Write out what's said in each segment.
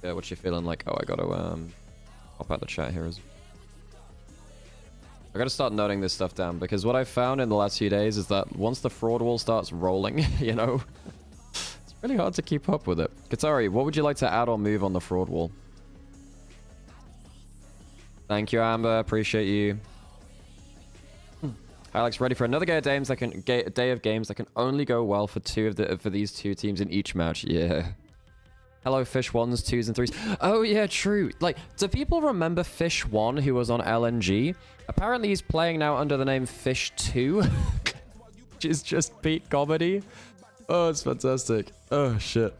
Yeah, what you feeling like? Oh, I gotta hop out the chat here. I gotta start noting this stuff down, because what I've found in the last few days is that once the fraud wall starts rolling, you know, it's really hard to keep up with it. Katari, what would you like to add or move on the fraud wall? Thank you, Amber. Appreciate you. Alex, ready for another day of games that can only go well for these two teams in each match. Yeah. Hello, Fish 1s, 2s, and 3s. Oh, yeah, true. Like, do people remember Fish 1, who was on LNG? Apparently, he's playing now under the name Fish 2, which is just peak comedy. Oh, it's fantastic. Oh, shit.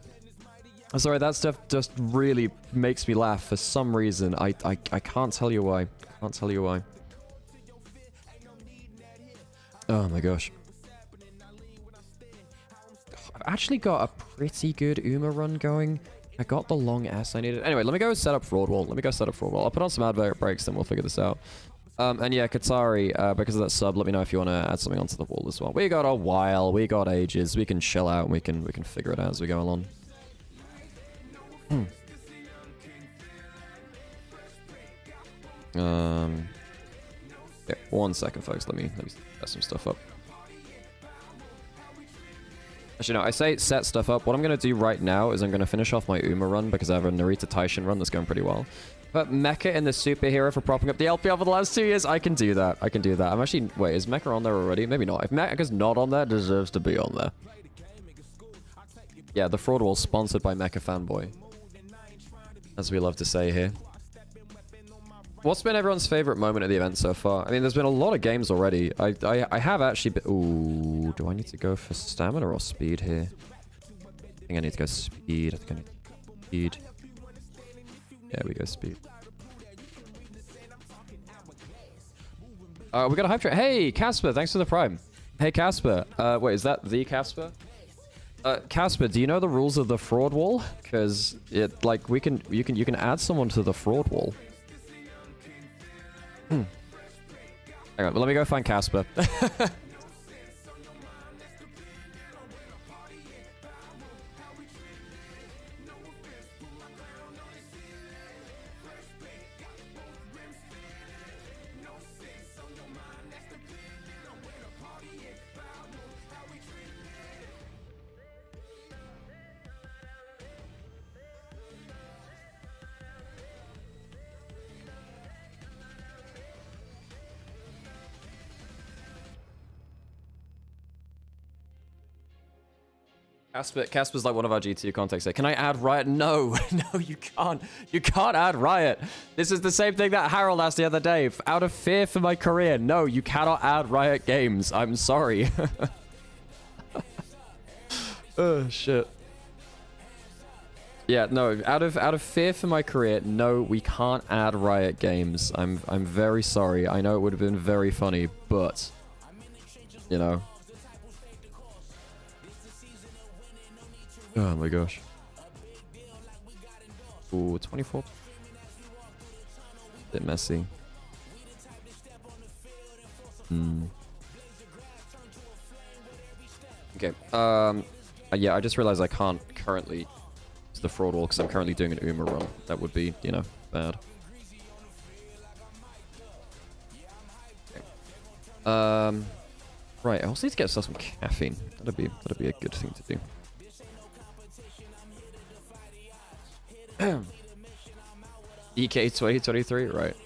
I'm sorry, that stuff just really makes me laugh for some reason. I can't tell you why. Can't tell you why. Oh, my gosh. I've actually got a pretty good Uma run going. I got the long S I needed. Anyway, let me go set up fraud wall. I'll put on some advert breaks, then we'll figure this out. And yeah, Katari, because of that sub, let me know if you want to add something onto the wall as well. We got a while. We got ages. We can chill out and we can figure it out as we go along. Yeah, 1 second, folks. Let me set some stuff up. Actually, no, I say set stuff up. What I'm going to do right now is I'm going to finish off my Uma run because I have a Narita Taishin run that's going pretty well. But Mecha in the superhero for propping up the LPL for the last 2 years, I can do that. I can do that. I'm actually... Wait, is Mecha on there already? Maybe not. If Mecha's not on there, it deserves to be on there. Yeah, the fraud wall sponsored by Mecha Fanboy. As we love to say here. What's been everyone's favorite moment of the event so far? I mean, there's been a lot of games already. I have actually been... Ooh, do I need to go for stamina or speed here? I think I need to go speed. I think I need speed. Yeah, we go speed. We got a hype train. Hey, Casper, thanks for the prime. Hey, Casper. Wait, is that the Casper? Casper, do you know the rules of the fraud wall? Because it, like, you can add someone to the fraud wall. Hang on, let me go find Casper. Casper's like one of our G2 contacts here. Can I add Riot? No, no, you can't. You can't add Riot. This is the same thing that Harold asked the other day. Out of fear for my career, no, you cannot add Riot Games. I'm sorry. Oh shit. Yeah, no, out of fear for my career, no, we can't add Riot Games. I'm very sorry. I know it would have been very funny, but you know. Oh my gosh. Ooh, 24. Bit messy. Okay. Yeah, I just realized I can't currently use the fraud wall because I'm currently doing an Uma run. That would be, you know, bad. Okay. Right, I also need to get ourselves some caffeine. That'd be a good thing to do. EK 2023, right?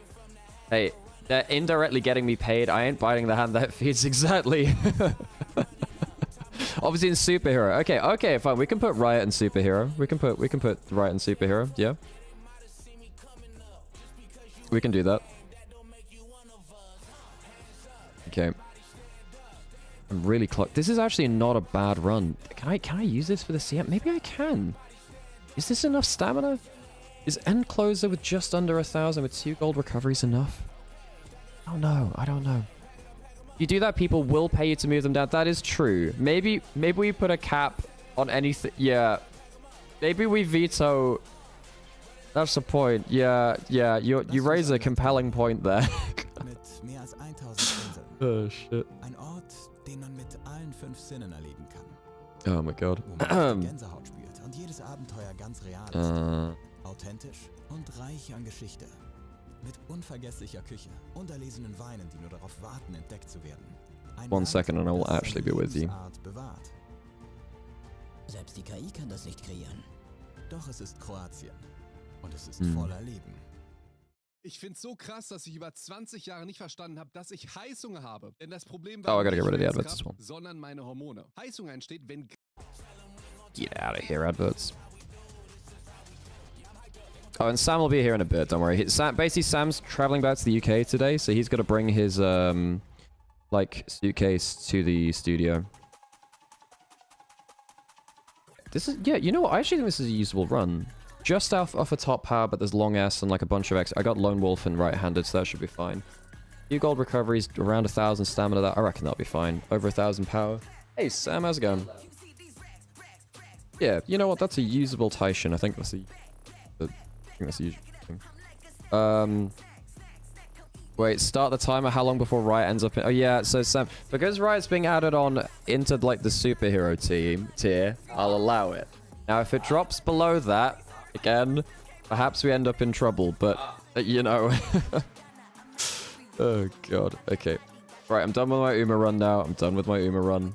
Hey, they're indirectly getting me paid. I ain't biting the hand that feeds. Exactly. Obviously in superhero. Okay, fine. We can put Riot and superhero. We can put Riot and superhero. Yeah. We can do that. Okay. I'm really clocked. This is actually not a bad run. Can I use this for the CM? Maybe I can. Is this enough stamina? Is End Closer with just under 1,000 with 2 gold recoveries enough? I don't know. I don't know. If you do that, people will pay you to move them down. That is true. Maybe we put a cap on anything. Yeah. Maybe we veto. That's the point. Yeah. You raise a compelling point there. Oh shit. Authentisch und reich an Geschichte. Mit unvergesslicher Küche und erlesenen Weinen, die nur darauf warten, entdeckt zu werden. Ein 1 second and I will Land, das actually seine be with you. Lebensart bewahrt. Selbst die KI kann das nicht kreieren. Doch es ist Kroatien. Und es ist voller Leben. Ich find's so krass, dass ich über 20 Jahre nicht verstanden habe, dass ich Heißhunger habe. Denn das Problem Oh, I war gotta get rid of the nicht adverts as well. Willenskraft, sondern meine Hormone. Heißhunger entsteht, wenn... Get out of here, adverts. Oh, and Sam will be here in a bit, don't worry. Basically, Sam's traveling back to the UK today, so he's got to bring his, like, suitcase to the studio. This is, yeah, you know what? I actually think this is a usable run. Just off a top power, but there's long S and like a bunch of X. I got Lone Wolf and right-handed, so that should be fine. Few gold recoveries, around 1,000 stamina. That I reckon that'll be fine. Over 1,000 power. Hey Sam, how's it going? Yeah, you know what? That's a usable Taishin. I think that's a usual thing. Wait, start the timer. How long before Riot ends up in... Oh yeah, so Sam, because Riot's being added on into like the superhero tier, I'll allow it. Now if it drops below that, again, perhaps we end up in trouble, but you know. Oh god. Okay. Right, I'm done with my Uma run now. I'm done with my Uma run.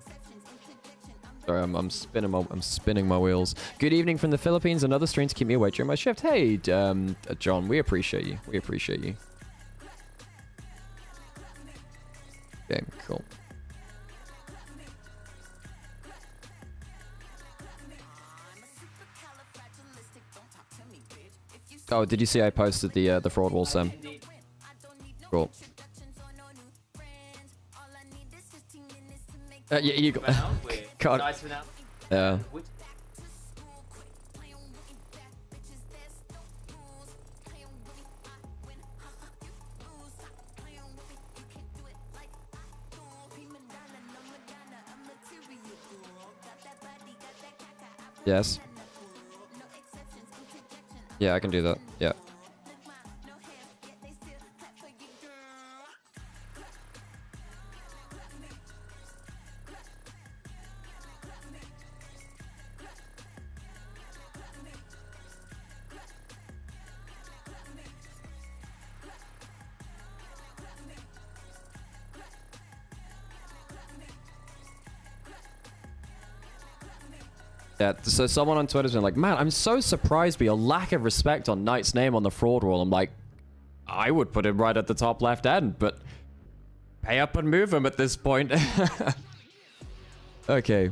Sorry, I'm spinning my wheels. Good evening from the Philippines. Another stream to keep me awake during my shift. Hey, John, we appreciate you. We appreciate you. Okay, cool. Oh, did you see I posted the fraud wall, Sam? Cool. Yeah, you got. God. Yeah. Yes. Yeah, I can do that. Yeah. Yeah, so someone on Twitter's been like, man, I'm so surprised by your lack of respect on Knight's name on the fraud wall. I'm like, I would put him right at the top left end, but pay up and move him at this point. Okay.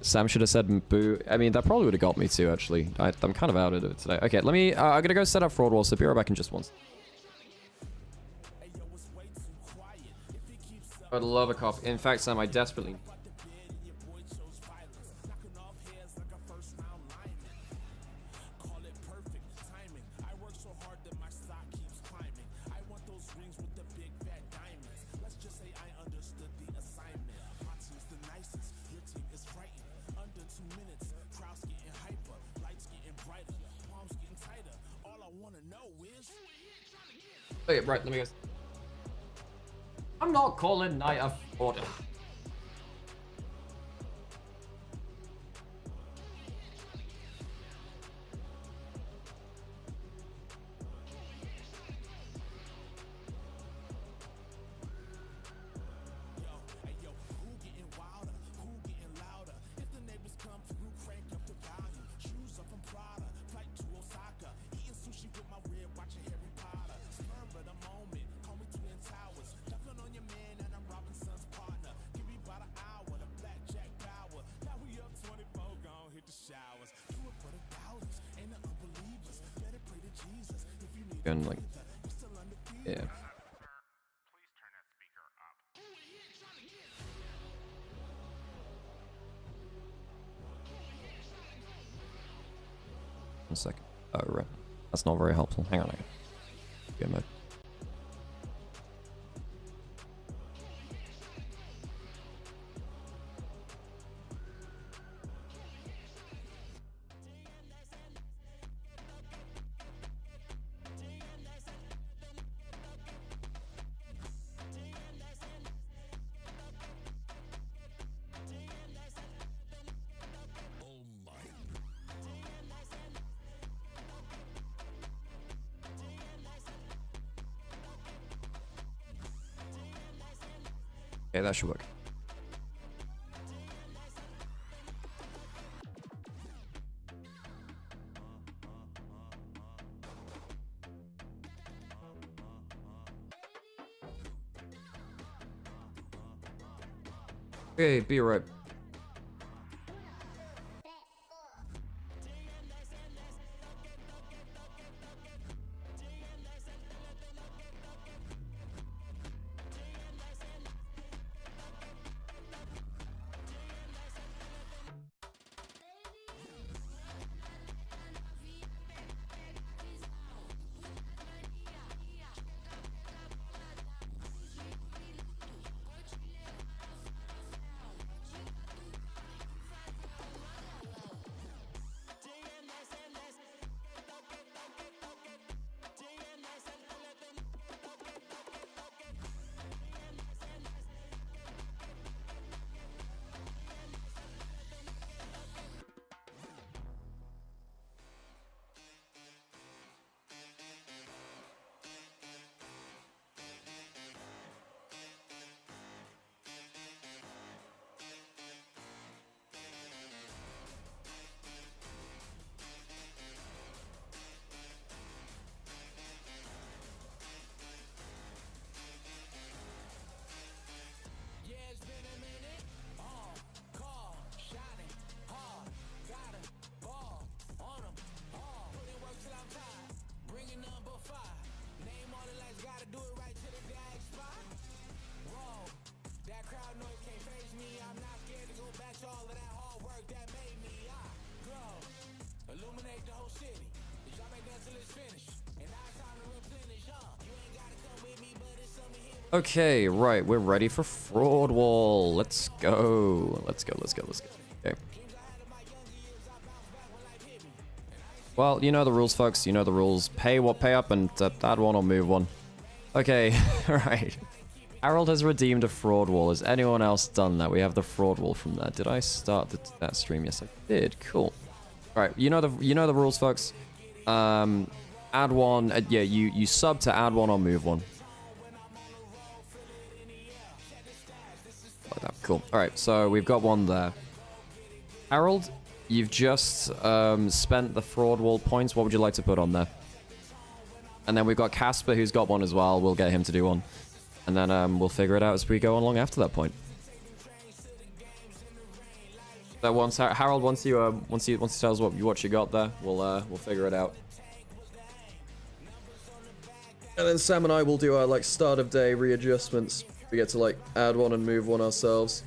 Sam should have said boo. I mean, that probably would have got me too, actually. I'm kind of out of it today. Okay, let me, I'm gonna go set up fraud wall, so be right back in just once. I'd love a copy. In fact, Sam, I desperately... Okay, right, let me go. I'm not calling Knight a fraud. And like, yeah. One second. Oh, right. That's not very helpful. Hang on a second. Good mode. Okay, that should work. Okay, be right. Okay, right, we're ready for Fraud Wall. Let's go. Let's go. Okay. Well, you know the rules, folks. You know the rules. Pay up and add one or move one. Okay, alright. Harold has redeemed a Fraud Wall. Has anyone else done that? We have the Fraud Wall from there. Did I start that stream? Yes, I did. Cool. Alright, you know the rules, folks. Add one. Yeah, you sub to add one or move one. Like that. Cool. Alright, so we've got one there. Harold, you've just spent the Fraud Wall points. What would you like to put on there? And then we've got Casper, who's got one as well. We'll get him to do one. And then we'll figure it out as we go along after that point. So once Harold, once he tells us what you got there, we'll figure it out. And then Sam and I will do our like start of day readjustments. We get to like add one and move one ourselves.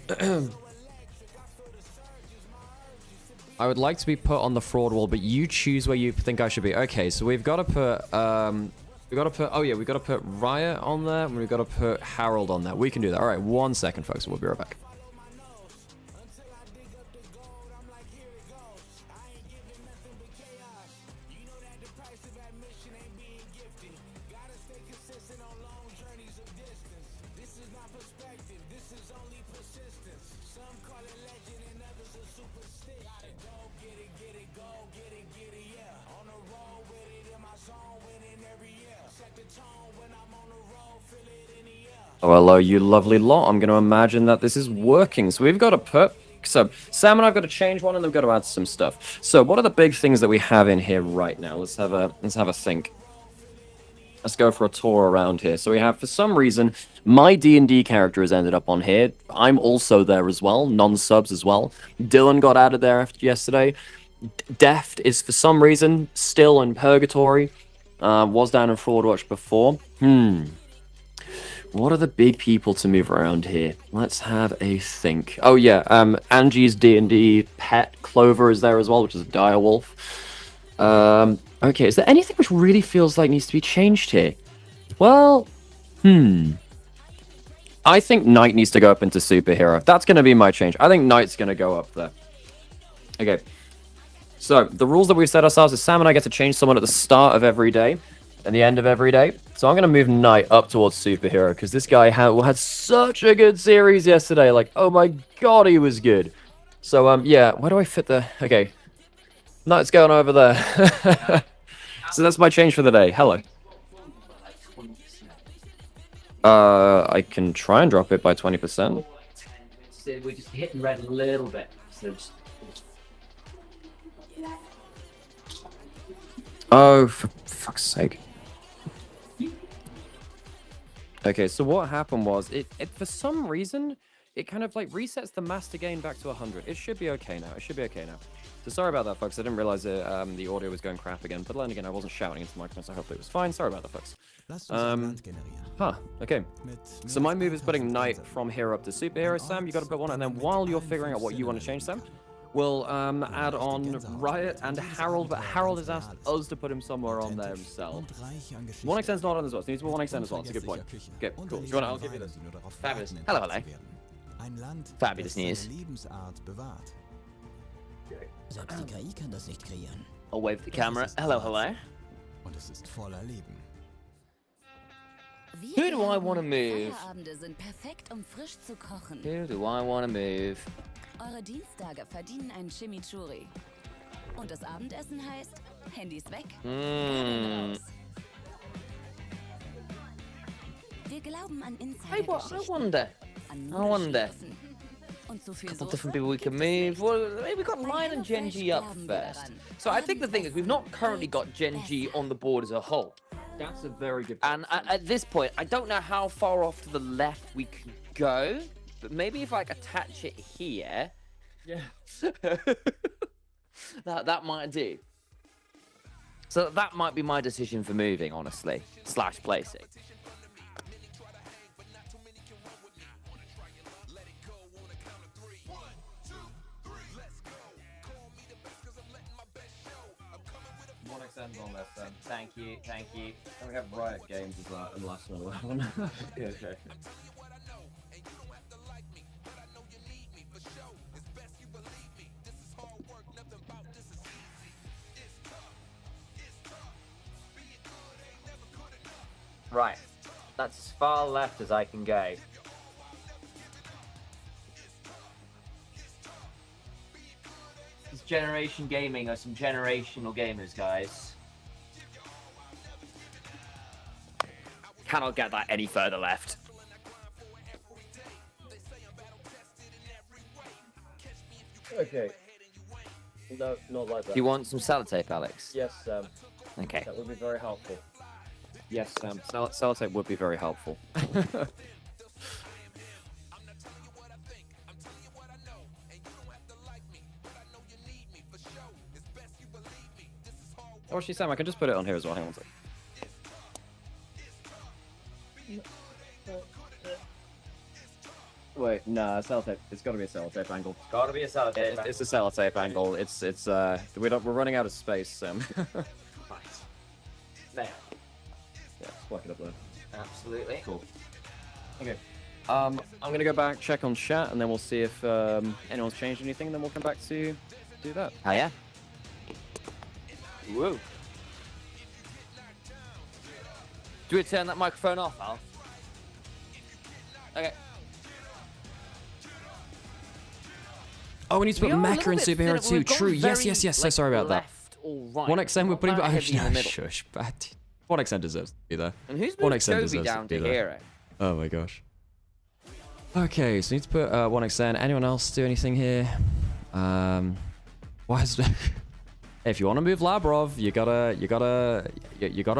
I would like to be put on the Fraud Wall, but you choose where you think I should be. Okay, so we've got to put we've got to put Riot on there, and we've got to put Harold on there. We can do that. All right, 1 second, folks. We'll be right back. Oh, hello, you lovely lot. I'm going to imagine that this is working. So we've got to put... So Sam and I've got to change one, and then we've got to add some stuff. So what are the big things that we have in here right now? Let's have a think. Let's go for a tour around here. So we have, for some reason, my D&D character has ended up on here. I'm also there as well, non-subs as well. Dylan got added there after yesterday. Deft is, for some reason, still in Purgatory. Was down in Fraud Watch before. What are the big people to move around here? Let's have a think. Oh yeah, Angie's D&D pet Clover is there as well, which is a direwolf. Okay, is there anything which really feels like needs to be changed here? Well, I think Knight needs to go up into Superhero. That's going to be my change. I think Knight's going to go up there. Okay. So, the rules that we've set ourselves is Sam and I get to change someone at the start of every day and the end of every day. So I'm going to move Knight up towards Superhero because this guy had such a good series yesterday. Like, oh my god, he was good. So, yeah, where do I fit the... Okay. Knight's going over there. So that's my change for the day. Hello. I can try and drop it by 20%. So we're just hitting red a little bit. So just... Oh, for fuck's sake. Okay, so what happened was, it for some reason, it kind of like resets the master gain back to 100. It should be okay now. It should be okay now. So sorry about that, folks. I didn't realize it, the audio was going crap again. But then again, I wasn't shouting into the microphone, so hopefully it was fine. Sorry about that, folks. Lasst uns ein Land generieren. Huh, okay. Mit So mehr my als move is putting 1000 Knight Panzern. from hero up to superhero, Sam. You got to put one, and then while you're figuring out what you want to change, Sam, we'll add on Riot and Harold, but Harold has asked us to put him somewhere on there himself. Und reich an Geschichte. One extend's not on as well, so you need to put one extend as well. It's a good point. Okay, cool. Do you want I'll give you this. Fabulous. Hello, hello. Ein Land, Fabulous das seine news. Lebensart bewahrt. Selbst die KI kann das nicht kreieren. I'll wave the camera. Hello, hello. Und es ist voller Leben. Who do I want to move? Feierabende sind perfekt, um frisch zu kochen. Who do I want to move? Eure Dienstage verdienen einen Chimichurri. Und das Abendessen heißt, Handys weg, Gabeln raus. Wir glauben an I Insider-Geschichten, wonder. an I wonder. Modeschleifen. Und so viel Couple Soße different people we can gibt es move. nicht. Well, maybe we've got Bei Lion and Gen HelloFresh G up glauben wir first. daran. So I think the thing is, we've not currently got Gen G on the board as a whole. That's a very good And at this point, I don't know how far off to the left we can go, but maybe if I like, attach it here, Yeah. that might do. So that might be my decision for moving, honestly, / placing. One extend on there, Sam. Thank you, thank you. And we have Riot Games as well in the last one. Yeah, okay. Right, that's as far left as I can go. This Generation Gaming are some generational gamers, guys. Cannot get that any further left. Okay. No, not like that. Do you want some sellotape, Alex? Yes, Sam. Okay. That would be very helpful. Yes, Sam. Sellotape would be very helpful. Oh, actually, Sam, I can just put it on here as well. Hang on a sec. Wait, nah, sellotape. It's got to be a sellotape angle. Gotta be a sellotape. It's a sellotape angle. We're running out of space, Sam. Right. There. Yeah, pluck it up there. Absolutely. Cool. Okay. I'm gonna go back, check on chat, and then we'll see if anyone's changed anything, and then we'll come back to do that. Oh yeah. Woo. Do we turn that microphone off, Al? Okay. Oh, we need to put We are a Mecha little in bit Superhero thinner, 2. we've gone True. Yes, very, yes, yes. So like, sorry about that. left or right. One XM, we're Not putting. that Oh, heavy in the no, middle. shush. Bad. One XM deserves to be there. And who's One moved XM Jovi deserves down to be to there. hero? Oh my gosh. Okay, so we need to put one XN. Anyone else do anything here? Why is if you want to move Labrov, you gotta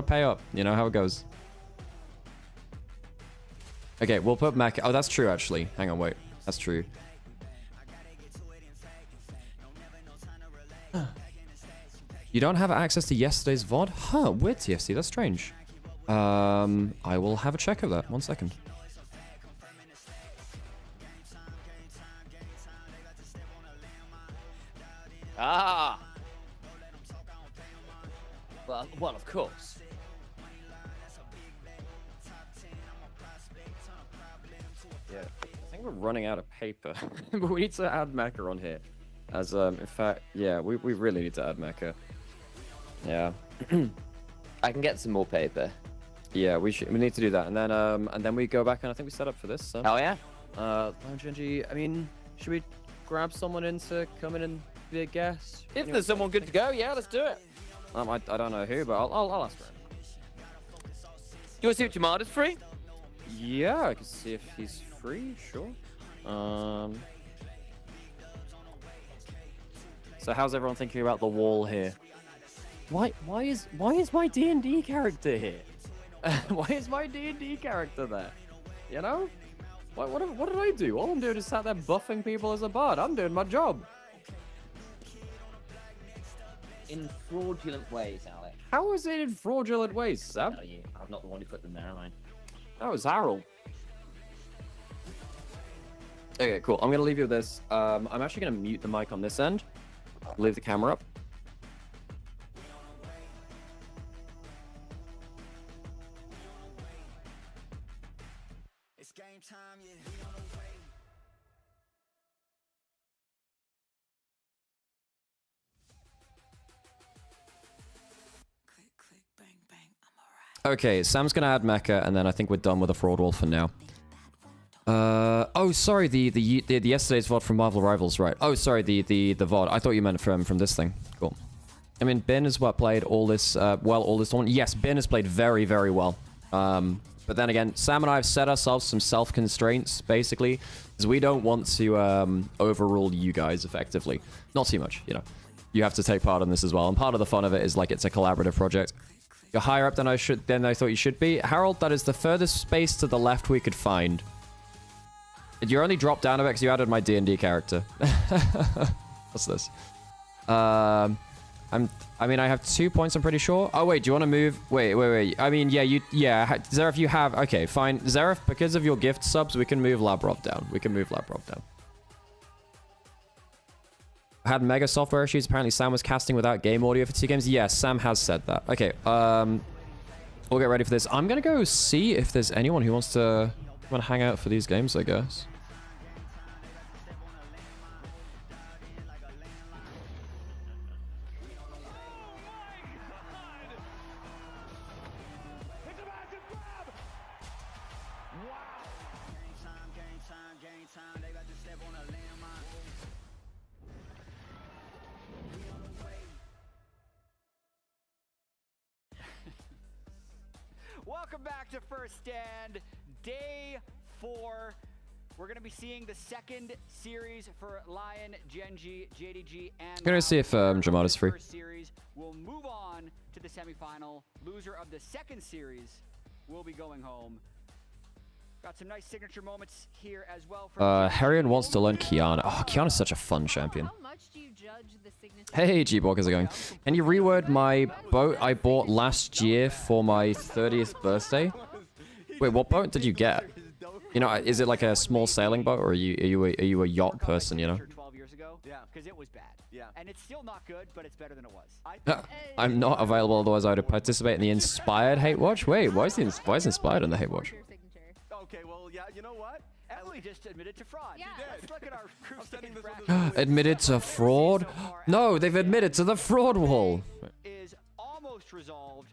pay up. You know how it goes. Okay, we'll put Mecha. Oh, that's true actually. Hang on, wait. That's true. You don't have access to yesterday's VOD? Huh, weird TFC, that's strange. I will have a check of that. 1 second. Ah. Well, of course. Yeah, I think we're running out of paper. But we need to add Mecha on here. As, in fact, yeah, we really need to add Mecha. Yeah. I can get some more paper. Yeah, we need to do that. And then we go back and I think we set up for this. So. Oh yeah. Genji, I mean, should we grab someone in to come in and be a guest? If there's someone good to go, yeah, let's do it. I don't know who, but I'll ask her. You want to see what Jamada's free? Yeah, I can see if he's free, sure. So how's everyone thinking about the wall here? Why is my D&D character here? Why is my D&D character there? You know? What did I do? All I'm doing is sat there buffing people as a bard. I'm doing my job. In fraudulent ways, Alex. How is it in fraudulent ways, Sam? Tell you, I'm not the one who put them there, am I? That was Harold. Okay, cool. I'm gonna leave you with this. I'm actually gonna mute the mic on this end. Leave the camera up. It's game time, yeah. We on the way. Click, click, bang, bang. I'm alright. Okay, Sam's gonna add Mecha, and then I think we're done with the fraud wall for now. Oh, sorry, the yesterday's VOD from Marvel Rivals, right? Oh, sorry, the VOD. I thought you meant from this thing. Cool. I mean, Ben has played all this, all this tournament. Yes, Ben has played very, very well. But then again, Sam and I have set ourselves some self-constraints, basically, because we don't want to overrule you guys effectively. Not too much, you know. You have to take part in this as well, and part of the fun of it is like it's a collaborative project. You're higher up than I thought you should be. Harold, that is the furthest space to the left we could find. You only dropped down a bit because you added my D&D character. What's this? I mean, I have 2 points, I'm pretty sure. Oh, wait, do you want to move? Wait. I mean, yeah, Zareth, you have... Okay, fine. Zareth, because of your gift subs, we can move Labrov down. I had mega software issues. Apparently, Sam was casting without game audio for 2 games. Yes, Sam has said that. Okay, we'll get ready for this. I'm going to go see if there's anyone who wants to hang out for these games, I guess. Welcome back to First Stand, day 4. We're going to be seeing the second series for LYON, Genji, JDG, and... Gonna see if Jamada's free. First series will move on to the semifinal. Loser of the second series will be going home. Got some nice signature moments here as well. Harrion wants to learn Kiana. Oh, Kiana's such a fun champion. How much do you judge the signature? Hey, G-Borg, how's it going? Can you reword my boat I bought last year for my 30th birthday? Wait, what boat did you get? You know, is it like a small sailing boat, or are you a yacht person, you know? 12 years ago, yeah, because it was bad. Yeah, and it's still not good, but it's better than it was. I'm not available, otherwise I would participate in the Inspired Hate Watch. Wait, why is Inspired in the Hate Watch? Okay, well, yeah, you know what? Emily just admitted to fraud. Yeah. Let's look at our group stage Admitted to fraud? No, they've admitted to the fraud wall. Is almost resolved.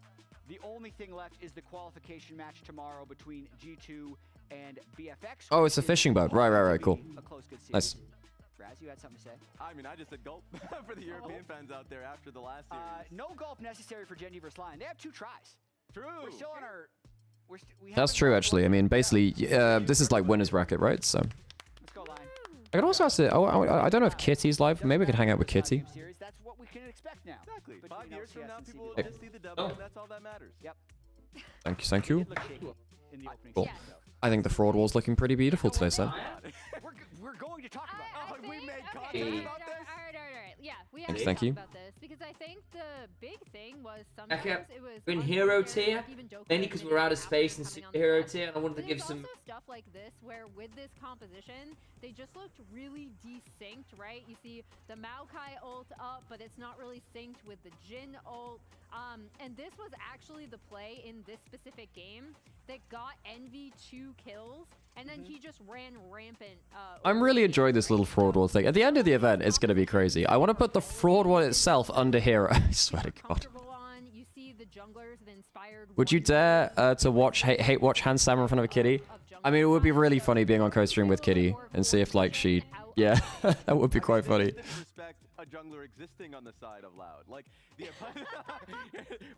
The only thing left is the qualification match tomorrow between G2 and BFX. Oh, it's a fishing boat. Right, cool. A close, good series. Nice. Raz, you had something to say? I mean, I just said gulp for the European fans out there after the last series. No gulp necessary for Genji versus LYON. They have 2 tries. True. We're still on our... That's true, actually. I mean, basically, this is like winner's bracket, right? So. Let's go, LYON. I could also ask it. I don't know if Kitty's live. Maybe we could hang out with Kitty. That's what we can expect now. Exactly. 5 years from now, people will Hey. just see the W, and that's all that matters. Yep. Thank you. It looked shaky in the opening Cool. series, though. I think the fraud wall's looking pretty beautiful today, Sam. We're going to talk about it. we made content okay. about this? Alright. Yeah, we Thanks, have thank to you. talk about this because I think the big thing was sometimes it was in hero unfair, tier, like even joking mainly because minutes we're out of after space in coming on the hero set. tier, and I wanted to But give there's some. also stuff like this where with this composition they just looked really desynced, right? You see the Maokai ult up, but it's not really synced with the Jin ult. And this was actually the play in this specific game that got Envy 2 kills, and then he just ran rampant. I'm really enjoying this little fraud wall thing. At the end of the event, it's going to be crazy. I want to put the fraud wall itself under hero. I swear to God. You see the junglers that inspired. Would you dare to watch hate watch Hans Sammer in front of a Kitty? I mean, it would be really funny being on co-stream with Kitty and see if like she... Yeah, that would be quite funny. Disrespect a jungler existing on the side of Loud. Like, the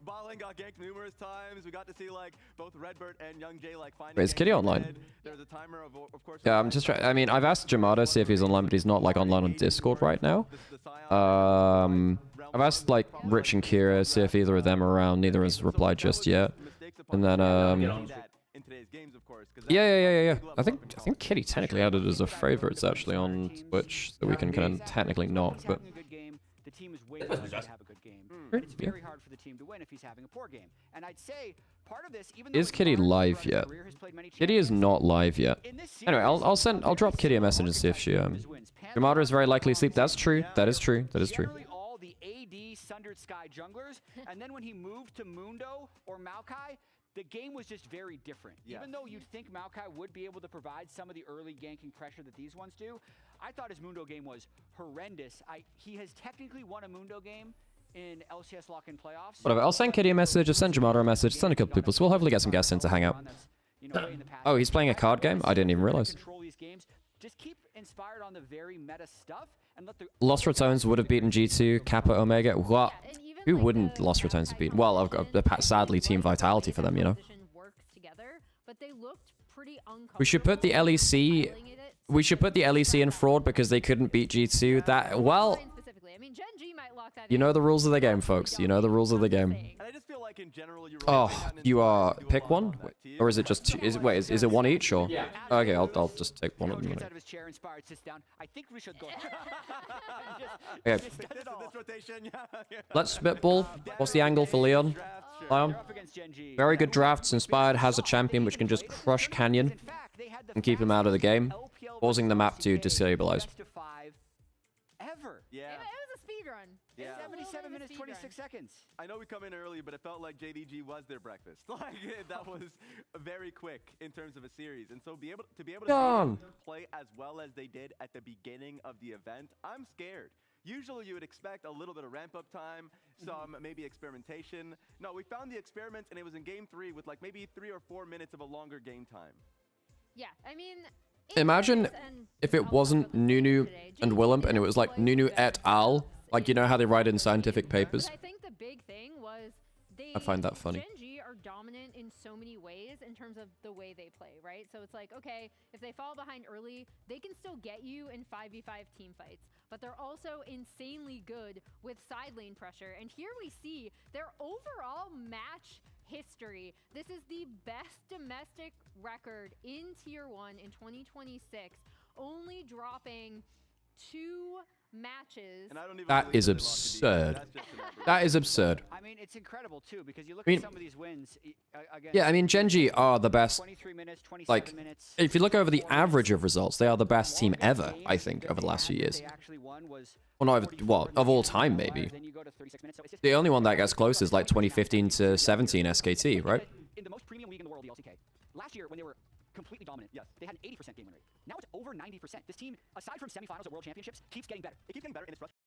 bot lane got ganked numerous times. We got to see, like, both Redbird and Young Jay, like, finding... Wait, is Kitty online? There was a timer of course... Yeah, I'm just trying. I mean, I've asked Jamada to see if he's online, but he's not, like, online on Discord right now. I've asked, like, Rich and Kira, see if either of them are around. Neither has replied just yet. And then, yeah. I think Kitty technically added as a favorites actually on Twitch, so we can kind of technically not, but... The team is way better to have a good game. And it's very hard for the team to win if he's having a poor game. And I'd say part of this, even though Is Kitty live yet? Kitty is not live yet. Anyway, I'll drop Kitty a message and see if she Yamada is very likely asleep. That's true. That is true. That is true. All the AD Sundered Sky junglers, and then when he moved to Mundo or Maokai, the game was just very different. Yes. Even though you'd think Maokai would be able to provide some of the early ganking pressure that these ones do, I thought his Mundo game was horrendous. He has technically won a Mundo game in LCS lock-in playoffs. Whatever, I'll send Kitty a message, I'll send Jamada a message, send a couple people, so we'll hopefully get some guests in to hang out. Oh, he's playing a card game? I didn't even realize. Just keep inspired on the very meta stuff and let the Lost Retones would have beaten G2, Kappa, Omega. What? Who wouldn't Lost Retones have beaten? Well, I've got sadly Team Vitality for them, you know. We should put the LEC... We should put the LEC in fraud because they couldn't beat G2. That, well... You know the rules of the game, folks. You know the rules of the game. Oh, you are... Pick one? Or is it just two? Is it one each, or? Yeah. Okay, I'll just take one of them. Okay. Let's spitball. What's the angle for Leon? Lion? Very good drafts. Inspired has a champion which can just crush Canyon and keep him out of the game, causing the map to destabilize. Yeah. It was a speed run. Yeah. 77 minutes, 26 seconds. I know we come in early, but it felt like JDG was their breakfast. Like, that was very quick in terms of a series. And so to be able to play as well as they did at the beginning of the event, I'm scared. Usually you would expect a little bit of ramp-up time, some maybe experimentation. No, we found the experiments, and it was in Game 3 with like maybe 3 or 4 minutes of a longer game time. Yeah, I mean... Imagine if it wasn't Nunu and Willump and it was like Nunu et al. Like, you know how they write in scientific papers? I think the big thing was I find that funny. Gen.G are dominant in so many ways in terms of the way they play, right? So it's like, okay, if they fall behind early, they can still get you in 5v5 team fights, but they're also insanely good with side lane pressure. And here we see their overall match history. This is the best domestic record in Tier 1 in 2026, only dropping 2 matches. That is absurd. That is absurd. I mean, it's incredible too because you look at some of these wins. Again, yeah, I mean, Gen.G are the best. 23 minutes, 27 like, minutes. if you look over the average of results, they are the best team ever, I think, over the last few years. Well, not well, of all time, maybe. The only one that gets close is like 2015 to 17 SKT, right? In the most premium league in the world, the LCK. Last year, when they were completely dominant, yes, they had an 80% game win rate. Now it's over 90%. This team, aside from semifinals at World Championships, keeps getting better. It keeps getting better, and it's frustrating.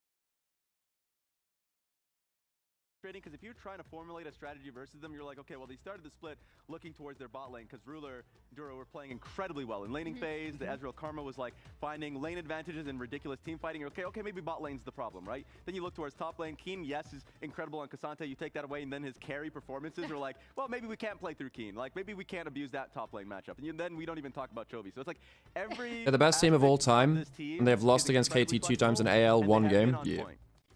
Because if you're trying to formulate a strategy versus them, you're like, okay, well, they started the split looking towards their bot lane because Ruler, Duro were playing incredibly well in laning phase. The Ezreal Karma was like finding lane advantages and ridiculous team fighting. You're okay, maybe bot lane's the problem, right? Then you look towards top lane. Keen, yes, is incredible on Cassante. You take that away, and then his carry performances are like, well, maybe we can't play through Keen. Like, maybe we can't abuse that top lane matchup. And then we don't even talk about Chovy. So it's like every... They're the best team of all time, and they have lost against KT 2 times in AL, 1 game.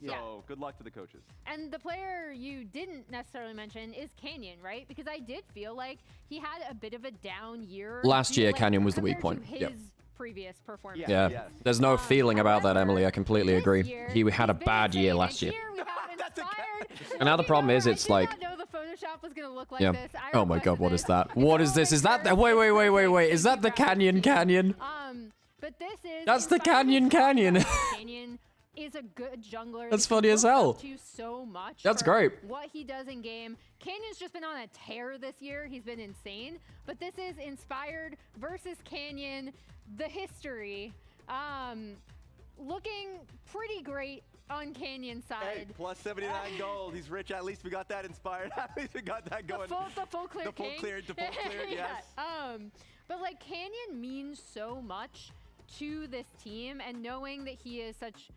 Yeah. So good luck to the coaches. And the player you didn't necessarily mention is Canyon, right? Because I did feel like he had a bit of a down year. Last year, Canyon was the weak point. His previous performance. Yeah. There's no feeling about that, Emily. I completely agree. He had a bad year last year. And now the problem is, it's like... Yeah. Oh my god, what is that? What is this? Is that... Wait. Is that the Canyon? But this is... That's the Canyon. Canyon is a good jungler. That's funny as hell. So much That's great. What he does in game. Canyon's just been on a tear this year. He's been insane. But this is Inspired versus Canyon. The history. Looking pretty great on Canyon's side. Hey, plus 79 gold. He's rich. At least we got that Inspired. At least we got that going. The full clear. The full cleared. Yes. But like Canyon means so much to this team, and knowing that he is such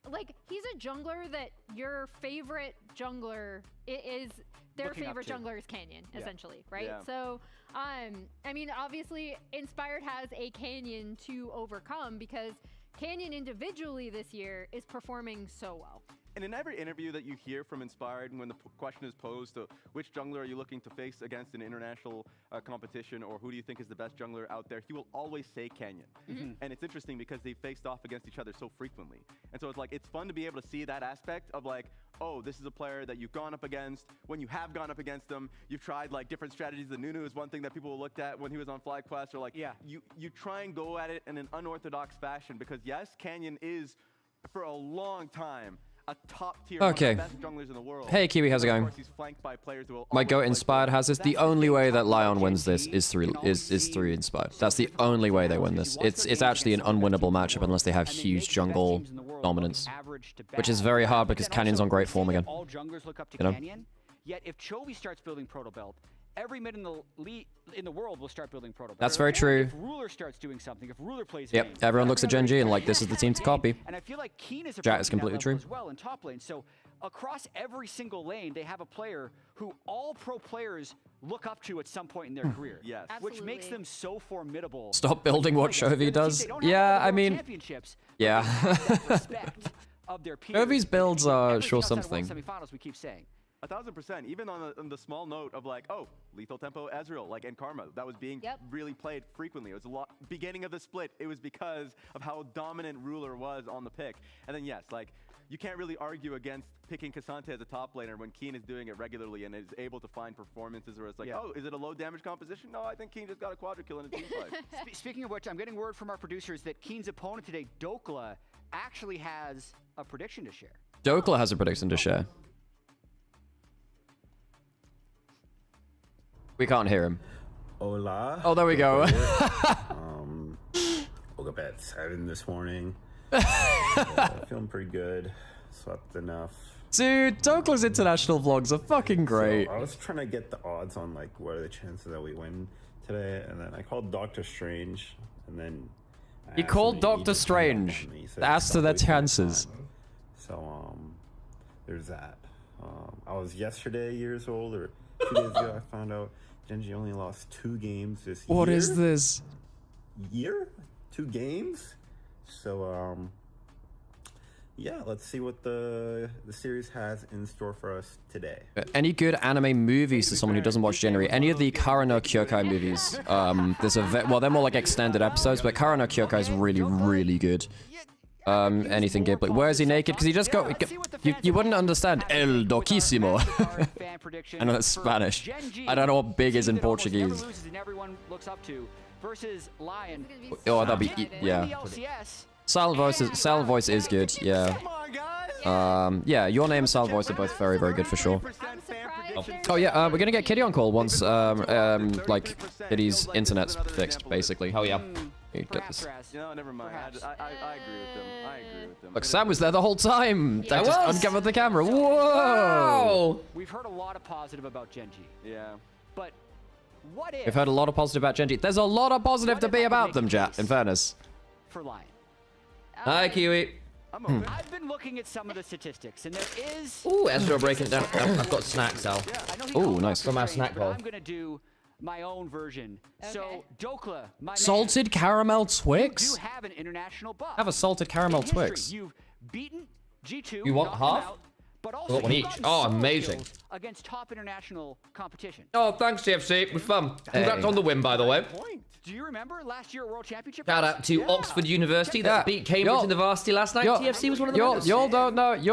like he's a jungler that your favorite jungler is their Looking up favorite to. jungler is Canyon, Yeah. essentially, right? Yeah. So, I mean, obviously, Inspired has a Canyon to overcome because Canyon individually this year is performing so well. And in every interview that you hear from Inspired, when the question is posed to which jungler are you looking to face against in international competition, or who do you think is the best jungler out there, he will always say Canyon. And it's interesting because they faced off against each other so frequently. And so it's like, it's fun to be able to see that aspect of like, oh, this is a player that you've gone up against. When you have gone up against them, you've tried like different strategies. The Nunu is one thing that people looked at when he was on FlyQuest, or like, you try and go at it in an unorthodox fashion, because yes, Canyon is, for a long time, a top tier, Okay. one of the best junglers in the world. Hey, Kiwi, how's it But of going? course, he's flanked by players who will My always goat play Inspired through. has this. The only way that LYON wins this is through Inspired. That's the only way they win this. It's actually an unwinnable matchup unless they have huge jungle dominance, which is very hard because Canyon's on great form again. All junglers look up to You know? Canyon. Yet if Chovy starts building Proto Belt, every mid in the world will start building Proto Belt. That's very true. If Ruler starts doing something, if Ruler plays Yep, main, everyone looks at Gen G and like, this is the team to copy. And I feel like Keen is That is approaching completely that true. level as well in top lane. So across every single lane, they have a player who all pro players look up to at some point in their career. Yes. Which makes Absolutely. them so formidable. Stop building what Chovy does. Yeah, I mean, yeah. Chovy's builds are sure something. Semifinals, we keep saying. 1000%. Even on the small note of like, oh, lethal tempo Ezreal, like, and Karma, that was being really played frequently. It was a lot beginning of the split. It was because of how dominant Ruler was on the pick. And then yes, like, you can't really argue against picking Cassante as a top laner when Keen is doing it regularly and is able to find performances where it's like, oh, is it a low damage composition? No, I think Keen just got a quadra kill in a team fight. Speaking of which, I'm getting word from our producers that Keen's opponent today, Dokla, actually has a prediction to share. Dokla has a prediction to share. We can't hear him. Hola. Oh, there we go. Woke up at 7 this morning. Feeling pretty good. Slept enough. Dude, Dokla's international vlogs are fucking great. So I was trying to get the odds on like what are the chances that we win today, and then I called Doctor Strange, and then He called Doctor Strange. As to their chances. So there's that. I was yesterday years old, or 2 days ago I found out Gen G only lost 2 games this year. What is this? 2 games? So yeah, let's see what the series has in store for us today. Any good anime movies to someone who doesn't watch January? Any of the Kara no Kyokai movies? There's a well, they're more like extended episodes, but Kara no Kyokai is really, really good. Anything gameplay. Where is he naked? Because he just got. You wouldn't understand El Doquísimo. I know that's Spanish. I don't know what big is in Portuguese. Oh, that'd be yeah. Sal voice is good. Yeah. Yeah. Your name and Sal voice are both very, very good for sure. Oh yeah. We're gonna get Kitty on call once like Kitty's internet's fixed, basically. Hell yeah. You get this. No, never mind. I agree with them. I agree with them. Look, Sam was there the whole time. I just uncovered the camera. Whoa! We've heard a lot of positive about Gen G. Yeah. But what if We've heard a lot of positive about Gen G. There's a lot of positive to be about them, Jat, in fairness. for Lion? Hi, Kiwi. I've been looking at some of the statistics, and there is. Ooh, Ezra breaking it down. I've got snacks, Al. Ooh, nice. From our snack bowl. I'm gonna do my own version. So Dokla, my Salted caramel Twix? You do have an international buff. Have a salted caramel In history, Twix. You've beaten G2. You want knocked them half? out, but I also want one you've each. gotten Oh, solo amazing. kills against top international competition. Oh, thanks, TFC. It was fun. Congrats on the win, by the way. Do you remember last year at World Championship? Shout out to Oxford University that beat Cambridge in the varsity last night. TFC was one of the winners. Y'all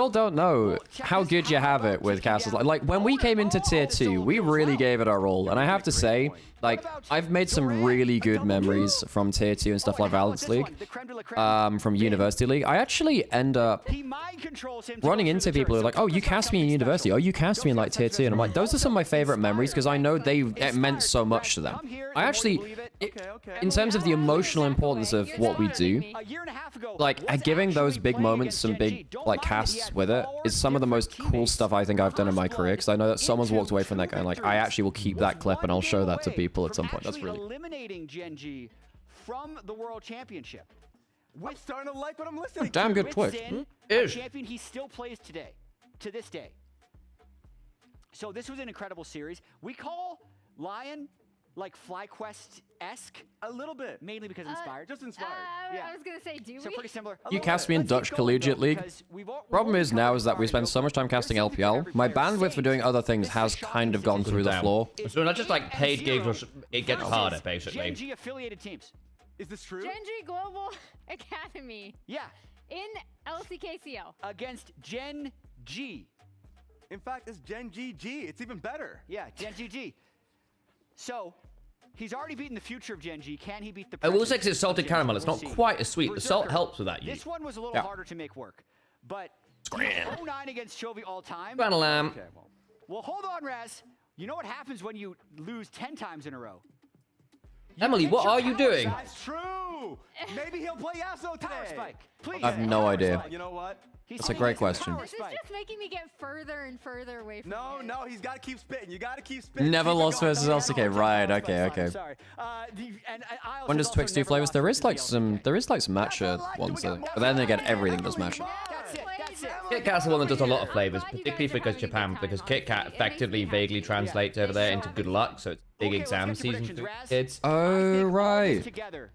don't know how good you have it with castles. Like when we came into tier 2, we really gave it our all. And I have to say, like, I've made some really good memories from tier 2 and stuff like Valence League, from University League. I actually end up running into people who are like, oh, you cast me in University. Oh, you cast me in like tier 2. And I'm like, those are some of my favorite memories because I know it meant so much to them. I actually, in terms of the emotional importance of what we do, like giving those big moments some big like casts with it is some of the most cool stuff I think I've done in my career, because I know that someone's walked away from that going like, I actually will keep that clip and I'll show that to people at some point. That's really eliminating Gen G from the World Championship. I'm starting to like what I'm listening Damn to. good With twitch. Sin, Is. a champion he still plays today, to this day. So this was an incredible series. We call LYON like FlyQuest-esque. A little bit. Mainly because inspired. Just inspired. Yeah. I was gonna say, do So we? pretty similar. You cast me in Dutch Collegiate League. Problem is now is that we spend so much time casting LPL. My bandwidth for doing other things has kind of gone through the Down. floor. So not just like paid gigs, or it gets harder, basically. Gen G affiliated teams. Is this true? Gen G Global Academy Yeah. in LCKCL. Against Gen G. In fact, it's Gen GG. It's even better. Yeah, Gen GG. So, he's already beaten the future of Gen G. Can he beat the I will present say 'cause it's salted of Gen G? caramel. It's We'll not see. quite as sweet. The salt Berserker. helps with that. This one was a little Yeah. harder to make work. But 09 against Chovy all time. Banana lamb. Okay, well, hold on, Raz. You know what happens when you lose 10 times in a row? Emily, get what your are you power doing? shot. That's true. Maybe he'll play Yasuo today. Power spike. Please. I have no idea. You know what? That's a great question. This is just making me get further and further away from No, it. no, he's got to keep spitting. You got to keep spitting. Never Keep it lost going. versus Don't LCK. get out. Right, Don't get out. okay. Sorry. I When does also Twix do never flavors? lost There is like versus some, LCK. there is like some matcha ones, but then again, everything does matcha. That's it. That's it. Kit Kat's the one that does a lot of flavors, particularly because Japan, because Kit Kat effectively vaguely translates over there into good luck, so it's big Okay, exam let's get to season for predictions, Raz. kids. Oh, right. Together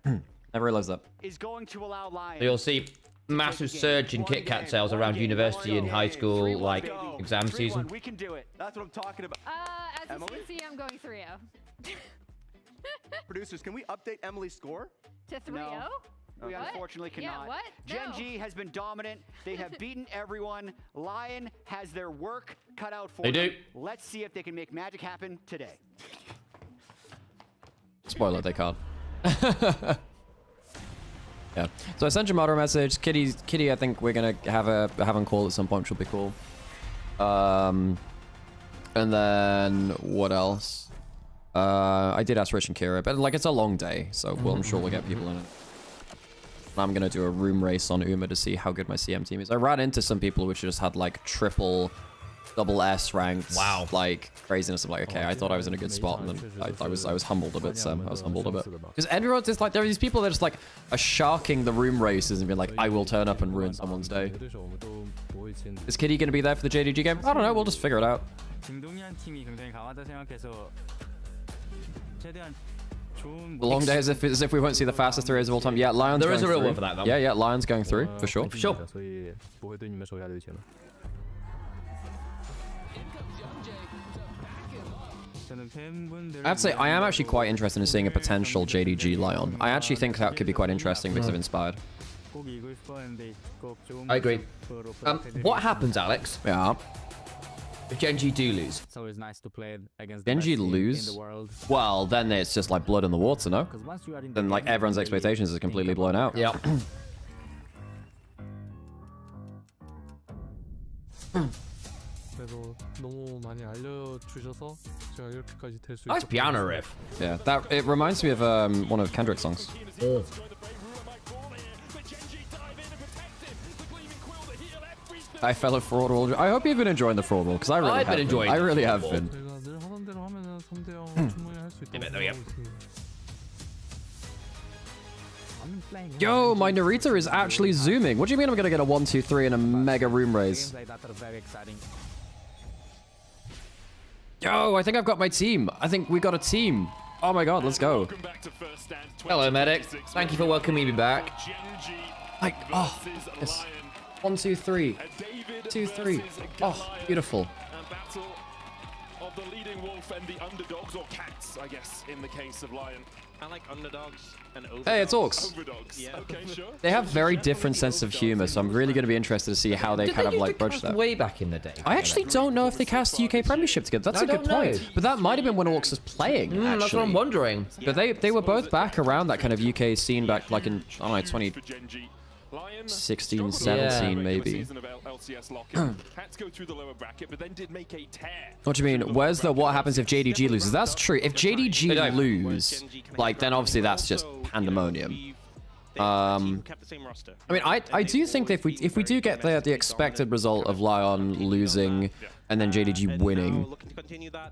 Never realized that. is going to allow LYON. So you'll see massive surge in Kit Kat sales around university and high school, like, exam 3-1. season. We can do it. That's what I'm talking about. As you Emily? can see, I'm going 3-0. Producers, can we update Emily's score? To 3-0? No. We What? unfortunately Yeah, cannot. what? Gen No. G has been dominant. They have beaten everyone. LYON has their work cut out for They them. do. Let's see if they can make magic happen today. Spoiler, they can't. Yeah. So I sent your modder message. Kitty, I think we're gonna have a call at some point, which will be cool. And then what else? I did ask Rich and Kira, but like it's a long day, so I'm sure we'll get people in it. I'm gonna do a room race on Uma to see how good my CM team is. I ran into some people which just had like triple, double S ranked. Wow. Like craziness. I'm like, okay, I thought I was in a good spot, and then I was humbled a bit. Sam, I was humbled a bit because everyone's just like, there are these people that just like are sharking the room races and being like, I will turn up and ruin someone's day. Is Kitty gonna be there for the JDG game? I don't know. We'll just figure it out. The long day as if we won't see the fastest there is of all time. Yeah, Lion's There is going a real through. one for that, though. Yeah, yeah, Lion's going through for sure. For sure. I'd say I am actually quite interested in seeing a potential JDG Lion. I actually think that could be quite interesting because of Inspired. I agree. What happens, Alex, Yeah. if Gen G do lose? It's always nice to play against Genji lose? Well, then it's just like blood in the water, no? once you are in Then like everyone's expectations are completely blown out. Yeah. Nice piano riff. Yeah, that it reminds me of one of Kendrick's songs. I fell a fraud wall. I hope you've been enjoying the fraud wall because I really I've have been enjoying I really the have fraud been. There we go. Yo, my Narita is actually zooming. What do you mean I'm gonna get a 1, 2, 3 and a mega room raise? Yo, I think I've got my team. I think we got a team. Oh my god, let's go. Hello, medic. Thank you for welcoming me back. Like, oh, yes. 1, 2, 3. 2, 3. Oh, beautiful. Of the leading wolf and the underdogs, or cats, I guess, in the case of LYON. I like underdogs and overdogs. Hey, it's Orcs. Overdogs. Yeah. Okay, sure. They have very different sense of humor, so I'm really going to be interested to see how they kind of like broach that. Way back in the day. I actually don't know if they cast the UK Premiership together. That's a good point. But that might have been when Orcs was playing, actually. That's what I'm wondering. But they were both back around that kind of UK scene back like in, I don't know, 2016, 17 maybe. What do you mean? Where's the what happens if JDG loses? That's true. If JDG lose, like then obviously that's just pandemonium. I mean, I do think that if we do get the expected result of LYON losing and then JDG winning,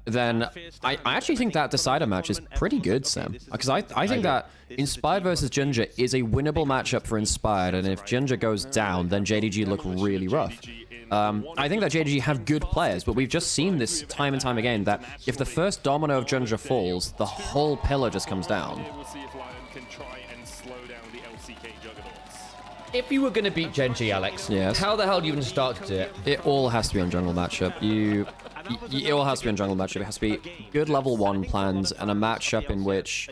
then I actually think that decider match is pretty good, Sam. Because I think that Inspired versus Ginger is a winnable matchup for Inspired, and if Ginger goes down, then JDG look really rough. I think that JDG have good players, but we've just seen this time and time again that if the first domino of Ginger falls, the whole pillar just comes down. If you were going to beat Genji, Alex, yes, how the hell do you even start to do it? It all has to be on jungle matchup. It all has to be on jungle matchup. It has to be good level 1 plans and a matchup in which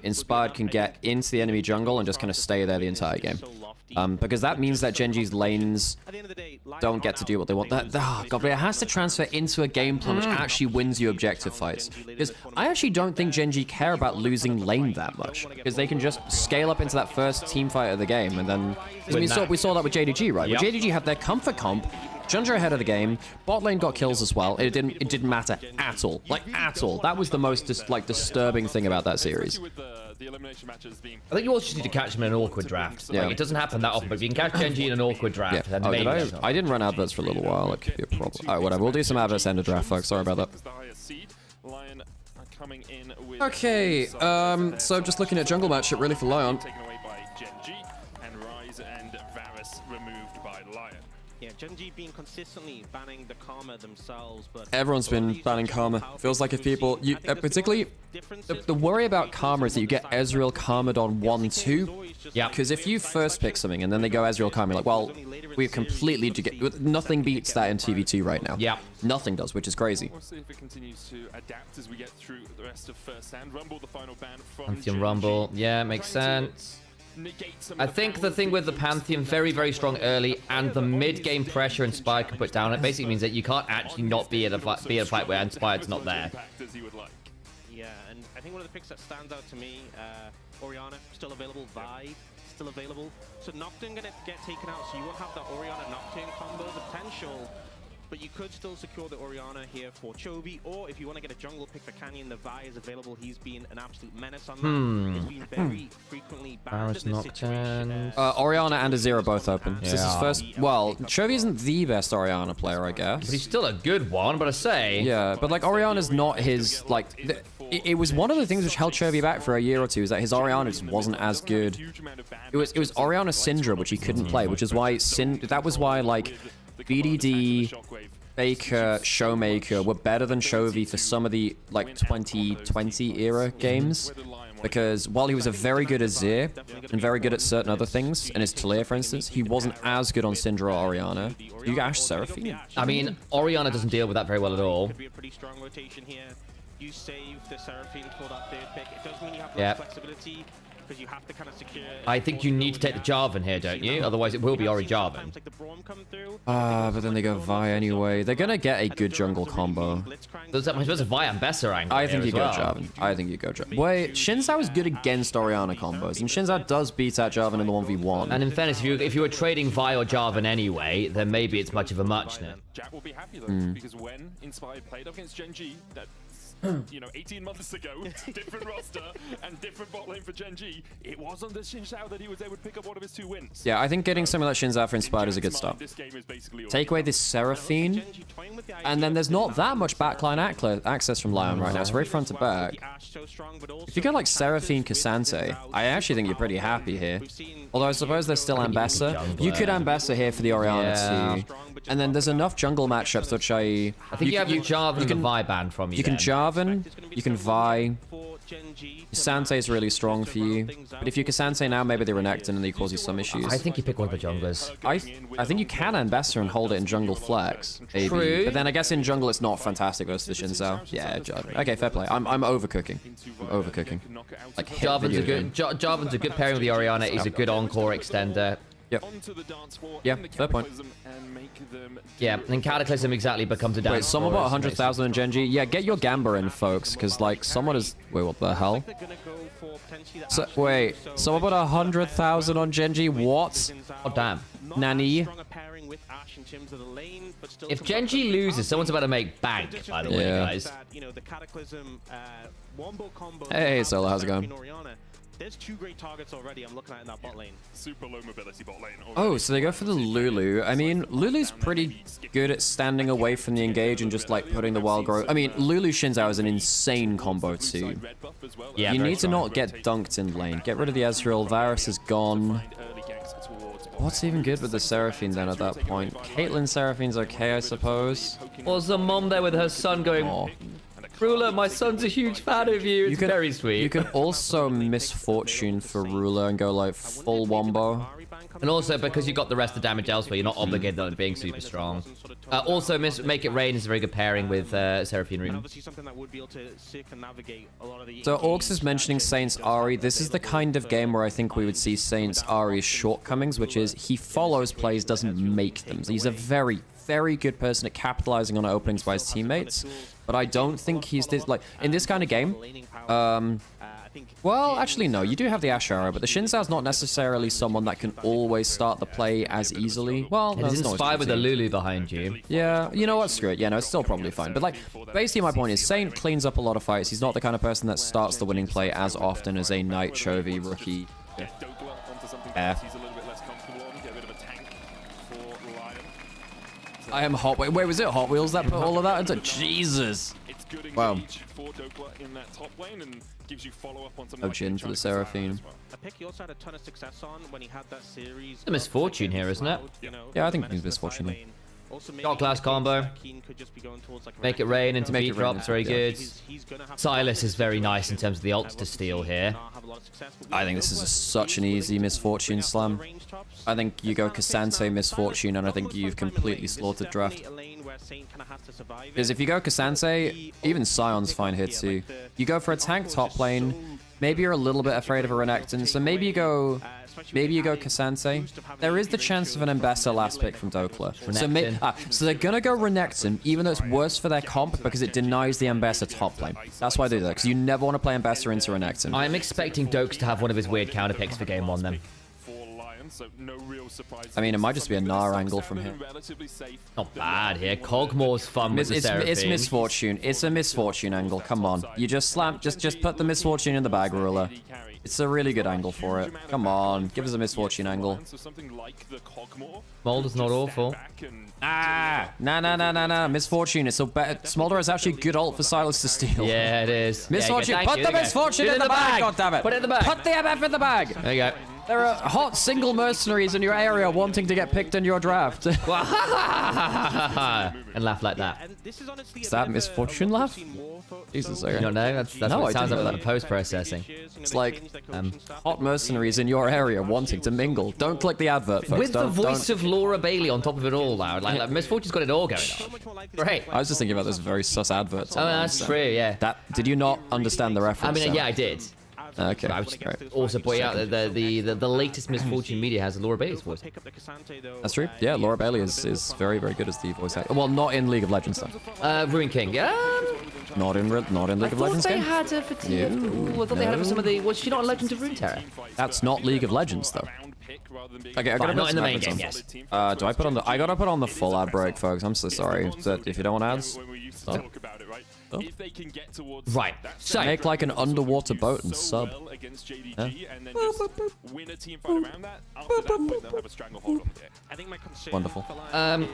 Inspired can get into the enemy jungle and just kind of stay there the entire game. Because that means that Genji's lanes don't get to do what they want. God, it has to transfer into a game plan which actually wins you objective fights. Because I actually don't think Genji care about losing lane that much. Because they can just scale up into that first team fight of the game, and then... we saw that with JDG, right? Yep. Where JDG had their comfort comp, Ginger ahead of the game, bot lane got kills as well. It didn't matter at all. Like, at all. That was the most disturbing thing about that series. I think you also just need to catch him in an awkward draft. Yeah. Like, it doesn't happen that often, but if you can catch Genji in an awkward draft, then maybe... I didn't run adverts for a little while. It could be a problem. Alright, whatever. We'll do some adverts end of draft, folks. Sorry about that. Okay, so just looking at jungle matchup really for LYON. Yeah, Genji been consistently banning the Karma themselves, but everyone's been banning Karma. Feels like if people, particularly the worry about Karma is that you get Ezreal Karma'd on 1-2. Yeah. Because if you first pick something and then they go Ezreal Karma, like, well, we completely nothing beats that in TVT right now. Yeah. Nothing does, which is crazy. We'll see if it continues to adapt as we get through the rest of first stand. Rumble, the final ban from Pantheon Rumble, yeah, makes sense. I think the thing with the Pantheon, very, very strong early, and the mid-game pressure Inspired can put down, it basically means that you can't actually not be at a fight where Inspired's not there. Yeah, and I think one of the picks that stands out to me, Orianna, still available, Vi, still available. So Nocturne gonna get taken out, so you won't have the Orianna Nocturne combo, the potential, but you could still secure the Orianna here for Chovy, or if you want to get a jungle pick for Canyon, the Vi is available. He's been an absolute menace on that. He's been very frequently banned in this situation. Orianna and Azir both open. Yeah. This is first. Well, Chovy isn't the best Orianna player, I guess. But he's still a good one, but I say. Yeah, but like Orianna's not his like. It was one of the things which held Chovy back for a year or two, is that his Orianna just wasn't as good. It was Orianna Syndra which he couldn't play, which is why that was why like BDD, Faker, Showmaker were better than Chovy for some of the like 2020 era games, because while he was a very good Azir and very good at certain other things, and his Talia for instance, he wasn't as good on Syndra or Orianna. You got Ash Seraphine? I mean, Orianna doesn't deal with that very well at all. Could be a pretty strong rotation here. You save the Seraphine for that third pick. It does mean you have flexibility, because you have to kind of secure... I think you need to take the Jarvan here, don't you? Otherwise it will be Ori Jarvan. But then they go Vi anyway. They're gonna get a good jungle combo. There's that much of Vi and Besser angle. I think you go Jarvan. I think you go Jarvan. Wait, Shinzao is good against Orianna combos, and Shinzao does beat out Jarvan in the 1v1. And in fairness, if you were trading Vi or Jarvan anyway, then maybe it's much of a muchness. Jack will be happy though, because when Inspired played up against Genji, that 18 months ago, different roster and different bot lane for Genji, it was on the Shinzao that he was able to pick up one of his 2 wins. Yeah, I think getting something like Shinzao for Inspired is a good start. Take away this Seraphine, and then there's not that much backline access from LYON right now. It's very front to back. If you go like Seraphine Cassante, I actually think you're pretty happy here. Although I suppose there's still Ambessa. You could Ambessa here for the Orianna too. And then there's enough jungle matchups which I think you have your Jarvan and the Vi ban from you. You can Jarvan, you can Vi. Cassante is really strong for you. But if you Cassante now, maybe they Renekton and they cause you some issues. I think you pick one of the junglers. I think you can Ambessa and hold it in jungle flex. Maybe. True. But then I guess in jungle it's not fantastic versus the Shinzao. Yeah, Jarvan. Okay, fair play. I'm overcooking. I'm overcooking. Like, Jarvan's a good pairing with the Orianna. He's a good encore extender. Yep. Yeah, fair point. Yeah, and Cataclysm exactly becomes a dance. Wait, someone bought 100,000 on Genji? Yeah, get your Gamba in, folks, because, like, someone is... Wait, what the hell? Wait, someone bought 100,000 on Genji? What? Oh, damn. Nani? If Genji loses, someone's about to make bank, by the way, guys. Hey, Solo, how's it going? There's 2 great targets already I'm looking at in that bot lane. Super low mobility bot lane. Oh, so they go for the Lulu. I mean, Lulu's pretty good at standing away from the engage and just like putting the wild growth. I mean, Lulu Shinzao is an insane combo too. Yeah, you need to strong. not get dunked in lane. Get rid of the Ezreal. Varus is gone. What's even good with the Seraphine then at that point? Caitlyn Seraphine's okay, I suppose. Was the mom there with her son going, Oh. Ruler, my son's a huge fan of you. It's very sweet. You can also Misfortune for Ruler and go like full wombo. And also, because you got the rest of the damage elsewhere, you're not obligated on being super strong. Also, Make It Rain is a very good pairing with Seraphine Rune. So Orcs is mentioning Saint's Ahri. This is the kind of game where I think we would see Saint's Ahri's shortcomings, which is he follows plays, doesn't make them. He's a very, very good person at capitalizing on openings by his teammates, but I don't think he's this, like, in this kind of game, well, actually, no, you do have the Ashara, but the Shinzao's not necessarily someone that can always start the play as easily. Well, It is inspired with the Lulu behind you. Yeah, you know what, screw it. Yeah, no, it's still probably fine. But, like, basically my point is, Saint cleans up a lot of fights. He's not the kind of person that starts the winning play as often as a Knight, Chovy, rookie. Yeah. I am Hot Wheels. Wait, was it Hot Wheels that put all of that into? Jesus. Wow. No Jhin for the Seraphine. A pick he also had a ton of success on when he had that series. It's a Misfortune here, isn't it? Yeah, I think he's Misfortune. Got class combo. Make It Rain into Meat Drops, very good. Silas is very nice in terms of the ult to steal here. I think this is such an easy Misfortune slam. I think you go Cassante Misfortune, and I think you've completely slaughtered draft. Because if you go Cassante, even Sion's fine here too. You go for a tank top lane, maybe you're a little bit afraid of a Renekton, so maybe you go Cassante. There is the chance of an Embessa last pick from Dokla. So they're gonna go Renekton, even though it's worse for their comp because it denies the Embessa top lane. That's why I do that, because you never want to play Embessa into Renekton. I'm expecting Dokes to have one of his weird counter picks for game 1 then. I mean, it might just be a Gnar angle from here. Not bad here. Cogmore's fun with the Seraphine. It's Misfortune. It's a Misfortune angle. Come on. You just put the Misfortune in the bag, Ruler. It's a really good angle for it. Come on. Give us a Misfortune angle. Smolder's not awful. Nah. Misfortune. It's so bad. Smolder is actually a good ult for Silas to steal. Yeah, it is. Misfortune. Put the Misfortune in the bag. God damn it. Put it in the bag. Put the MF in the bag. There you go. There are hot single mercenaries in your area wanting to get picked in your draft. And laugh like that. Is that Misfortune laugh? Jesus, okay. You don't know? That's No, what I it sounds didn't like know with post-processing. It's like hot mercenaries in your area wanting to mingle. Don't click the advert, folks. With the voice of Laura Bailey on top of it all now. Like Misfortune's got it all going on. Great. I was just thinking about this very sus adverts. Oh, that's true, yeah. Did you not understand the reference? I mean, yeah, I did. Okay. I was also pointing out that the latest Misfortune media has Laura Bailey's voice. That's true. Yeah, Laura Bailey is very, very good as the voice actor. Well, not in League of Legends though. Ruin King. Not in League of Legends. I thought they had her for I thought they had her for some of the. Was she not a Legend of Runeterra? That's not League of Legends though. Okay, I gotta not in the main game. Yes. Do I put on the? I gotta put on the full ad break, folks. I'm so sorry. But if you don't want ads, Right. So make like an underwater boat and sub. Yeah. Wonderful. I'm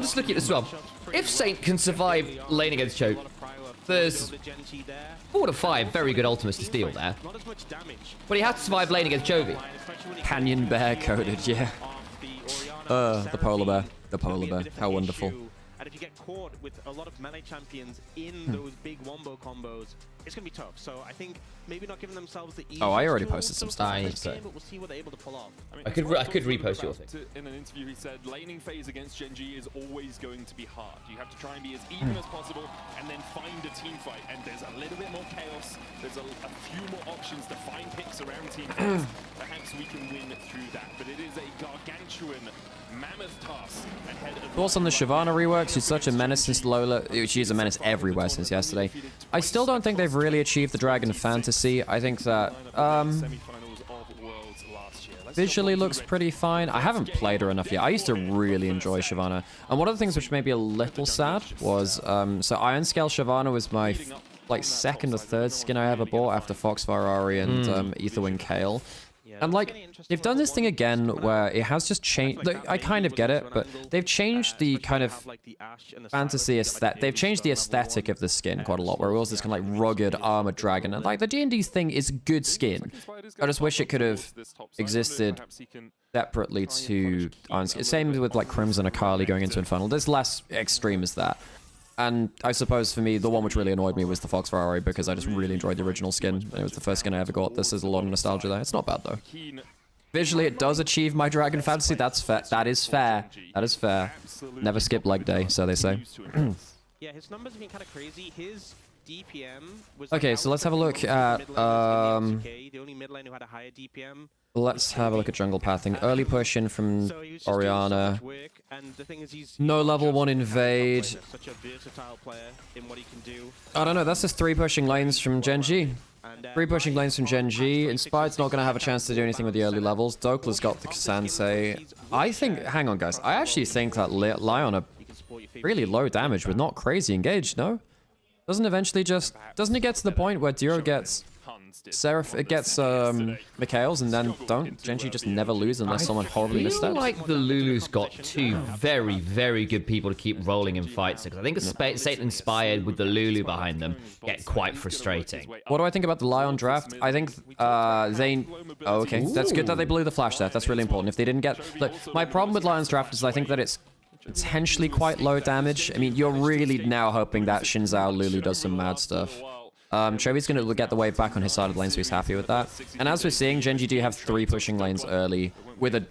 just looking at this as well. If Saint can survive lane against Choke, there's 4 to 5 very good ultimates to steal there. But he has to survive lane against Chovy. Canyon bear coded, yeah. The polar bear. The polar bear. How wonderful. And if you get caught with a lot of melee champions in those big wombo combos, it's going to be tough. So I think maybe not giving themselves the easy. Oh, I already posted some stuff. But we'll see what they're able to pull off. I could repost your thing. In an interview, he said laning phase against Gen G is always going to be hard. You have to try and be as even as possible, and then find a team fight. And there's a little bit more chaos. There's a few more options to find picks around team fights. Perhaps we can win through that, but it is a gargantuan, mammoth task ahead of. Thoughts on the Shyvana rework? She's such a menace since Lola. She's a menace everywhere since yesterday. I still don't think they've really achieved the Dragon Fantasy. I think that visually looks pretty fine. I haven't played her enough yet. I used to really enjoy Shyvana. And one of the things which made me a little sad was, so Iron Scale Shyvana was my like second or third skin I ever bought after Foxfire Ari and Aetherwing Kale. And like, they've done this thing again where it has just changed. Like, I kind of get it, but they've changed the kind of fantasy aesthetic. They've changed the aesthetic of the skin quite a lot, where it was this kind of like rugged armored dragon. And like the D&D thing is good skin. I just wish it could have existed separately to Iron Skin. Same with like Crimson Akali going into Infernal. There's less extreme as that. And I suppose for me, the one which really annoyed me was the Fox Ferrari because I just really enjoyed the original skin. It was the first skin I ever got. This is a lot of nostalgia there. It's not bad though. Visually, it does achieve my Dragon Fantasy. That's fair. That is fair. That is fair. Never skip leg day, so they say. Yeah, his numbers have been kind of crazy. His DPM was okay, so let's have a look at the only mid lane who had a higher DPM. Let's have a look at jungle pathing. Early push in from Orianna. No level 1 invade. I don't know, that's just 3 pushing lanes from Gen G. 3 pushing lanes from Gen G. Inspired's not going to have a chance to do anything with the early levels. Dokla's got the Sansei. I think, hang on guys, I actually think that LYON are really low damage with not crazy engaged, no? Doesn't eventually just, doesn't it get to the point where Duro gets Seraph, it gets Mikhail's and then don't Genji just never lose unless someone horribly missteps? I feel like the Lulu's got 2 very, very good people to keep rolling in fights because I think Satan Inspired with the Lulu behind them get quite frustrating. What do I think about the LYON draft? I think they... Oh, okay. That's good that they blew the flash there. That's really important. If they didn't get... Look, my problem with LYON's draft is I think that it's potentially quite low damage. I mean, you're really now hoping that Shinzao Lulu does some mad stuff. Chovi's going to get the wave back on his side of the lane, so he's happy with that. And as we're seeing, Gen G do have 3 pushing lanes early,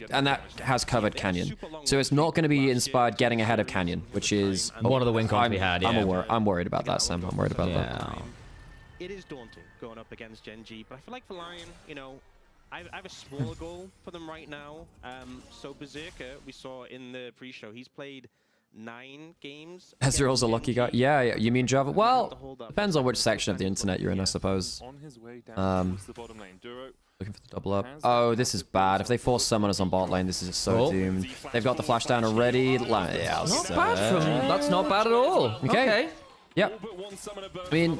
and that has covered Canyon. So it's not going to be Inspired getting ahead of Canyon, which is... one of the win cons we had, yeah. I'm worried about that, Sam. I'm worried about that. It is daunting going up against Gen G, but I feel like for LYON, you know, I have a smaller goal for them right now. So Berserker, we saw in the pre-show, he's played 9 games. Ezreal's a lucky guy. Yeah, you mean Java? Well, depends on which section of the internet you're in, I suppose. Looking for the double up. Oh, this is bad. If they force summoners on bot lane, this is so doomed. They've got the flash down already. Yeah, not bad from... That's not bad at all. Okay. Yep. I mean,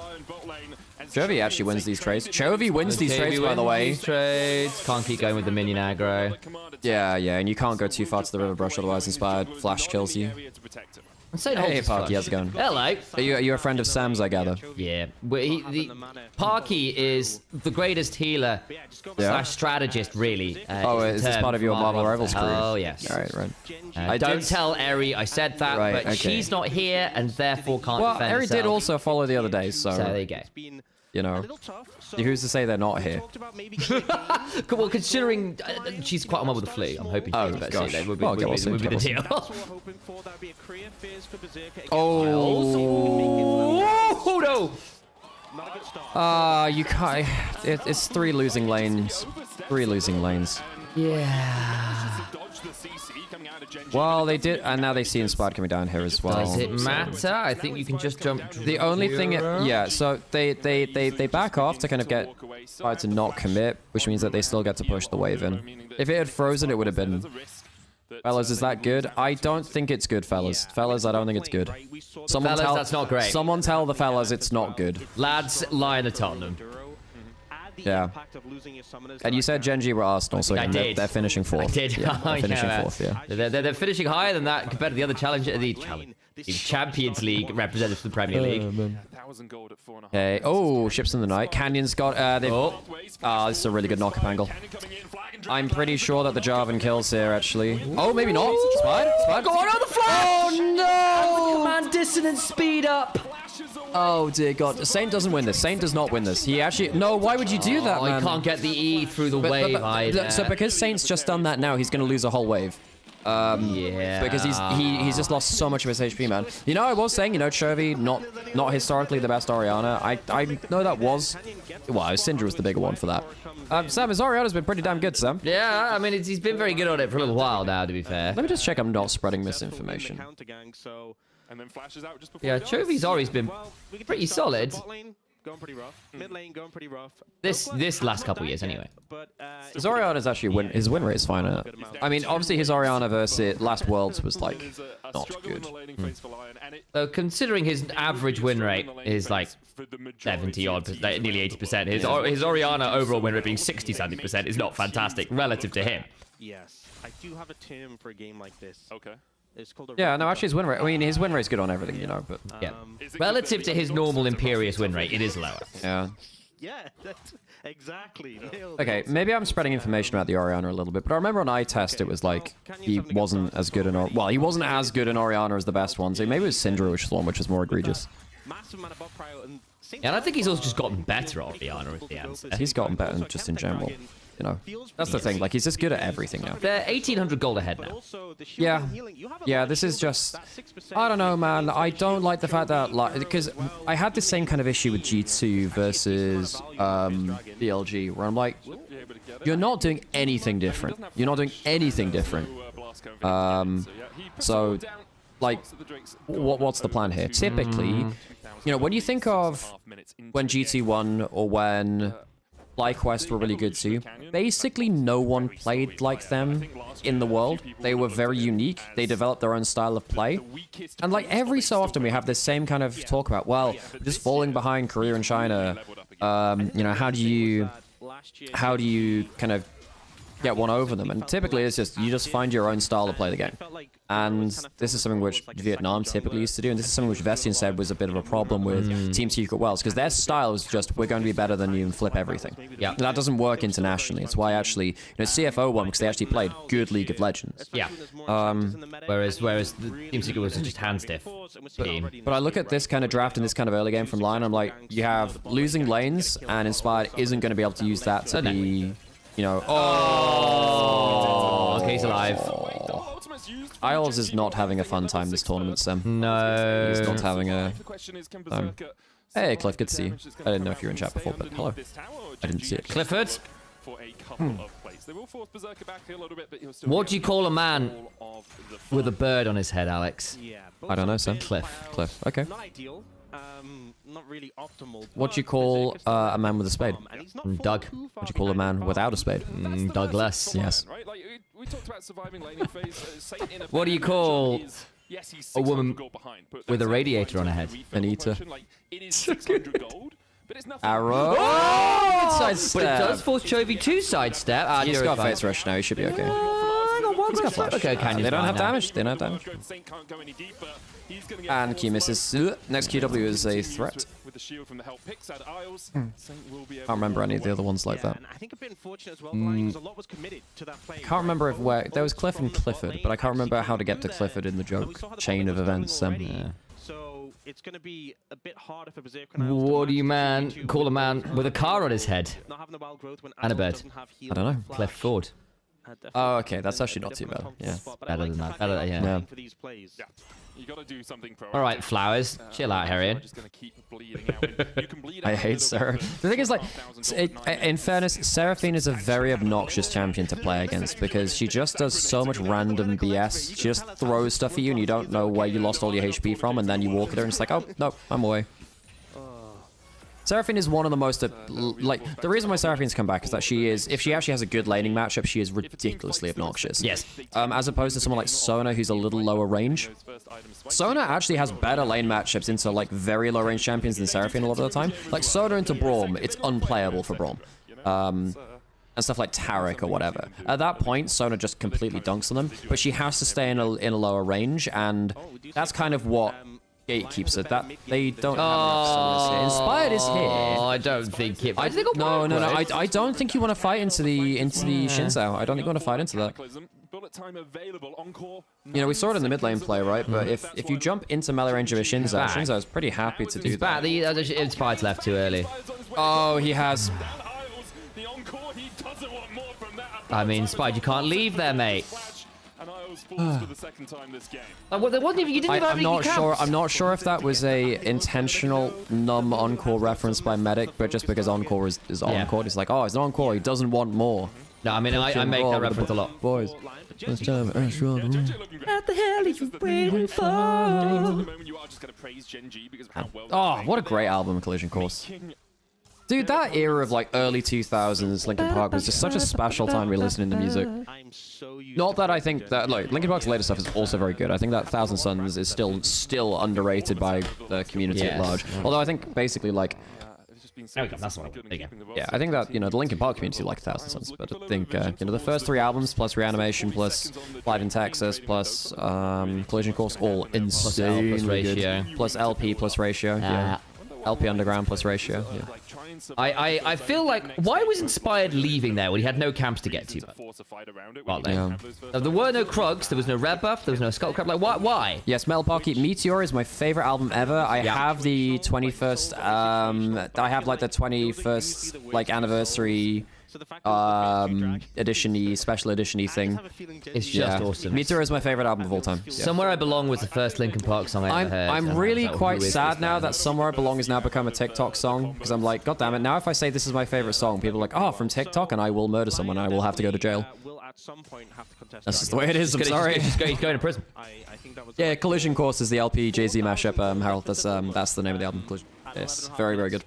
Chovy actually wins these trades. Chovy wins these trades, by the way. Can't keep going with the minion aggro. Yeah, and you can't go too far to the river brush, otherwise Inspired Flash kills you. Hey, Parky, how's it going? Hello. You're a friend of Sam's, I gather. Yeah. Parky is the greatest healer slash strategist, really. Is this part of your Marvel Rivals crew? Oh, yes. All right. Don't tell Eri I said that, but she's not here and therefore can't defend herself. Eri did also follow the other day, so there you go. You know, who's to say they're not here? Well, considering she's quite on well with the flu, I'm hoping she's better. Gosh. Would be the deal. Oh no! You can't. It's 3 losing lanes. 3 losing lanes. Yeah. Well, they did, and now they see Inspired coming down here as well. Does it matter? I think you can just jump. The only thing, so they back off to kind of get Inspired to not commit, which means that they still get to push the wave in. If it had frozen, it would have been. Fellas, is that good? I don't think it's good, fellas. Fellas, I don't think it's good. That's not great. Someone tell the fellas it's not good. Lads, LYON at Tottenham. Yeah. And you said Gen G were Arsenal, so they're finishing 4th. I did. Yeah, they're finishing 4th, yeah. They're finishing higher than that compared to the other the Champions League representatives of the Premier League. Okay. Oh, ships in the night. Canyon's got... this is a really good knock-up angle. I'm pretty sure that the Jarvan kills here, actually. Oh, maybe not. Spied? Go on the flash! Oh, no! Command dissonance speed up. Oh, dear God. Saint doesn't win this. Saint does not win this. He actually... No, why would you do that, man? He can't get the E through the wave either. So because Saint's just done that now, he's going to lose a whole wave. Yeah. Because he's just lost so much of his HP, man. You know, I was saying, you know, Chovy, not historically the best Orianna. I know that was... Well, Syndra was the bigger one for that. Sam, his Orianna's been pretty damn good, Sam. Yeah, I mean, he's been very good on it for a little while now, to be fair. Let me just check I'm not spreading misinformation. And then flashes out just before yeah, Chovy's Ori's been pretty solid. going pretty rough. Mid lane going pretty rough. This last couple years anyway. But His Orianna's actually his win rate is fine. I mean, obviously his Orianna versus last Worlds was like not good. So considering his average win rate is like 70 odd, like nearly 80%, his Orianna overall win rate being 60-something% is not fantastic relative to him. yes, I do have a term for a game like this. Okay. It's called a Yeah, no, actually his win rate. I mean, his win rate's good on everything, you know, but yeah, relative to his normal Imperious win rate, it is lower. Yeah. Yeah, that's exactly. Okay, maybe I'm spreading information about the Orianna a little bit, but I remember on iTest it was like he wasn't as good in he wasn't as good in Orianna as the best ones. So maybe it was Syndra, which was the one which was more egregious. Massive amount of buff prio, and Yeah, and I think he's also just gotten better on Orianna at the end. He's gotten better just in general. You know, that's the thing. Like, he's just good at everything now. They're 1,800 gold ahead now. Yeah. Yeah, this is just... I don't know, man. I don't like the fact that... like, because I had the same kind of issue with G2 versus BLG, where I'm like, you're not doing anything different. You're not doing anything different. So, like, what's the plan here? Typically, you know, when you think of when G2 won or when... FlyQuest were really good too. Basically, no one played like them in the world. They were very unique. They developed their own style of play. And like every so often, we have this same kind of talk about, well, just falling behind Korea and China. You know, how do you kind of get one over them? And typically, it's just you just find your own style to play the game. And this is something which Vietnam typically used to do, and this is something which Vestian said was a bit of a problem with Team Secret Worlds, because their style is just, we're going to be better than you and flip everything. Yeah, and that doesn't work internationally. It's why actually, you know, CFO won because they actually played good League of Legends. Yeah. Whereas the Team Secret was just hand stiff team. But I look at this kind of draft and this kind of early game from LYON, I'm like, you have losing lanes, and Inspired isn't going to be able to use that to be, you know, okay, he's alive. Isles is not having a fun time this tournament, Sam. No. He's not having a time. Hey, Cliff, good to see you. I didn't know if you were in chat before, but hello. I didn't see it. Clifford? What do you call a man with a bird on his head, Alex? I don't know, Sam. Cliff. Okay. Not ideal. Not really optimal. What do you call a man with a spade? Doug. What do you call a man without a spade? Douglas. Yes. What do you call a woman with a radiator on her head? Anita. Arrow. Oh! Sidestep. But it does force Chovy to sidestep. He's got face rush now. He should be okay. He's got flash. Okay, they don't have damage. They don't have damage. And Q misses. Next QW is a threat. Can't remember any of the other ones like that. I think a bit unfortunate as well, because a lot was committed to that play. Can't remember if where there was Cliff and Clifford, but I can't remember how to get to Clifford in the joke chain of events. Yeah. So it's going to be a bit harder for Berserker. What do you call a man with a car on his head and a bed? I don't know. Cliff Ford. Oh, okay, that's actually not too bad. Yeah, better than that. Better, yeah. You gotta do something proactive. All right, Flowers, chill out, Harriet. I hate Sarah. The thing is, like, in fairness, Seraphine is a very obnoxious champion to play against because she just does so much random BS. She just throws stuff at you and you don't know where you lost all your HP from, and then you walk at her and it's like, oh, no, I'm away. Seraphine is one of the most, like, the reason why Seraphine's come back is that she is, if she actually has a good laning matchup, she is ridiculously obnoxious. Yes. As opposed to someone like Sona, who's a little lower range. Sona actually has better lane matchups into, like, very low range champions than Seraphine a lot of the time. Like, Sona into Braum, it's unplayable for Braum. And stuff like Taric or whatever. At that point, Sona just completely dunks on them, but she has to stay in a lower range, and that's kind of what gatekeeps it. That they don't have enough Sonas here. Inspired is here. Oh, I don't think it. I think no. I don't think you want to fight into the Shinzao. I don't think you want to fight into that. You know, we saw it in the mid lane play, right? But if you jump into melee range of a Shinzao is pretty happy to do that. The Inspired's left too early. Oh, he has. I mean, Inspired, you can't leave there, mate. For the second time this game. Well, there wasn't even. You didn't even have any counts. I'm not sure if that was a intentional numb encore reference by Medic, but just because encore is encore, it's like, oh, it's an encore. He doesn't want more. No, I mean, I make that reference a lot. Boys. Let's jam it. What the hell are you waiting for? Oh, what a great album, Collision Course. Dude, that era of like early 2000s Linkin Park was just such a special time to be listening to music. Not that I think that, look, Linkin Park's later stuff is also very good. I think that 1,000 Suns is still underrated by the community at large. Although I think basically like, That's one. There you go. yeah, I think that, you know, the Linkin Park community like 1,000 Suns, but I think, you know, the first 3 albums plus Reanimation plus Live in Texas plus Collision Course, all insane. Plus Ratio. Plus LP plus Ratio, yeah. LP Underground plus Ratio, yeah. I feel like, why was Inspired leaving there when he had no camps to get to? Well, there were no Krugs, there was no Red Buff, there was no Skull Crab. Like, why? Yes, Metal Parky, Meteor is my favorite album ever. I have the 21st, I have like the 21st, like, anniversary edition-y, special edition-y thing. It's just awesome. Meteor is my favorite album of all time. Yeah. Somewhere I Belong was the first Linkin Park song I ever heard. I'm really quite sad now that Somewhere I Belong has now become a TikTok song, because I'm like, god damn it, now if I say this is my favorite song, people are like, oh, from TikTok, and I will murder someone, I will have to go to jail. That's just the way it is, I'm sorry. He's going to prison. Yeah, Collision Course is the LP Jay-Z mashup, Harold. That's the name of the album. Collision. Yes, very, very good.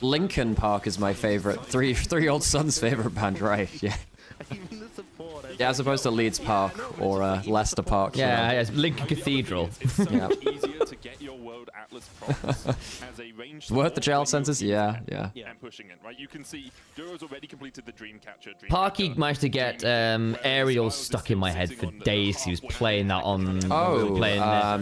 Linkin Park is my favorite. Three Old Sons favorite band, right? Yeah. Yeah, as opposed to Leeds Park or Leicester Park. Yeah, it's Lincoln Cathedral. Yeah. Worth the jail sentence? Yeah. And pushing it, right? You can see Duro's already completed the Dreamcatcher. Parky managed to get Aerial stuck in my head for days. He was playing that on.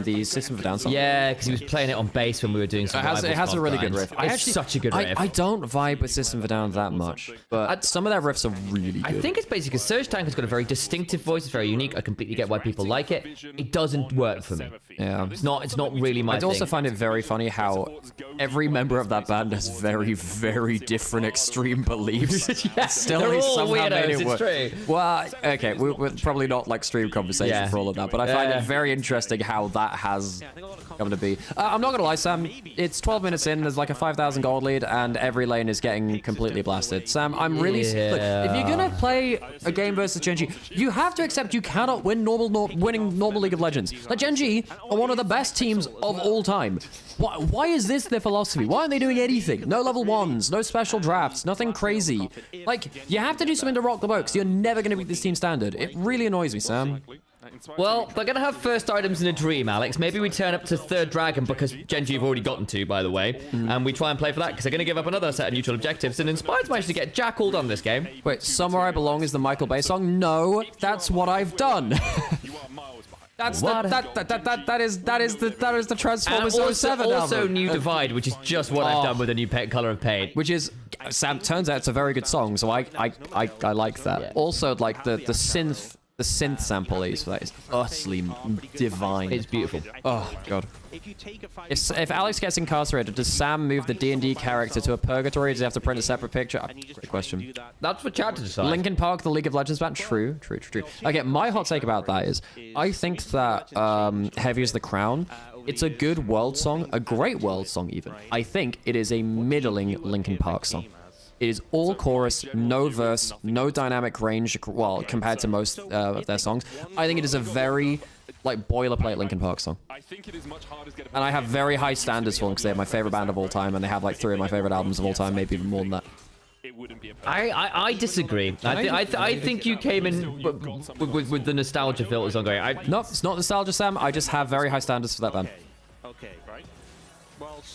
The System of a Down song. Yeah, because he was playing it on bass when we were doing some. It has a really good riff. It's such a good riff. I don't vibe with System of a Down that much, but some of their riffs are really good. I think it's basically because Surge Tank has got a very distinctive voice. It's very unique. I completely get why people like it. It doesn't work for me. Yeah, it's not really my thing. I also find it very funny how every member of that band has very, very different extreme beliefs. Still, they're all somehow made it work. It's true. Well, okay, we're probably not like stream conversation for all of that, but I find it very interesting how that has come to be. I'm not gonna lie, Sam. It's 12 minutes in. There's like a 5,000 gold lead, and every lane is getting completely blasted. Sam, I'm really look. If you're gonna play a game versus Gen G, you have to accept you cannot win winning normal League of Legends. Like Gen G are one of the best teams of all time. Why is this their philosophy? Why aren't they doing anything? No level 1s, no special drafts, nothing crazy. Like, you have to do something to rock the boat, because you're never going to beat this team standard. It really annoys me, Sam. Well, they're going to have first items in a dream, Alex. Maybe we turn up to third dragon, because Genji have already gotten to, by the way. And we try and play for that, because they're going to give up another set of neutral objectives. And Inspired's managed to get jackaled on this game. Wait, Somewhere I Belong is the Michael Bay song? No, that's what I've done. That's that is the Transformers 07 album. Also New Divide, which is just what I've done with a new color of paint. Which is, Sam, turns out it's a very good song, so I like that. Yeah. Also, like the synth sample they use for that is utterly divine. It's beautiful. Oh god. If Alex gets incarcerated, does Sam move the D&D character to a purgatory? Does he have to print a separate picture? Great question. That's for chat to decide. Linkin Park, the League of Legends band? True. Okay, my hot take about that is, I think that Heavy is the Crown, it's a good world song, a great world song even. I think it is a middling Linkin Park song. It is all chorus, no verse, no dynamic range, well, compared to most of their songs. I think it is a very, like, boilerplate Linkin Park song. And I have very high standards for them, because they're my favorite band of all time, and they have, like, 3 of my favorite albums of all time, maybe even more than that. I disagree. I think you came in with the nostalgia filters on going. No, it's not nostalgia, Sam. I just have very high standards for that band.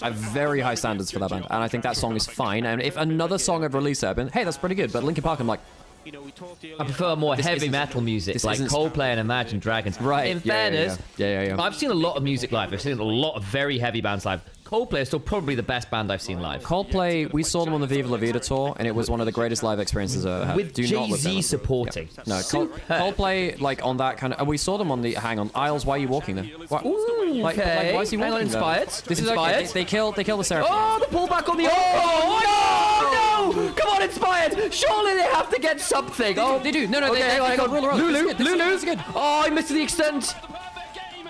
I have very high standards for that band, and I think that song is fine. And if another song had released, I'd been, hey, that's pretty good. But Linkin Park, I'm like, I prefer more heavy metal music, like Coldplay and Imagine Dragons. Right. In fairness, yeah. I've seen a lot of music live. I've seen a lot of very heavy bands live. Coldplay is still probably the best band I've seen live. Coldplay, we saw them on the Viva La Vida tour, and it was one of the greatest live experiences I've ever had. With Jay-Z supporting. Yeah. No, Coldplay, like, on that kind of... And we saw them on the... Hang on, Isles, why are you walking there? Ooh, like, okay. why is he walking Inspired. This is Inspired. They kill the Seraphim. Oh, the pullback on the... Oh, no! Come on, Inspired! Surely they have to get something. They do. No, okay, they got Lulu. Lulu. Oh, I missed the extent.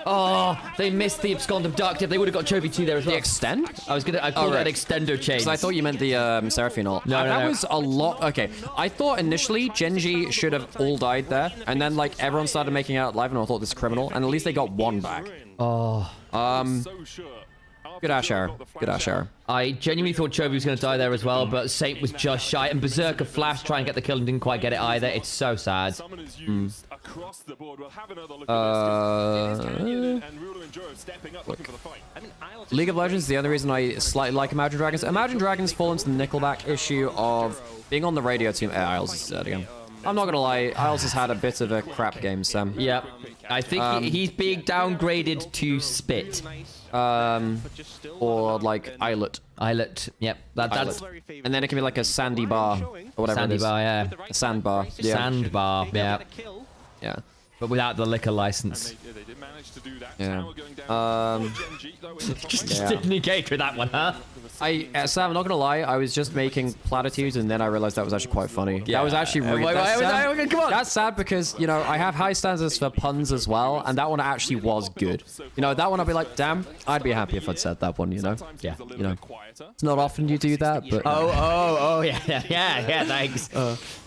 Oh, they missed the abscond abductive. They would have got Chovy 2 there as well. The extend? I called it an extender chain. Because I thought you meant the Seraphine ult. No, that no. was a lot. Okay, I thought initially Genji should have all died there, and then like everyone started making out live, and I thought this is criminal, and at least they got one back. Oh. Good Ash arrow. Good Ash arrow. I genuinely thought Chovy was going to die there as well, but Saint was just shy, and Berserker flashed, try and get the kill, and didn't quite get it either. It's so sad. League of Legends, the other reason I slightly like Imagine Dragons. Imagine Dragons fall into the Nickelback issue of being on the radio team. Isles is dead again. I'm not gonna lie, Isles has had a bit of a crap game, Sam. Yep. I think he's being downgraded to Spit. Or like Islet. Islet, yep. That's... And then it can be like a sandy bar, or whatever Sandy it is. bar, yeah. A sandbar. Yeah. Sandbar, yeah. Yeah. But without the liquor license. Yeah. Just didn't engage with that one, huh? Sam, I'm not gonna lie, I was just making platitudes and then I realized that was actually quite funny. Yeah. That was actually really Come on. That's sad because, you know, I have high standards for puns as well, and that one actually was good. You know, that one I'd be like, damn, I'd be happy if I'd said that one, you know? Yeah. You know, it's not often you do that, but... Oh, yeah, thanks.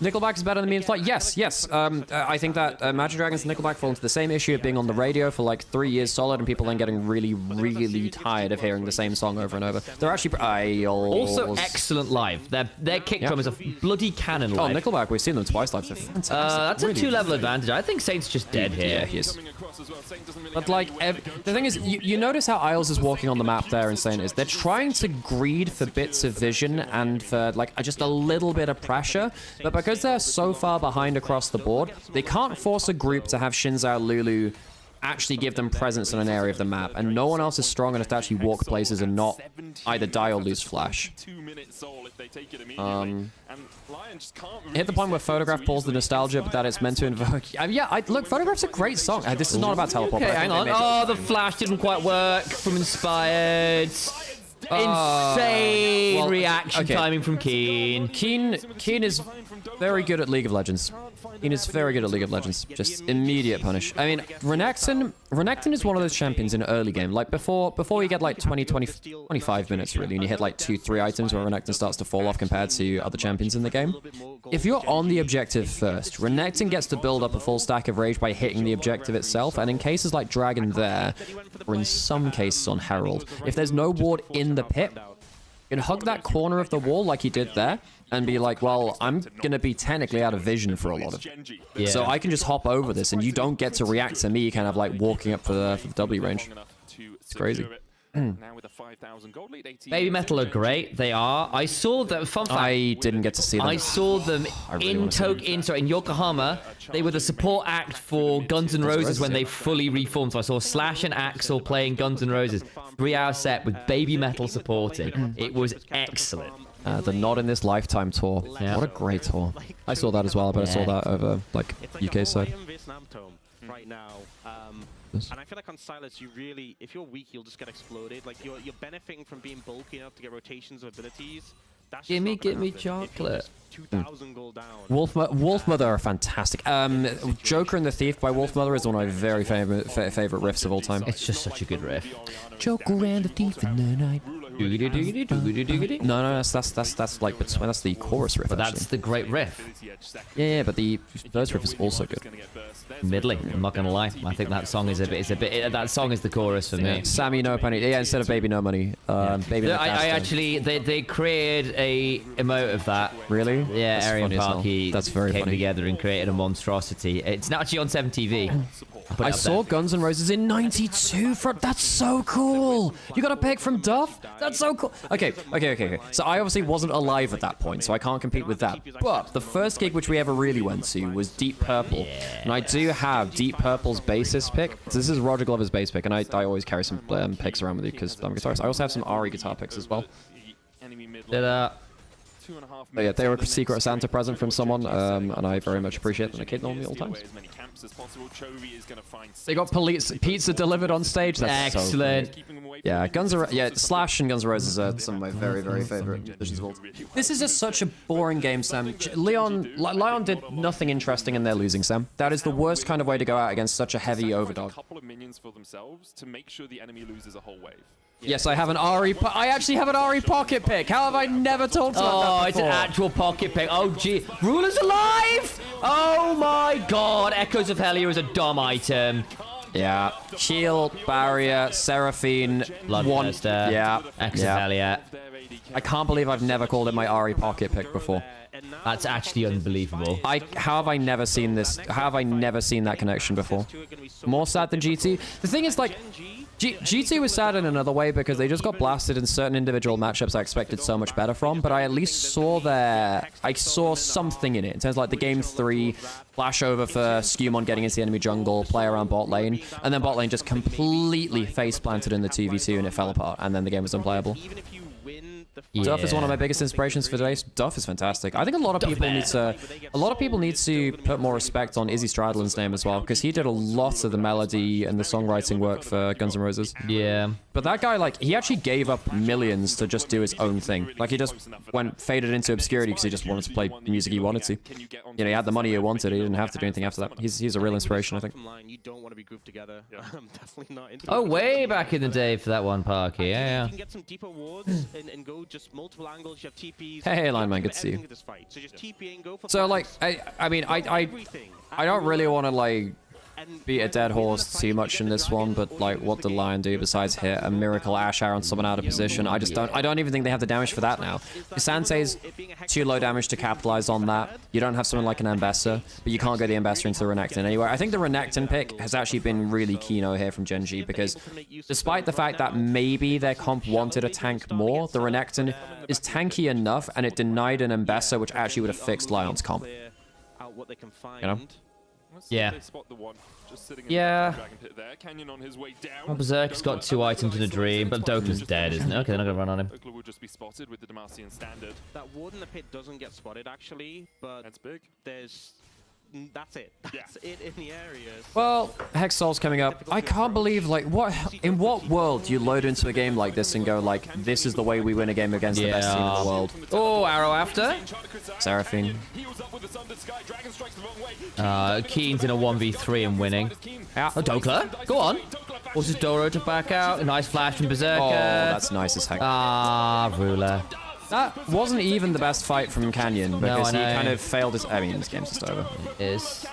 Nickelback is better than me in flight. Yes. I think that Imagine Dragons and Nickelback fall into the same issue of being on the radio for like 3 years solid, and people then getting really, really tired of hearing the same song over and over. They're actually... Also excellent live. Their kick drum is a bloody cannon live. Oh, Nickelback, we've seen them twice live. They're fantastic. That's a 2-level advantage. I think Saint's just dead here. Yeah, he is. But like, the thing is, you notice how Isles is walking on the map there and saying is they're trying to greed for bits of vision and for like just a little bit of pressure, but because they're so far behind across the board, they can't force a group to have Shinzao Lulu actually give them presence in an area of the map, and no one else is strong enough to actually walk places and not either die or lose flash. Hit the point where Photograph pulls the nostalgia, but that it's meant to invoke. Look, Photograph's a great song. This is not about teleport. Okay, hang on. Oh, the flash didn't quite work from Inspired. Insane reaction timing from Keen. Keen is very good at League of Legends. Keen is very good at League of Legends. Just immediate punish. I mean, Renekton is one of those champions in early game. Like before you get like 25 minutes really, and you hit like 2-3 items where Renekton starts to fall off compared to other champions in the game. If you're on the objective first, Renekton gets to build up a full stack of rage by hitting the objective itself, and in cases like Dragon there, or in some cases on Herald, if there's no ward in the pit, you can hug that corner of the wall like he did there, and be like, well, I'm going to be technically out of vision for a lot of it. So I can just hop over this, and you don't get to react to me kind of like walking up for the W range. It's crazy. Baby Metal are great. They are. I saw them. Fun fact. I didn't get to see them. I saw them in Yokohama. They were the support act for Guns N' Roses when they fully reformed. So I saw Slash and Axel playing Guns N' Roses. 3-hour set with Baby Metal supporting. It was excellent. The Not in This Lifetime tour. Yeah. What a great tour. I saw that as well, but I saw that over like UK side. Right now. And I feel like on Silas, you really, if you're weak, you'll just get exploded. Like you're benefiting from being bulky enough to get rotations of abilities. That's give me chocolate. 2,000 gold down. Wolfmother are fantastic. Joker and the Thief by Wolfmother is one of my very favorite riffs of all time. It's just such a good riff. Joker and the Thief in the night. No, that's like that's the chorus riff. But that's the great riff. Yeah, but the verse riff is also good. Middling, I'm not gonna lie. I think that song is a bit. That song is the chorus for me. Sammy No Penny. Yeah, instead of Baby No Money. Baby. I actually they created a emote of that. Really? Yeah, Arian Parkey. That's very came funny. Together and created a monstrosity. It's not actually on 7TV. I saw Guns N' Roses in '92. That's so cool. You got a pick from Duff? That's so cool. Okay. So I obviously wasn't alive at that point, so I can't compete with that. But the first gig which we ever really went to was Deep Purple, and I do have Deep Purple's bassist pick. So this is Roger Glover's bass pick, and I always carry some picks around with you because I'm a guitarist. I also have some RE guitar picks as well. But yeah, they were a secret Santa present from someone, and I very much appreciate them. They keep them on me all the time. They got pizza delivered on stage. That's excellent. So yeah, Slash and Guns N' Roses are some of my very, very favorite musicians of all time. This is just such a boring game, Sam. LYON did nothing interesting and they're losing, Sam. That is the worst kind of way to go out against such a heavy overdog. A couple of minions for themselves to make sure the enemy loses a whole wave. Yes, I have an Ari. I actually have an Ari pocket pick. How have I never talked about that before? It's an actual pocket pick. Oh, gee. Ruler's alive! Oh, my God. Echoes of Hellier is a dumb item. Yeah. Shield, Barrier, Seraphine, Bloodthirster. Yeah. Echoes of Hellier. I can't believe I've never called it my Ari pocket pick before. That's actually unbelievable. How have I never seen this? How have I never seen that connection before? More sad than GT? The thing is, like, GT was sad in another way because they just got blasted in certain individual matchups I expected so much better from, but I at least saw I saw something in it. In terms of like the game 3, flash over for Skewmon getting into the enemy jungle, play around bot lane, and then bot lane just completely face planted in the 2v2 and it fell apart, and then the game was unplayable. Duff is one of my biggest inspirations for today. Duff is fantastic. I think a lot of people need to put more respect on Izzy Stradlin's name as well, because he did a lot of the melody and the songwriting work for Guns N' Roses. Yeah. But that guy, like, he actually gave up millions to just do his own thing. Like, he just faded into obscurity because he just wanted to play the music he wanted to. You know, he had the money he wanted. He didn't have to do anything after that. He's a real inspiration, I think. Oh, way back in the day for that one, Parky. Yeah. You can get some deeper wards and go just multiple angles. You have TPs. Hey, Lineman, good to see you. So just TP and go for So, like, I mean, I don't really want to, like, beat a dead horse too much in this one, but, like, what did Lion do besides hit a miracle Ash Hour on someone out of position? I don't even think they have the damage for that now. Sante's too low damage to capitalize on that. You don't have someone like an Ambessa, but you can't go the Ambessa into the Renekton anywhere. I think the Renekton pick has actually been really keynote here from Gen G, because despite the fact that maybe their comp wanted a tank more, the Renekton is tanky enough, and it denied an Ambessa, which actually would have fixed Lion's comp. You know? Yeah. Yeah. Well, Berserk's got 2 items in a dream, but Dokla's dead, isn't it? Okay, they're not gonna run on him. Dokla will just be spotted with the Demacian standard. That ward in the pit doesn't get spotted actually, but that's big. That's it. That's it in the areas. Well, Hex Soul's coming up. I can't believe, like, in what world do you load into a game like this and go, like, this is the way we win a game against the best team in the world? Oh, arrow after. Seraphine. Keen's in a 1v3 and winning. Oh, Dokla, go on. Forces Doro to back out. A nice flash from Berserker. Oh, that's nice as heck. Ah, Ruler. That wasn't even the best fight from Canyon, because he kind of failed his... I mean, this game's just over. It is.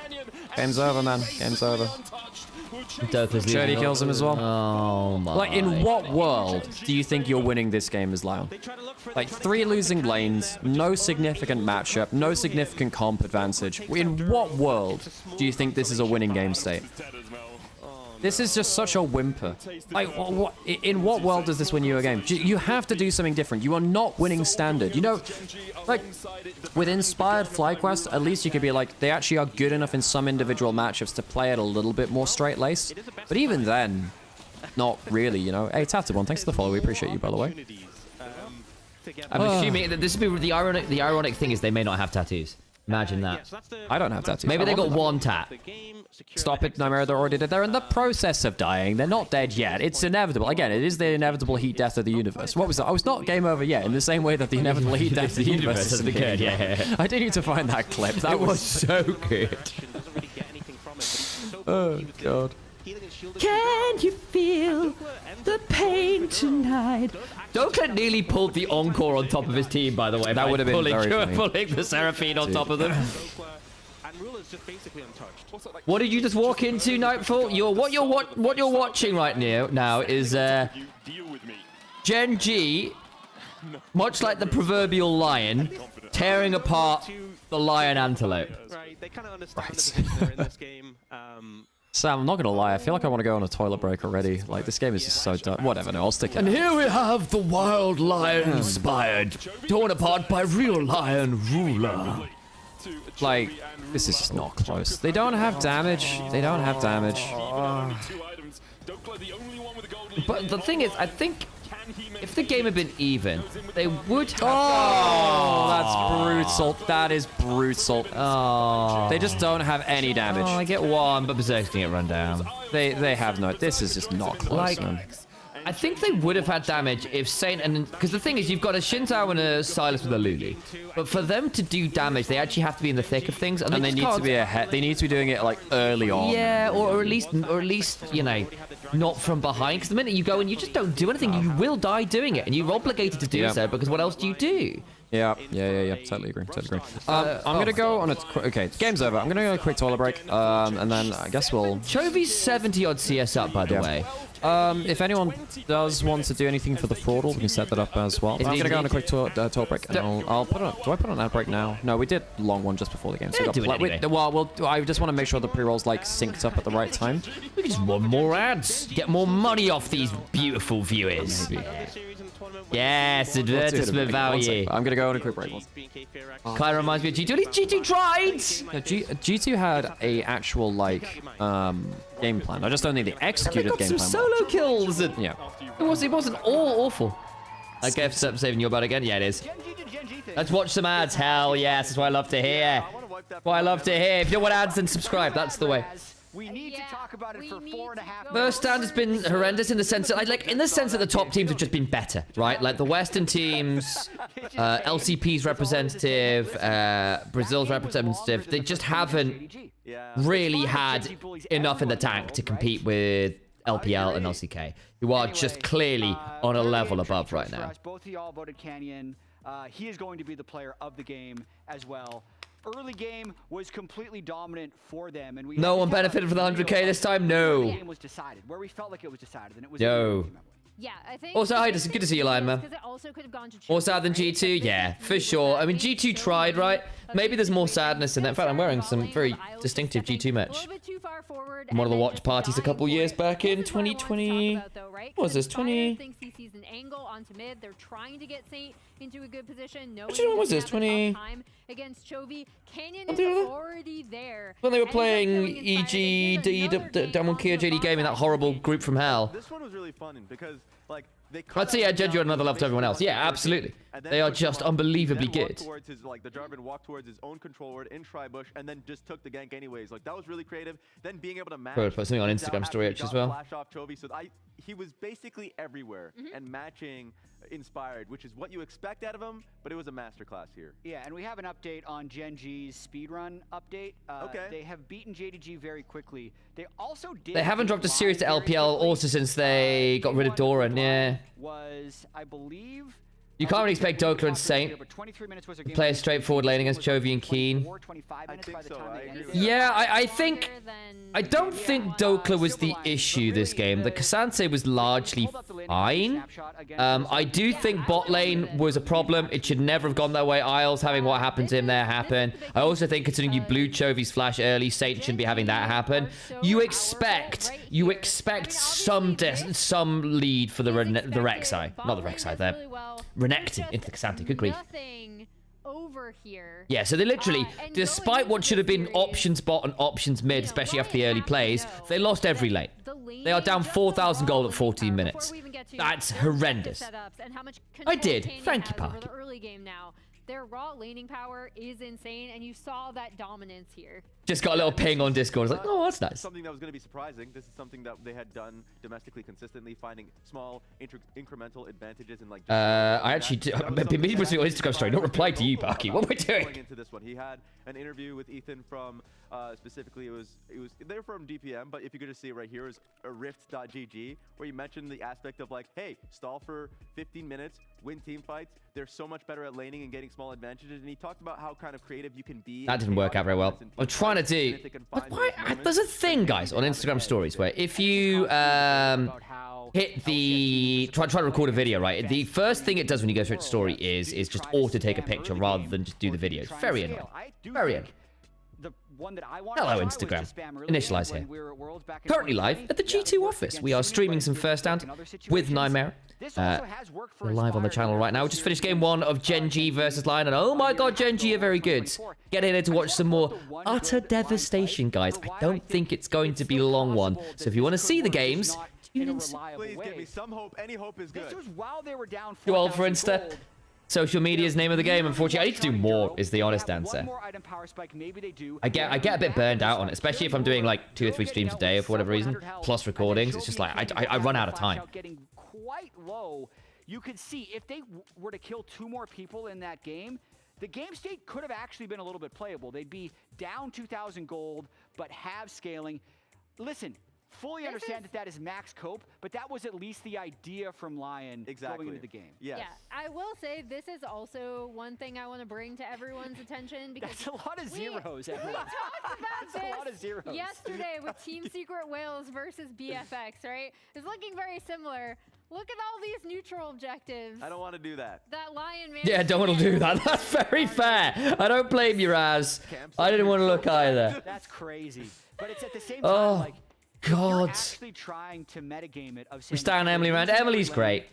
Game's over, man. Game's over. Dokla's Shirley kills him as well. Oh, my. Like, in what world do you think you're winning this game as Lion? Like, 3 losing lanes, no significant matchup, no significant comp advantage. In what world do you think this is a winning game state? This is just such a whimper. Like, in what world does this win you a game? You have to do something different. You are not winning standard. You know, like, with Inspired FlyQuest, at least you could be like, they actually are good enough in some individual matchups to play it a little bit more straight lace. But even then, not really, you know. Hey, Tatted One, thanks for the follow. We appreciate you, by the way. I'm assuming that this would be the ironic thing is they may not have tattoos. Imagine that. I don't have tattoos. Maybe they got 1 tat. Stop it, Nymaera. They're already dead. They're in the process of dying. They're not dead yet. It's inevitable. Again, it is the inevitable heat death of the universe. What was that? I was not game over yet, in the same way that the inevitable heat death of the universe is good. Yeah. I do need to find that clip. That was so good. Oh, God. Can you feel the pain tonight? Dokla nearly pulled the encore on top of his team, by the way. That would have been very funny. Pulling the Seraphine on top of them. What did you just walk into, Nightfall? What you're watching right now is Gen G, much like the proverbial lion, tearing apart the lion antelope. Right, they kind of understand the position they're in this game. Sam, I'm not gonna lie, I feel like I want to go on a toilet break already. Like, this game is just so dumb. Whatever, no, I'll stick it. And here we have the wild lion inspired, torn apart by real lion ruler. Like, this is just not close. They don't have damage. They don't have damage. But the thing is, I think if the game had been even, they would have... Oh, that's brutal. That is brutal. Oh. They just don't have any damage. Oh, I get one, but Berserk's gonna get run down. They have no... This is just not close, Like, man. I think they would have had damage if Saint and... Because the thing is, you've got a Shinzao and a Silas with a Lulu. But for them to do damage, they actually have to be in the thick of things. And they need to be ahead. They need to be doing it, like, early on. Yeah, or at least, you know, not from behind. Because the minute you go and you just don't do anything, you will die doing it. And you're obligated to do so, because what else do you do? Yeah. Totally agree. I'm gonna go on a... Okay, game's over. I'm gonna go on a quick toilet break. And then I guess we'll... Chovi's 70-odd CS up, by the way. If anyone does want to do anything for the fraudal, we can set that up as well. I'm gonna go on a quick toilet break. And I'll put on... Do I put on ad break now? No, we did long one just before the game. So Yeah, do it anyway. I just want to make sure the pre-rolls like synced up at the right time. We can just want more ads. Get more money off these beautiful viewers. Yes, advertisement value. I'm gonna go on a quick break. Kind of reminds me of G2. At least G2 tried! G2 had a actual, like, game plan. I just don't think they executed the game plan. Some solo kills. And yeah. It wasn't all awful. I guess saving your butt again? Yeah, it is. Let's watch some ads. Hell yes, that's what I love to hear. What I love to hear. If you don't want ads, then subscribe. That's the way. We need to talk about it for 4.5 First stand has been horrendous in the sense that, the top teams have just been better, right? Like the Western teams, LCP's representative, Brazil's representative, they just haven't really had enough in the tank to compete with LPL and LCK, who are just clearly on a level above right now. Both of y'all voted Canyon. He is going to be the player of the game as well. Early game was completely dominant for them, and no one benefited from the 100k this time. No. The game was decided where we felt like it was decided, and it was. Yo. Yeah, I think. Also, hi, good to see you, Lion Man. More sad than G2? Yeah, for sure. I mean, G2 tried, right? Maybe there's more sadness in that. In fact, I'm wearing some very distinctive G2 merch. One of the watch parties a couple years back in 2020. What was this? 20. Thinks he sees an angle onto mid. They're trying to get Saint into a good position. No. What was this? 20. Against Chovy. Canyon is already there. When they were playing EG, Damwon Kia, JD Gaming, that horrible group from hell. This one was really fun because, like, I'd say Jeju had another love to everyone else. Yeah, absolutely. They are just unbelievably good. The Jarvan walked towards his own control ward in Tri-Bush and then just took the gank anyways. Like, that was really creative. Then being able to match... Put something on Instagram story as well. Flash off Chovy. So he was basically everywhere and matching inspired, which is what you expect out of him, but it was a masterclass here. Yeah, and we have an update on Gen G's speedrun update. They have beaten JDG very quickly. They also did... They haven't dropped a series to LPL also since they got rid of Doran, yeah. Was, I believe... You can't really expect Dokla and Saint to play a straightforward lane against Chovy and Keen. Yeah, I don't think Dokla was the issue this game. The Kasance was largely fine. I do think bot lane was a problem. It should never have gone that way. Isles having what happened to him there happen. I also think considering you blew Chovy's flash early, Saint shouldn't be having that happen. You expect some lead for the Rek'Sai. Not the Rek'Sai, the Renekton into the Kasante. Good grief. Over here. Yeah, so they literally, despite what should have been options bot and options mid, especially after the early plays, they lost every lane. They are down 4,000 gold at 14 minutes. That's horrendous. I did. Thank you, Parky. Their raw laning power is insane, and you saw that dominance here. Just got a little ping on Discord. I was like, oh, that's nice. Something that was going to be surprising. This is something that they had done domestically consistently, finding small incremental advantages in like. I actually did. Maybe was your Instagram story. Not reply to you, Parky. What am I doing? Going into this one, he had an interview with Ethan from specifically it was they're from DPM, but if you could just see it right here is a rift.gg where you mentioned the aspect of like, hey, stall for 15 minutes, win team fights. They're so much better at laning and getting small advantages, and he talked about how kind of creative you can be. That didn't work out very well. I'm trying to do. There's a thing, guys, on Instagram stories where if you hit the try to record a video, right? The first thing it does when you go through its story is just auto take a picture rather than just do the video. It's very annoying. Very annoying. Hello, Instagram. Initialise here. Currently live at the G2 office. We are streaming some First Stand with Nymaera. We're live on the channel right now. We just finished game 1 of Gen G versus LYON, and oh my god, Gen G are very good. Get in here to watch some more utter devastation, guys. I don't think it's going to be a long one. So if you want to see the games, in a reliable Please way. give me some hope. Any hope is good. This was while they were down Too old for 4,000 Insta. gold. Social media's name of the game. Unfortunately, I need to do more. Is the honest answer. One more item power spike, maybe they do. I get a bit burned out on it, especially if I'm doing like 2 or 3 streams a day for whatever reason, plus recordings. It's just like I run out of time. Getting quite low. You could see if they were to kill 2 more people in that game, the game state could have actually been a little bit playable. They'd be down 2,000 gold, but have scaling. Listen, fully understand that is max cope, but that was at least the idea from LYON going into the game. Yes. Yeah, I will say this is also one thing I want to bring to everyone's attention because that's a lot of zeros. We talked about that's a lot of zeros. Yesterday with Team Secret Wales versus BFX, right? It's looking very similar. Look at all these neutral objectives. I don't want to do that. That LYON man. Yeah, don't want to do that. That's very fair. I don't blame you, Raz. I didn't want to look either. That's crazy. But it's at the same time, like, God. you're actually trying to metagame it of saying, We stand Emily around. Emily's great.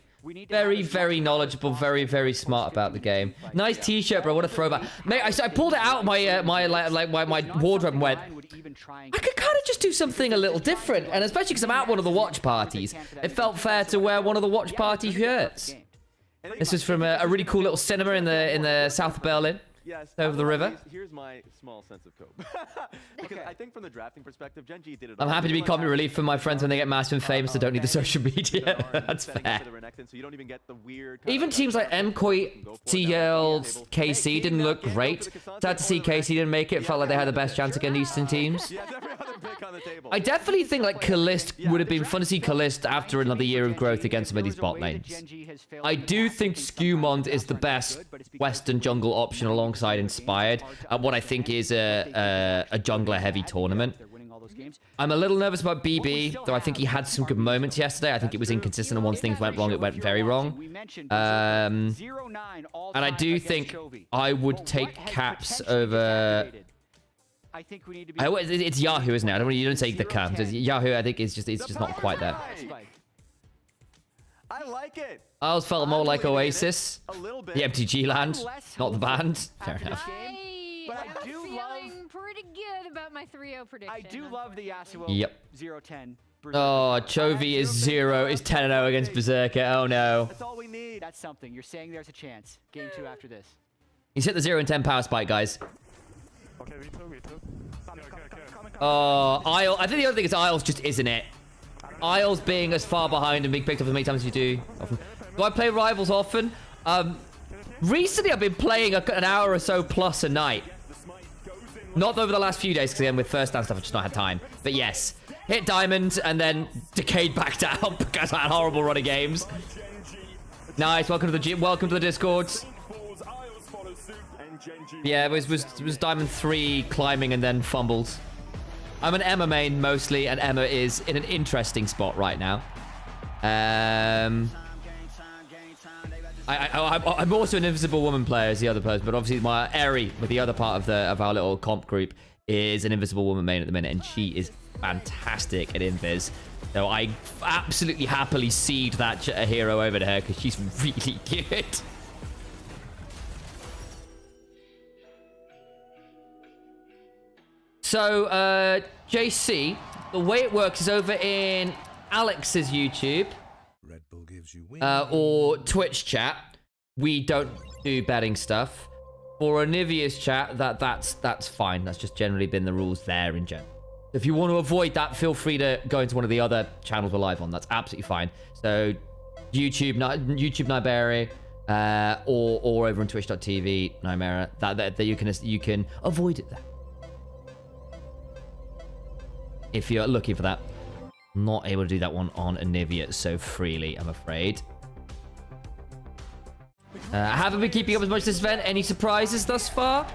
Very, very knowledgeable, very, very smart about the game. Nice T-shirt, bro. What a throwback, mate. I pulled it out my my wardrobe and went, I could kind of just do something a little different, and especially because I'm at one of the watch parties, it felt fair to wear one of the watch party shirts. This was from a really cool little cinema in the south of Berlin. Yes. Over the river. Here's my small sense of cope. Because I think from the drafting perspective, Gen G did it. I'm happy to be comic relief for my friends when they get massive and famous, so don't need the social media. That's fair. So you don't even get the weird Even teams like MKOI, TL, KC didn't look great. Sad to see KC didn't make it. Felt like they had the best chance against Eastern teams. I definitely think like Kalist would have been fun to see Kalist after another year of growth against some of these bot lanes. I do think Skewmond is the best Western jungle option alongside Inspired at what I think is a jungler-heavy tournament. I'm a little nervous about BB, though I think he had some good moments yesterday. I think it was inconsistent, and once things went wrong, it went very wrong. And I do think I would take Caps over... It's Yahoo, isn't it? You don't take the Caps. Yahoo, I think, it's just not quite there. I like it. I always felt more like Oasis. The MTG land, not the band. Fair enough. But I do feeling pretty good about my 3-0 prediction. I do love the Yasuo 0-10. Oh, Chovy is 10-0 against Berserker. Oh no. That's all we need. That's something. You're saying there's a chance. Game 2 after this. He's hit the 0-10 power spike, guys. Oh, Isle. I think the other thing is Isles just isn't it. Isles being as far behind and being picked up as many times as you do. Often. Do I play Rivals often? Recently I've been playing an hour or so plus a night. Not over the last few days, because again, with first down stuff, I've just not had time. But yes, hit Diamond and then decayed back down because I had a horrible run of games. Nice, welcome to the Discords. Yeah, it was Diamond 3 climbing and then fumbled. I'm an Emma main mostly, and Emma is in an interesting spot right now. I'm also an Invisible Woman player as the other person, but obviously my Eri, with the other part of our little comp group, is an Invisible Woman main at the minute, and she is fantastic at Invis. So I absolutely happily cede that hero over to her because she's really good. So, JC, the way it works is over in Alex's YouTube or Twitch chat. We don't do betting stuff. For Onivia's chat, that's fine. That's just generally been the rules there in general. If you want to avoid that, feel free to go into one of the other channels we're live on. That's absolutely fine. So, YouTube Nymaera, or over on Twitch.tv Nymaera. That you can avoid it there. If you're looking for that. Not able to do that one on Onivia so freely, I'm afraid. Haven't been keeping up as much this event. Any surprises thus far?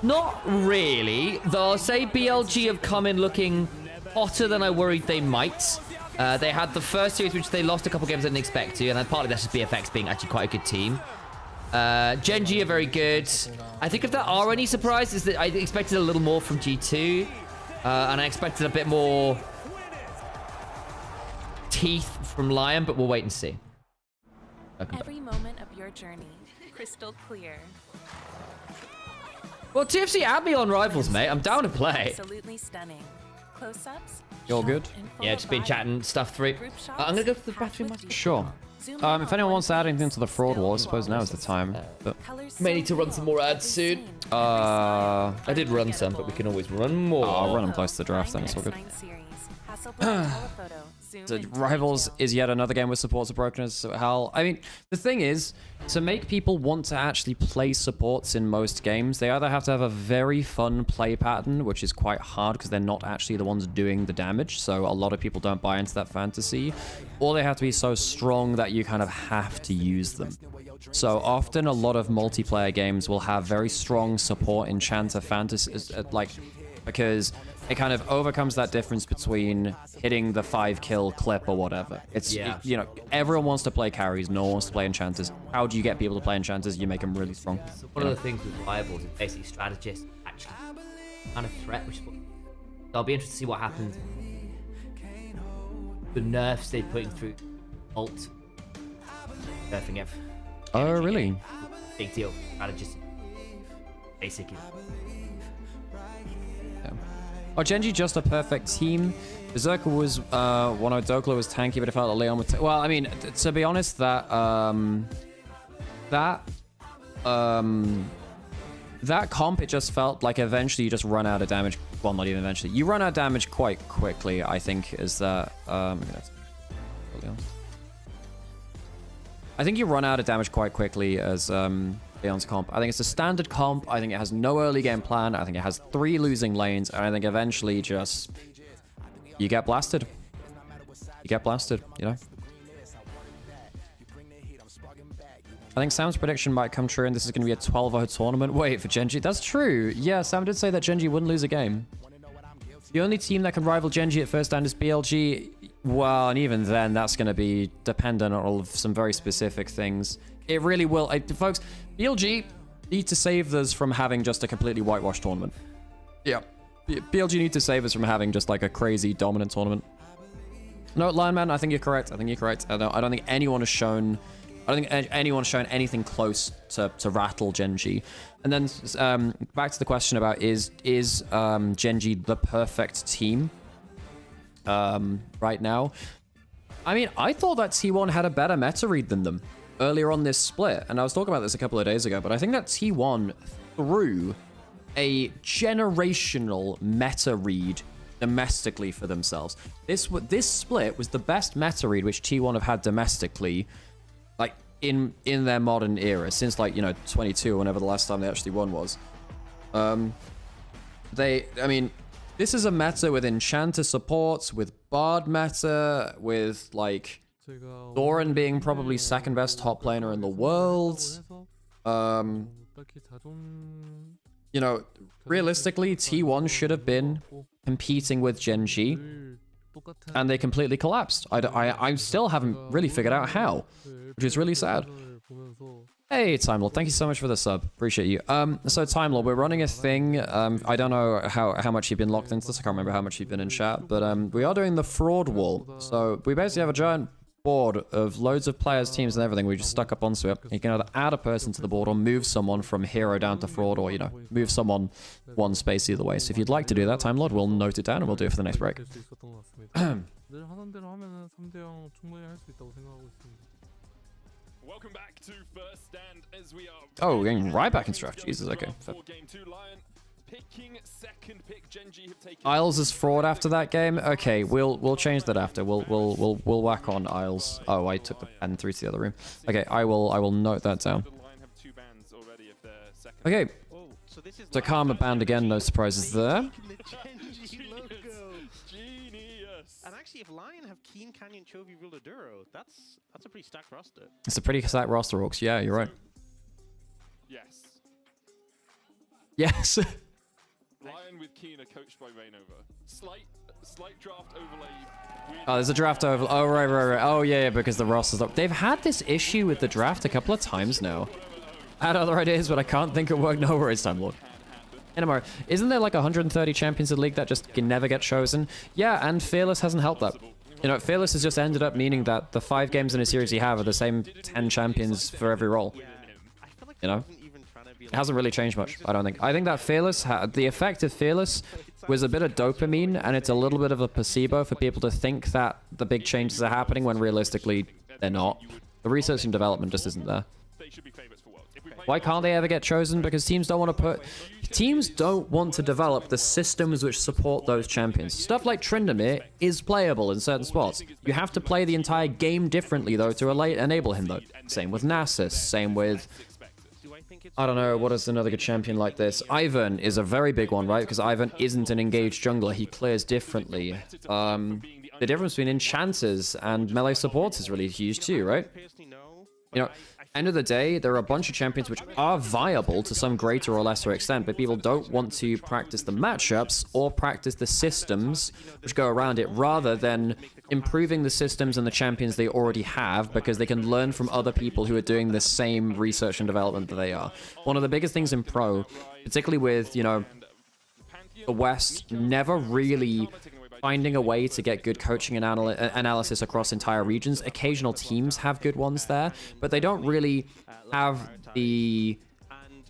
Not really. Though I'll say BLG have come in looking hotter than I worried they might. They had the first series, which they lost a couple games I didn't expect to, and then partly that's just BFX being actually quite a good team. Gen G are very good. I think if there are any surprises, that I expected a little more from G2. And I expected a bit more teeth from LYON, but we'll wait and see. Every moment of your journey, crystal clear. Well, TFC, add me on Rivals, mate. I'm down to play. Absolutely stunning. Close-ups. You're good? Yeah, just been chatting stuff through. I'm gonna go to the bathroom. Sure. If anyone wants to add anything to the fraud wall, I suppose now is the time. But may need to run some more ads soon. I did run some, but we can always run more. I'll run them close to the draft, then it's all good. So Rivals is yet another game with supports are broken as hell. I mean, the thing is, to make people want to actually play supports in most games, they either have to have a very fun play pattern, which is quite hard because they're not actually the ones doing the damage, so a lot of people don't buy into that fantasy, or they have to be so strong that you kind of have to use them. So often a lot of multiplayer games will have very strong support enchanter fantasies, because it kind of overcomes that difference between hitting the 5-kill clip or whatever. It's, you know, everyone wants to play carries, no one wants to play enchanters. How do you get people to play enchanters? You make them really strong. So one of the things with Rivals is basically strategists actually kind of threat response. So I'll be interested to see what happens. The nerfs they're putting through ult. Nerfing it. Oh, really? Big deal. Strategists. Basically. Oh, Genji just a perfect team. Berserker was, Dokla was tanky, but it felt like Leon would well, I mean, to be honest, that comp, it just felt like eventually you just run out of damage. Well, not even eventually. You run out of damage quite quickly, I think, is that, I think you run out of damage quite quickly as, Leon's comp. I think it's a standard comp. I think it has no early game plan. I think it has 3 losing lanes. And I think eventually just... you get blasted. You get blasted, you know? I think Sam's prediction might come true and this is going to be a 12-0 tournament. Wait, for Genji? That's true. Yeah, Sam did say that Genji wouldn't lose a game. The only team that can rival Genji at first stand is BLG. Well, and even then, that's going to be dependent on all of some very specific things. It really will. Folks, BLG need to save us from having just a completely whitewashed tournament. Yeah. BLG need to save us from having just like a crazy dominant tournament. No, Lion Man, I think you're correct. I think you're correct. I don't think anyone has shown... I don't think anyone's shown anything close to rattle Genji. And then back to the question about is Genji the perfect team right now? I mean, I thought that T1 had a better meta read than them earlier on this split, and I was talking about this a couple of days ago, but I think that T1 threw a generational meta read domestically for themselves. This split was the best meta read which T1 have had domestically, like in their modern era, since like, you know, 22 or whenever the last time they actually won was. I mean, this is a meta with enchanter supports, with bard meta, with like Doran being probably second best top laner in the world. You know, realistically, T1 should have been competing with Genji, and they completely collapsed. I still haven't really figured out how, which is really sad. Hey, Time Lord, thank you so much for the sub. Appreciate you. So Time Lord, we're running a thing. I don't know how much you've been locked into this. I can't remember how much you've been in chat, but we are doing the fraud wall. So we basically have a giant board of loads of players, teams, and everything. We just stuck up onto it. You can either add a person to the board or move someone from hero down to fraud, or, you know, move someone one space either way. So if you'd like to do that, Time Lord, we'll note it down and we'll do it for the next break. Welcome back to First Stand as we are... Oh, we're getting right back in strategy. Jesus, okay. Game 2, LYON picking second pick. Genji have taken... Isles is fraud after that game. Okay, we'll change that after. We'll whack on Isles. Oh, I took the pen through to the other room. Okay, I will note that down. Okay. So Karma banned again. No surprises there. And actually, if LYON have Keen, Canyon, Chovy, Ruler, Duro, that's a pretty stacked roster. It's a pretty stacked roster, Orcs. Yeah, you're right. Yes. Yes. LYON with Keen are coached by Rainover. Slight draft overlay. Oh, there's a draft over. Oh, right. Oh, yeah, because the roster's up. They've had this issue with the draft a couple of times now. I had other ideas, but I can't think of work. No worries, Time Lord. Anymore, isn't there like 130 champions in the league that just can never get chosen? Yeah, and Fearless hasn't helped that. You know, Fearless has just ended up meaning that the 5 games in a series you have are the same 10 champions for every role. You know? It hasn't really changed much, I don't think. I think that Fearless, the effect of Fearless was a bit of dopamine, and it's a little bit of a placebo for people to think that the big changes are happening when realistically they're not. The research and development just isn't there. Why can't they ever get chosen? Because teams don't want to develop the systems which support those champions. Stuff like Tryndamere is playable in certain spots. You have to play the entire game differently, though, to enable him, though. Same with Nasus, same with... I don't know, what is another good champion like this? Ivern is a very big one, right? Because Ivern isn't an engaged jungler. He clears differently. The difference between enchanters and melee supports is really huge too, right? You know, end of the day, there are a bunch of champions which are viable to some greater or lesser extent, but people don't want to practice the matchups or practice the systems which go around it, rather than improving the systems and the champions they already have, because they can learn from other people who are doing the same research and development that they are. One of the biggest things in Pro, particularly with, you know, the West never really finding a way to get good coaching and analysis across entire regions. Occasional teams have good ones there, but they don't really have the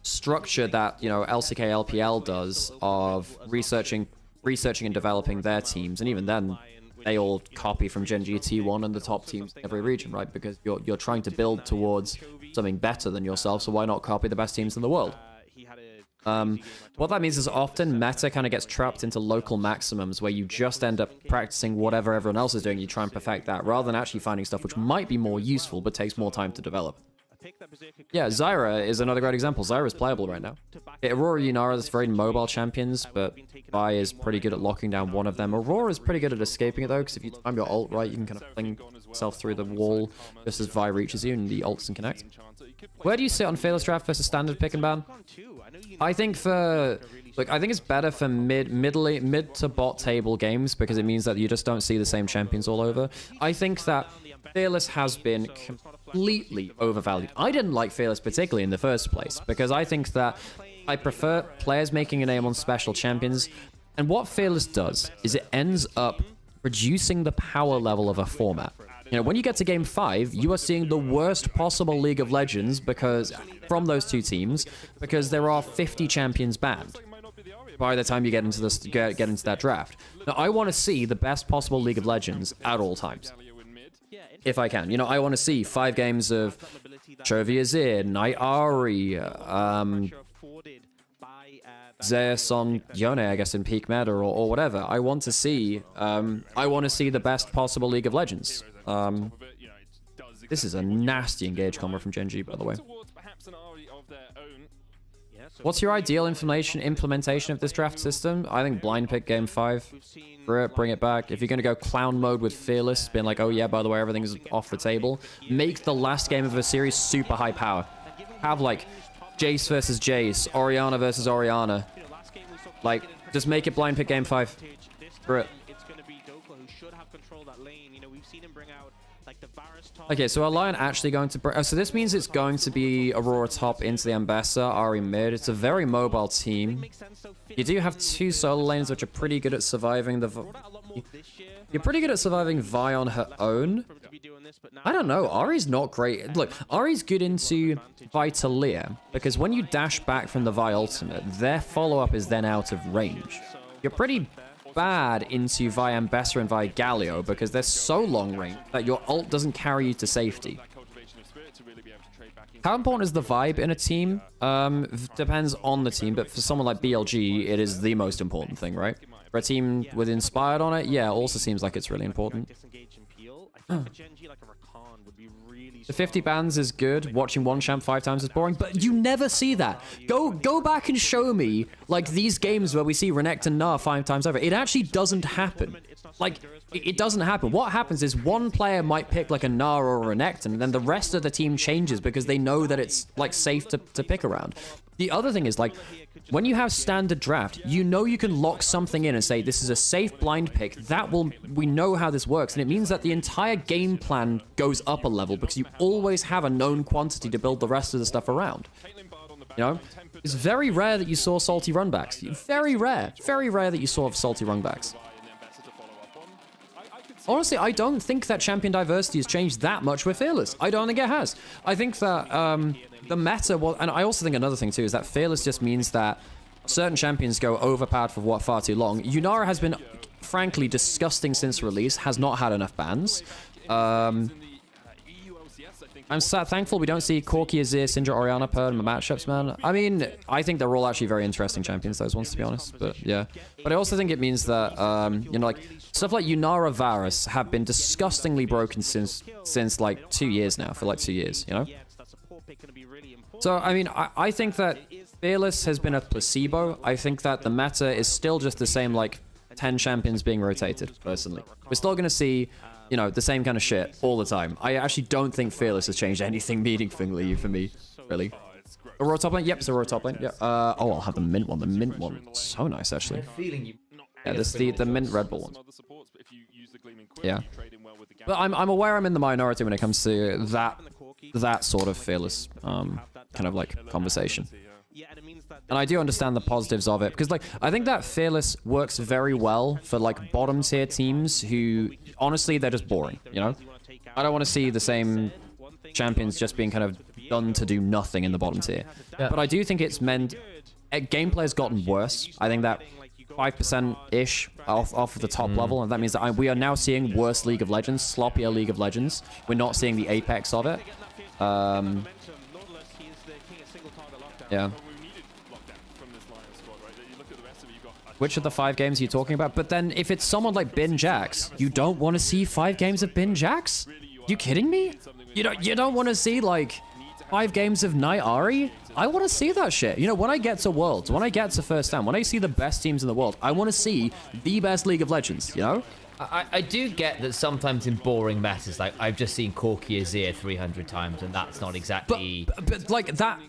structure that, you know, LCK LPL does of researching and developing their teams. And even then, they all copy from Gen G T1 and the top teams in every region, right? Because you're trying to build towards something better than yourself, so why not copy the best teams in the world? What that means is often meta kind of gets trapped into local maximums where you just end up practicing whatever everyone else is doing. You try and perfect that rather than actually finding stuff which might be more useful but takes more time to develop. Yeah, Zyra is another great example. Zyra is playable right now. Aurora and Yunara are very mobile champions, but Vi is pretty good at locking down one of them. Aurora is pretty good at escaping it though, because if you time your ult right, you can kind of fling yourself through the wall just as Vi reaches you and the ult doesn't connect. Where do you sit on Fearless Draft versus standard pick and ban? I think I think it's better for mid to bot table games, because it means that you just don't see the same champions all over. I think that Fearless has been completely overvalued. I didn't like Fearless particularly in the first place, because I think that I prefer players making a name on special champions. And what Fearless does is it ends up reducing the power level of a format. You know, when you get to game 5, you are seeing the worst possible League of Legends from those two teams, because there are 50 champions banned by the time you get into that draft. Now, I want to see the best possible League of Legends at all times, if I can. You know, I want to see 5 games of Chovy Azir, Night Ari, Zeus on Yone, I guess, in peak meta or whatever. I want to see the best possible League of Legends. This is a nasty engage combo from Gen G, by the way. What's your ideal implementation of this draft system? I think blind pick game 5. Bring it back. If you're going to go clown mode with Fearless, being like, oh yeah, by the way, everything's off the table. Make the last game of a series super high power. Have like Jace versus Jace, Orianna versus Orianna. Like, just make it blind pick game 5. Screw it. Okay, so are LYON actually going to... so this means it's going to be Aurora top into the Ambassador, Ari mid. It's a very mobile team. You do have 2 solo lanes which are pretty good at surviving the... You're pretty good at surviving Vi on her own. I don't know, Ari's not great. Look, Ari's good into Vi to Leah, because when you dash back from the Vi ultimate, their follow-up is then out of range. You're pretty bad into Vi Ambassador and Vi Galio, because they're so long range that your ult doesn't carry you to safety. How important is the vibe in a team? Depends on the team, but for someone like BLG, it is the most important thing, right? For a team with Inspired on it, yeah, it also seems like it's really important. The 50 bans is good. Watching one champ 5 times is boring, but you never see that. Go back and show me, like, these games where we see Renekton and Gnar 5 times over. It actually doesn't happen. Like, it doesn't happen. What happens is one player might pick, like, a Gnar or a Renekton, and then the rest of the team changes because they know that it's, like, safe to pick around. The other thing is, like, when you have standard draft, you know you can lock something in and say, this is a safe blind pick. We know how this works. And it means that the entire game plan goes up a level because you always have a known quantity to build the rest of the stuff around. You know? It's very rare that you saw salty runbacks. Very rare. Very rare that you saw salty runbacks. honestly, I don't think that champion diversity has changed that much with Fearless. I don't think it has. I think that the meta was, and I also think another thing too is that Fearless just means that certain champions go overpowered for what far too long. Nymaera has been, frankly, disgusting since release. Has not had enough bans. I'm thankful we don't see Corki, Azir, Syndra, Orianna, Pearl in the matchups, man. I mean, I think they're all actually very interesting champions, those ones, to be honest. But yeah. But I also think it means that, you know, like, stuff like Yunara, Varus have been disgustingly broken since like 2 years now, for like 2 years, you know? So, I mean, I think that Fearless has been a placebo. I think that the meta is still just the same, like, 10 champions being rotated, personally. We're still going to see, you know, the same kind of shit all the time. I actually don't think Fearless has changed anything meaningfully for me, really. Aurora top lane? Yep, it's Aurora top lane. Yeah. Oh, I'll have the mint one. The mint one. So nice, actually. Yeah, this is the mint Red Bull one. Yeah. But I'm aware I'm in the minority when it comes to that sort of Fearless kind of like conversation. And I do understand the positives of it, because like I think that Fearless works very well for like bottom tier teams who honestly they're just boring, you know? I don't want to see the same champions just being kind of done to do nothing in the bottom tier. Yeah. But I do think it's meant gameplay has gotten worse. I think that 5%-ish off of the top level, and that means that we are now seeing worse League of Legends, sloppier League of Legends. We're not seeing the apex of it. Yeah. Which of the 5 games are you talking about? But then if it's someone like Bin Jax, you don't want to see 5 games of Bin Jax? You kidding me? You don't want to see like 5 games of Nymaera? I want to see that shit. You know, when I get to Worlds, when I get to First Down, when I see the best teams in the world, I want to see the best League of Legends, you know? I do get that sometimes in boring metas, like I've just seen Corki Azir 300 times, and that's not exactly. But like that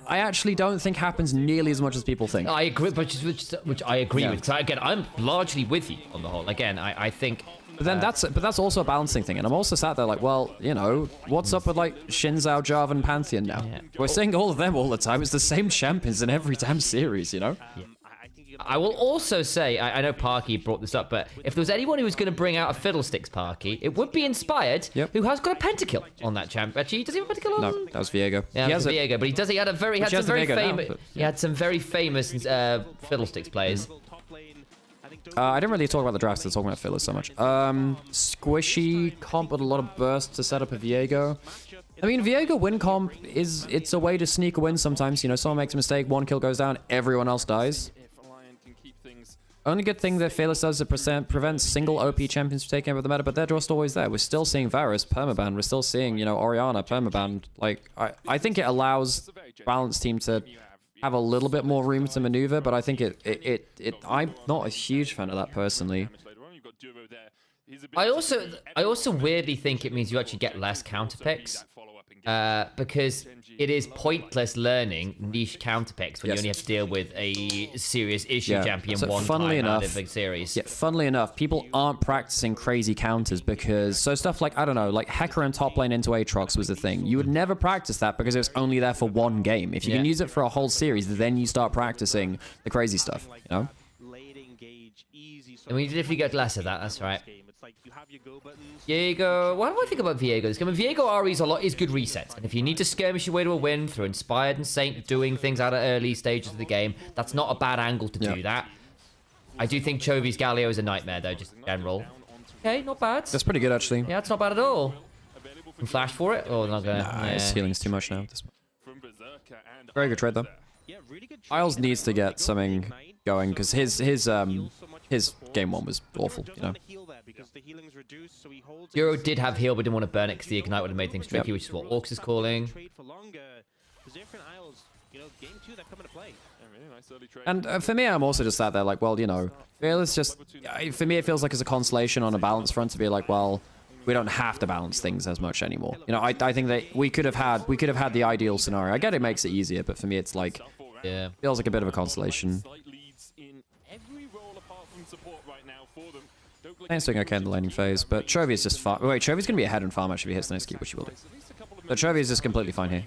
I actually don't think happens nearly as much as people think. I agree, which I agree with. Because again, I'm largely with you on the whole. Again, I think. But then that's also a balancing thing, and I'm also sat there like, well, you know, what's up with like Xin Zhao, Jarvan, and Pantheon now? Yeah. We're seeing all of them all the time. It's the same champions in every damn series, you know? Yeah. I will also say, I know Parky brought this up, but if there was anyone who was going to bring out a Fiddlesticks Parky, it would be Inspired, who has got a pentakill on that champ. Actually, does he have a pentakill on? No, that was Viego. Yeah, he has Viego, but he had some very famous Fiddlesticks players. I didn't really talk about the drafts, I was talking about fillers so much. Squishy comp with a lot of burst to set up a Viego. I mean, Viego win comp it's a way to sneak a win sometimes. You know, someone makes a mistake, 1 kill goes down, everyone else dies. Only good thing that Fearless does is it prevents single OP champions from taking over the meta, but they're just always there. We're still seeing Varus permaban. We're still seeing, you know, Orianna permaban. Like, I think it allows balanced team to have a little bit more room to maneuver, but I think I'm not a huge fan of that personally. I also weirdly think it means you actually get less counter picks. Because it is pointless learning niche counter picks when you only have to deal with a serious issue champion one time out of a big series. Yeah, funnily enough, people aren't practicing crazy counters because stuff like, I don't know, like Hecker and top lane into Aatrox was the thing. You would never practice that because it was only there for 1 game. If you can use it for a whole series, then you start practicing the crazy stuff, you know? And we definitely get less of that, that's right. Viego, what do I think about Viego? Viego RE is good reset, and if you need to skirmish your way to a win through Inspired and Saint doing things out at early stages of the game, that's not a bad angle to do that. I do think Chovy's Galio is a nightmare though, just in general. Okay, not bad. That's pretty good actually. Yeah, it's not bad at all. Can flash for it? Oh, not gonna. Nah, his healing's too much now. Very good trade though. Isles needs to get something going because his game 1 was awful, you know. Euro did have heal, but didn't want to burn it because the ignite would have made things tricky, which is what Orcs is calling. And for me, I'm also just sat there like, well, you know, Fearless just, for me, it feels like it's a consolation on a balance front to be like, well, we don't have to balance things as much anymore. You know, I think that we could have had the ideal scenario. I get it makes it easier, but for me, it's like, feels like a bit of a consolation. Saint's doing okay in the laning phase, but Chovy is just fine. Wait, Chovy's going to be ahead in farm actually if he hits the next keep, which he will do. But Chovy is just completely fine here.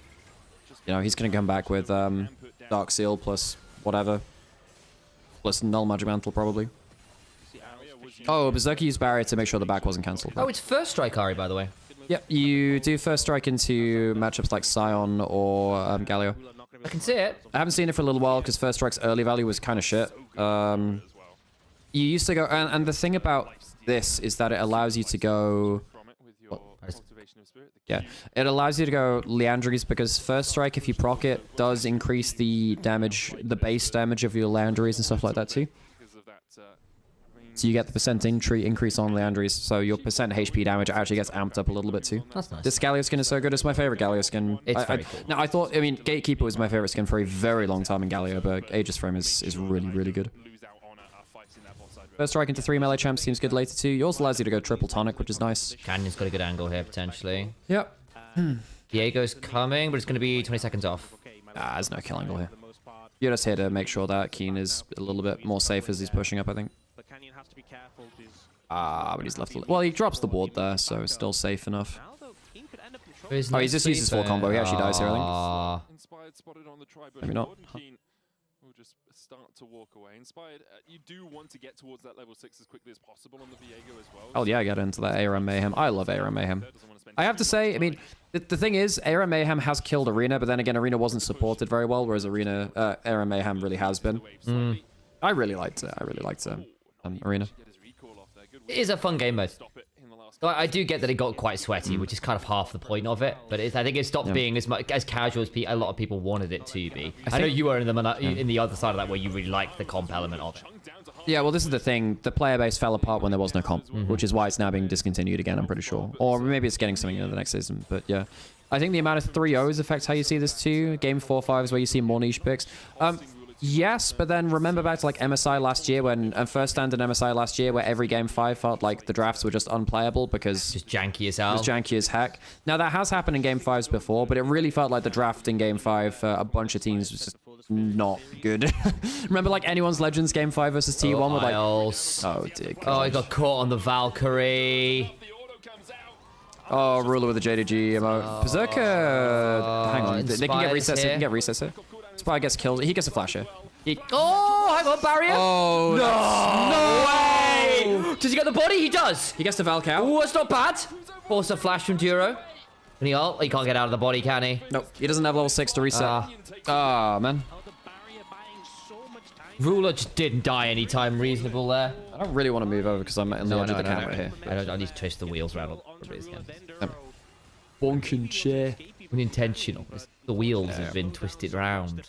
You know, he's going to come back with Dark Seal plus whatever. Plus Null Magic Mantle, probably. Oh, Berserker used barrier to make sure the back wasn't cancelled. Oh, it's first strike Ari, by the way. Yep, you do first strike into matchups like Scion or Galio. I can see it. I haven't seen it for a little while because first strike's early value was kind of shit. You used to go, and the thing about this is that it allows you to go... Yeah, it allows you to go Leandries because first strike, if you proc it, does increase the damage, the base damage of your Leandries and stuff like that too. So you get the percent increase on Leandries, so your percent HP damage actually gets amped up a little bit too. That's nice. This Galio skin is so good. It's my favorite Galio skin. It's very cool. Now, I mean, Gatekeeper was my favorite skin for a very long time in Galio, but Aegis Frame is really, really good. First strike into 3 melee champs seems good later too. Yours allows you to go triple tonic, which is nice. Canyon's got a good angle here, potentially. Yep. Diego's coming, but it's going to be 20 seconds off. There's no kill angle here. You're just here to make sure that Keen is a little bit more safe as he's pushing up, I think. But he's left... Well, he drops the ward there, so still safe enough. Oh, he's just used his full combo. He actually dies here, I think. Maybe not. We'll just start to walk away. Inspired, you do want to get towards that level 6 as quickly as possible on the Viego as well. Oh yeah, I get into that ARM Mayhem. I love ARM Mayhem. I have to say, I mean, the thing is, ARM Mayhem has killed Arena, but then again, Arena wasn't supported very well, whereas ARM Mayhem really has been. I really liked it. I really liked Arena. It is a fun game mode. I do get that it got quite sweaty, which is kind of half the point of it. But I think it stopped being as casual as a lot of people wanted it to be. I know you were in the other side of that where you really liked the comp element of it. Yeah, well, this is the thing. The player base fell apart when there was no comp, which is why it's now being discontinued again, I'm pretty sure. Or maybe it's getting something into the next season, but yeah. I think the amount of 3-0s affects how you see this too. Game 4-5s where you see more niche picks. Yes, but then remember back to like MSI last year when first stand in MSI last year where every game 5 felt like the drafts were just unplayable because just janky as hell. It was janky as heck. Now that has happened in game 5s before, but it really felt like the draft in game 5 for a bunch of teams was just not good. Remember like anyone's Legends game 5 versus T1 with like oh dear God. Oh, he got caught on the Valkyrie. Oh, Ruler with the JDG emote. Berserker. Hang on, they can get resets. They can get resets here. Spy gets killed. He gets a flash here. Oh, hang on, barrier. Oh, no way! Does he get the body? He does. He gets the Valk out. Oh, that's not bad. Force a flash from Duro. Can he ult? He can't get out of the body, can he? Nope. He doesn't have level 6 to reset. Man. Ruler just didn't die anytime reasonable there. I don't really want to move over because I'm in the edge of the camera here. I need to twist the wheels around a bit again. Bonking chair. Unintentional. The wheels have been twisted around.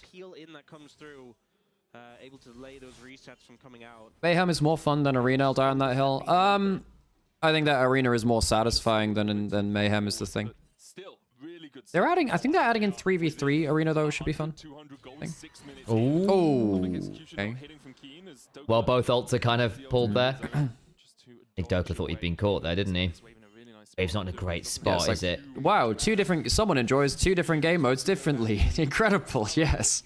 Mayhem is more fun than Arena. I'll die on that hill. I think that Arena is more satisfying than Mayhem is the thing. They're adding. I think they're adding in 3v3 Arena though. Should be fun. Oh. Okay. Well, both ults are kind of pulled there. I think Dokla thought he'd been caught there, didn't he? Wave's not in a great spot, is it? Wow, someone enjoys 2 different game modes differently. Incredible, yes.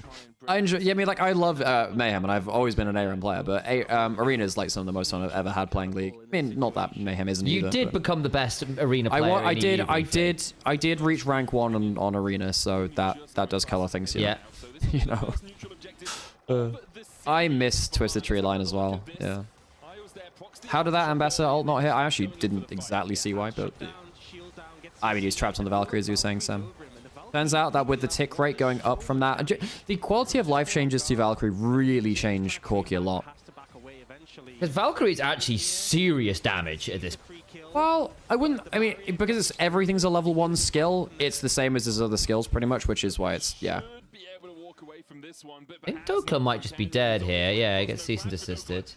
I enjoy. Yeah, I mean, like I love Mayhem, and I've always been an ARAM player, but Arena is like some of the most fun I've ever had playing League. I mean, not that Mayhem isn't. You did become the best Arena player. I did reach rank 1 on Arena, so that does color things. Yeah. You know. I miss Twisted Tree Line as well. Yeah. How did that Ambassador ult not hit? I actually didn't exactly see why, but I mean, he's trapped on the Valkyrie, as you were saying, Sam. Turns out that with the tick rate going up from that, the quality of life changes to Valkyrie really changed Corki a lot. Because Valkyrie is actually serious damage at this. Well, I mean, because everything's a level 1 skill, it's the same as his other skills pretty much, which is why it's, yeah. I think Dokla might just be dead here. Yeah, he gets cease and desisted.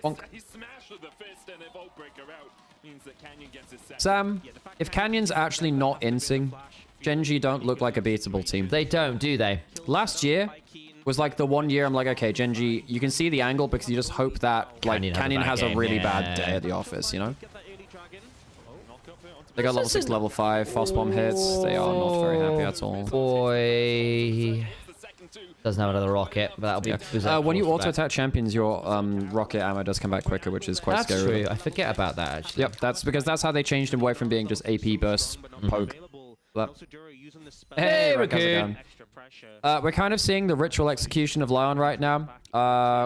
Bonk. Sam, if Canyon's actually not insing, Genji don't look like a beatable team. They don't, do they? Last year was like the 1 year I'm like, okay, Genji, you can see the angle because you just hope that like Canyon has a really bad day at the office, you know? They got level 6, level 5, fast bomb hits. They are not very happy at all. Boy. Doesn't have another rocket, but that'll be... when you auto-attack champions, your rocket ammo does come back quicker, which is quite scary. That's true. I forget about that, actually. Yep, that's because that's how they changed him away from being just AP burst poke. Hey, Raccoon. how's it going? We're kind of seeing the ritual execution of LYON right now.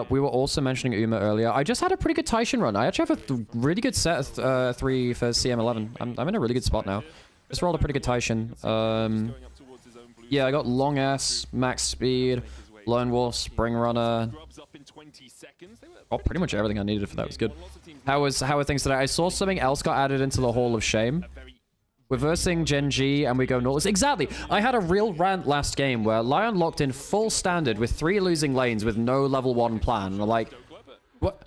We were also mentioning Uma earlier. I just had a pretty good Taishin run. I actually have a really good set of 3 for CM11. I'm in a really good spot now. Just rolled a pretty good Taishin. Yeah, I got long S, max speed, Lone Wolf, Spring Runner. Oh, pretty much everything I needed for that was good. How are things today? I saw something else got added into the Hall of Shame. We're versing Gen G and we go Nautilus. Exactly. I had a real rant last game where LYON locked in full standard with 3 losing lanes with no level 1 plan. And I'm like, what?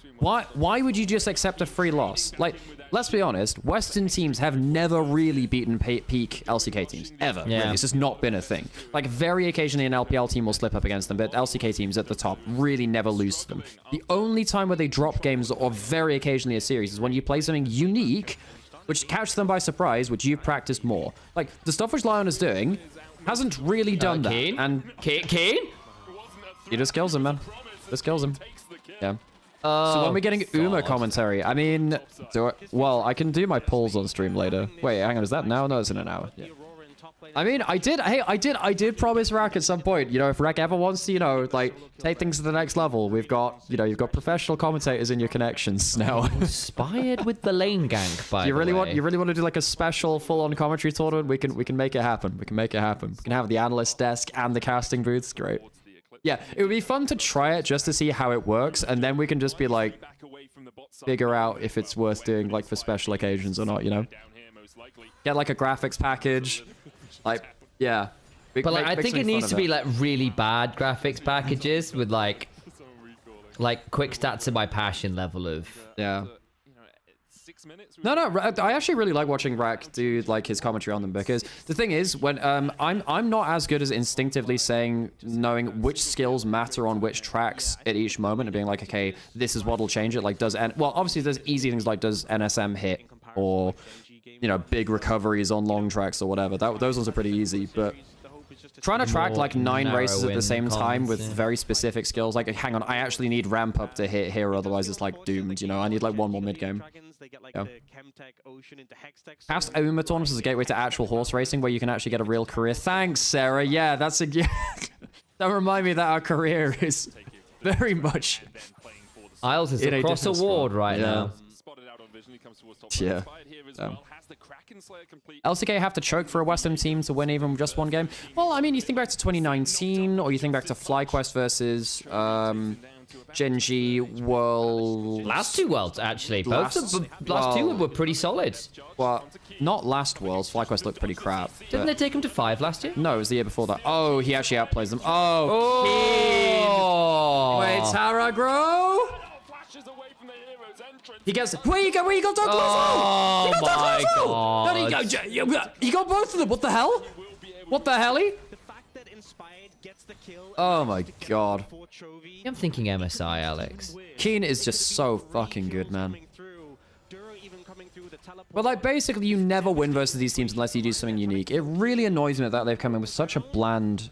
Why would you just accept a free loss? Like, let's be honest, Western teams have never really beaten peak LCK teams. Ever. Yeah. Really. It's just not been a thing. Like, very occasionally an LPL team will slip up against them, but LCK teams at the top really never lose to them. The only time where they drop games, or very occasionally a series, is when you play something unique, which catches them by surprise, which you've practiced more. Like, the stuff which LYON is doing hasn't really done that. And Keen? He just kills him, man. Just kills him. Yeah. So when we're getting Uma commentary, I mean, well, I can do my polls on stream later. Wait, hang on, is that now? No, it's in an hour. Yeah. I mean, I did promise Rack at some point, you know, if Rack ever wants to, you know, like, take things to the next level, we've got, you know, you've got professional commentators in your connections now. Inspired with the lane gank, by you really the way. You really want to do like a special full-on commentary tournament? We can make it happen. We can make it happen. We can have the analyst desk and the casting booths. Great. Yeah, it would be fun to try it just to see how it works, and then we can just be like, figure out if it's worth doing like for special occasions or not, you know? Get like a graphics package. Like, yeah. But like, I think it needs to be like really bad graphics packages with like quick stats to my passion level of. Yeah. No, I actually really like watching Rack do like his commentary on them, because the thing is, when I'm not as good as instinctively knowing which skills matter on which tracks at each moment and being like, okay, this is what'll change it. Like, well, obviously there's easy things like does NSM hit, or you know, big recoveries on long tracks or whatever. Those ones are pretty easy, but trying to track like 9 races at the same time with very specific skills, like, hang on, I actually need ramp up to hit here, otherwise it's like doomed, you know? I need like 1 more mid game. Yeah. Past Uma tournaments is a gateway to actual horse racing where you can actually get a real career. Thanks, Sarah. Yeah, that's a... Don't remind me that our career is very much... Isles is across award right now. Yeah. LCK have to choke for a Western team to win even just 1 game. Well, I mean, you think back to 2019, or you think back to FlyQuest versus Gen G World. Last 2 Worlds, actually. Both last 2 were pretty solid. Well, not last Worlds. FlyQuest looked pretty crap. Didn't they take him to 5 last year? No, it was the year before that. Oh, he actually outplays them. Oh, wait, Taragro? He gets... Where you got Douglas? Oh, my God. You got both of them. What the hell? What the helly? Oh, my God. I'm thinking MSI, Alex. Keen is just so fucking good, man. But, like, basically, you never win versus these teams unless you do something unique. It really annoys me that they've come in with such a bland...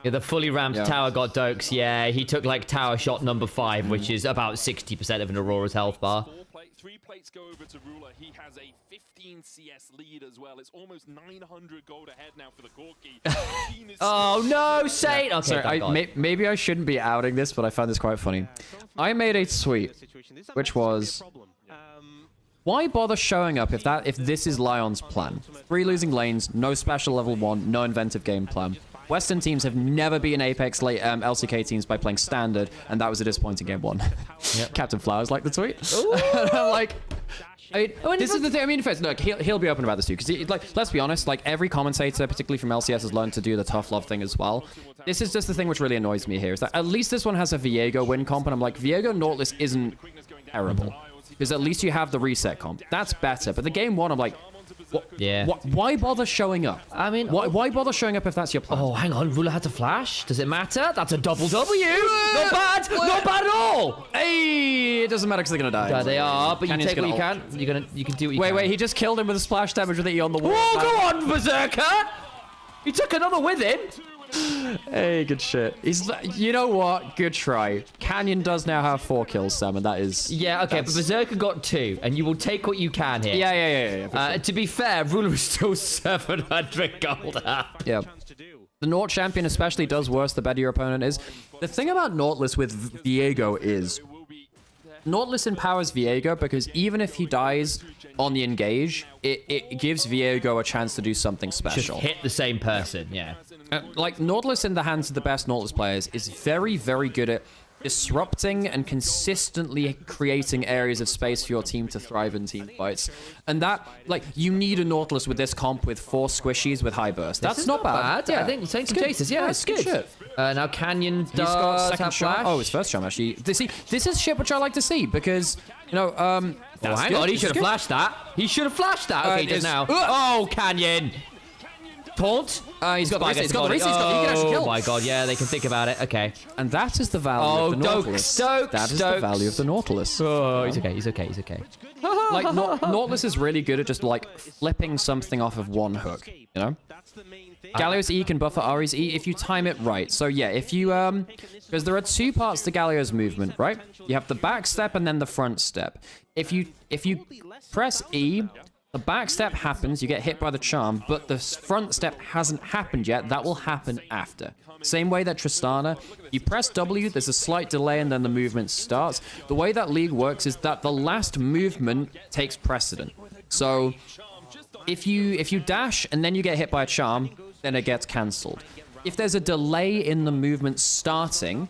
Yeah, the fully ramped tower got Dokes. Yeah, he took like tower shot number 5, which is about 60% of an Aurora's health bar. 3 plates go over to Ruler. He has a 15 CS lead as well. It's almost 900 gold ahead now for the Corki. Oh no, Saint! Yeah. Okay, sorry, maybe I shouldn't be outing this, but I found this quite funny. I made a tweet, which was, why bother showing up if this is LYON's plan? 3 losing lanes, no special level 1, no inventive game plan. Western teams have never beaten Apex LCK teams by playing standard, and that was a disappointing game 1. Yep. Captain Flowers liked the tweet. I'm like, I mean, this is the thing. I mean, first, look, he'll be open about this too, because like, let's be honest, like every commentator, particularly from LCS, has learned to do the tough love thing as well. This is just the thing which really annoys me here, is that at least this one has a Viego win comp, and I'm like, Viego Nautilus isn't terrible, because at least you have the reset comp. That's better. But the game 1, I'm like, why bother showing up? I mean, why bother showing up if that's your plan? Oh, hang on. Ruler had to flash. Does it matter? That's a double W. Not bad. Not bad at all. Hey, it doesn't matter because they're gonna die. Yeah, they are. But you take what you can. You can do what you can. Wait. He just killed him with a splash damage with the E on the wall. Oh, go on, Berserker. He took another with him. Hey, good shit. You know what? Good try. Canyon does now have 4 kills, Sam, and that is... Yeah, okay, but Berserker got 2, and you will take what you can here. Yeah. Sure. To be fair, Ruler is still 700 gold up. Yeah. The Naut champion especially does worse the better your opponent is. The thing about Nautilus with Viego is... Nautilus empowers Viego because even if he dies on the engage, it gives Viego a chance to do something special. Just hit the same person, yeah. Like, Nautilus in the hands of the best Nautilus players is very, very good at disrupting and consistently creating areas of space for your team to thrive in team fights. And that, like, you need a Nautilus with this comp with 4 squishies with high burst. That's not bad. Yeah. I think Saint Jaces, yeah, it's good. Shit. Now Canyon does He's got second have shot. flash. Oh, his first shot, actually. See, this is shit which I like to see because, you know, oh, hang on, he should have flashed that. He should have flashed that. Okay, he does now. Oh, Canyon. Taunt. He's got the reset. He's got the reset. He can actually kill. Oh my god, yeah, they can think about it. Okay. And that is the value of the Nautilus. That is the value of the Nautilus. Oh, he's okay. Like, Nautilus is really good at just, like, flipping something off of one hook, you know? Galio's E can buffer Ari's E if you time it right. So, yeah, if you, because there are 2 parts to Galio's movement, right? You have the back step and then the front step. If you press E... The back step happens, you get hit by the charm, but the front step hasn't happened yet. That will happen after. Same way that Tristana, you press W, there's a slight delay, and then the movement starts. The way that League works is that the last movement takes precedent. So, if you dash and then you get hit by a charm, then it gets cancelled. If there's a delay in the movement starting,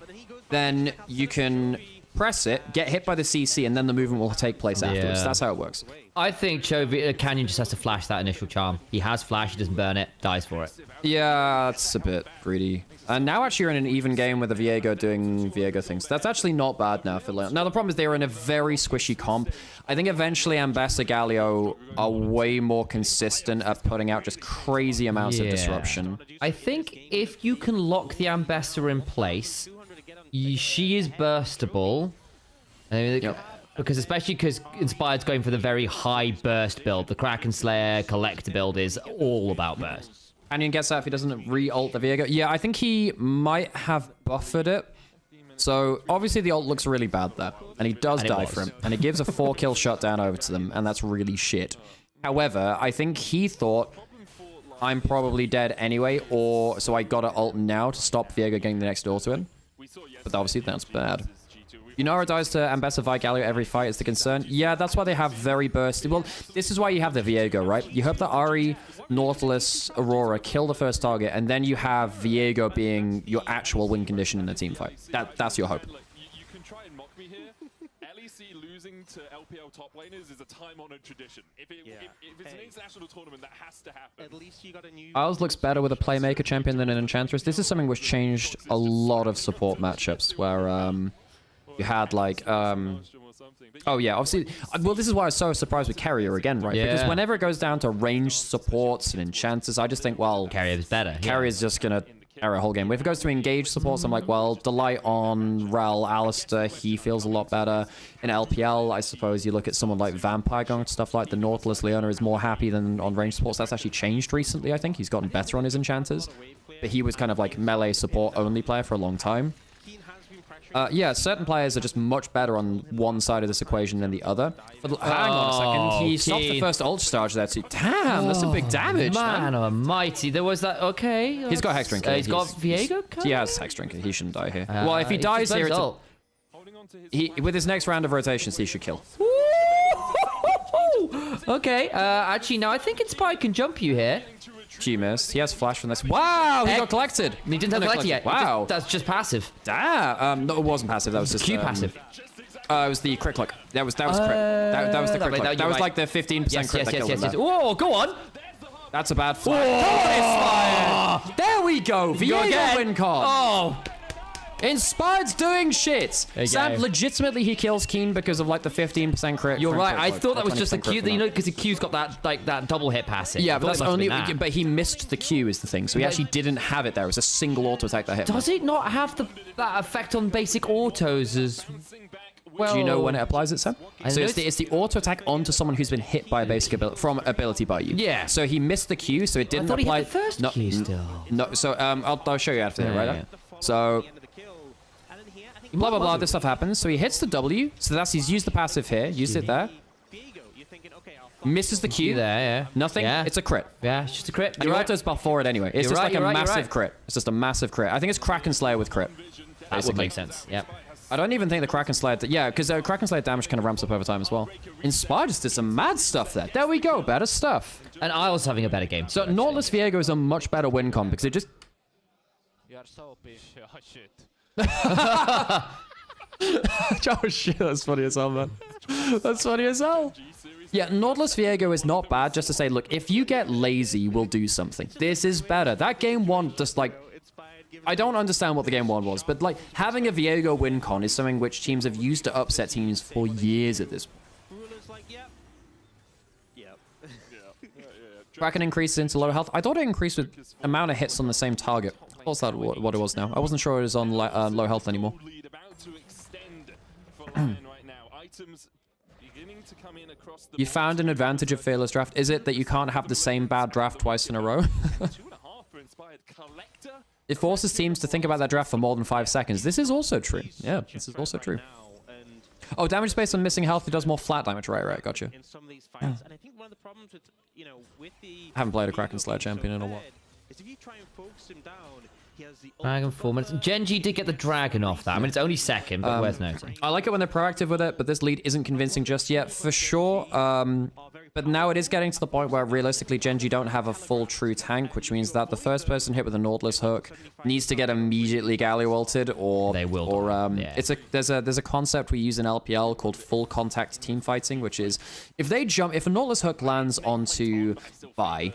then you can press it, get hit by the CC, and then the movement will take place afterwards. Yeah. That's how it works. I think Canyon just has to flash that initial charm. He has flash, he doesn't burn it, dies for it. Yeah, that's a bit greedy. And now actually you're in an even game with the Viego doing Viego things. That's actually not bad now for LYON. Now the problem is they're in a very squishy comp. I think eventually Ambessa Galio are way more consistent at putting out just crazy amounts of disruption. I think if you can lock the Ambessa in place, she is burstable. I mean, because especially because Inspired's going for the very high burst build. The Kraken Slayer Collector build is all about burst. Canyon gets that if he doesn't re-ult the Viego. Yeah, I think he might have buffered it. So obviously the ult looks really bad there. And he does die for him. And it gives a 4-kill shutdown over to them. And that's really shit. However, I think he thought, I'm probably dead anyway. Or so I got to ult now to stop Viego getting the next door to him. But obviously that's bad. Nymaera dies to Ambessa Galio every fight is the concern. Yeah, that's why they have very bursty. Well, this is why you have the Viego, right? You hope that Ari, Nautilus, Aurora kill the first target, and then you have Viego being your actual win condition in the team fight. That's your hope. You can try and mock me here. LEC losing to LPL top laners is a time-honored tradition. If it's an international tournament, that has to happen. At least you got a new... Isles looks better with a Playmaker champion than an Enchantress. This is something which changed a lot of support matchups, where you had like oh yeah, obviously, well, this is why I was so surprised with Carrier again, right? Yeah. Because whenever it goes down to ranged supports and enchanters, I just think, well, Carrier's better. Carrier's just gonna carry a whole game. But if it goes to engage supports, I'm like, well, Delight on Rel, Alistair, he feels a lot better. In LPL, I suppose you look at someone like Vampire going to stuff like the Nautilus, Leona is more happy than on ranged supports. That's actually changed recently, I think. He's gotten better on his enchanters. But he was kind of like melee support only player for a long time. Yeah, certain players are just much better on one side of this equation than the other. But hang on a second. He stopped the first ult charge there too. Damn, that's some big damage, man. Almighty. There was that. Okay. He's got Hex Drinker. He's got Viego? He has Hex Drinker. He shouldn't die here. Well, if he dies here, with his next round of rotations, he should kill. Okay. Actually, no, I think Inspired can jump you here. She missed. He has flash from this. Wow, he got collected. He didn't have collected yet. Wow. That's just passive. Damn. No, it wasn't passive. That was just Q passive. It was the crit click. That was crit. That was the crit click. That was like the 15% crit that killed him. Oh, go on. That's a bad flag. Come on, Inspired. There we go. Viego win con. Oh. Inspired's doing shit. Sam, legitimately, he kills Keen because of like the 15% crit. You're right. I thought that was just the Q. You know, because the Q's got that like that double hit passing. Yeah, but that's only. But he missed the Q is the thing. So he actually didn't have it there. It was a single auto attack that hit. Does it not have that effect on basic autos as Do you know when it applies it, Sam? I So know it's the auto attack onto someone who's been hit by a basic ability by you. Yeah. So he missed the Q, so it didn't thought he apply. hit the first Q still. No. So I'll show you after that, Yeah, right? yeah. So blah blah blah. This stuff happens. So he hits the W. So he's used the passive here. Used it there. Misses the Q. There, yeah. Nothing. Yeah. It's a crit. Yeah, it's just a crit. And your auto's before it anyway. It's You're just right, like a you're right, you're massive right. crit. It's just a massive crit. I think it's Kraken Slayer with crit. That would make sense. Yep. I don't even think the Kraken Slayer... Yeah, because Kraken Slayer damage kind of ramps up over time as well. Inspire just did some mad stuff there. There we go. Better stuff. And I was having a better game. So Nautilus Viego is a much better win con because it just... You are so OP. Oh, shit. Oh shit, that's funny as hell, man. That's funny as hell. Yeah, Nautilus Viego is not bad, just to say, look, if you get lazy, we'll do something. This is better. That game one, just like... I don't understand what the game one was, but like, having a Viego win con is something which teams have used to upset teams for years at this point. Kraken increases into low health. I thought it increased with amount of hits on the same target. What's that what it was now? I wasn't sure it was on low health anymore. You found an advantage of Fearless Draft. Is it that you can't have the same bad draft twice in a row? It forces teams to think about their draft for more than 5 seconds. This is also true. Yeah, this is also true. Oh, damage based on missing health. It does more flat damage. Right, gotcha. I haven't played a Kraken Slayer champion in a while. Dragon 4 minutes. Genji did get the dragon off that. I mean, it's only second, but worth noting. I like it when they're proactive with it, but this lead isn't convincing just yet, for sure. But now it is getting to the point where realistically Genji don't have a full true tank, which means that the first person hit with a Nautilus hook needs to get immediately Galio ulted, or they will. Or yeah. there's a concept we use in LPL called full contact team fighting, which is if a Nautilus hook lands onto Vi,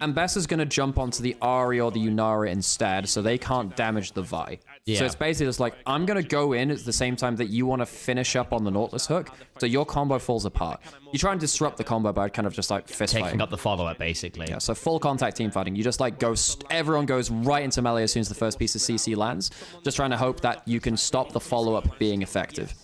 and Bess is going to jump onto the Ari or the Yunara instead, so they can't damage the Vi. Yeah. So it's basically just like, I'm going to go in at the same time that you want to finish up on the Nautilus hook, so your combo falls apart. You try and disrupt the combo by kind of just like fist taking fighting. up the follow-up, basically. Yeah, so full contact team fighting. You just like go, everyone goes right into melee as soon as the first piece of CC lands, just trying to hope that you can stop the follow-up being effective.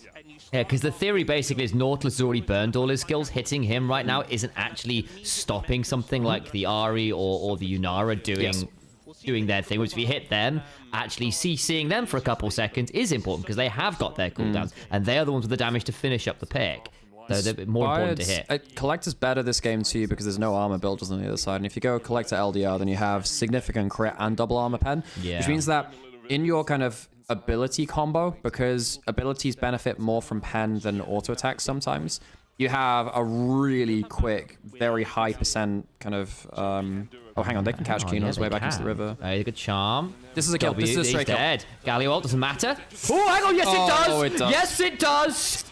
Yeah, because the theory basically is Nautilus has already burned all his skills. Hitting him right now isn't actually stopping something like the Ari or the Yunara doing their thing. Which if you hit them, actually CCing them for a couple seconds is important because they have got their cooldowns. And they are the ones with the damage to finish up the pick. So they're more important to hit. Collector's better this game too because there's no armor builders on the other side. And if you go Collector LDR, then you have significant crit and double armor pen. Yeah. Which means that in your kind of ability combo, because abilities benefit more from pen than auto attack sometimes, you have a really quick, very high percent kind of oh hang on, they can catch Keen on his way back into the river. Very good charm. This is a kill. This is a straight kill. Dead. Galio ult doesn't matter. Oh, hang on, yes it does! Oh, it does. Yes it does!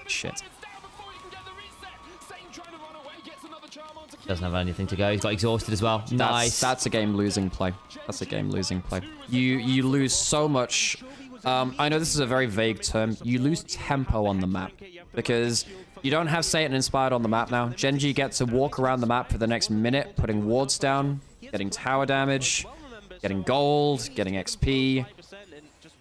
Shit. Doesn't have anything to go. He's got exhausted as well. Nice. That's a game losing play. That's a game losing play. You lose so much. I know this is a very vague term. You lose tempo on the map because you don't have Satan inspired on the map now. Genji gets to walk around the map for the next minute, putting wards down, getting tower damage, getting gold, getting XP.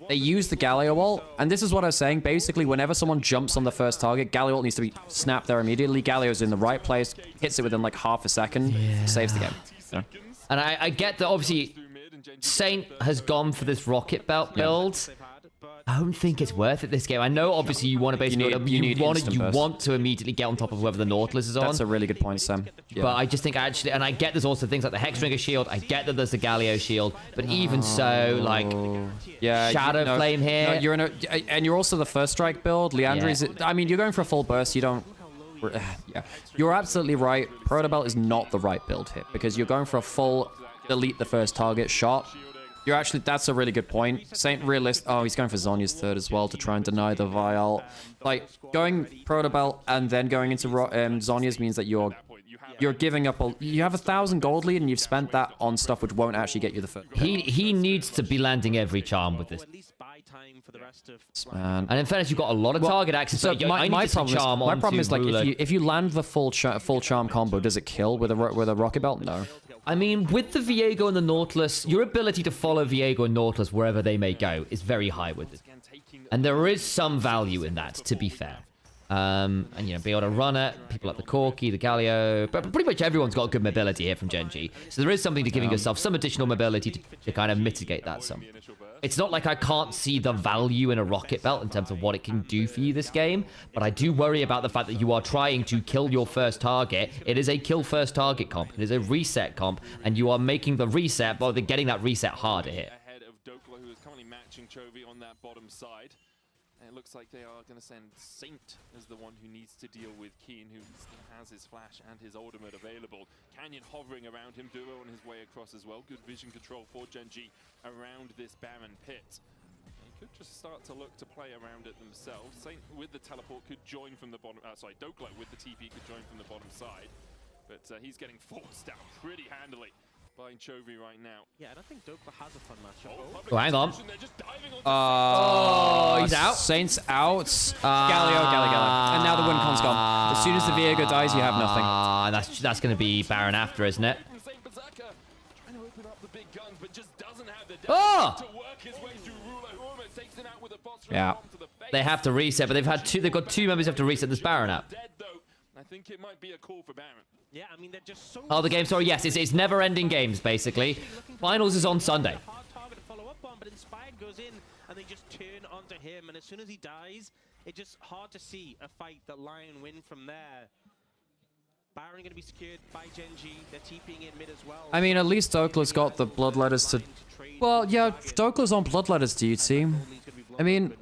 They use the Galio ult, and this is what I was saying. Basically, whenever someone jumps on the first target, Galio ult needs to be snapped there immediately. Galio's in the right place, hits it within like half a second, saves the game. Yeah. And I get that obviously Saint has gone for this rocket belt build. I don't think it's worth it this game. I know obviously you want to basically you want to immediately get on top of whoever the Nautilus is on. That's a really good point, Sam. Yeah. But I just think actually, and I get there's also things like the Hexbringer shield. I get that there's the Galio shield, but even so, like, Shadow Flame here. No, you're in and you're also the first strike build. Leandri's. Yeah. I mean, you're going for a full burst. You don't. Yeah, you're absolutely right. Protobelt is not the right build here because you're going for a full delete the first target shot. You're actually, that's a really good point. Saint realist. Oh, he's going for Zhonya's third as well to try and deny the Vial. Like, going Protobelt and then going into Zhonya's means that you're giving up you have 1,000 gold lead and you've spent that on stuff which won't actually get you the first. He needs to be landing every charm with this. Man. And in fairness, you've got a lot of target access. So So my problem is like if you land the full charm combo, does it kill with a rocket belt? No. I mean, with the Viego and the Nautilus, your ability to follow Viego and Nautilus wherever they may go is very high with it. And there is some value in that, to be fair. And, you know, be able to run at people like the Corki, the Galio, but pretty much everyone's got good mobility here from Genji. So there is something to giving yourself some additional mobility to kind of mitigate that some. It's not like I can't see the value in a rocket belt in terms of what it can do for you this game, but I do worry about the fact that you are trying to kill your first target. It is a kill first target comp. It is a reset comp, and you are making the reset, but they're getting that reset harder here. Ahead of Dokla, who is currently matching Chovy on that bottom side. And it looks like they are going to send Saint as the one who needs to deal with Keen, who still has his flash and his ultimate available. Canyon hovering around him, Duro on his way across as well. Good vision control for Genji around this Baron pit. They could just start to look to play around it themselves. Saint with the teleport could join from the bottom, Dokla with the TP could join from the bottom side. But he's getting forced down pretty handily by Chovy right now. Yeah, I don't think Dokla has a fun matchup. Oh, hang on. He's out. Saint's out. Galio. And now the Wincon's gone. As soon as the Viego dies, you have nothing. That's going to be Baron after, isn't it? Oh! Yeah. They have to reset, but they've got two members who have to reset this Baron up. I think it might be a call for Baron. Yeah, I mean, they're just so... Oh, the game, sorry, yes, it's never-ending games, basically. Finals is on Sunday. Hard target to follow up on, but Inspired goes in, and they just turn onto him, and as soon as he dies, it's just hard to see a fight that LYON win from there. Baron going to be secured by Genji. They're TPing in mid as well. I mean, at least Dokla's got the bloodletters to... Well, yeah, Dokla's on bloodletters, do you see? I mean...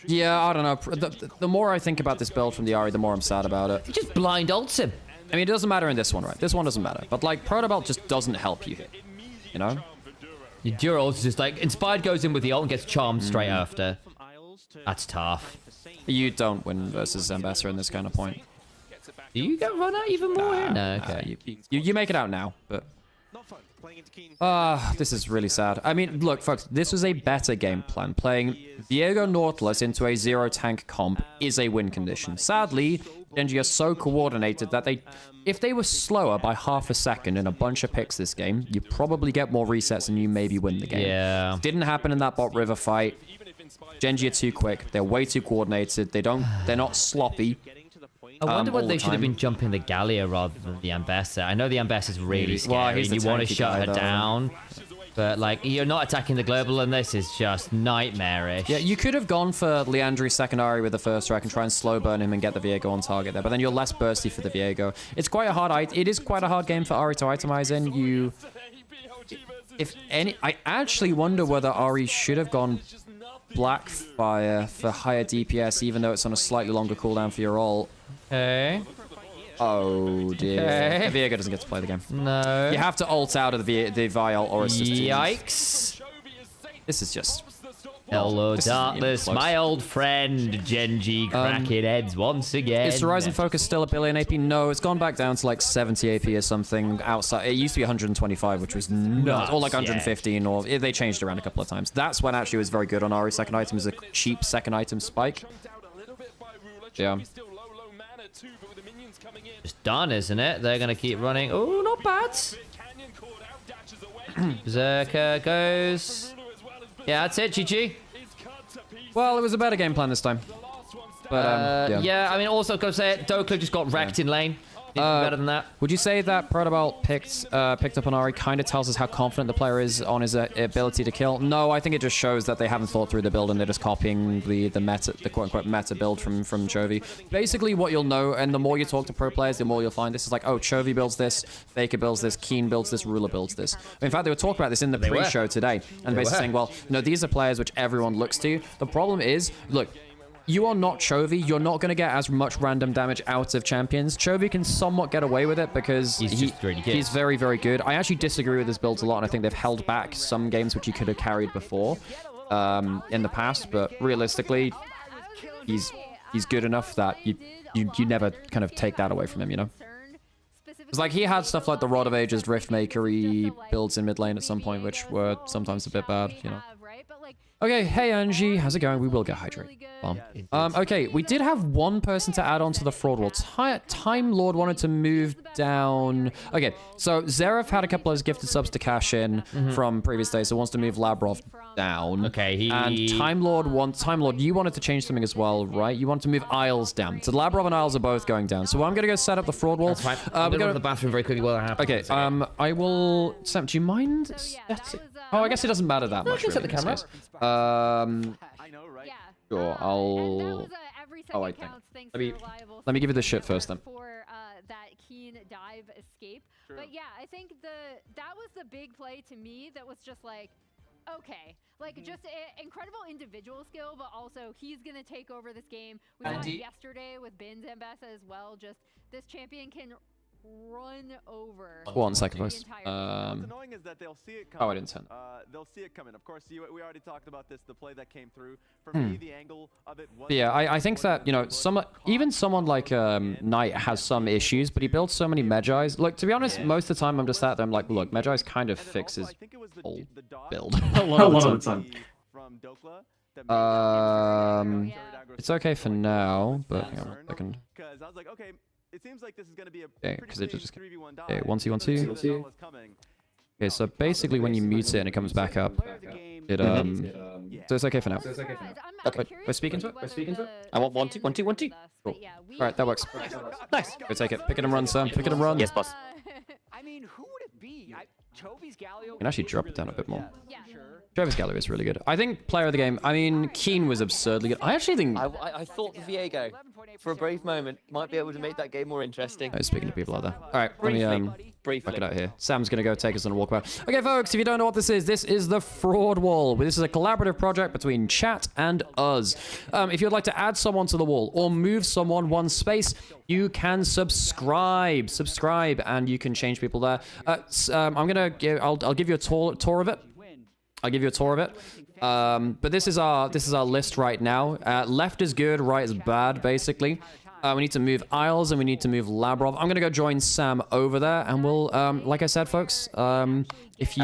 Yeah, I don't know. The more I think about this build from the Ahri, the more I'm sad about it. He just blind ults him. I mean, it doesn't matter in this one, right? This one doesn't matter. But, like, Protobelt just doesn't help you here. You know? Your Duro is just like, Inspired goes in with the ult and gets charmed straight after. That's tough. You don't win versus Zambessa in this kind of point. Do you get run out even more here? No, okay. You make it out now, but... this is really sad. I mean, look, folks, this was a better game plan. Playing Viego Nautilus into a zero tank comp is a win condition. Sadly, Genji are so coordinated that if they were slower by half a second in a bunch of picks this game, you probably get more resets and you maybe win the game. Yeah. Didn't happen in that bot river fight. Genji are too quick. They're way too coordinated. They're not sloppy. I wonder whether they should have been jumping the Gallia rather than the Ambessa. I know the Ambessa is really scary and you want to shut her down. But, like, you're not attacking the global and this is just nightmarish. Yeah, you could have gone for Leandri's second Ahri with the first strike and try and slow burn him and get the Viego on target there. But then you're less bursty for the Viego. It's quite a hard... It is quite a hard game for Ahri to itemize in. I actually wonder whether Ahri should have gone Blackfire for higher DPS, even though it's on a slightly longer cooldown for your ult. Okay. Oh, dear. Okay. Viego doesn't get to play the game. No. You have to ult out of the Vi ult or it's just... Yikes. This is just... Hello, Darkness, my old friend, Genji, cracking heads once again. Is Horizon Focus still a billion AP? No, it's gone back down to like 70 AP or something outside. It used to be 125, which was nuts. Or like 115, or they changed around a couple of times. That's when actually it was very good on Ahri's second item, is a cheap second item spike. Yeah. It's done, isn't it? They're going to keep running. Oh, not bad. Berserker goes. Yeah, that's it, GG. Well, it was a better game plan this time. But, yeah, I mean, also, go say it, Dokla just got wrecked in lane. Better than that. Would you say that Protobelt picked up on Ahri kind of tells us how confident the player is on his ability to kill? No, I think it just shows that they haven't thought through the build and they're just copying the quote-unquote meta build from Chovy. Basically, what you'll know, and the more you talk to pro players, the more you'll find this is like, oh, Chovy builds this, Faker builds this, Keen builds this, Ruler builds this. In fact, they were talking about this in the pre-show today, and basically saying, well, no, these are players which everyone looks to. The problem is, look, you are not Chovy. You're not going to get as much random damage out of champions. Chovy can somewhat get away with it because he's very, very good. I actually disagree with his builds a lot, and I think they've held back some games which he could have carried before in the past. But realistically, he's good enough that you never kind of take that away from him, you know? It's like he had stuff like the Rod of Ages, Riftmaker-y builds in mid lane at some point, which were sometimes a bit bad, you know? Okay, hey Angie, how's it going? We will get hydrate. Okay, we did have one person to add on to the fraud wall. Time Lord wanted to move down. Okay, so Zeref had a couple of gifted subs to cash in from previous days, so wants to move Labrov down. Okay, and Time Lord, you wanted to change something as well, right? You wanted to move Isles down. So Labrov and Isles are both going down. So I'm gonna go set up the fraud wall. I'm gonna go to the bathroom very quickly while that happens. Okay, I will. Sam, do you mind? Oh, I guess it doesn't matter that much. Set the camera. Sure, I'll. Oh wait, let me give you the shit first then. For that keen dive escape, but yeah, I think that was the big play to me. That was just like, okay, like just incredible individual skill, but also he's gonna take over this game. We saw it yesterday with Bin's Ambassa as well. Just this champion can run over. 1 second, folks. What's annoying is that they'll see it coming. Oh, I didn't send. They'll see it coming. Of course, we already talked about this. The play that came through. For me, the angle of it was. Yeah, I think that, you know, even someone like Knight has some issues, but he builds so many Magi's. Look, to be honest, most of the time I'm just sat there. I'm like, look, Magi's kind of fixes whole build a lot of the time. It's okay for now, but hang on a second. Because I was like, okay. It seems like this is going to be a because it just 1-2-1-2. Okay, so basically when you mute it and it comes back up, it so it's okay for now. Okay, we're speaking to it. I want 1-2-1-2-1-2. Cool. All right, that works. Nice. Go take it. Pick it and run, Sam. Pick it and run. Yes, boss. I mean, who would it be? Chovy's Galio. You can actually drop it down a bit more. Chovy's Galio is really good. I think player of the game. I mean, Keen was absurdly good. I actually think. I thought the Viego, for a brief moment, might be able to make that game more interesting. I was speaking to people out there. All right, let me fuck it out here. Sam's gonna go take us on a walkabout. Okay, folks, if you don't know what this is the fraud wall. This is a collaborative project between chat and us. If you'd like to add someone to the wall or move someone one space, you can subscribe, and you can change people there. I'll give you a tour of it. I'll give you a tour of it. But this is our list right now. Left is good, right is bad, basically. We need to move Isles and we need to move Labrov. I'm gonna go join Sam over there, and we'll, like I said, folks, if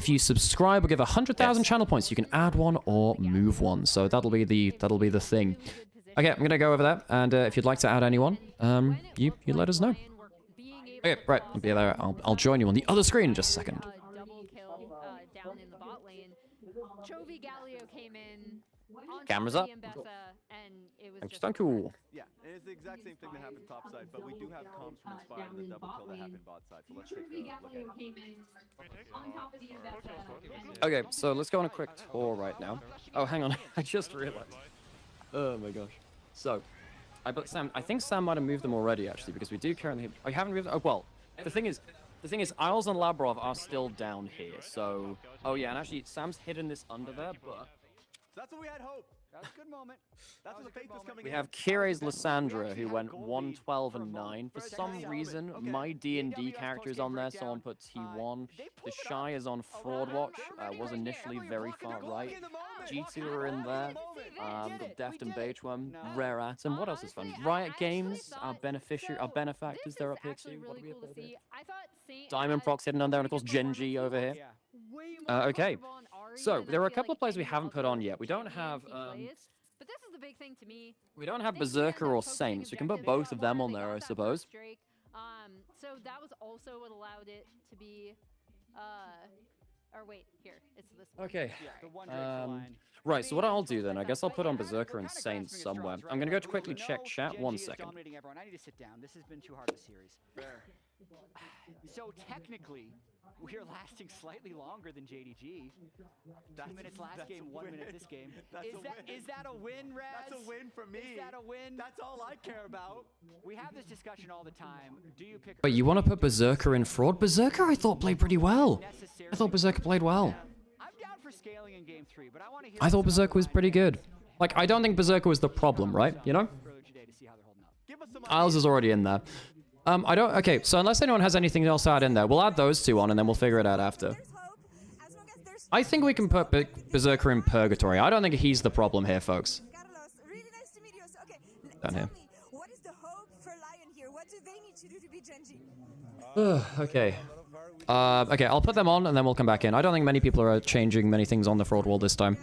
you subscribe or give 100,000 channel points, you can add one or move one. So that'll be the thing. Okay, I'm gonna go over there, and if you'd like to add anyone, you let us know. Okay, right, I'll be there. I'll join you on the other screen in just a second. Down in the bot lane, Chovy Galio came in. Cameras up. Thank you. Yeah, and it's the exact same thing that happened top side, but we do have comms from Inspire and the double kill that happened bot side. So let's take a look at it. Okay, so let's go on a quick tour right now. Oh, hang on, I just realized. Oh my gosh. So, I think Sam might have moved them already, actually, because we do currently. I haven't moved. Oh well, the thing is, Isles and Labrov are still down here. So, oh yeah, and actually, Sam's hidden this under there, but. That's what we had hope. That's a good moment. That's the faith that's coming We have Kire's Lysandra, who went 1-12-9. For some reason, my D&D character is on there. Someone put T1. The Shy is on Fraud Watch. Was initially very far right. G2 are in there. The Deft and Beige one. Rare Atom. What else is fun? Riot Games. Our benefactors. They're up here too. What do we have over here? Diamond Prox hidden on there, and of course Genji over here. Okay. So there are a couple of players we haven't put on yet. We don't have. But this is the big thing to me. We don't have Berserker or Saints. We can put both of them on there, I suppose. So that was also what allowed it to be. Or wait, here it's this one. Okay. Right. So what I'll do then, I guess I'll put on Berserker and Saints somewhere. I'm gonna go to quickly check chat. 1 second. I need to sit down. This has been too hard a series. So technically, we're lasting slightly longer than JDG. 2 minutes last game, 1 minute this game. Is that a win, Raz? That's a win for me. Is that a win? That's all I care about. We have this discussion all the time. Do you pick? But you want to put Berserker in Fraud? Berserker, I thought played pretty well. I thought Berserker played well. I'm down for scaling in game 3, but I want to hear. I thought Berserker was pretty good. Like, I don't think Berserker was the problem, right? You know? Isles is already in there. Okay, so unless anyone has anything else to add in there, we'll add those two on and then we'll figure it out after. I think we can put Berserker in Purgatory. I don't think he's the problem here, folks. Down here. What is the hope for LYON here? What do they need to do to be Genji? Okay. Okay, I'll put them on and then we'll come back in. I don't think many people are changing many things on the fraud wall this time.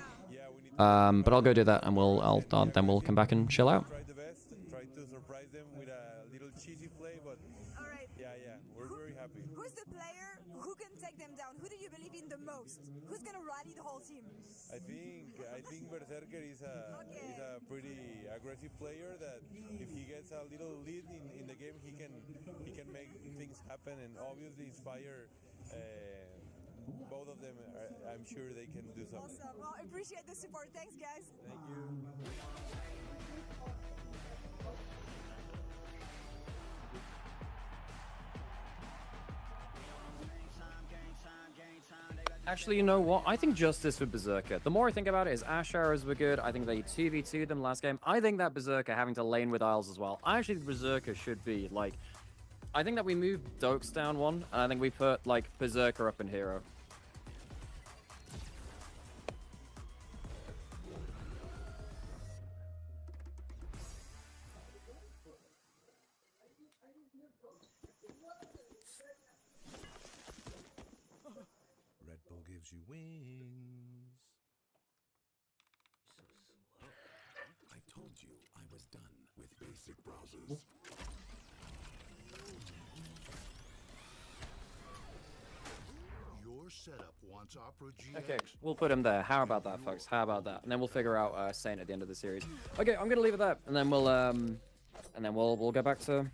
But I'll go do that, and then we'll come back and chill out. Try the best. Try to surprise them with a little cheesy play, but yeah, we're very happy. Who's the player who can take them down? Who do you believe in the most? Who's gonna rally the whole team? I think Berserker is a pretty aggressive player that if he gets a little lead in the game, he can make things happen and obviously inspire both of them. I'm sure they can do something. Awesome. Well, I appreciate the support. Thanks, guys. Thank you. Actually, you know what? I think Justice with Berserker. The more I think about it, is Ash arrows were good. I think they 2v2'd them last game. I think that Berserker having to lane with Isles as well. I actually think Berserker should be, like... I think that we move Dokes down one, and I think we put, like, Berserker up in Hero. Red Bull gives you wings. So slow. I told you I was done with basic browsers. Your setup wants Opera GX. Okay, we'll put him there. How about that, folks? How about that? And then we'll figure out Saint at the end of the series. Okay, I'm gonna leave it there, and then we'll go back to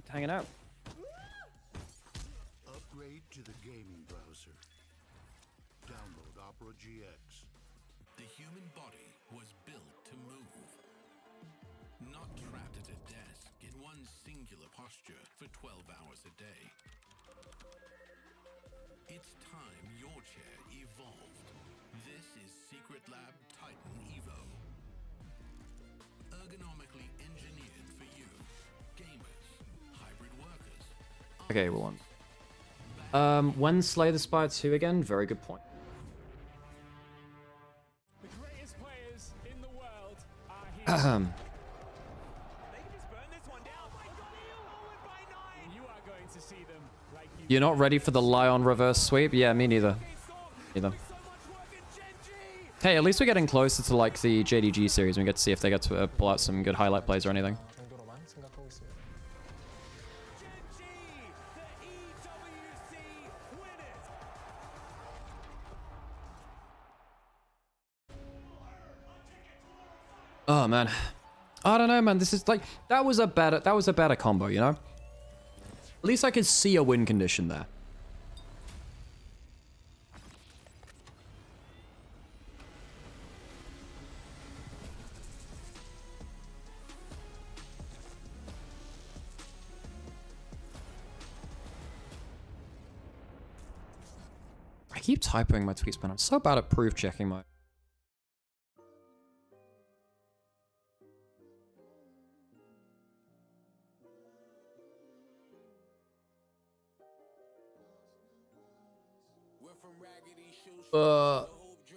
hanging out. Upgrade to the gaming browser. Download Opera GX. The human body was built to move. Not trapped at a desk in one singular posture for 12 hours a day. It's time your chair evolved. This is Secret Lab Titan Evo. Ergonomically engineered for you, gamers, hybrid workers. Okay, we're on. When Slay the Spire 2 again? Very good point. The greatest players in the world are here. You are going to see them like You're not ready for the LYON reverse sweep? Yeah, me neither. Neither. Hey, at least we're getting closer to like the JDG series. We get to see if they get to pull out some good highlight plays or anything. Oh man, I don't know, man. This is like that was a better combo, you know. At least I could see a win condition there. I keep typing my tweets, man. I'm so bad at proof checking my...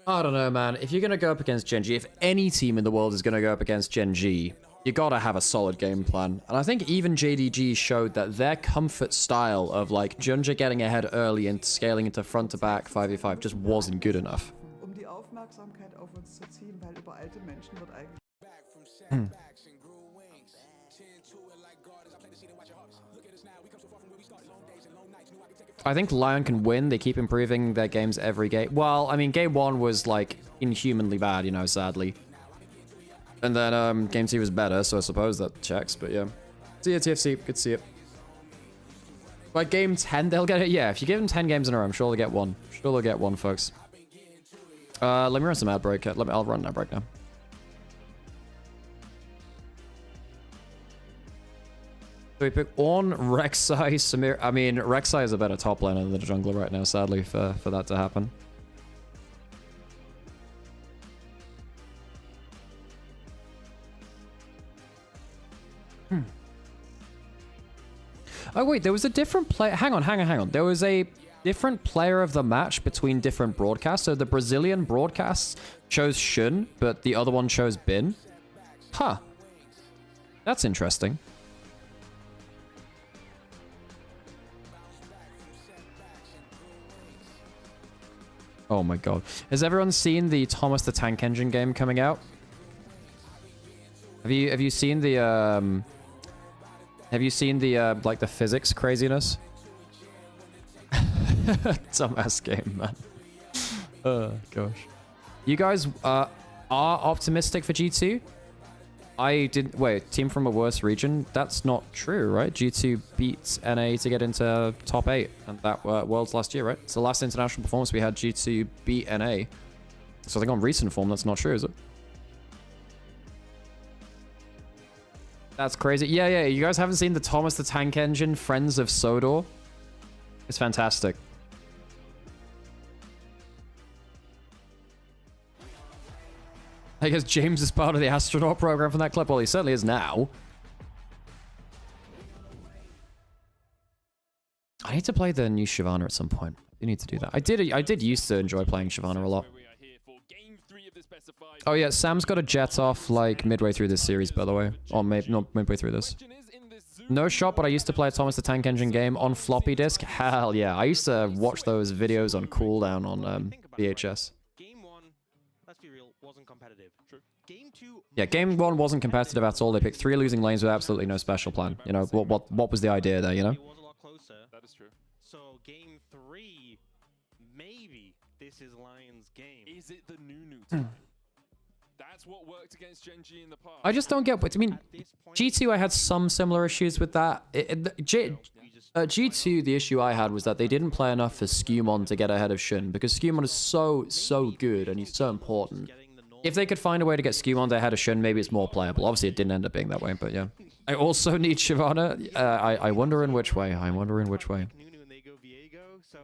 I don't know, man. If you're going to go up against Gen G, if any team in the world is going to go up against Gen G, you got to have a solid game plan. And I think even JDG showed that their comfort style of like Junja getting ahead early and scaling into front to back 5v5 just wasn't good enough. Die Aufmerksamkeit auf uns zu ziehen, weil überalte Menschen wird eigentlich... I think LYON can win. They keep improving their games every game. Well, I mean, game 1 was like inhumanly bad, you know, sadly. And then game 2 was better, so I suppose that checks, but yeah. See ya, TFC. Good to see it. Like game 10, they'll get it. Yeah, if you give them 10 games in a row, I'm sure they'll get one. Sure they'll get one, folks. Let me run some ad break. I'll run an ad break now. So we pick on Rek'Sai, Samir. I mean, Rek'Sai is a better top laner than the jungler right now, sadly, for that to happen. Oh, wait, there was a different player. Hang on. There was a different player of the match between different broadcasts. So the Brazilian broadcasts chose Shun, but the other one chose Bin. Huh. That's interesting. Oh my god. Has everyone seen the Thomas the Tank Engine game coming out? Have you seen the like the physics craziness? Dumbass game, man. Oh gosh. You guys are optimistic for G2? I didn't wait, team from a worse region? That's not true, right? G2 beat NA to get into top 8 and that Worlds last year, right? It's the last international performance we had. G2 beat NA. So I think on recent form that's not true, is it? That's crazy. Yeah, you guys haven't seen the Thomas the Tank Engine Friends of Sodor? It's fantastic. I guess James is part of the astronaut program from that clip. Well, he certainly is now. I need to play the new Shyvana at some point. You need to do that. I did used to enjoy playing Shyvana a lot. Oh yeah, Sam's got a jet off like midway through this series, by the way. Or maybe not midway through this. No shot, but I used to play a Thomas the Tank Engine game on floppy disk. Hell yeah, I used to watch those videos on cooldown on VHS. Yeah, game 1 wasn't competitive at all. They picked 3 losing lanes with absolutely no special plan. You know, what was the idea there, you know? That is true. So game 3, maybe this is Lion's game. Is it the new time? That's what worked against Gen G in the past. I just don't get what I mean. G2, I had some similar issues with that. G2, the issue I had was that they didn't play enough for Skewmon to get ahead of Shun, because Skewmon is so good and he's so important. If they could find a way to get Skewmon ahead of Shun, maybe it's more playable. Obviously, it didn't end up being that way, but yeah. I also need Shyvana. I wonder in which way. I wonder in which way.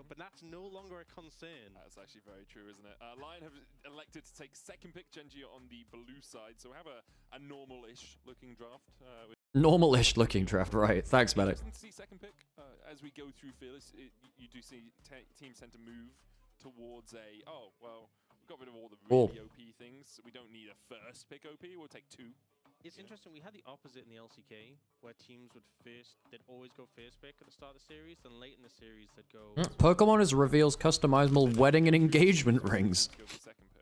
But that's no longer a concern. That's actually very true, isn't it? Lion have elected to take second pick Genji on the blue side, so we have a normal-ish looking draft. Normal-ish looking draft, right. Thanks, Medic. See second pick. As we go through Fearless, you do see teams tend to move towards a, oh, well, we got rid of all the really OP things. We don't need a first pick OP, we'll take 2. It's interesting, we had the opposite in the LCK, where teams they'd always go first pick at the start of the series, then late in the series they'd go... Pokemon reveals customizable wedding and engagement rings.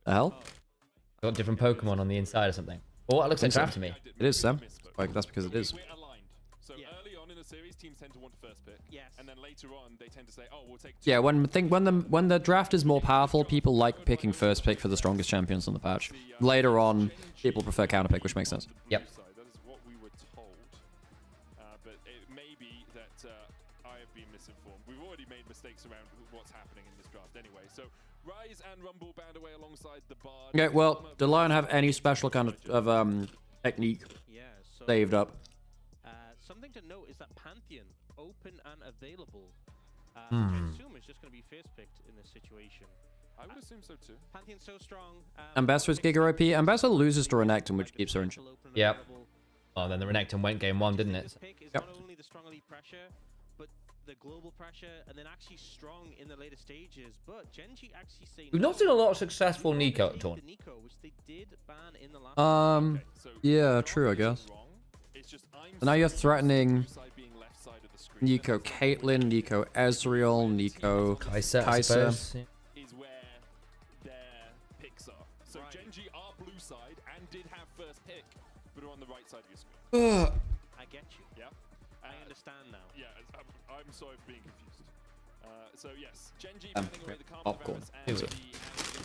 The hell? Got different Pokemon on the inside or something. Oh, that looks like draft to me. It is, Sam. That's because it is. So early on in the series, teams tend to want a first pick. Yes. And then later on, they tend to say, oh, we'll take 2. Yeah, when the draft is more powerful, people like picking first pick for the strongest champions on the patch. Later on, people prefer counter pick, which makes sense. Yep. That is what we were told. But it may be that I have been misinformed. We've already made mistakes around what's happening in this draft anyway. So Rise and Rumble band away alongside the Bard. Okay, well, do Lion have any special kind of technique saved up? Something to note is that Pantheon, open and available. I Hmm. assume it's just going to be first picked in this situation. I would assume so too. Pantheon's so strong. Ambassador is Giga OP. Ambassador loses to Renekton, which keeps her in. Yep. Oh, then the Renekton went game 1, didn't it? Yep. Not only the strong elite pressure, but the global pressure, and then actually strong in the later stages. But Genji actually say We've not seen a lot of successful Nico torn. which they did ban in the last Yeah, true, I guess. So now you're threatening Nico Caitlyn, Nico Ezreal, Nico Kai'Sa. Is where their picks are. So Genji are blue side and did have first pick, but are on the right side of your screen. I get you. Yeah. I understand now. Yeah, I'm sorry for being confused. So yes, Genji Popcorn. and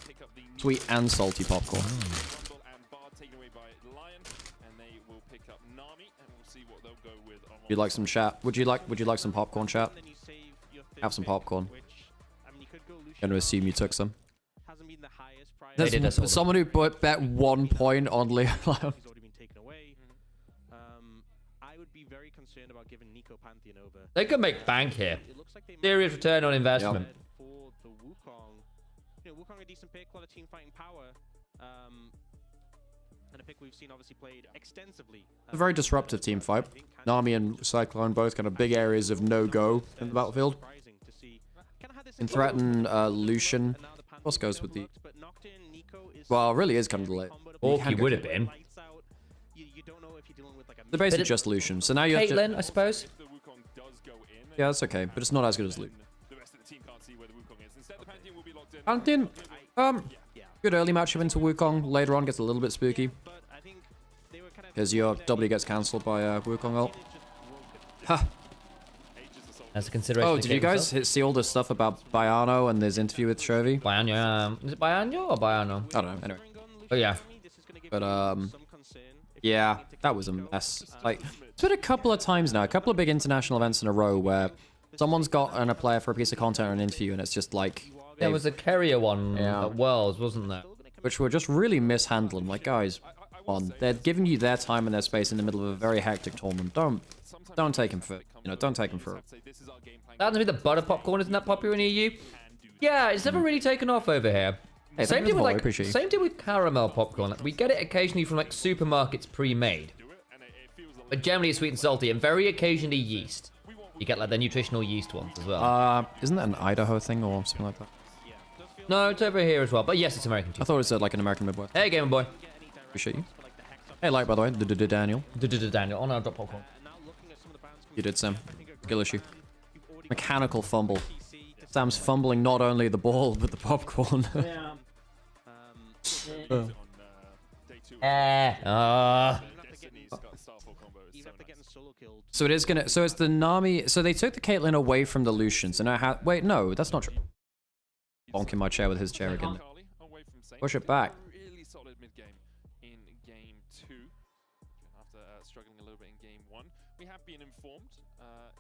Pick up the sweet and salty popcorn. Rumble and Bard taken away by Lion, and they will pick up Nami, and we'll see what they'll go with. Would you like some chat? Would you like some popcorn, chat? Have some popcorn. Gonna assume you took some. There's someone who bet 1 point on Leon. I would be very concerned about giving Nico Pantheon over. They could make bank here. Serious return on investment. For the Wukong, Wukong a decent pick, a lot of team fighting power, and a pick we've seen obviously played extensively. A very disruptive team fight. Nami and Cyclone both kind of big areas of no-go in the battlefield. And threaten Lucian. What goes with the... Well, it really is kind of late. Or he would have been. They're basically just Lucian. So now you have to... Caitlyn, I suppose. Yeah, that's okay, but it's not as good as Lucian. The rest of the team can't see where the Wukong is. Instead, the Pantheon will be Pantheon, good early matchup into Wukong. Later on gets a little bit spooky. Because your W gets cancelled by Wukong ult. Ha! As a consideration. Oh, did you guys see all the stuff about Bayano and his interview with Chovy? Bayano, is it Bayano or Bayano? I don't know, anyway. Oh, yeah. But, yeah, that was a mess. Like, it's been a couple of times now, a couple of big international events in a row where someone's gotten a player for a piece of content or an interview, and it's just like... There was a carrier one at Worlds, wasn't there? Which were just really mishandling. Like, guys, they're giving you their time and their space in the middle of a very hectic tournament. Don't take him for, you know, don't take him for it. That to be the butter popcorn, isn't that popular in EU? Yeah, it's never really taken off over here. Hey, same thing with caramel popcorn. We get it occasionally from like supermarkets pre-made. But generally it's sweet and salty, and very occasionally yeast. You get like the nutritional yeast ones as well. Isn't that an Idaho thing or something like that? No, it's over here as well. But yes, it's American too. I thought it was like an American Midwest. Hey, Gamer Boy. Appreciate you. Hey, like, by the way, Daniel. Daniel. Oh no, drop popcorn. You did, Sam. Skill issue. Mechanical fumble. Sam's fumbling not only the ball, but the popcorn. So it is gonna. So it's the Nami. So they took the Caitlyn away from the Lucian. So now, wait, no, that's not true. Bonking my chair with his chair again. Push it back. Really solid mid game in game 2. After struggling a little bit in game 1, we have been informed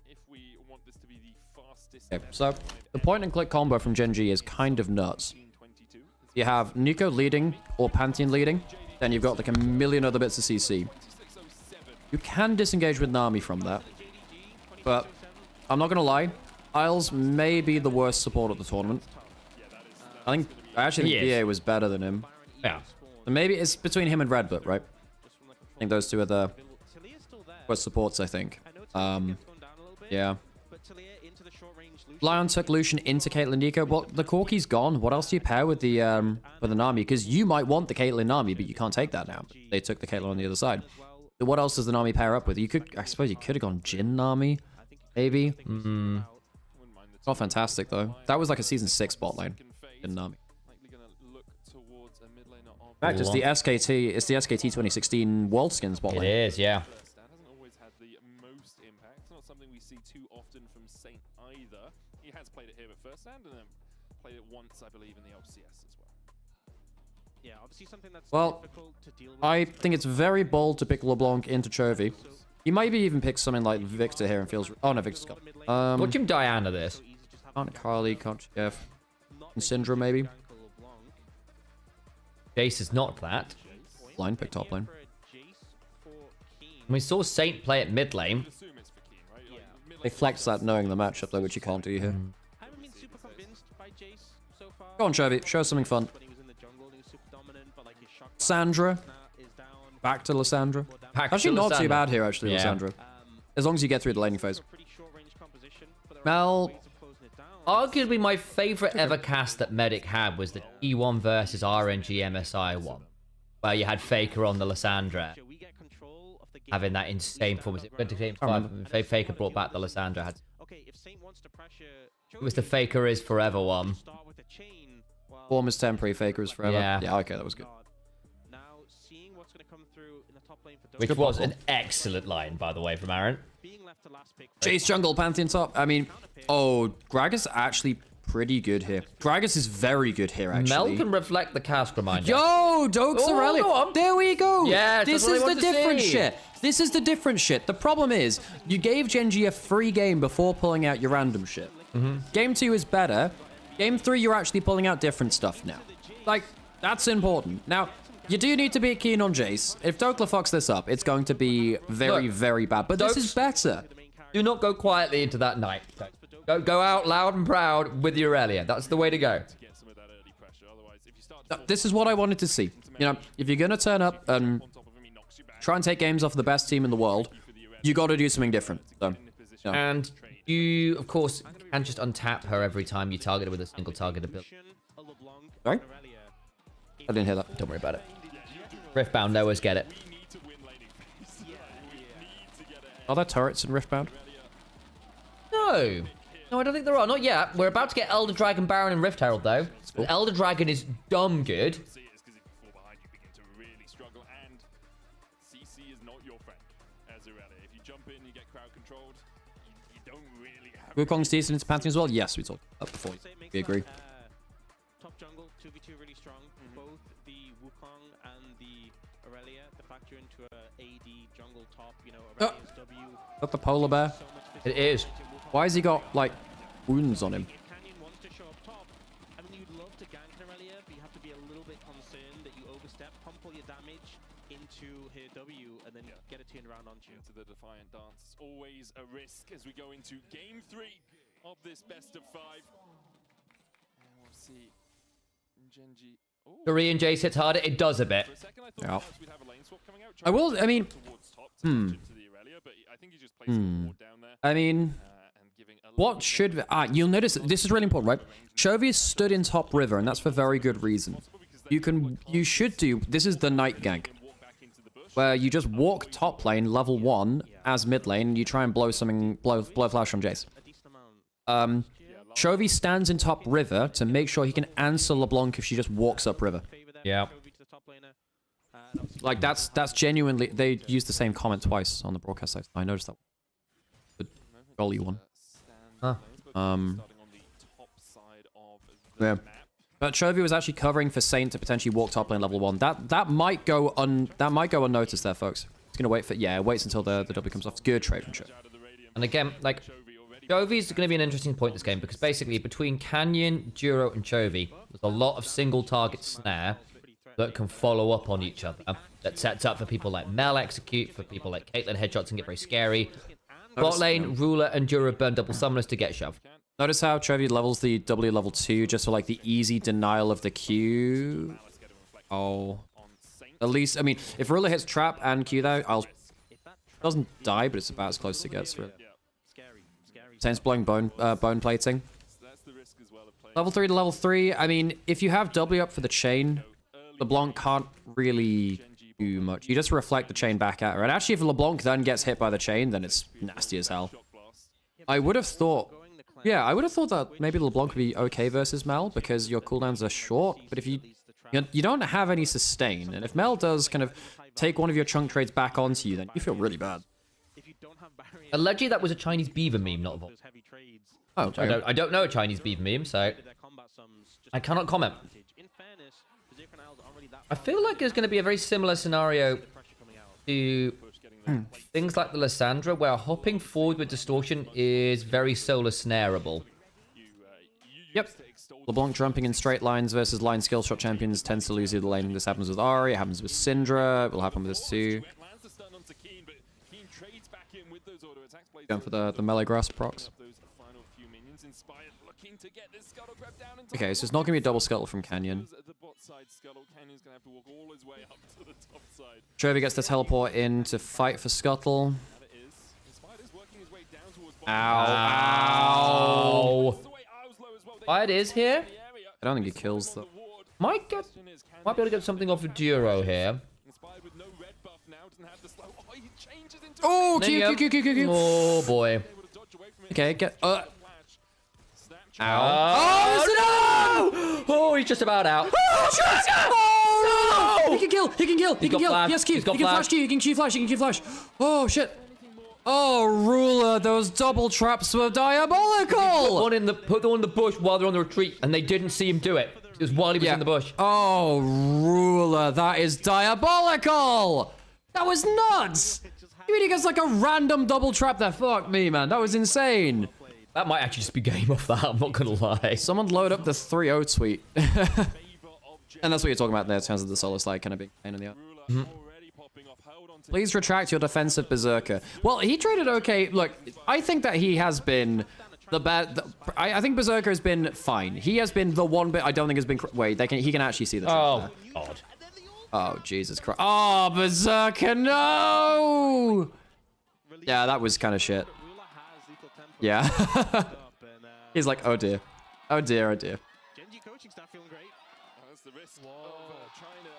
if we want this to be the fastest. Okay, so the point and click combo from Gen G is kind of nuts. You have Nico leading or Pantheon leading, then you've got like a million other bits of CC. You can disengage with Nami from that, but I'm not gonna lie, Isles may be the worst support of the tournament. I actually think BA was better than him. Yeah. So maybe it's between him and Redbut, right? I think those two are the worst supports, I think. Yeah. LYON took Lucian into Caitlyn Nico. Well, the Corki's gone. What else do you pair with the Nami? Because you might want the Caitlyn Nami, but you can't take that now. They took the Caitlyn on the other side. So what else does the Nami pair up with? You could, I suppose you could have gone Jhin Nami, maybe. Not fantastic though. That was like a season 6 bot lane. Jhin Nami. In fact, it's the SKT. It's the SKT 2016 World Skins bot lane. It is, yeah. That hasn't always had the most impact. It's not something we see too often from Saint either. He has played it here at first hand and then played it once, I believe, in the LCS as well. Yeah, obviously something that's difficult to deal with. I think it's very bold to pick LeBlanc into Chovy. You maybe even pick something like Victor here and feels... Oh no, Victor's gone. Watch him Diana this. Can't Carly, can't Jeff. And Syndra maybe. Jace is not that. Line, pick top lane. We saw Saint play at mid lane. They flex that knowing the matchup though, which you can't do here. Go on, Chovy, show us something fun. Sandra. Back to Lysandra. Actually, not too bad here, actually, Lysandra. As long as you get through the laning phase. Mel. Arguably, my favorite ever cast that Medic had was the E1 versus RNG MSI one, where you had Faker on the Lysandra, having that insane performance. Faker brought back the Lysandra. It was the Faker is forever one. Form is temporary, Faker is forever. Yeah, okay, that was good. Which was an excellent line, by the way, from Aaron. Jace jungle, Pantheon top. I mean, oh, Gragas actually pretty good here. Gragas is very good here, actually. Mel can reflect the cast reminder. Yo, Dokes the relic. There we go. Yeah, this is the different shit. This is the different shit. The problem is, you gave Gen G a free game before pulling out your random shit. Game 2 is better. Game 3, you're actually pulling out different stuff now. Like, that's important. Now, you do need to be keen on Jace. If Dokla fucks this up, it's going to be very, very bad. But this is better. Do not go quietly into that night. Go out loud and proud with your Aurelia. That's the way to go. This is what I wanted to see. You know, if you're going to turn up and try and take games off the best team in the world, you got to do something different. So, you know. And you, of course, can just untap her every time you target her with a single target ability. Sorry? I didn't hear that. Don't worry about it. Riftbound, they always get it. Are there turrets in Riftbound? No. No, I don't think there are. Not yet. We're about to get Elder Dragon Baron and Rift Herald, though. cool. Elder Dragon is dumb good. See it is because if you fall behind, you begin to really struggle, and CC is not your friend as Irelia. If you jump in, you get crowd controlled. You don't really have. Wukong's decent into Pantheon as well. Yes, we talked about before. We agree. Top jungle 2v2 really strong. Both the Wukong and the Irelia, the factor into a AD jungle top. You know, Aurelia's W. Is that the polar bear? It is. Why has he got like wounds on him? If Canyon wants to show up top, I mean, you'd love to gank Irelia, but you have to be a little bit concerned that you overstep, pump all your damage into her W, and then get it turned around onto you. Into the Defiant Dance. It's always a risk as we go into game 3 of this best of 5. And we'll see Genji. Korean Jace hits harder. It does a bit. Yeah. I will. I mean. I mean. What should... you'll notice this is really important, right? Chovy stood in top river, and that's for very good reason. You should do... This is the night gank, where you just walk top lane, level 1, as mid lane, and you try and blow something... Blow flash from Jace. Chovy stands in top river to make sure he can answer LeBlanc if she just walks up river. Yeah. Like, that's genuinely... They used the same comment twice on the broadcast site. I noticed that. The golly one. Huh. Yeah. But Chovy was actually covering for Saint to potentially walk top lane level 1. That might go unnoticed there, folks. It's gonna wait for... Yeah, it waits until the W comes off. It's good trade from Chovy. And again, like... Chovy's going to be an interesting point in this game because basically between Canyon, Duro, and Chovy, there's a lot of single target snare that can follow up on each other. That sets up for people like Mel execute, for people like Caitlyn headshots and get very scary. Bot lane, Ruler, and Duro burn double summoners to get shoved. Notice how Chovy levels the W level 2 just for like the easy denial of the Q. Oh. At least, I mean, if Ruler hits trap and Q though, doesn't die, but it's about as close as it gets, really. Saints blowing bone plating. Level 3 to level 3. I mean, if you have W up for the chain, LeBlanc can't really do much. You just reflect the chain back at her. And actually, if LeBlanc then gets hit by the chain, then it's nasty as hell. I would have thought... Yeah, I would have thought that maybe LeBlanc would be okay versus Mel because your cooldowns are short. But if you don't have any sustain, and if Mel does kind of take one of your chunk trades back onto you, then you feel really bad. Allegedly, that was a Chinese beaver meme, not a bot. Oh, okay. I don't know a Chinese beaver meme, so I cannot comment. I feel like there's going to be a very similar scenario to things like the Lissandra, where hopping forward with distortion is very solar snareable. Yep. LeBlanc jumping in straight lines versus line skill shot champions tends to lose you the lane. This happens with Ahri, it happens with Syndra, it will happen with this too. Going for the melee grasp procs. Okay, so it's not going to be a double scuttle from Canyon. Chovy gets the teleport in to fight for scuttle. Ow. It is here. I don't think he kills the... Might be able to get something off of Duro here. Oh, Q. Oh, boy. Okay, get... Ow. Oh, no! Oh, he's just about out. Oh, no! He can kill! He kill! Flash. Yes, Q. He's He got can flash Q. He can Q flash. Oh, shit. Oh, Ruler, those double traps were diabolical! Put the one in the bush while they're on the retreat, and they didn't see him do it. It was while he was in the bush. Oh, Ruler, that is diabolical! That was nuts! You mean he gets like a random double trap there? Fuck me, man. That was insane. That might actually just be game off that, I'm not gonna lie. Someone load up the 3-0 tweet. And that's what you're talking about there in terms of the solo slide kind of big pain in the ass. Please retract your defensive Berserker. Well, he traded okay. Look, I think that he has been the bad. I think Berserker has been fine. He has been the one bit I don't think has been. Wait, he can actually see the trap there. God. Oh, Jesus Christ. Oh, Berserker, no! Yeah, that was kind of shit. Yeah. He's like, oh dear. Oh dear, oh dear. Genji coaching staff feeling great. That's the risk of trying to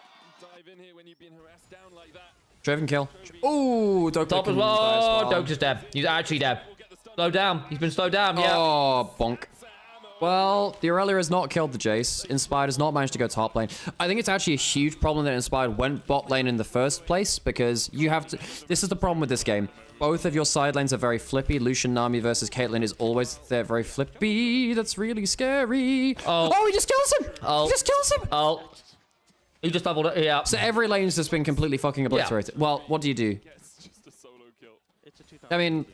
dive in here when you've been harassed down like that. Driven kill. Ooh, Doke top as well. Doke's just dead. He's actually dead. Slowed down. He's been slowed down, yeah. Oh, bonk. Well, the Aurelia has not killed the Jace. Inspired has not managed to go top lane. I think it's actually a huge problem that Inspired went bot lane in the first place because you have to... This is the problem with this game. Both of your side lanes are very flippy. Lucian Nami versus Caitlyn is always there, very flippy. That's really scary. Oh, he just kills him. Oh. He just kills him. Oh. He just leveled it. Yeah. So every lane's just been completely fucking obliterated. Yeah. Well, what do you do? I mean...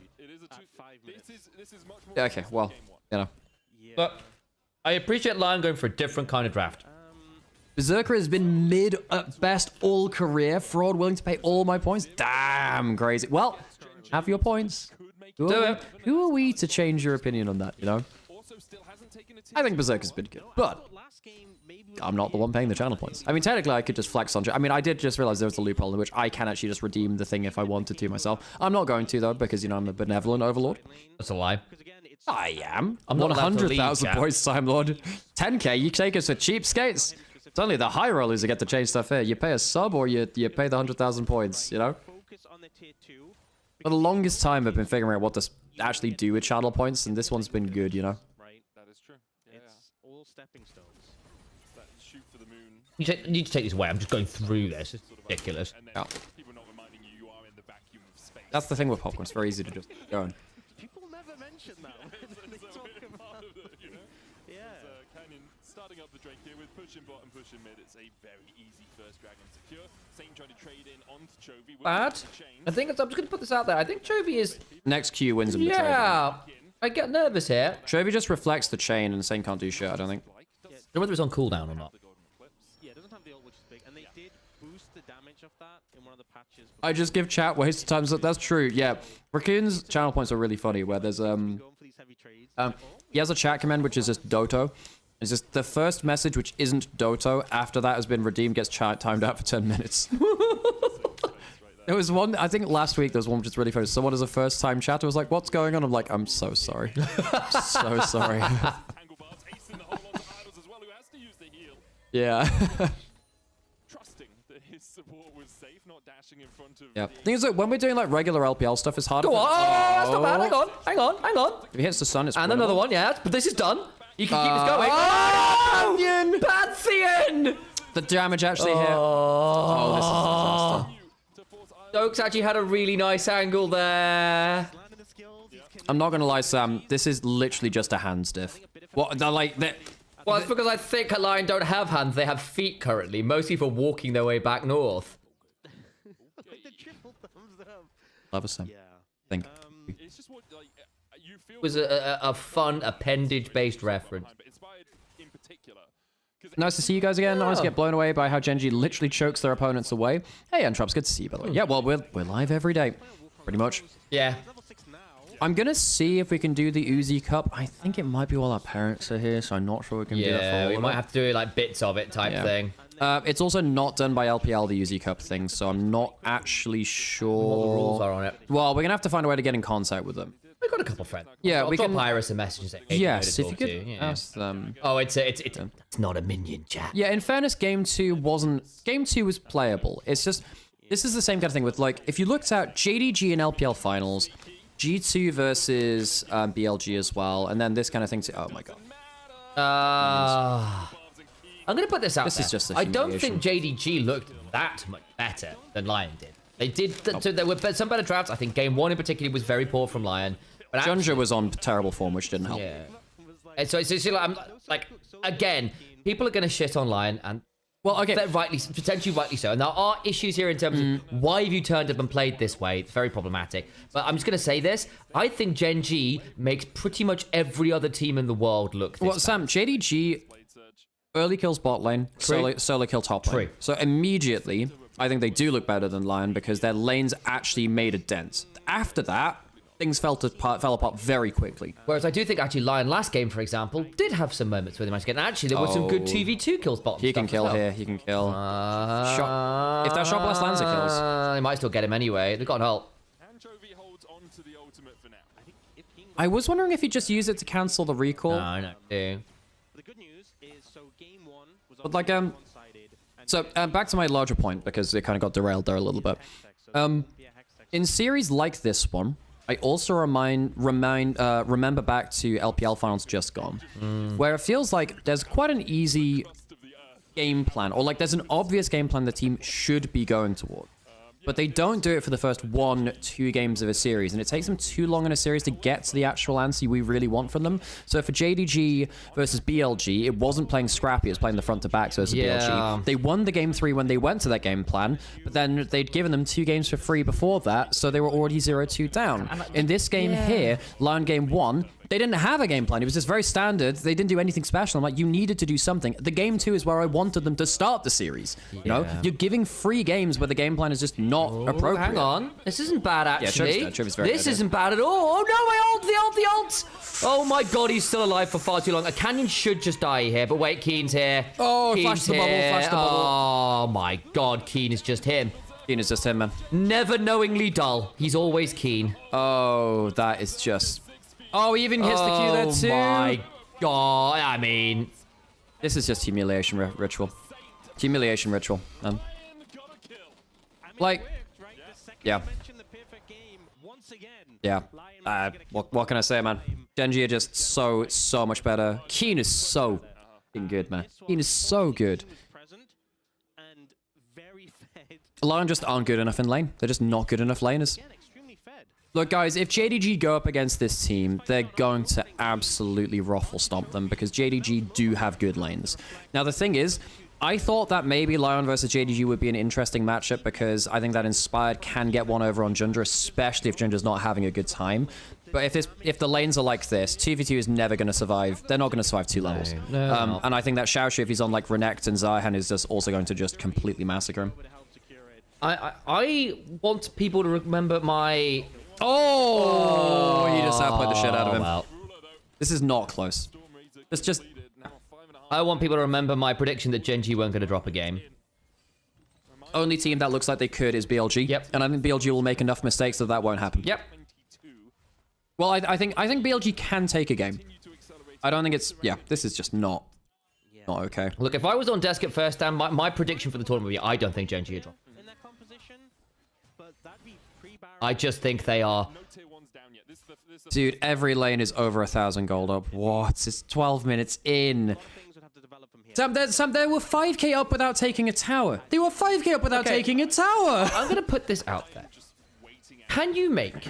Okay, well, you know. But I appreciate LYON going for a different kind of draft. Berserker has been mid at best all career. Fraud willing to pay all my points. Damn crazy. Well, have your points. Who are we to change your opinion on that, you know? I think Berserker's been good, but I'm not the one paying the channel points. I mean, technically, I could just flex on... I mean, I did just realize there was a loophole in which I can actually just redeem the thing if I wanted to myself. I'm not going to, though, because, you know, I'm a benevolent overlord. That's a lie. I am. I'm not 100,000 points, Time Lord. 10k, you take us for cheapskates. It's only the high rollers who get to change stuff here. You pay a sub or you pay the 100,000 points, you know? For the longest time, I've been figuring out what to actually do with channel points, and this one's been good, you know? Right, that is true. It's all stepping stones. It's that shoot for the moon. You need to take this away. I'm just going through this. It's ridiculous. Yeah. That's the thing with popcorn. It's very easy to just go on. People never mention that. Starting up the Drake here with pushing bot and pushing mid. It's a very easy first dragon secure. Same trying to trade in onto Chovy. Bad. I think I'm just going to put this out there. I think Chovy is... Next Q wins him the trade. Yeah. I get nervous here. Chovy just reflects the chain and Sane can't do shit, I don't think. I don't know whether it's on cooldown or not. Yeah, it doesn't have the ult, which is big. And they did boost the damage of that in one of the patches. I just give chat waste of time. That's true, yeah. Raccoon's channel points are really funny, where there's... he has a chat command, which is just Doto. It's just the first message, which isn't Doto, after that has been redeemed, gets timed out for 10 minutes. There was one, I think last week, there was one which is really funny. Someone as a first-time chatter was like, what's going on? I'm like, I'm so sorry. So sorry. Yeah. Yeah. Thing is that when we're doing like regular LPL stuff, it's hard. Go on! Oh, that's not bad. Hang on. If he hits the sun, it's and winnable. another one, yeah. But this is done. You can keep this going. Oh, Pantheon! The damage actually hit. Oh, this is a disaster. Stokes actually had a really nice angle there. I'm not gonna lie, Sam. This is literally just a hand stiff. What? They're like... Well, it's because I think LYON don't have hands. They have feet currently, mostly for walking their way back north. Love a Sam. Think. It was a fun appendage-based reference. Nice to see you guys again. I always get blown away by how Genji literally chokes their opponents away. Hey, Antrops, good to see you, by the way. Yeah, well, we're live every day, pretty much. Yeah. I'm gonna see if we can do the Uzi Cup. I think it might be while our parents are here, so I'm not sure we can do that. Yeah, we might have to do like bits of it type thing. It's also not done by LPL, the Uzi Cup thing, so I'm not actually sure what the rules are on it. Well, we're gonna have to find a way to get in contact with them. We've got a couple of friends. Yeah, I'll we drop can Iris a message and say, hey, yes, if you could to, ask them. Oh, it's not a minion chat. Yeah, in fairness, Game 2 was playable. It's just, this is the same kind of thing with, like, if you looked at JDG and LPL finals, G2 versus BLG as well, and then this kind of thing too. Oh my god. I'm going to put this out This there. is just a I don't think humiliation. JDG looked that much better than LYON did. They did, so there were some better drafts. I think Game 1 in particular was very poor from LYON. But Junja was on terrible form, which didn't help. Yeah. And so like, I'm like, again, people are going to shit on LYON, and well, okay, potentially rightly so. And there are issues here in terms of why have you turned up and played this way? It's very problematic. But I'm just going to say this. I think Gen G makes pretty much every other team in the world look this Well, Sam, JDG early kills bot lane, solo kill top lane. So immediately, I think they do look better than LYON because their lanes actually made a dent. After that, things fell apart very quickly. Whereas I do think actually LYON last game, for example, did have some moments where they managed to get. And actually, there were some good 2v2 kills bottom. He can kill here. He can kill. If that shot blast lands, it kills. They might still get him anyway. They've got an ult. I was wondering if you just use it to cancel the recall. No, no. The good news is, so game 1 was but like so back to my larger point because it kind of got derailed there a little bit. In series like this one, I also remember back to LPL finals just gone, where it feels like there's quite an easy game plan, or like there's an obvious game plan the team should be going toward. But they don't do it for the first 1-2 games of a series, and it takes them too long in a series to get to the actual answer we really want from them. So for JDG versus BLG, it wasn't playing scrappy, it was playing the front to back versus BLG. They won the game 3 when they went to that game plan, but then they'd given them 2 games for free before that, so they were already 0-2 down. In this game here, LYON game 1, they didn't have a game plan. It was just very standard. They didn't do anything special. I'm like, you needed to do something. The game 2 is where I wanted them to start the series. You know, you're giving free games where the game plan is just not appropriate. Hang on. This isn't bad, actually. Yeah, this isn't bad at all. Oh, no, the ult. Oh, my God, he's still alive for far too long. A Canyon should just die here, but wait, Keen's here. Oh, flash the bubble. Oh, my God, Keen is just him. Keen is just him, man. Never knowingly dull. He's always Keen. Oh, that is just... Oh, he even hits the Q there too. Oh my God! I mean, this is just humiliation ritual. Humiliation ritual. Like, yeah. Yeah. What can I say, man? Genji are just so much better. Keen is so good, man. Keen is so good. LYON just aren't good enough in lane. They're just not good enough laners. Look, guys, if JDG go up against this team, they're going to absolutely ruffle stomp them because JDG do have good lanes. Now, the thing is, I thought that maybe LYON versus JDG would be an interesting matchup because I think that Inspired can get one over on Jundra, especially if Jundra's not having a good time. But if the lanes are like this, 2v2 is never going to survive. They're not going to survive 2 levels. No. And I think that Xiaoshu, if he's on like Renekton and Zihan, is just also going to just completely massacre him. I want people to remember my... Oh, you just outplayed the shit out of him. Wow. This is not close. It's just... I want people to remember my prediction that Genji weren't going to drop a game. Only team that looks like they could is BLG. Yep. And I think BLG will make enough mistakes that won't happen. Yep. Well, I think BLG can take a game. I don't think it's... Yeah, this is just not okay. Look, if I was on desk at first stand, my prediction for the tournament would be I don't think Genji would drop. I just think they are... Dude, every lane is over 1,000 gold up. What? It's 12 minutes in. Sam, they were 5k up without taking a tower. They were 5k up without taking a tower. I'm going to put this out there. Can you make...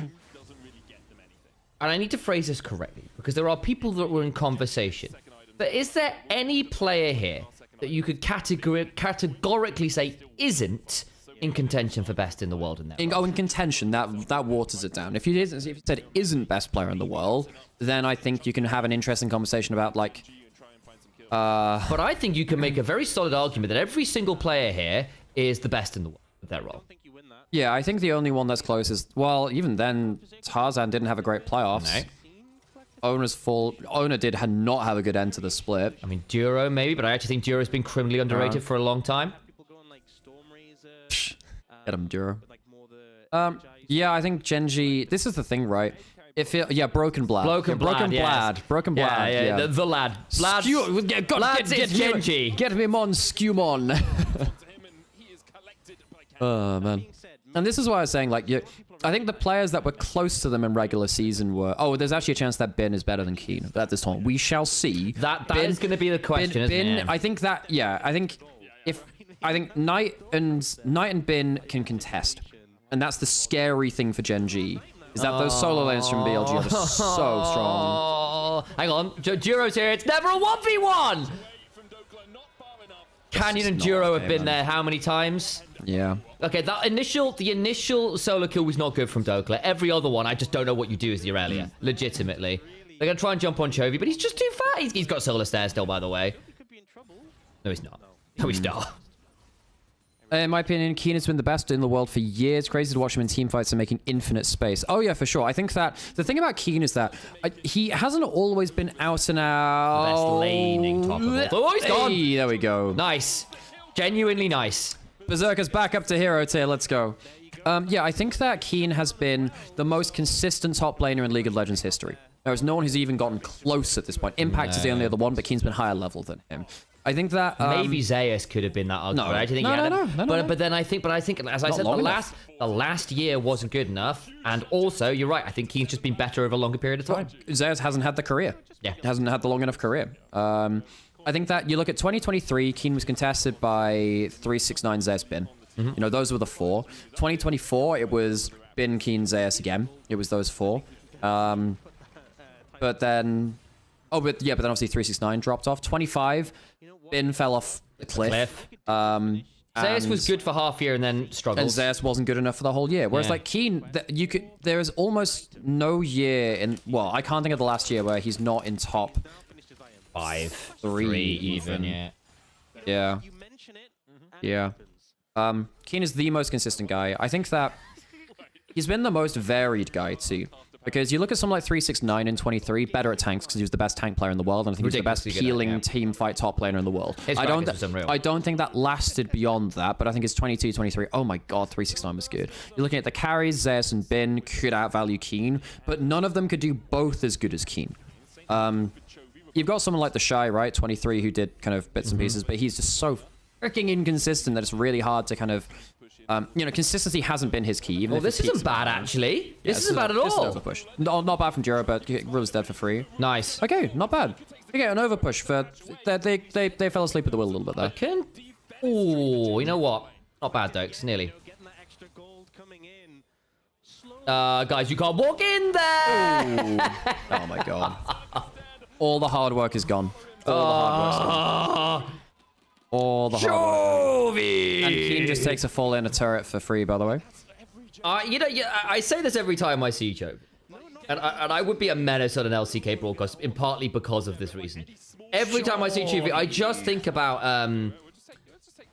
And I need to phrase this correctly, because there are people that were in conversation. But is there any player here that you could categorically say isn't in contention for best in the world in that? In contention, that waters it down. If you said isn't best player in the world, then I think you can have an interesting conversation about like... But I think you can make a very solid argument that every single player here is the best in the world with their role. Yeah, I think the only one that's close is... Well, even then, Tarzan didn't have a great playoffs. No. Ona did not have a good end to the split. I mean, Duro maybe, but I actually think Duro's been criminally underrated for a long time. Get him, Duro. Yeah, I think Genji... This is the thing, right? Broken Blad. Broken Blad. Yeah. The lad. Lads, it's Genji. Get him on, Skewmon. Oh, man. And this is why I was saying, like, I think the players that were close to them in regular season were... Oh, there's actually a chance that Bin is better than Keen at this time. We shall see. That is going to be the question, isn't it? I think that... Yeah, I think Knight and Bin can contest. And that's the scary thing for Genji. Is that those solo lanes from BLG are just so strong. Hang on. Duro's here. It's never a 1v1! Canyon and Duro have been there how many times? Yeah. Okay, the initial solo kill was not good from Dokla. Every other one, I just don't know what you do as the Aurelia. Legitimately. They're going to try and jump on Chovy, but he's just too fat. He's got solar stairs still, by the way. No, he's not. No, he's not. In my opinion, Keen has been the best in the world for years. Crazy to watch him in team fights and making infinite space. Oh, yeah, for sure. I think that the thing about Keen is that he hasn't always been out and out. The best laning top of all. Oh, he's gone. Hey, there we go. Nice. Genuinely nice. Berserker's back up to hero tier. Let's go. Yeah, I think that Keen has been the most consistent top laner in League of Legends history. There is no one who's even gotten close at this point. Impact is the only other one, but Keen's been higher level than him. I think that maybe Zeus could have been that ugly. No. Right? I think No. But then I think, as I Not said, long the last year wasn't good enough. And also, you're right. I think Keen's just been better over a longer period of time. Zeus hasn't had the career. Yeah, hasn't had the long enough career. I think that you look at 2023, Keen was contested by 369 Zeus Bin. You know, those were the 4. 2024, it was Bin, Keen, Zeus again. It was those 4. But then obviously 369 dropped off. 25, Bin fell off the cliff. Zeus was good for half year and then struggled. And Zeus wasn't good enough for the whole year. Whereas like Keen, there is almost no year in, well, I can't think of the last year where he's not in top 5, 3 even. Yeah. Keen is the most consistent guy. I think that he's been the most varied guy too. Because you look at someone like 369 and 23, better at tanks because he was the best tank player in the world, and I think he's the best healing team fight top player in the world. I don't think that lasted beyond that, but I think it's 22, 23. Oh my god, 369 was good. You're looking at the carries, Zeus and Bin could outvalue Keen, but none of them could do both as good as Keen. You've got someone like the Shy, right? 23, who did kind of bits and pieces, but he's just so freaking inconsistent that it's really hard to kind of... consistency hasn't been his key. Even if this isn't bad, actually. This isn't bad at This is all. an overpush. No, not bad from Jiro, but Ruler's dead for free. Nice. Okay, not bad. Okay, an overpush for... They fell asleep at the wheel a little bit there. Ooh, you know what? Not bad, Dokes. Nearly. Guys, you can't walk in there! Oh my god. All the hard work is gone. All the hard work. And Keen just takes a fall in a turret for free, by the way. I say this every time I see Joe. And I would be a menace on an LCK broadcast, in partly because of this reason. Every time I see Chovy, I just think about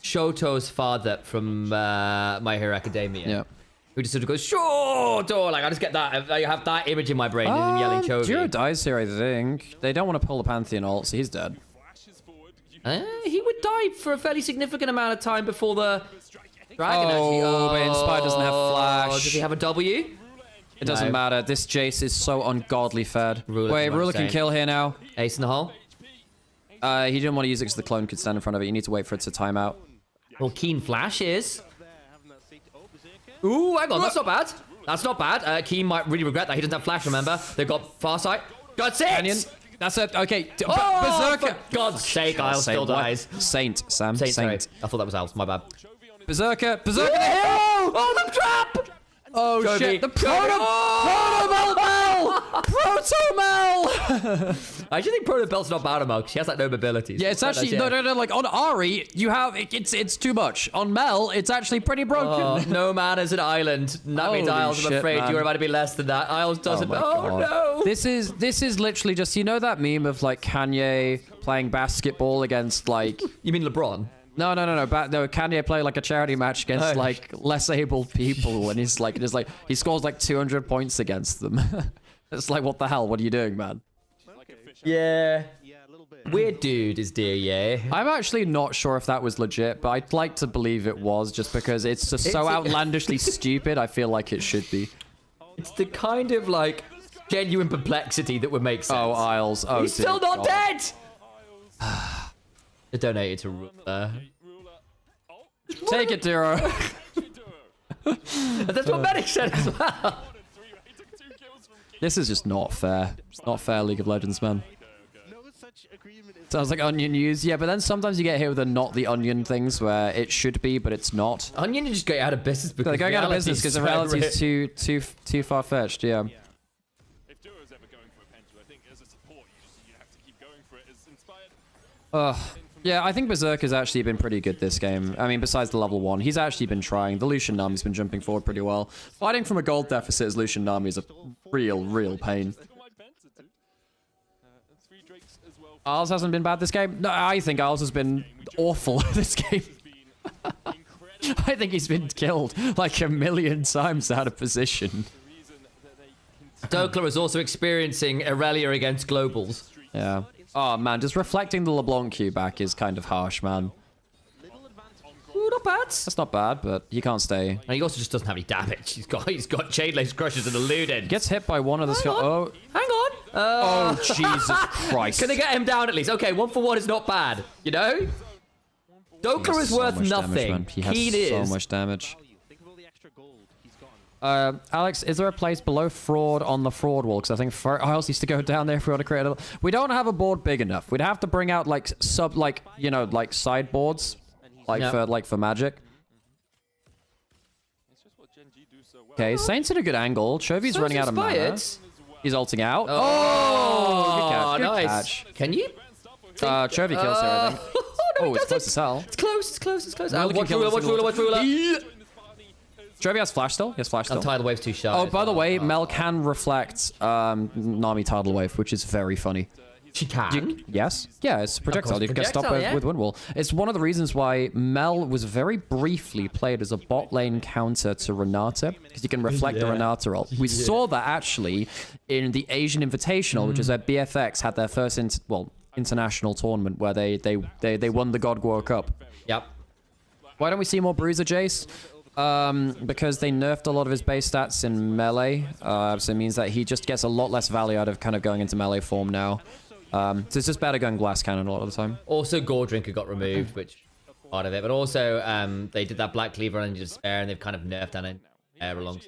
Shoto's father from My Hero Academia. Yeah. Who just sort of goes, Shoto! Like, I just get that. I have that image in my brain, him yelling Chovy. Jiro dies here, I think. They don't want to pull the Pantheon ult, so he's dead. He would die for a fairly significant amount of time before the dragon actually... but Inspired doesn't have flash. Does he have a W? It doesn't matter. This Jace is so ungodly fed. Wait, Ruler can insane. kill here now. Ace in the hole? He didn't want to use it because the clone could stand in front of it. You need to wait for it to time out. Well, Keen flash is... Ooh, hang on. That's not bad. That's not bad. Keen might really regret that. He doesn't have flash, remember? They've got Farsight. That's it! Canyon. That's it. Okay. Berserker! For God's sake, Isle still dies. Saint, Sam. Saint. Sorry. I thought that was Isles. My bad. Berserker the hero! Oh, the trap! Oh, Chovy. shit. The Proto-Mel! I actually think Proto-Belt's not bad on Mel, because she has like no mobility. Yeah, it's actually... No, like, on Ari, you have... It's too much. On Mel, it's actually pretty broken. No man is an island. That means Holy Isles, I'm shit, afraid man. you're about to be less than that. Isles doesn't... God. no! This is literally just... You know that meme of, like, Kanye playing basketball against, like... You mean LeBron? No. Kanye play like a charity match against like less able people, and he's like, he scores like 200 points against them. It's like, what the hell? What are you doing, man? Yeah. Weird dude is dear, yeah. I'm actually not sure if that was legit, but I'd like to believe it was, just because it's just so outlandishly stupid. I feel like it should be. It's the kind of like genuine perplexity that would make sense. Oh, Isles. Oh, he's still not dead. I donated to Ruler. Take it, Duro. That's what Medic said as well. This is just not fair. It's not fair, League of Legends, man. Sounds like Onion news. Yeah, but then sometimes you get hit with the not the Onion things where it should be, but it's not. Onion just go out of business because they're going out of business because the reality is too far-fetched, yeah. If Duro's ever going for a Penta, I think as a support, you have to keep going for it as Inspired. Yeah, I think Berserker's actually been pretty good this game. I mean, besides the level 1, he's actually been trying. The Lucian Nami's been jumping forward pretty well. Fighting from a gold deficit as Lucian Nami is a real pain. Isles hasn't been bad this game. No, I think Isles has been awful this game. I think he's been killed like a million times out of position. Dokler is also experiencing Aurelia against Globals. Yeah. Oh, man, just reflecting the LeBlanc Q back is kind of harsh, man. Ooh, not bad. That's not bad, but he can't stay. And he also just doesn't have any damage. He's got chain lace crushes and eluded. Gets hit by one of the... Hang on. Oh, Jesus Christ. Can they get him down at least? Okay, 1 for 1 is not bad. You know? Dokla is worth nothing. He has so much damage. Alex, is there a place below fraud on the fraud wall? Because I think Files used to go down there if we want to create a... We don't have a board big enough. We'd have to bring out like sideboards, for Magic. Okay, Saint's at a good angle. Chovy's running out of mana. He's ulting out. Oh, good nice. catch. Can you? Chovy kills here, I think. Oh, it's close to sell. It's close. Watch ruler. Chovy has flash still. He has flash still. Tidal Wave's too sharp. Oh, by the way, Mel can reflect Nami Tidal Wave, which is very funny. She can? Yes. Yeah, it's a projectile. You can get stopped projectile, with Windwall. It's one of the reasons why Mel was very briefly played as a bot lane counter to Renata, because you can reflect the Renata ult. We saw that actually in the Asian Invitational, which is where BFX had their first international tournament where they won the God War Cup. Yep. Why don't we see more Bruiser Jace? Because they nerfed a lot of his base stats in melee, so it means that he just gets a lot less value out of kind of going into melee form now. So it's just better going Glass Cannon a lot of the time. Also, Gore Drinker got removed, which part of it, but also they did that Black Cleaver and Despair, and they've kind of nerfed on it along.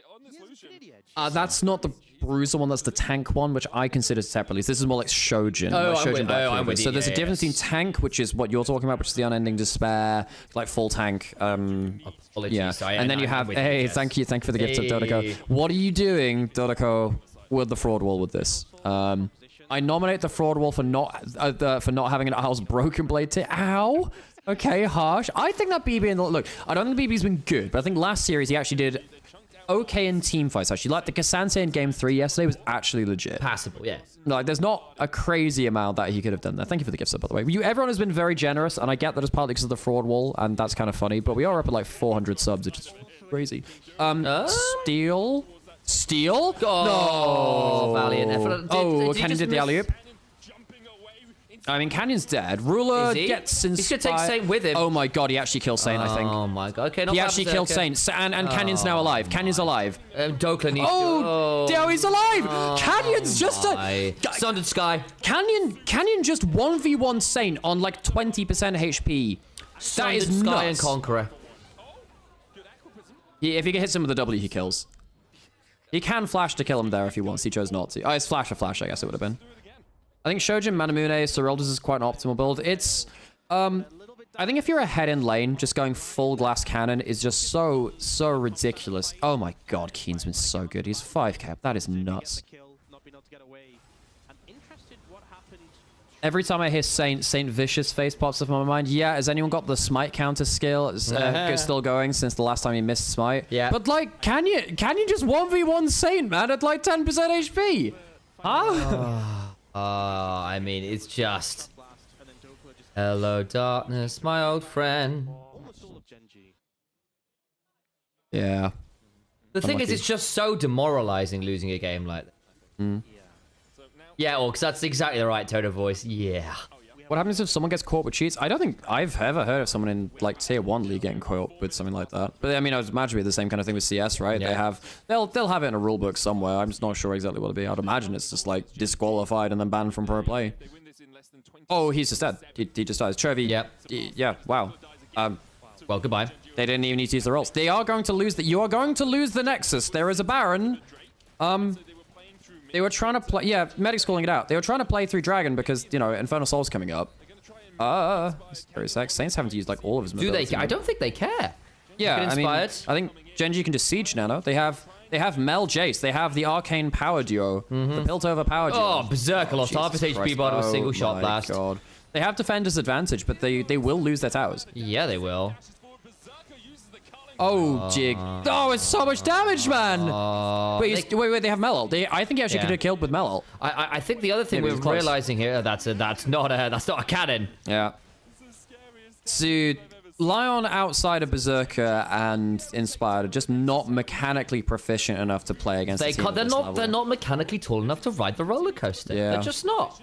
That's not the Bruiser one, that's the tank one, which I consider separately. This is more like Shojin. I'm with you. So there's a difference in tank, which is what you're talking about, which is the Unending Despair, like full tank. Apologies, sorry, and then you have, thank you for the gift of Dodoko. What are you doing, Dodoko, with the fraud wall with this? I nominate the fraud wall for not having an Isles Broken Blade to ow. Okay, harsh. I think that BB in the look. I don't think BB's been good, but I think last series he actually did okay in team fights. Actually, like the Cassante in game 3 yesterday was actually legit. Passable, yeah. Like, there's not a crazy amount that he could have done there. Thank you for the gift sub, by the way. Everyone has been very generous, and I get that it's partly because of the fraud wall, and that's kind of funny. But we are up at like 400 subs, which is crazy. Steal? Oh, no. Valiant effort. Canyon did the alley-oop. I mean, Canyon's dead. Ruler gets inspired. He's going to take Saint with him. Oh my god, he actually killed Saint, I think. Oh my god. Okay, not he actually killed Saint. And Canyon's now alive. Canyon's alive. Dokla needs he's alive! Canyon's just a... Sundered Sky. Canyon just 1v1 Saint on like 20% HP. That is nuts. Sky and Conqueror. If he hits him with a W, he kills. He can flash to kill him there if he wants. He chose not to. Oh, it's flash, I guess it would have been. I think Shojin, Manamune, Sorelda's is quite an optimal build. It's, I think if you're ahead in lane, just going full Glass Cannon is just so ridiculous. Oh my god, Keen's been so good. He's 5 cap. That is nuts. Every time I hear Saint Vicious face pops up in my mind. Yeah, has anyone got the Smite counter skill still going since the last time he missed Smite? Yeah. But like, can you just 1v1 Saint, man, at like 10% HP? Huh? I mean, it's just... Hello, darkness, my old friend. Yeah. The thing is, it's just so demoralizing losing a game like that. Yeah, because that's exactly the right tone of voice. Yeah. What happens if someone gets caught with cheats? I don't think I've ever heard of someone in like tier 1 league getting caught with something like that. But I mean, I would imagine it'd be the same kind of thing with CS, right? Yeah. They'll have it in a rule book somewhere. I'm just not sure exactly what it'd be. I'd imagine it's just like disqualified and then banned from pro play. Oh, he's just dead. He just dies. Trevi. Yeah. Yeah. Wow. Well, goodbye. They didn't even need to use the rolls. They are going to lose you are going to lose the Nexus. There is a Baron. They were trying to play... Yeah, Medic's calling it out. They were trying to play through Dragon because, you know, Infernal Soul's coming up. Saints having to use, like, all of his mobility. Do they? I don't think they care. Yeah, I mean, I think Genji can just siege Nano. They have Mel Jace. They have the Arcane Power Duo. The built-over Power Duo. Oh, Berserker lost half his HP bar to a single shot blast. God. They have Defender's Advantage, but they will lose their towers. Yeah, they will. Oh, jig. Oh, it's so much damage, man. Wait, they have Melol. I think he actually could have killed with Melol. I think the other thing we're realizing here, that's not a cannon. Yeah. So, LYON outside of Berserker and Inspired are just not mechanically proficient enough to play against the team. They're not mechanically tall enough to ride the roller coaster. Yeah. They're just not.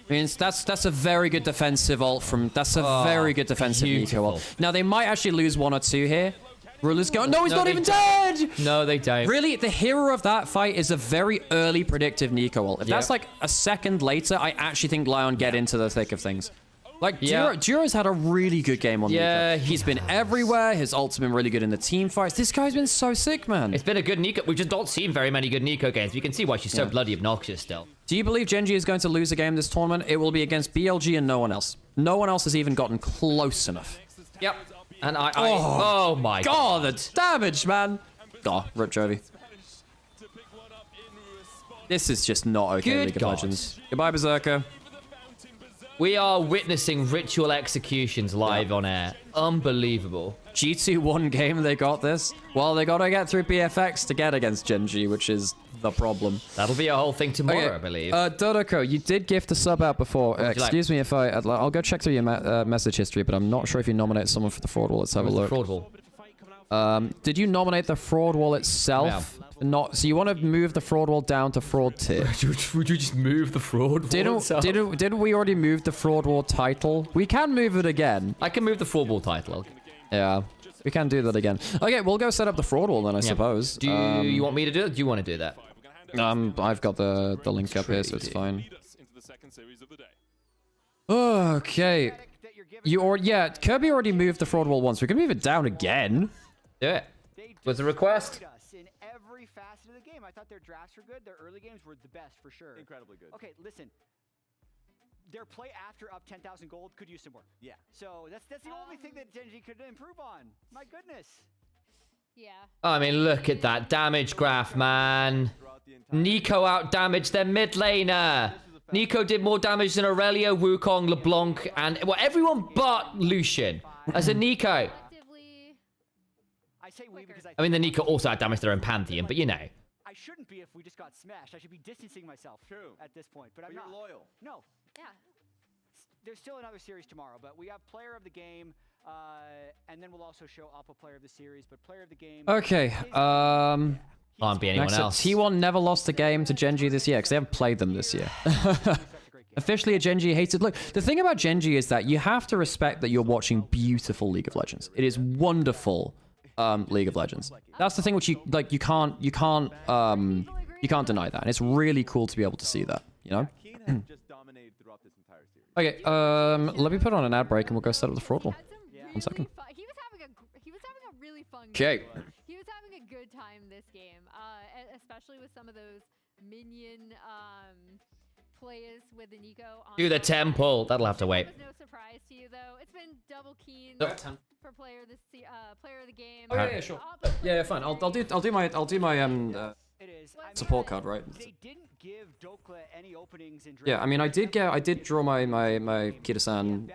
I mean, that's a very good defensive ult from... That's a very good defensive Nico ult. Now, they might actually lose 1 or 2 here. Ruler's going. No, he's not they even don't. dead! No, they don't. Really, the hero of that fight is a very early predictive Nico ult. If that's like a second later, I actually think LYON get into the thick of things. Like, Duro's had a really good game on Nico. He's been everywhere. His ult's been really good in the team fights. This guy's been so sick, man. It's been a good Nico. We've just not seen very many good Nico games. You can see why she's so bloody obnoxious still. Do you believe Gen G is going to lose a game this tournament? It will be against BLG and no one else. No one else has even gotten close enough. Yep. And oh my God, the damage, man. Oh, rip Jovi. This is just not okay, Good League of God. Legends. Goodbye, Berserker. We are witnessing ritual executions live on air. Unbelievable. G2 one game, they got this. Well, they gotta get through BFX to get against Gen G, which is the problem. That'll be a whole thing tomorrow, I believe. Dodoko, you did gift a sub out before. Excuse me if I'll go check through your message history, but I'm not sure if you nominated someone for the fraud wall. Let's have a look. Fraud wall? Did you nominate the fraud wall itself? Not so you want to move the fraud wall down to fraud tier. Would you just move the fraud wall itself? Didn't we already move the fraud wall title? We can move it again. I can move the fraud wall title. Yeah, we can do that again. Okay, we'll go set up the fraud wall then, I suppose. Do you want me to do it? Do you want to do that? I've got the link up here, so it's fine. Okay. Kirby already moved the fraud wall once. We can move it down again. Do it. Was a request? In every facet of the game, I thought their drafts were good. Their early games were the best for sure. Incredibly good. Okay, listen. Their play after up 10,000 gold could use some work. Yeah. So that's the only thing that Gen G could improve on. My goodness. Yeah. I mean, look at that damage graph, man. Nico out-damaged their mid laner. Nico did more damage than Aurelio, Wukong, LeBlanc, and everyone but Lucian. As a Nico. I mean, the Nico also had damage to their own Pantheon, but you know. I shouldn't be if we just got smashed. I should be distancing myself at this point, but I'm not. You're loyal. No. Yeah. There's still another series tomorrow, but we have player of the game, and then we'll also show up a player of the series, but player of the game. Okay. Can't be anyone else. T1 never lost a game to Gen G this year because they haven't played them this year. Officially a Gen G hated. Look, the thing about Gen G is that you have to respect that you're watching beautiful League of Legends. It is wonderful League of Legends. That's the thing which you can't deny that. And it's really cool to be able to see that, you know? Okay, let me put on an ad break and we'll go set up the fraud wall. 1 second. He was having a really fun game. Okay. He was having a good time this game, especially with some of those minion plays with the Nico. Do the temple. That'll have to wait. It was no surprise to you though. It's been double keen for player of the game. Oh yeah, sure. Yeah, fine. I'll do my support card, right? They didn't give Dokla any openings in yeah, I mean, I did draw my Kida-san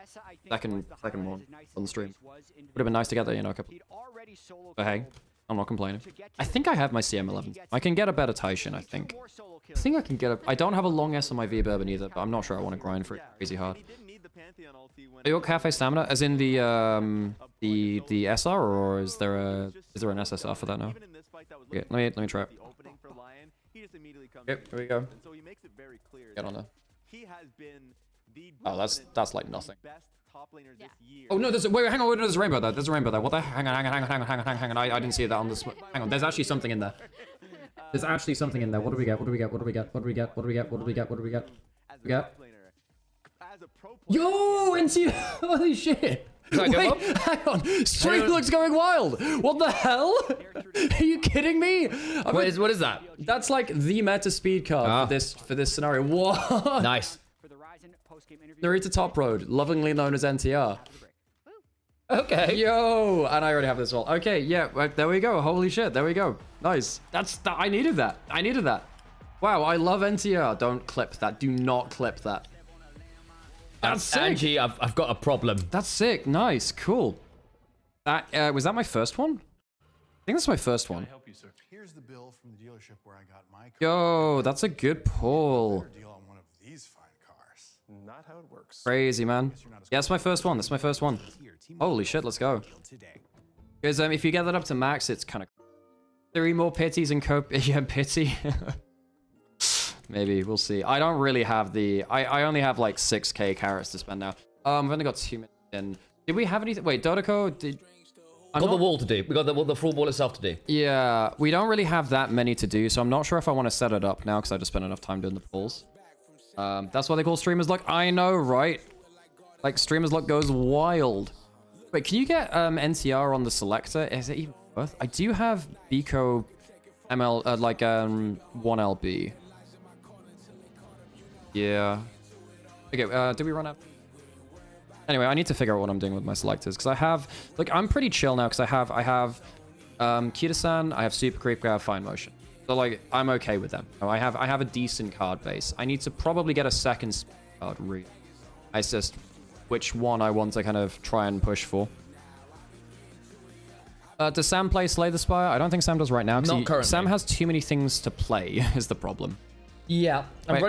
second one on the stream. Would have been nice to get that, you know, a couple. But hey, I'm not complaining. I think I have my CM11. I can get a better Taishin, I think. I think I can get a... I don't have a long S on my V-Bourbon either, but I'm not sure I want to grind for it crazy hard. Are you Cafe Stamina? As in the SR, or is there an SSR for that now? Okay, let me try it. Yep, here we go. Get on there. Oh, that's like nothing. Oh no, wait, hang on, wait, there's a rainbow there. There's a rainbow there. What the? Hang on. I didn't see that on this. Hang on, there's actually something in there. There's actually something in there. What do we get? What do we get? Yo, NC! Holy shit! Wait, hang on. Stream looks going wild. What the hell? Are you kidding me? What is that? That's like the meta speed card for this scenario. What? Nice. Narita Top Road, lovingly known as NTR. Okay. Yo, and I already have this all. Okay, yeah, there we go. Holy shit, there we go. Nice. I needed that. Wow, I love NTR. Don't clip that. Do not clip that. That's sick. Angie, I've got a problem. That's sick. Nice. Cool. That was that my first one? I think that's my first one. Help you, sir. Here's the bill from the dealership where I got my car. Yo, that's a good pull. Deal on one of these fine cars. Not how it works. Crazy, man. Yeah, that's my first one. That's my first one. Holy shit, let's go. Because if you get that up to max, it's kind of 3 more pities and yeah, pity. Maybe we'll see. I don't really have the. I only have like 6k carrots to spend now. I've only got 2 minutes in. Did we have anything? Wait, Dodoko. We've got the wall to do. We've got the full wall itself to do. Yeah, we don't really have that many to do, so I'm not sure if I want to set it up now because I just spent enough time doing the pulls. That's why they call streamers luck. I know, right? Like, streamers luck goes wild. Wait, can you get NCR on the selector? Is it even worth? I do have Biko ML, 1LB. Yeah. Okay, did we run out? Anyway, I need to figure out what I'm doing with my selectors because I have, like, I'm pretty chill now because I have Kira-san, I have Super Creep, I have Fine Motion. So, like, I'm okay with them. I have a decent card base. I need to probably get a second card read. It's just which one I want to kind of try and push for. Does Sam play Slay the Spire? I don't think Sam does right now. Not currently. Sam has too many things to play, is the problem. Yeah, I'm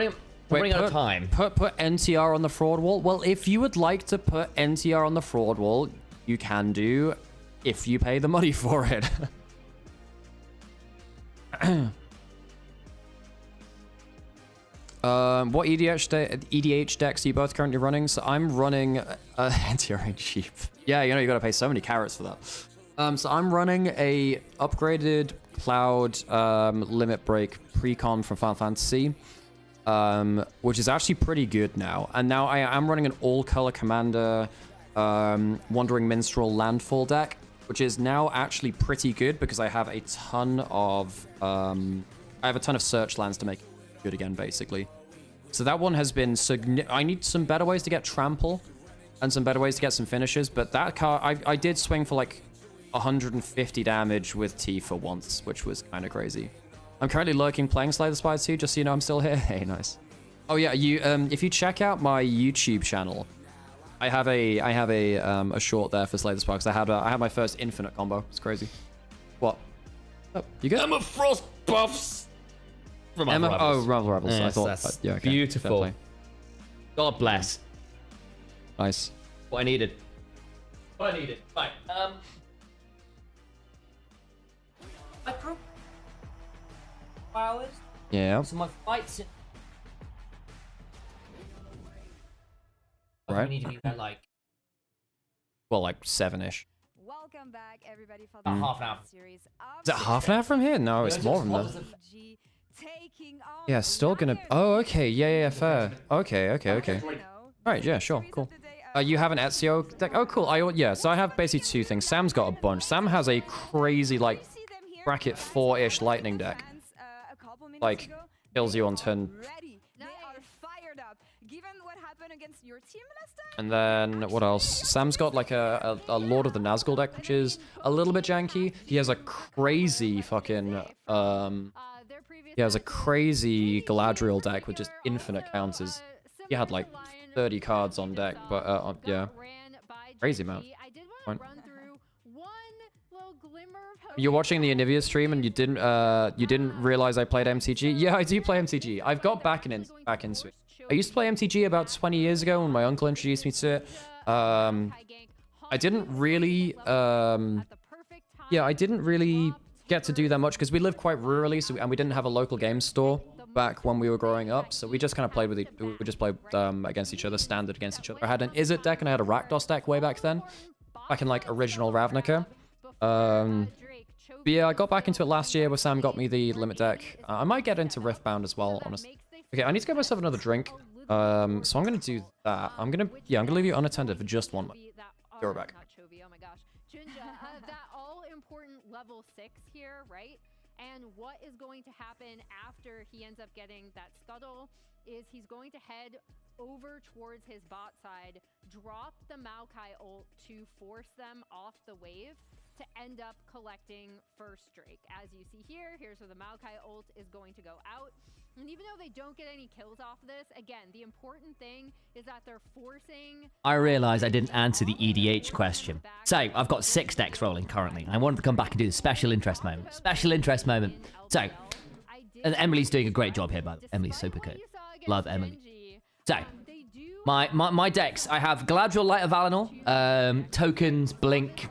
running out of time. Put NTR on the fraud wall. Well, if you would like to put NTR on the fraud wall, you can do if you pay the money for it. What EDH decks are you both currently running? So I'm running NTR ain't cheap. Yeah, you know you gotta pay so many carrots for that. So I'm running a upgraded Cloud Limit Break Precon from Final Fantasy. Which is actually pretty good now. And now I am running an all-color Commander Wandering Minstrel Landfall deck, which is now actually pretty good because I have a ton of search lands to make it good again, basically. So that one has been I need some better ways to get Trample and some better ways to get some finishes, but that card I did swing for like 150 damage with Tifa once, which was kind of crazy. I'm currently lurking playing Slay the Spire too, just so you know I'm still here. Hey, nice. Oh yeah, you if you check out my YouTube channel, I have a short there for Slay the Spire because I had my first infinite combo. It's crazy. What? Oh, you good? Emma Frost buffs from Emma, Rebels. oh, Rebels. Yes, I thought. that's Yeah, okay. beautiful. God bless. Nice. What I needed. Right. Hours. Yeah. So my fights. Right. I need to be there like. Well, like 7-ish. Welcome back, everybody, for the half an hour. series. Is it half an hour from here? No, it's more than that. Yeah, still gonna. Oh, okay. Yeah, fair. Okay. Right, yeah, sure, cool. You have an Ezio deck? Oh, cool. Yeah, so I have basically two things. Sam's got a bunch. Sam has a crazy, like, bracket 4-ish lightning deck. Like, kills you on turn. And then, what else? Sam's got, like, a Lord of the Nazgul deck, which is a little bit janky. He has a crazy fucking, he has a crazy Galadriel deck with just infinite counters. He had, like, 30 cards on deck, but, yeah. Crazy amount. Fine. You're watching the Onivia stream and you didn't realize I played MTG? Yeah, I do play MTG. I've got back into it. I used to play MTG about 20 years ago when my uncle introduced me to it. I didn't really get to do that much because we lived quite rurally, and we didn't have a local game store back when we were growing up, so we just kind of played with we just played against each other, standard against each other. I had an Izzet deck and I had a Rakdos deck way back then, back in like original Ravnica. But yeah, I got back into it last year where Sam got me the limit deck. I might get into Riftbound as well, honestly. Okay, I need to get myself another drink. So I'm gonna do that. I'm gonna leave you unattended for just 1 minute. Be right back. Oh my gosh, Junja, that all important level 6 here, right? And what is going to happen after he ends up getting that scuttle is he's going to head over towards his bot side, drop the Maokai ult to force them off the wave to end up collecting first Drake. As you see here, here's where the Maokai ult is going to go out. And even though they don't get any kills off of this, again, the important thing is that they're forcing... I realise I didn't answer the EDH question. So, I've got 6 decks rolling currently. I wanted to come back and do the special interest moment. Special interest moment. So, and Emily's doing a great job here, by the way. Emily's super good. Love Emily. So, my decks, I have Galadriel, Light of Valinor, tokens, Blink,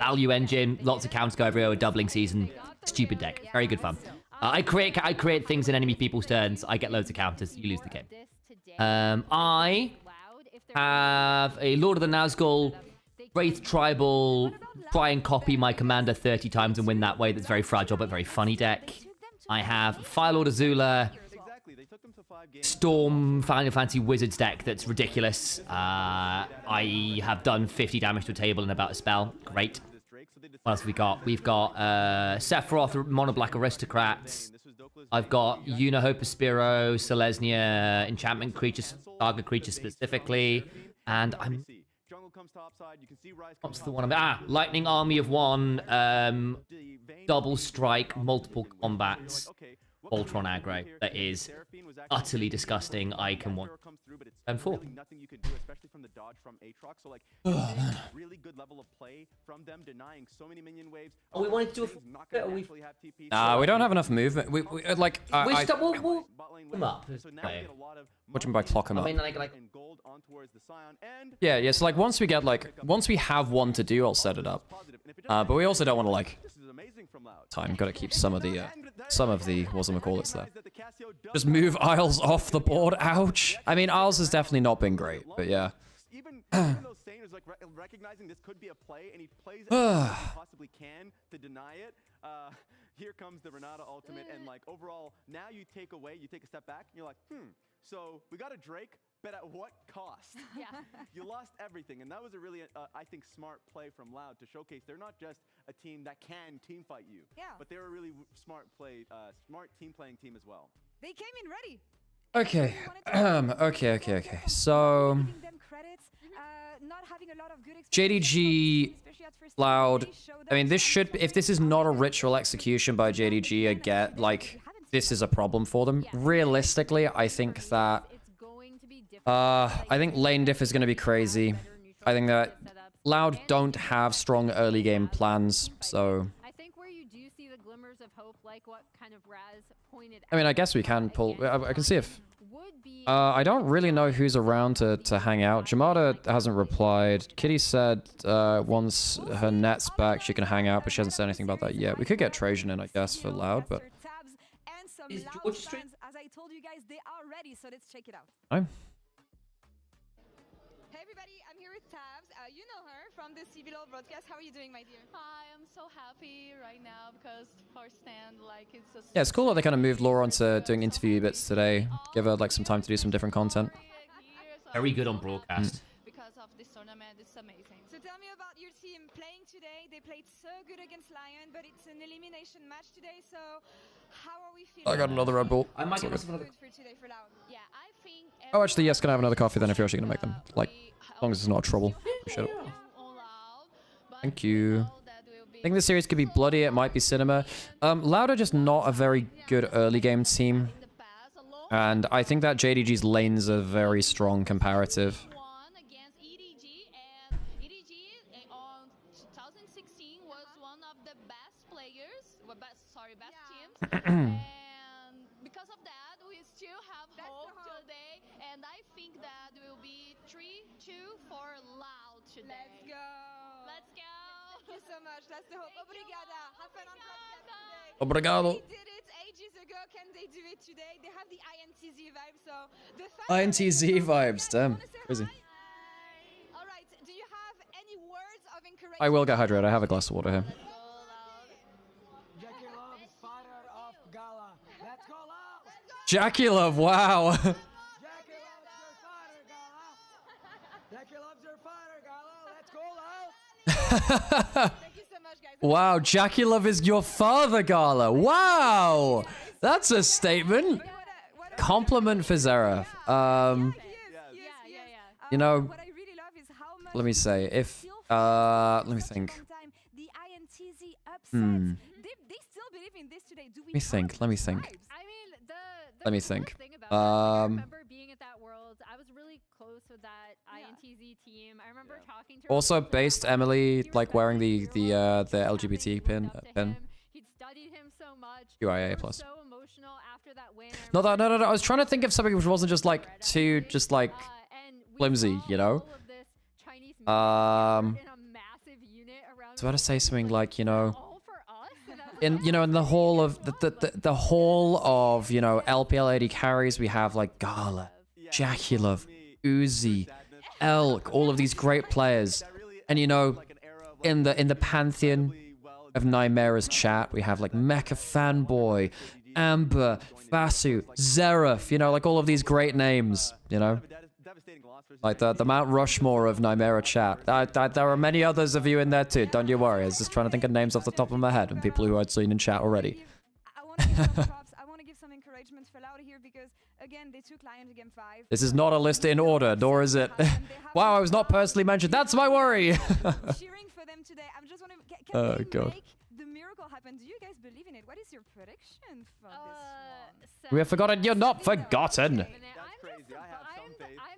Value Engine, lots of counters go everywhere, doubling season. Stupid deck. Very good fun. I create things in enemy people's turns. I get loads of counters. You lose the game. I have a Lord of the Nazgul Wraith Tribal, try and copy my commander 30 times and win that way. That's very fragile but very funny deck. I have Firelord Azula, Storm Final Fantasy Wizards deck that's ridiculous. I have done 50 damage to a table in about a spell. Great. What else have we got? We've got Sephiroth, Mono Black Aristocrats. I've got Yuna Hope Spiro, Selesnya, Enchantment Creatures, Saga Creatures specifically. And I'm... What's the one? Lightning Army of One, Double Strike, multiple combats, Ultron aggro. That is utterly disgusting. I can want... And 4. Oh, man. Oh, we wanted to do a... We don't have enough movement. We'll come up. What do you mean by clock him up? I mean, like... Yeah, so like once we have one to do, I'll set it up. But we also don't want to like time. Got to keep some of the what's it call it there. Just move Isles off the board. Ouch. I mean, Isles has definitely not been great, but yeah. Even though Sane is like recognizing this could be a play, and he plays as he possibly can to deny it. Here comes the Renata ultimate, and like overall, now you take a step back, and you're like, so we got a Drake, but at what cost? Yeah. You lost everything, and that was a really, I think, smart play from Loud to showcase they're not just a team that can team fight you, but they're a really smart team playing team as well. They came in ready. Okay. Okay. So JDG Loud. I mean, this should, if this is not a ritual execution by JDG, I get like this is a problem for them. Realistically, I think that lane diff is going to be crazy. I think that Loud don't have strong early game plans, so I think where you do see the glimmers of hope, like what kind of Raz pointed out. I mean, I guess we can pull. I can see if. I don't really know who's around to hang out. Jamada hasn't replied. Kitty said once her net's back, she can hang out, but she hasn't said anything about that yet. We could get Trajan in, I guess, for Loud, but. Is George fans, as I told you guys, they are ready, so let's check it out. Oh. Hey everybody, I'm here with Tabs. You know her from the CBLOL broadcast. How are you doing, my dear? Hi, I'm so happy right now because firsthand, like, it's just... Yeah, it's cool that they kind of moved Laura onto doing interview bits today. Give her like some time to do some different content. Very good on broadcast. Because of this tournament, it's amazing. So tell me about your team playing today. They played so good against LYON, but it's an elimination match today, so how are we feeling? I got another Red Bull. I might get another for today for Loud. Yeah, I think... Oh, actually, yes, can I have another coffee then if you're actually going to make them? Like, as long as it's not trouble. Appreciate it. Thank you. I think this series could be bloody. It might be cinema. Loud are just not a very good early game team. And I think that JDG's lanes are very strong comparative. Against EDG, and EDG on 2016 was one of the best players, best teams. And because of that, we still have hope today, and I think that will be 3-2 for Loud today. Let's go. Let's go. Thank you so much. That's the hope. Obrigada. Have fun on broadcast today. Obrigado. They did it ages ago. Can they do it today? They have the INTZ vibe, so the INTZ vibes, damn. Crazy. All right. Do you have any words of encouragement? I will get hydrated. I have a glass of water here. Jackie Love, wow. Jackie loves her fighter, Gala. Let's go, Loud. Thank you so much, guys. Wow, Jackie Love is your father, Gala. Wow. That's a statement. Compliment for Zara. You know, let me say, if, let me think. The INTZ upset. They still believe in this today. Do we Let me think. Let me think. I mean, Let me think. I remember being at that Worlds. I was really close with that INTZ team. I remember talking to her. Also, based Emily like wearing the LGBT pin. He'd studied him so much. UIA plus. So emotional after that win. No. I was trying to think of something which wasn't just like too flimsy, you know. I was about to say something like, you know. In the hall of the hall of LPL AD carries, we have like Gala, Jackie Love, Uzi, Elk, all of these great players. And you know, in the pantheon of Nymaera's chat, we have like Mecha Fanboy, Amber, Fasu, Zeref, you know, like all of these great names, you know? Like the Mount Rushmore of Nymaera chat. There are many others of you in there too, don't you worry. I was just trying to think of names off the top of my head and people who I'd seen in chat already. I want to give some encouragement for Loud here because, again, they took Lion to game 5. This is not a list in order, nor is it. Wow, I was not personally mentioned. That's my worry. Cheering for them today. I'm just wondering, can they God. make the miracle happen? Do you guys believe in it? What is your prediction for this one? We have forgotten. You're not forgotten. I'm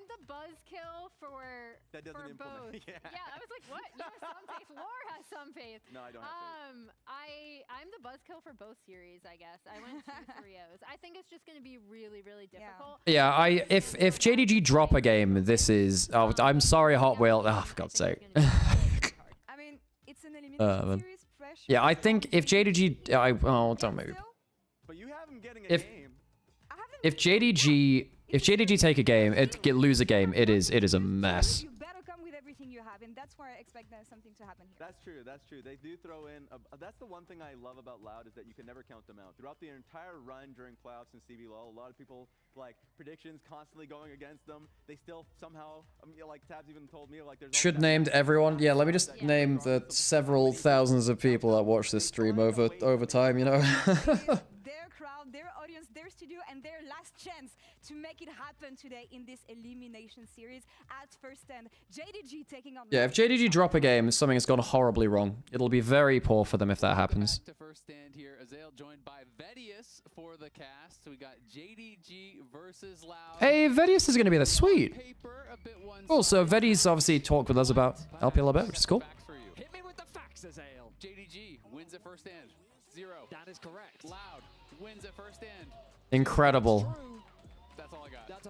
the buzzkill for both. Yeah, I was like, what? You have some faith. Lore has some faith. No, I don't have faith. I'm the buzzkill for both series, I guess. I went 2-3-0s. I think it's just going to be really, really difficult. Yeah, if JDG drop a game, this is. Oh, I'm sorry, Hot Wheel. Oh, for God's sake. I mean, it's an elimination series. Pressure. Yeah, I think if JDG, don't maybe. But you have him getting a game. If JDG take a game, lose a game, it is a mess. You better come with everything you have, and that's where I expect something to happen here. That's true. That's true. They do throw in. That's the one thing I love about Loud is that you can never count them out. Throughout the entire run during playoffs and CBLOL, a lot of people like predictions constantly going against them. They still somehow, like Tabs even told me, like there's. Should named everyone. Yeah, let me just name the several thousands of people that watch this stream over time. You know. Their crowd, their audience, their studio, and their last chance to make it happen today in this elimination series at first stand. JDG taking on. Yeah, if JDG drop a game, something has gone horribly wrong. It'll be very poor for them if that happens. Back to first stand here, Azael joined by Vedius for the cast. So we got JDG versus Loud. Hey, Vedius is going to be there. Sweet. Cool, so Vedius obviously talked with us about LP a little bit, which is cool. Hit me with the facts, Azael. JDG wins at first stand. 0. That is correct. Loud wins at first stand. Incredible. That's all I got. That's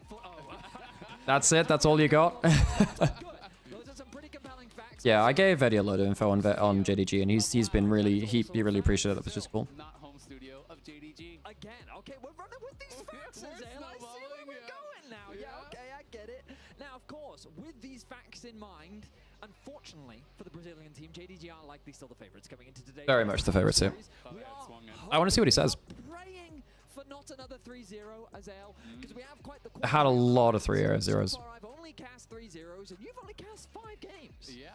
That's it? That's all you got? Those are some pretty compelling facts. Yeah, I gave Vedi a load of info on JDG, and he's been really, he really appreciated it, which is cool. Not home studio of JDG. Again, okay, we're running with these facts, Azael. I see where we're going now. Yeah, okay, I get it. Now, of course, with these facts in mind, unfortunately for the Brazilian team, JDG are likely still the favorites coming into today. Very much the favorites here. I want to see what he says. Praying for not another 3-0, Azael, because we have quite the. I had a lot of 3-0s. I've only cast 3 zeros, and you've only cast 5 games. Yeah.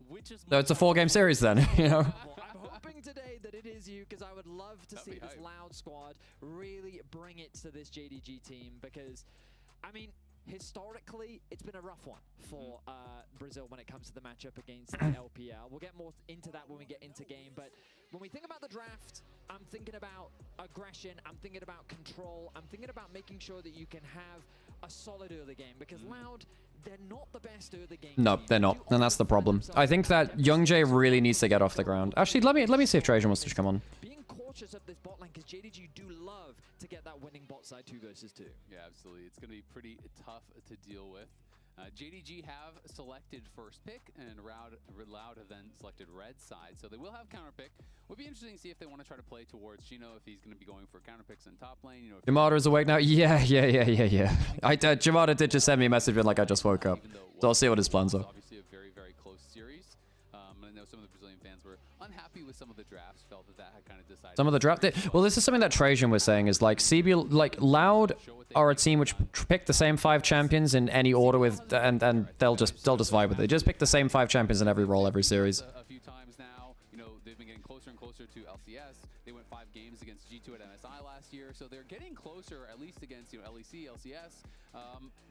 Which is. So it's a 4-game series then, you know? I'm hoping today that it is you, because I would love to see this Loud squad really bring it to this JDG team, because, I mean, historically, it's been a rough one for Brazil when it comes to the matchup against the LPL. We'll get more into that when we get into game, but when we think about the draft, I'm thinking about aggression, I'm thinking about control, I'm thinking about making sure that you can have a solid early game, because Loud, they're not the best early game. No, they're not, and that's the problem. I think that Young Jay really needs to get off the ground. Actually, let me see if Trajan wants to come on. Being cautious of this bot lane, because JDG do love to get that winning bot side 2 versus 2. Yeah, absolutely. It's going to be pretty tough to deal with. JDG have selected first pick, and Loud have then selected red side, so they will have counter pick. Would be interesting to see if they want to try to play towards Chino, if he's going to be going for counter picks in top lane. You know, Jamada is awake now? Yeah. Jamada did just send me a message being like, I just woke up. So I'll see what his plans are. Obviously a very, very close series. And I know some of the Brazilian fans were unhappy with some of the drafts, felt that had kind of decided. Some of the draft. Well, this is something that Trajan was saying is like CB, like Loud are a team which pick the same 5 champions in any order with, and they'll just vibe with it. They just pick the same 5 champions in every role, every series. A few times now, you know, they've been getting closer and closer to LCS. They went 5 games against G2 at MSI last year, so they're getting closer at least against, you know, LEC, LCS.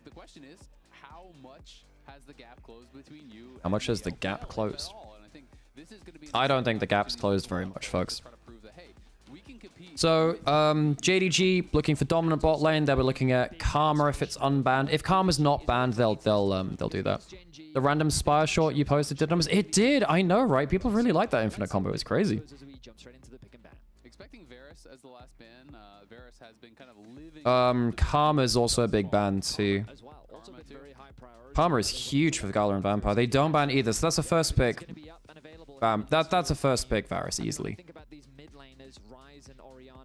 The question is, how much has the gap closed between you? How much has the gap closed? And I think this is going to be. I don't think the gap's closed very much, folks. So, JDG looking for dominant bot lane. They were looking at Karma if it's unbanned. If Karma's not banned, they'll do that. The random Spire short you posted did numbers. It did. I know, right? People really like that infinite combo. It's crazy. Expecting Varus as the last ban. Varus has been kind of living. Karma's also a big ban too. Karma is huge for the Gala and Vampire. They don't ban either, so that's a first pick. That's a first pick Varus easily.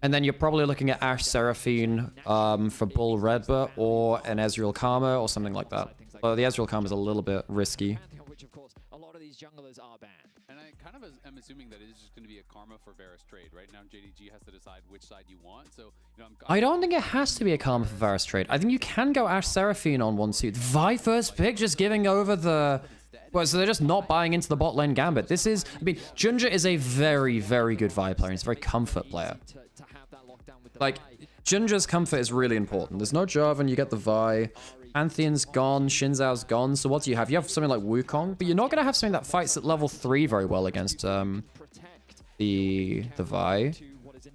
And then you're probably looking at Ashe Seraphine for Bull Redbird or an Ezreal Karma or something like that. Well, the Ezreal Karma is a little bit risky. healers are banned. And I kind of am assuming that it is just going to be a karma for Varus trade. Right now, JDG has to decide which side you want. So, you know, I don't think it has to be a karma for Varus trade. I think you can go Ashe Seraphine on 1-2. Vi first pick, just giving over the... Well, so they're just not buying into the bot lane gambit. This is... I mean, Junja is a very, very good Vi player. He's a very comfort player. Like, Junja's comfort is really important. There's no Jarvan, you get the Vi. Pantheon's gone, Shinzao's gone. So what do you have? You have something like Wukong, but you're not going to have something that fights at level 3 very well against the Vi.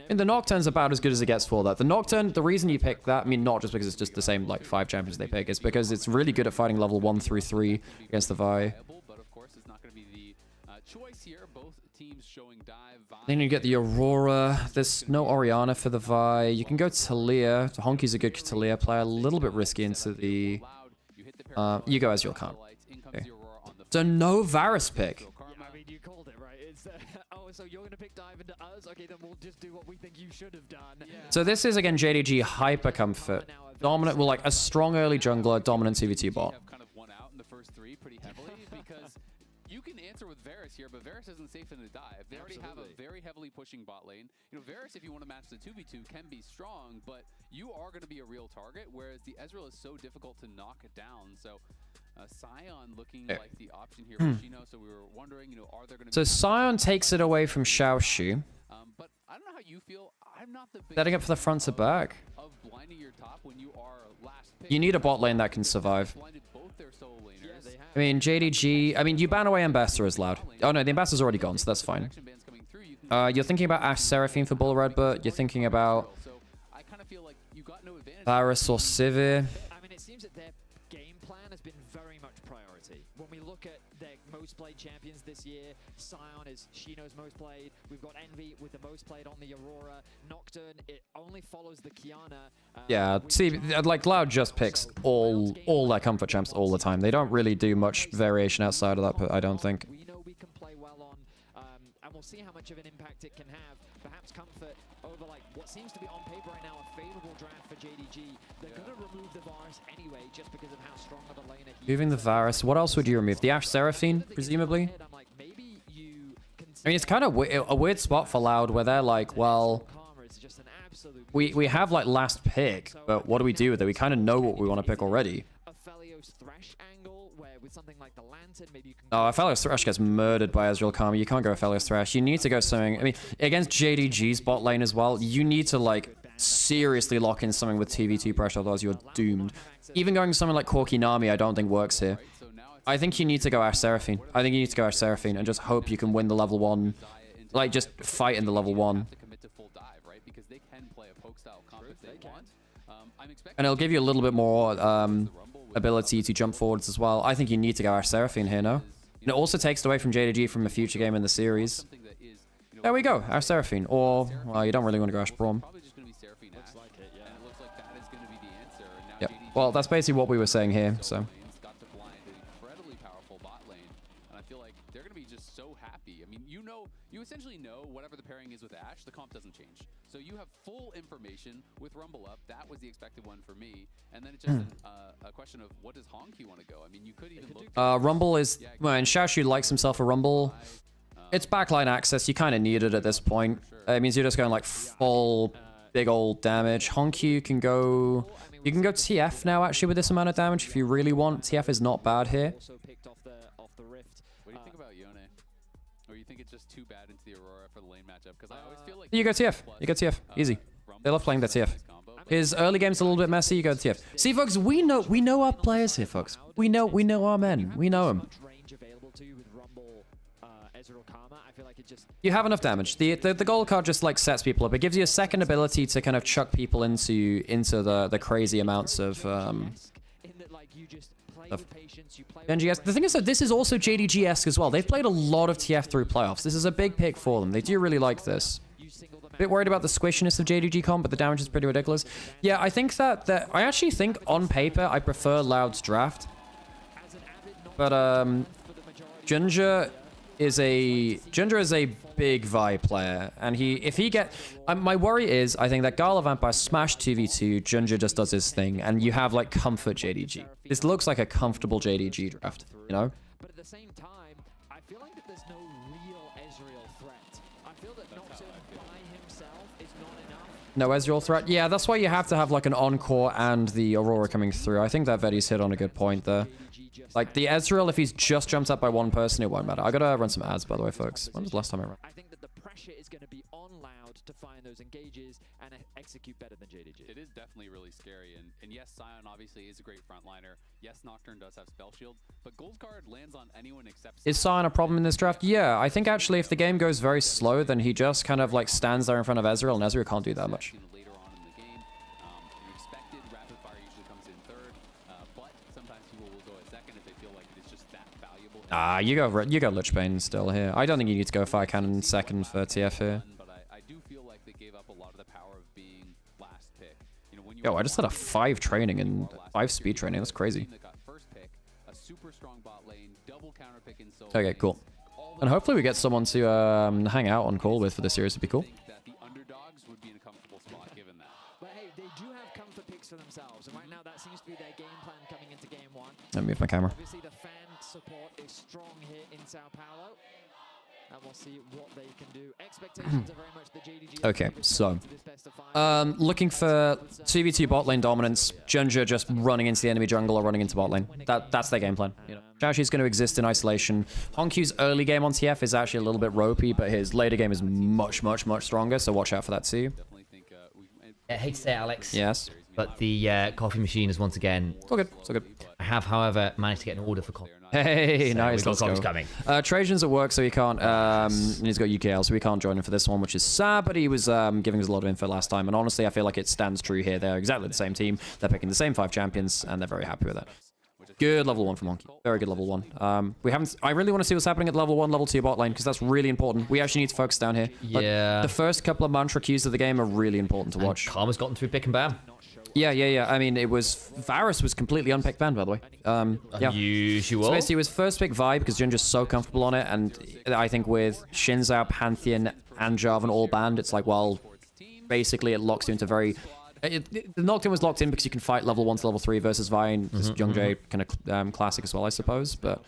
And the Nocturne's about as good as it gets for that. The Nocturne, the reason you pick that, I mean, not just because it's just the same, like, 5 champions they pick, it's because it's really good at fighting level 1 through 3 against the Vi. but of course, it's not going to be the choice here. Both teams showing dive. Then you get the Aurora. There's no Orianna for the Vi. You can go Talia. Honky's a good Talia player. A little bit risky into the... you go as your Calm. Okay. So no Varus pick. I mean, you called it, right? It's, oh, so you're going to pick dive into us? Okay, then we'll just do what we think you should have done. So this is, again, JDG hyper comfort. Dominant, well, like a strong early jungler, dominant 2v2 bot. Kind of won out in the first 3 pretty heavily because you can answer with Varus here, but Varus isn't safe in the dive. They already have a very heavily pushing bot lane. You know, Varus, if you want to match the 2v2, can be strong, but you are going to be a real target, whereas the Ezreal is so difficult to knock it down. So Sion looking like the option here for Shino. So we were wondering, you know, are there going to So Sion takes it away from Xiaoshu. But I don't know how you feel. I'm not the Setting up for the front to back. of blinding your top when you are last pick. You need a bot lane that can survive. I mean, JDG... I mean, you ban away Ambassador as loud. Oh, no, the Ambassador's already gone, so that's fine. You're thinking about Ashe Seraphine for Bull Redbird. You're thinking about Varus or Sivir. I mean, it seems that their game plan has been very much priority. When we look at their most played champions this year, Sion is Shino's most played. We've got Envy with the most played on the Aurora. Nocturne, it only follows the Kiana. Yeah, see, like Loud just picks all their comfort champs all the time. They don't really do much variation outside of that, I don't think. We know we can play well on, and we'll see how much of an impact it can have. Perhaps comfort over like what seems to be on paper right now a favorable draft for JDG. They're going to remove the Varus anyway, just because of how strong of a laner he is. Moving the Varus. What else would you remove? The Ashe Seraphine, presumably? I mean, it's kind of a weird spot for Loud where they're like, well, we have like last pick, but what do we do with it? We kind of know what we want to pick already. Oh, Aphelios Thresh gets murdered by Ezreal Karma. You can't go Aphelios Thresh. You need to go something... I mean, against JDG's bot lane as well, you need to, like, seriously lock in something with TV2 pressure, otherwise you're doomed. Even going something like Corki Nami I don't think works here. I think you need to go Ashe Seraphine. I think you need to go Ashe Seraphine and just hope you can win the level 1. Like, just fight in the level 1. And it'll give you a little bit more ability to jump forwards as well. I think you need to go Ashe Seraphine here, no? And it also takes it away from JDG from a future game in the series. There we go, Ashe Seraphine. Or, well, you don't really want to go Ashe Braum. Yep. Well, that's basically what we were saying here, so... You essentially know whatever the pairing is with Ashe, the comp doesn't change. So you have full information with Rumble up. That was the expected one for me. And then it's just a question of what does Honky want to go? I mean, you could even look... Rumble is... Well, and Xiaoshu likes himself a Rumble. It's backline access. You kind of need it at this point. It means you're just going like full big old damage. Honky can go... You can go TF now, actually, with this amount of damage if you really want. TF is not bad here. What do you think about Yone? Or you think it's just too bad into the Aurora for the lane matchup? Because I always feel like... You go TF. You go TF. Easy. They love playing their TF. His early game's a little bit messy. You go TF. See, folks, we know our players here, folks. We know our men. We know them. You have enough damage. The gold card just like sets people up. It gives you a second ability to kind of chuck people into the crazy amounts of NGS. The thing is that this is also JDG-esque as well. They've played a lot of TF through playoffs. This is a big pick for them. They do really like this. Bit worried about the squishiness of JDG comp, but the damage is pretty ridiculous. Yeah, I think that I actually think on paper I prefer Loud's draft. But Junja is a big Vi player, and if he get my worry is I think that Gala Vampire smash 2v2, Junja just does his thing, and you have like comfort JDG. This looks like a comfortable JDG draft, you know? But at the same time, I feel like there's no real Ezreal threat. I feel that Nocturne by himself is not enough. No Ezreal threat. Yeah, that's why you have to have like an Encore and the Aurora coming through. I think that Vedi's hit on a good point there. Like the Ezreal, if he's just jumped up by one person, it won't matter. I gotta run some ads, by the way, folks. When was the last time I ran? I think that the pressure is going to be on Loud to find those engages and execute better than JDG. It is definitely really scary, and yes, Sion obviously is a great frontliner. Yes, Nocturne does have Spell Shield, but Goldguard lands on anyone except... Is Sion a problem in this draft? Yeah, I think actually if the game goes very slow, then he just kind of like stands there in front of Ezreal, and Ezreal can't do that much. Later on in the game, you expected Rapid Fire usually comes in third, but sometimes people will go at second if they feel like it is just that valuable. You go Lich Bane still here. I don't think you need to go Fire Cannon second for TF here. But I do feel like they gave up a lot of the power of being last pick. You know, when you Yo, I just had a 5 training and 5 speed training. That's crazy. A super strong bot lane, double counter pick in solo. Okay, cool. And hopefully we get someone to hang out on call with for this series. Would be cool. The underdogs would be in a comfortable spot given that. But hey, they do have comfort picks for themselves, and right now that seems to be their game plan coming into game 1. Let me move my camera. Obviously, the fan support is strong here in Sao Paulo, and we'll see what they can do. Expectations are very much the JDG. Okay, so looking for 2v2 bot lane dominance. Junja just running into the enemy jungle or running into bot lane. That's their game plan. You know, Xiaoxi's going to exist in isolation. Honkyu's early game on TF is actually a little bit ropey, but his later game is much stronger. So watch out for that too. I hate to say it, Alex. Yes. But the coffee machine is once again... It's all good. It's all good. I have, however, managed to get an order for coffee. Hey, so nice. We've got Let's coffees go. coming. Trajan's at work, so he can't... and he's got UKL, so we can't join him for this one, which is sad, but he was giving us a lot of info last time. And honestly, I feel like it stands true here. They're exactly the same team. They're picking the same 5 champions, and they're very happy with it. Good level 1 from Honky. Very good level 1. I really want to see what's happening at level 1, level 2 bot lane, because that's really important. We actually need to focus down here. Yeah. Like, the first couple of mantra cues of the game are really important to watch. Karma's gotten through pick and ban. Yeah. I mean, Varus was completely unpicked ban, by the way. Yeah. Usual. So basically, it was first pick Vi because Jinja's so comfortable on it, and I think with Shinzao, Pantheon, and Jarvan all banned, it's like, well, basically it locks you into very... The Nocturne was locked in because you can fight level 1 to level 3 versus Vi, and Young Jay kind of classic as well, I suppose, but...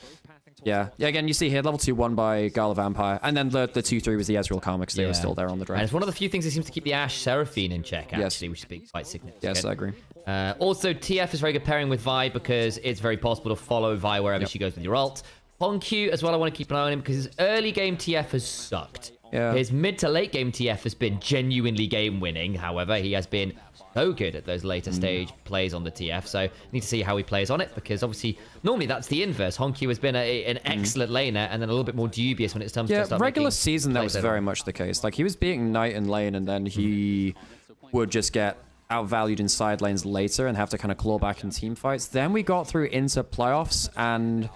Yeah, again, you see here, level 2 won by Gala Vampire, and then the 2-3 was the Ezreal Karma because they were still there on the draft. And it's one of the few things that seems to keep the Ashe Seraphine in check, actually, which is quite significant. Yes, I agree. Also, TF is very good pairing with Vi because it's very possible to follow Vi wherever she goes with your ult. Honky as well, I want to keep an eye on him because his early game TF has sucked. Yeah. His mid to late game TF has been genuinely game winning. However, he has been so good at those later stage plays on the TF. So need to see how he plays on it because obviously normally that's the inverse. Honky has been an excellent laner and then a little bit more dubious when it comes to stuff. Regular season that was very much the case. Like he was beating Knight in lane and then he would just get outvalued in side lanes later and have to kind of claw back in team fights. Then we got through into playoffs and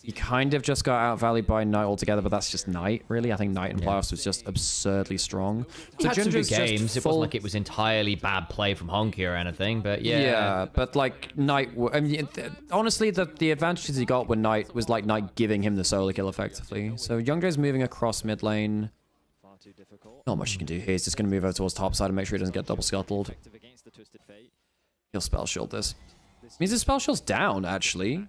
he kind of just got outvalued by Knight altogether, but that's just Knight, really. I think Knight in playoffs was just absurdly strong. He had some good games. It wasn't like it was entirely bad play from Honky or anything, but yeah. Yeah, but like Knight, I mean, honestly, the advantages he got with Knight was like Knight giving him the solo kill effectively. So Youngjae's moving across mid lane. Not much you can do here. He's just going to move over towards top side and make sure he doesn't get double scuttled. He'll spell shield this. Means his spell shield's down, actually.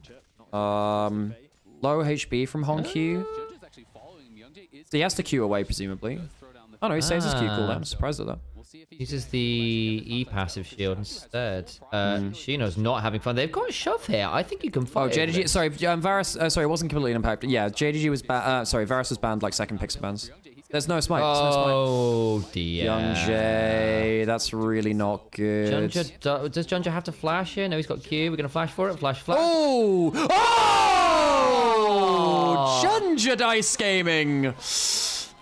Low HP from Honky. So he has to Q away, presumably. Oh no, he saves his Q cooldown. I'm surprised at that. Uses the E passive shield instead. Shino's not having fun. They've got a shove here. I think you can fight. Oh, JDG. Sorry, Varus. Sorry, it wasn't completely impacted. Yeah, JDG was banned. Sorry, Varus was banned like second pixel bans. There's no smite. Oh dear. Youngjae, that's really not good. Does Junja have to flash here? No, he's got Q. We're gonna flash for it. Flash. Oh! Junja dice gaming.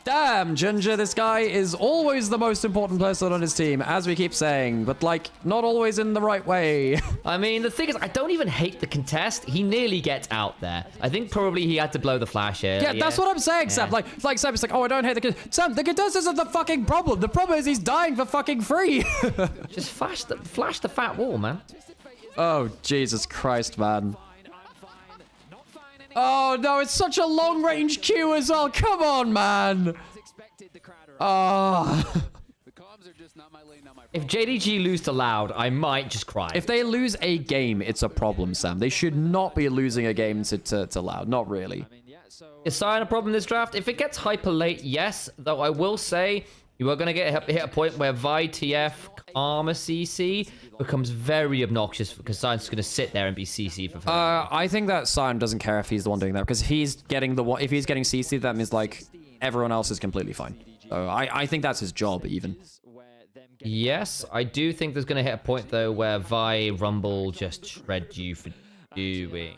Damn, Junja, this guy is always the most important person on his team, as we keep saying, but like, not always in the right way. I mean, the thing is, I don't even hate the contest. He nearly gets out there. I think probably he had to blow the flash here. Yeah, that's what I'm saying, Sam. Like Sam is like, oh, I don't hate the contest. Sam, the contest isn't the fucking problem. The problem is he's dying for fucking free. Just flash the fat wall, man. Oh, Jesus Christ, man. Oh, no, it's such a long-range Q as well. Come on, man. Oh. If JDG lose to Loud, I might just cry. If they lose a game, it's a problem, Sam. They should not be losing a game to Loud. Not really. Is Sion a problem in this draft? If it gets hyper late, yes. Though I will say, you are going to hit a point where Vi, TF, Karma, CC becomes very obnoxious because Sion's going to sit there and be CC for I think that Sion doesn't care if he's the one doing that because he's getting the one. If he's getting CC, that means like everyone else is completely fine. So I think that's his job even. Yes, I do think there's going to hit a point though where Vi, Rumble just shred you for doing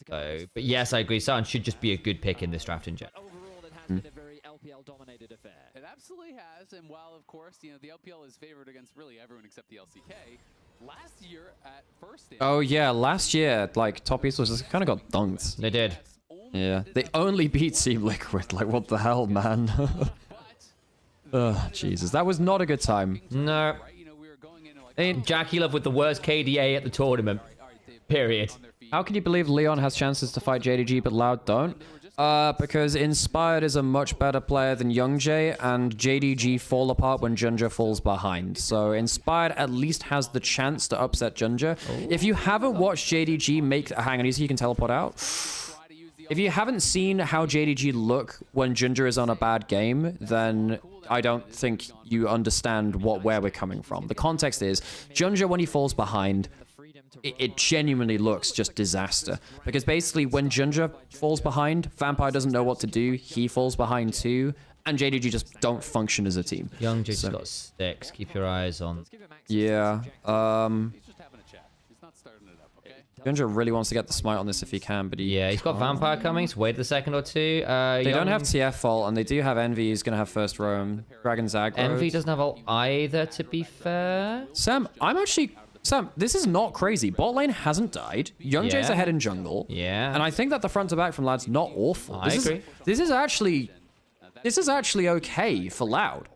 so. But yes, I agree. Sion should just be a good pick in this draft in general. It absolutely has, and while of course the LPL is favored against really everyone except the LCK, last year at first. Oh yeah, last year like Top East was just kind of got dunked. They did. Yeah, they only beat Team Liquid. Like what the hell, man? Ugh, Jesus, that was not a good time. No. Jackie Love with the worst KDA at the tournament. Period. How can you believe LYON has chances to fight JDG but Loud don't? Because Inspired is a much better player than Youngjae, and JDG fall apart when Junja falls behind. So Inspired at least has the chance to upset Junja. If you haven't watched JDG make... Hang on, you can teleport out. If you haven't seen how JDG look when Junja is on a bad game, then I don't think you understand where we're coming from. The context is, Junja, when he falls behind, it genuinely looks just disaster. Because basically, when Junja falls behind, Vampire doesn't know what to do, he falls behind too, and JDG just don't function as a team. Youngjae's got sticks, keep your eyes on. Yeah, Junja really wants to get the smite on this if he can, but he's got Vampire coming, so wait a second or two. They don't have TF fault, and they do have Envy, who's going to have first roam. Dragon's aggro. Envy doesn't have ult either, to be fair. Sam, Sam, this is not crazy. Bot lane hasn't died. Youngjae's ahead in jungle. Yeah. And I think that the front to back from Loud's not awful. I agree. This is actually okay for Loud.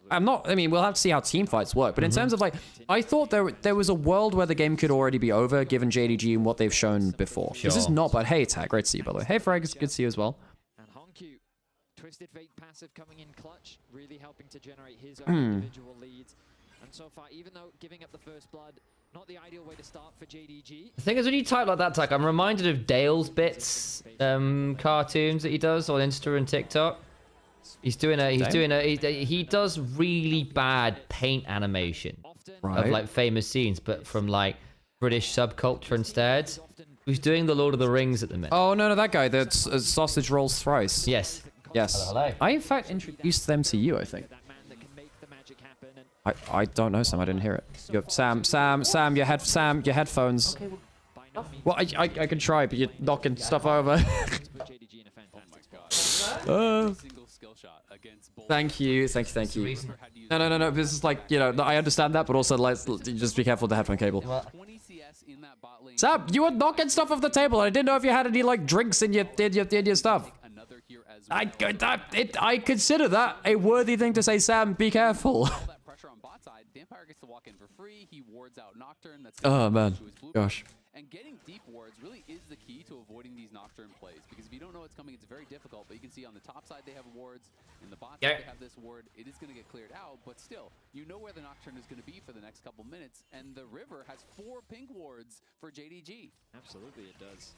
I mean, we'll have to see how team fights work, but in terms of like, I thought there was a world where the game could already be over given JDG and what they've shown before. Sure. This is not bad. Hey, Tag, great to see you, by the way. Hey, Frag, it's good to see you as well. And Honku, Twisted Fate passive coming in clutch, really helping to generate his own individual leads. And so far, even though giving up the first blood, not the ideal way to start for JDG. The thing is, when you type like that, Tag, I'm reminded of Dale's Bits cartoons that he does on Insta and TikTok. He does really bad paint animation of like famous scenes, but from like British subculture instead. He's doing the Lord of the Rings at the minute. Oh no, that guy that sausage rolls thrice. Yes. Hello. I in fact introduced them to you, I think. I don't know, Sam. I didn't hear it. Sam, your headphones. Well, I can try, but you're knocking stuff over. Thank you. No. This is like, I understand that, but also let's just be careful with the headphone cable. Sam, you were knocking stuff off the table. I didn't know if you had any like drinks in your stuff. I consider that a worthy thing to say, Sam. Be careful. Vampire gets to walk in for free. He wards out Nocturne. That's oh man, gosh. And getting deep wards really is the key to avoiding these Nocturne plays, because if you don't know what's coming, it's very difficult. But you can see on the top side they have wards, in the bot side they have this ward. It is going to get cleared out, but still, you know where the Nocturne is going to be for the next couple minutes. And the river has 4 pink wards for JDG. Absolutely, it does.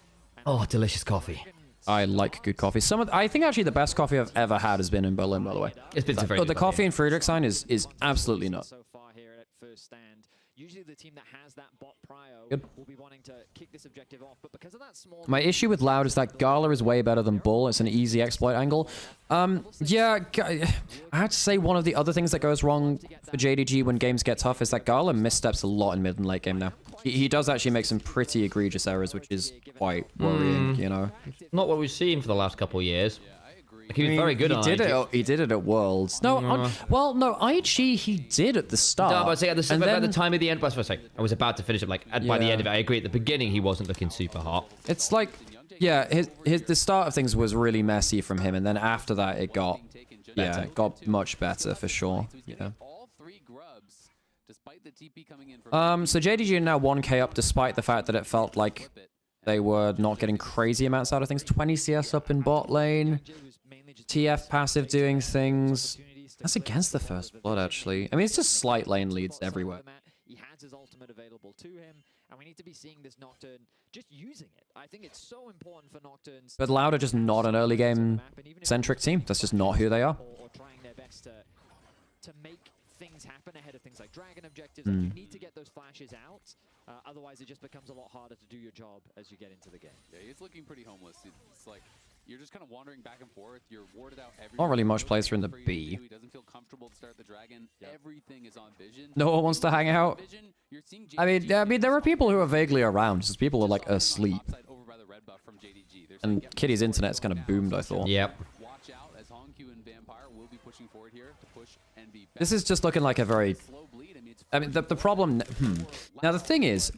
Oh, delicious coffee. I like good coffee. I think actually the best coffee I've ever had has been in Berlin, by the way. It's been very good. The coffee in Friedrichshain is absolutely nuts. So far here at first stand. Usually the team that has that bot prio will be wanting to kick this objective off, but because of that small... My issue with Loud is that Gala is way better than Bull. It's an easy exploit angle. Yeah, I have to say one of the other things that goes wrong for JDG when games get tough is that Gala missteps a lot in mid and late game now. He does actually make some pretty egregious errors, which is quite worrying, Not what we've seen for the last couple of years. Like, he was very good on IG. He did it at Worlds. No, IG he did at the start. No, but I say at the time of the end, I was about to finish it. Like by the end of it, I agree. At the beginning, he wasn't looking super hot. It's like, yeah, the start of things was really messy from him, and then after that, it got much better for sure. Yeah. So JDG are now 1k up, despite the fact that it felt like they were not getting crazy amounts out of things. 20 CS up in bot lane. TF passive doing things. That's against the first blood, actually. I mean, it's just slight lane leads everywhere. He has his ultimate available to him, and we need to be seeing this Nocturne just using it. I think it's so important for Nocturnes. But Loud are just not an early game centric team. That's just not who they are. Or trying their best to make things happen ahead of things like Dragon objectives. Like you need to get those flashes out. Otherwise, it just becomes a lot harder to do your job as you get into the game. Yeah, he's looking pretty homeless. It's like you're just kind of wandering back and forth. You're warded out everywhere. Not really much place for in the B. He doesn't feel comfortable to start the Dragon. Everything is on Vision. No one wants to hang out. I mean, there are people who are vaguely around. Just people are like asleep. And Kitty's internet's kind of boomed, I thought. Yep. Watch out as Hongq and Vampire will be pushing forward here to push NV back. This is just looking like a very... I mean, the problem... Now, the thing is,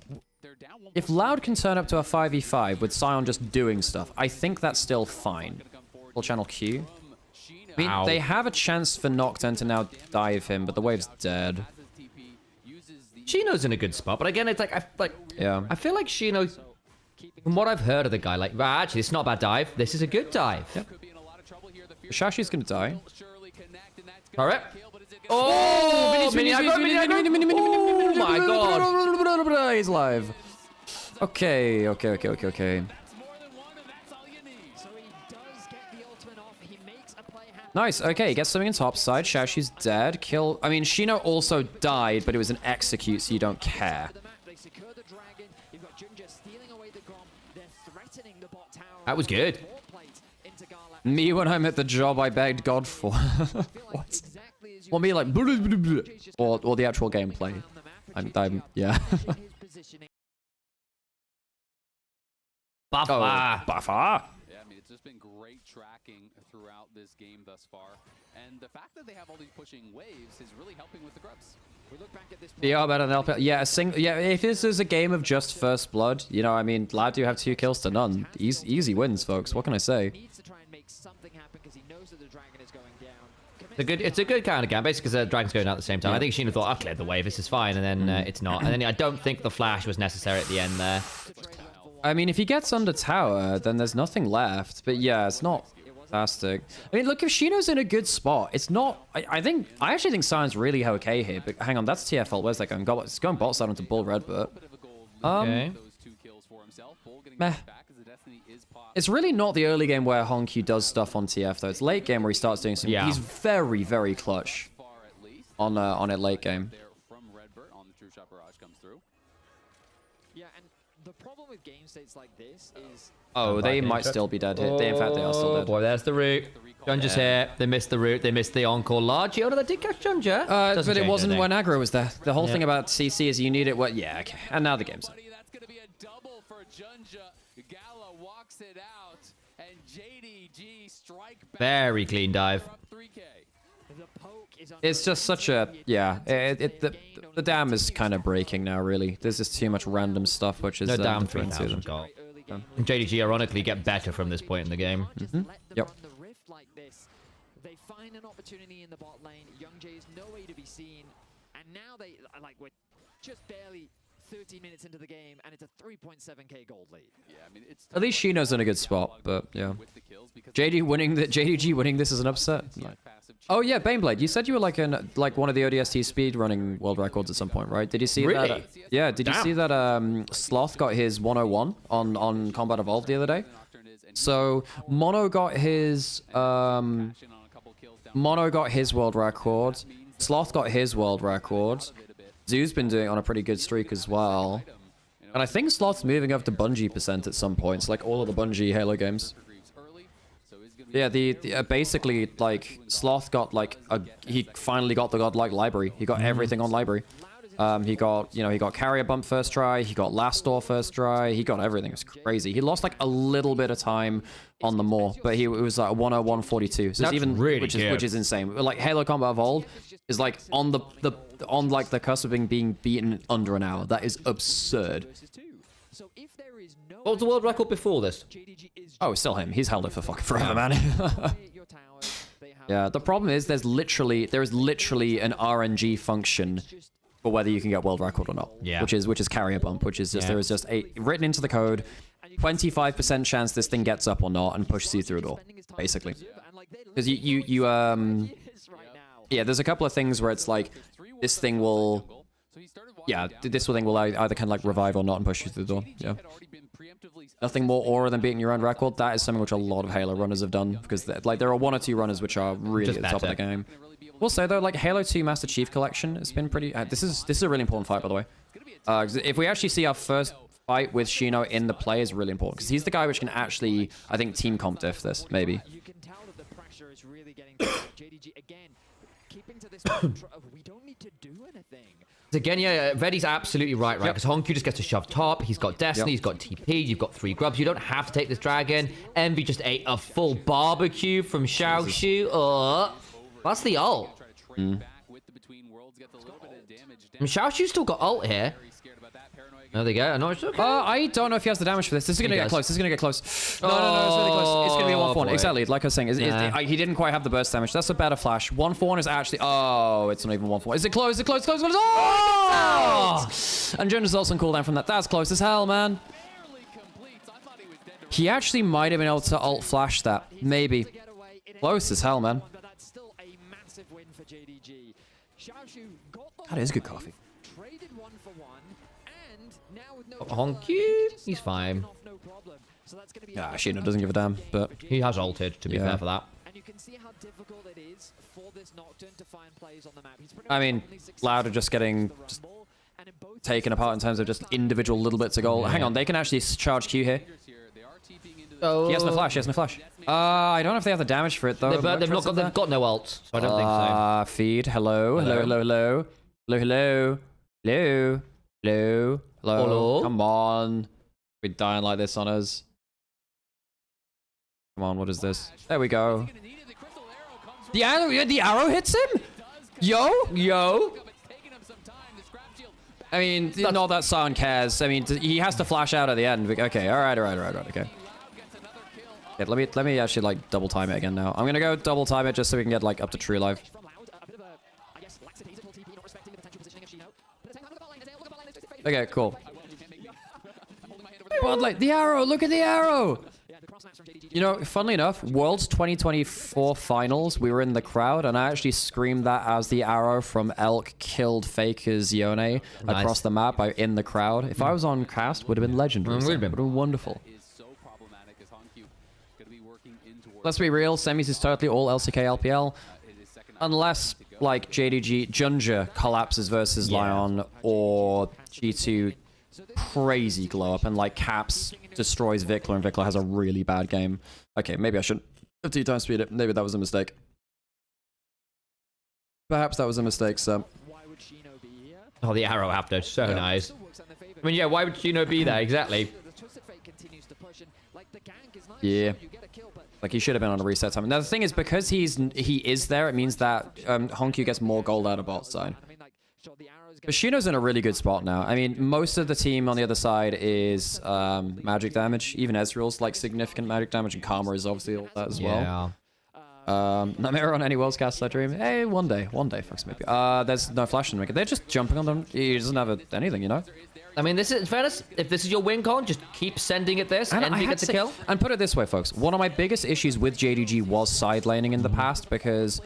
if Loud can turn up to a 5v5 with Sion just doing stuff, I think that's still fine. Full channel Q. I mean, they have a chance for Nocturne to now dive him, but the wave's dead. Shino's in a good spot, but again, it's like, I feel like Shino, from what I've heard of the guy, like, well, actually, it's not a bad dive. This is a good dive. Yep. Shashi's gonna die. All right. Oh, mini aggro, oh my god. He's live. Okay. Nice, okay, he gets something in top side. Shashi's dead. Kill. I mean, Shino also died, but it was an execute, so you don't care. That was good. Me when I'm at the job I begged God for. What? Well, me like... Or the actual gameplay. Yeah. Buffer. Oh, buffer. Yeah, I mean, it's just been great tracking throughout this game thus far. And the fact that they have all these pushing waves is really helping with the grubs. We look back at this. Yeah, better than LP. Yeah, if this is a game of just first blood, you know, I mean, Loud do have 2 kills to none. Easy wins, folks. What can I say? It's a good kind of game, basically, because the Dragon's going out at the same time. I think Shino thought, I've cleared the wave, this is fine, and then it's not. And then I don't think the flash was necessary at the end there. I mean, if he gets under tower, then there's nothing left. But yeah, it's not fantastic. I mean, look, if Shino's in a good spot, it's not... I actually think Sion's really okay here. But hang on, that's TFL. Where's that going? It's going bot side onto Bull Redbird. Okay. Meh. It's really not the early game where Hongq does stuff on TF, though. It's late game where he starts doing some... Yeah. He's very, very clutch on it late game. Yeah, and the problem with game states like this is... Oh, they might still be dead here. In fact, they are still dead. Boy, there's the root. Junja's here. They missed the root. They missed the encore large. Oh, no, they did catch Junja. But it wasn't when aggro was there. The whole thing about CC is you need it... Yeah, okay. And now the game's up. That's going to be a double for Junja. Gala walks it out, and JDG strike back. Very clean dive. It's just such a... Yeah, the dam is kind of breaking now, really. There's just too much random stuff, which is... No damn different to 3,000 gold. And JDG, ironically, get better from this point in the game. Yep. They find an opportunity in the bot lane. Young Jay is nowhere to be seen, and now we're just barely 13 minutes into the game, and it's a 3.7k gold lead. Yeah, I mean, it's At least Shino's in a good spot, but yeah. JDG winning this is an upset. Oh yeah, Baneblade. You said you were like one of the ODST speed running world records at some point, right? Did you see that? Yeah. Did you see that? Sloth got his 101 on Combat Evolved the other day. So Mono got his world record. Sloth got his world record. Zoo's been doing it on a pretty good streak as well. And I think Sloth's moving up to Bungie % at some points, like all of the Bungie Halo games. Yeah, basically, like, Sloth got, like, he finally got the godlike library. He got everything on library. He got carrier bump first try, he got last door first try, he got everything. It's crazy. He lost, like, a little bit of time on the Maw, but it was like 101.42. So it's even really which is insane. Like Halo Combat Evolved is like on the cusp of being beaten under an hour. That is absurd. What was the world record before this? Oh, it's still him. He's held it for fucking forever, man. Yeah, the problem is there is literally an RNG function for whether you can get world record or not. Yeah. Which is carrier bump, which is just there is just written into the code, 25% chance this thing gets up or not and pushes you through a door, basically. Because yeah, there's a couple of things where it's like this thing will Yeah, this thing will either kind of like revive or not and push you through the door. Yeah. Nothing more aura than beating your own record. That is something which a lot of Halo runners have done because like there are 1 or 2 runners which are really Just at the top of the game. We'll say though, like Halo 2 Master Chief Collection has been pretty. This is a really important fight, by the way. 'Cause if we actually see our first fight with Shino in the play is really important because he's the guy which can actually, I think, team comp diff this maybe. You can tell that the pressure is really getting to JDG again. Keeping to this mantra of we don't need to do anything. Again, yeah, Reddy's absolutely right? Because Honku just gets to shove top. He's got Destiny, he's got TP, you've got 3 grubs. You don't have to take this dragon. Envy just ate a full barbecue from Xiaoshu. That's the ult. And Xiaoshu's still got ult here. There they go. No, okay. I don't know if he has the damage for this. This is going to get close. This is going to get close. No, it's really close. It's going to be a 1 for 1. Exactly, like I was saying. He didn't quite have the burst damage. That's a better flash. 1 for 1 is actually... Oh, it's not even 1 for 1. Is it close? Is it close? Close? Close? Oh! And Jun results on cooldown from that. That's close as hell, man. He actually might have been able to ult flash that. Maybe. Close as hell, man. That is good coffee. Honku, he's fine. Yeah, Shino doesn't give a damn, but he has ulted, to be fair for that. And you can see how difficult it is for this Nocturne to find plays on the map. I mean, Loud are just getting taken apart in terms of just individual little bits of gold. Hang on, they can actually charge Q here. He has no flash, he has no flash. I don't know if they have the damage for it, though. They've got no ult, so I don't think so. Feed, hello. Hello. Come on. We're dying like this on us. Come on, what is this? There we go. The arrow hits him? Yo. I mean, not that San cares. I mean, he has to flash out at the end. Okay, all right, okay. Yeah, let me actually like double time it again now. I'm gonna go double time it just so we can get like up to true life. Okay, cool. Bot lane, the arrow! Look at the arrow! You know, funnily enough, Worlds 2024 finals, we were in the crowd, and I actually screamed that as the arrow from Elk killed Faker's Yone across the map in the crowd. If I was on cast, would have been legendary. Would have been wonderful. Let's be real, semis is totally all LCK LPL. Unless, like, JDG Junja collapses versus LYON, or G2 crazy glow up, and, like, Caps destroys Vikla, and Vikla has a really bad game. Okay, maybe I shouldn't have 2 times speed it. Maybe that was a mistake. Perhaps that was a mistake, so... Oh, the arrow after. So nice. I mean, yeah, why would Shino be there? Exactly. Yeah. Like, he should have been on a reset time. Now, the thing is, because he is there, it means that Honku gets more gold out of bot side. But Shino's in a really good spot now. I mean, most of the team on the other side is magic damage. Even Ezreal's, like, significant magic damage, and Karma is obviously all that as well. Nymaera on any Worlds cast, I dream. Hey, one day, fucks maybe. There's no flash in the maker. They're just jumping on them. He doesn't have anything, you know? I mean, this is, in fairness, if this is your win con, just keep sending it this, and Envy gets a kill. And put it this way, folks. One of my biggest issues with JDG was side laning in the past, because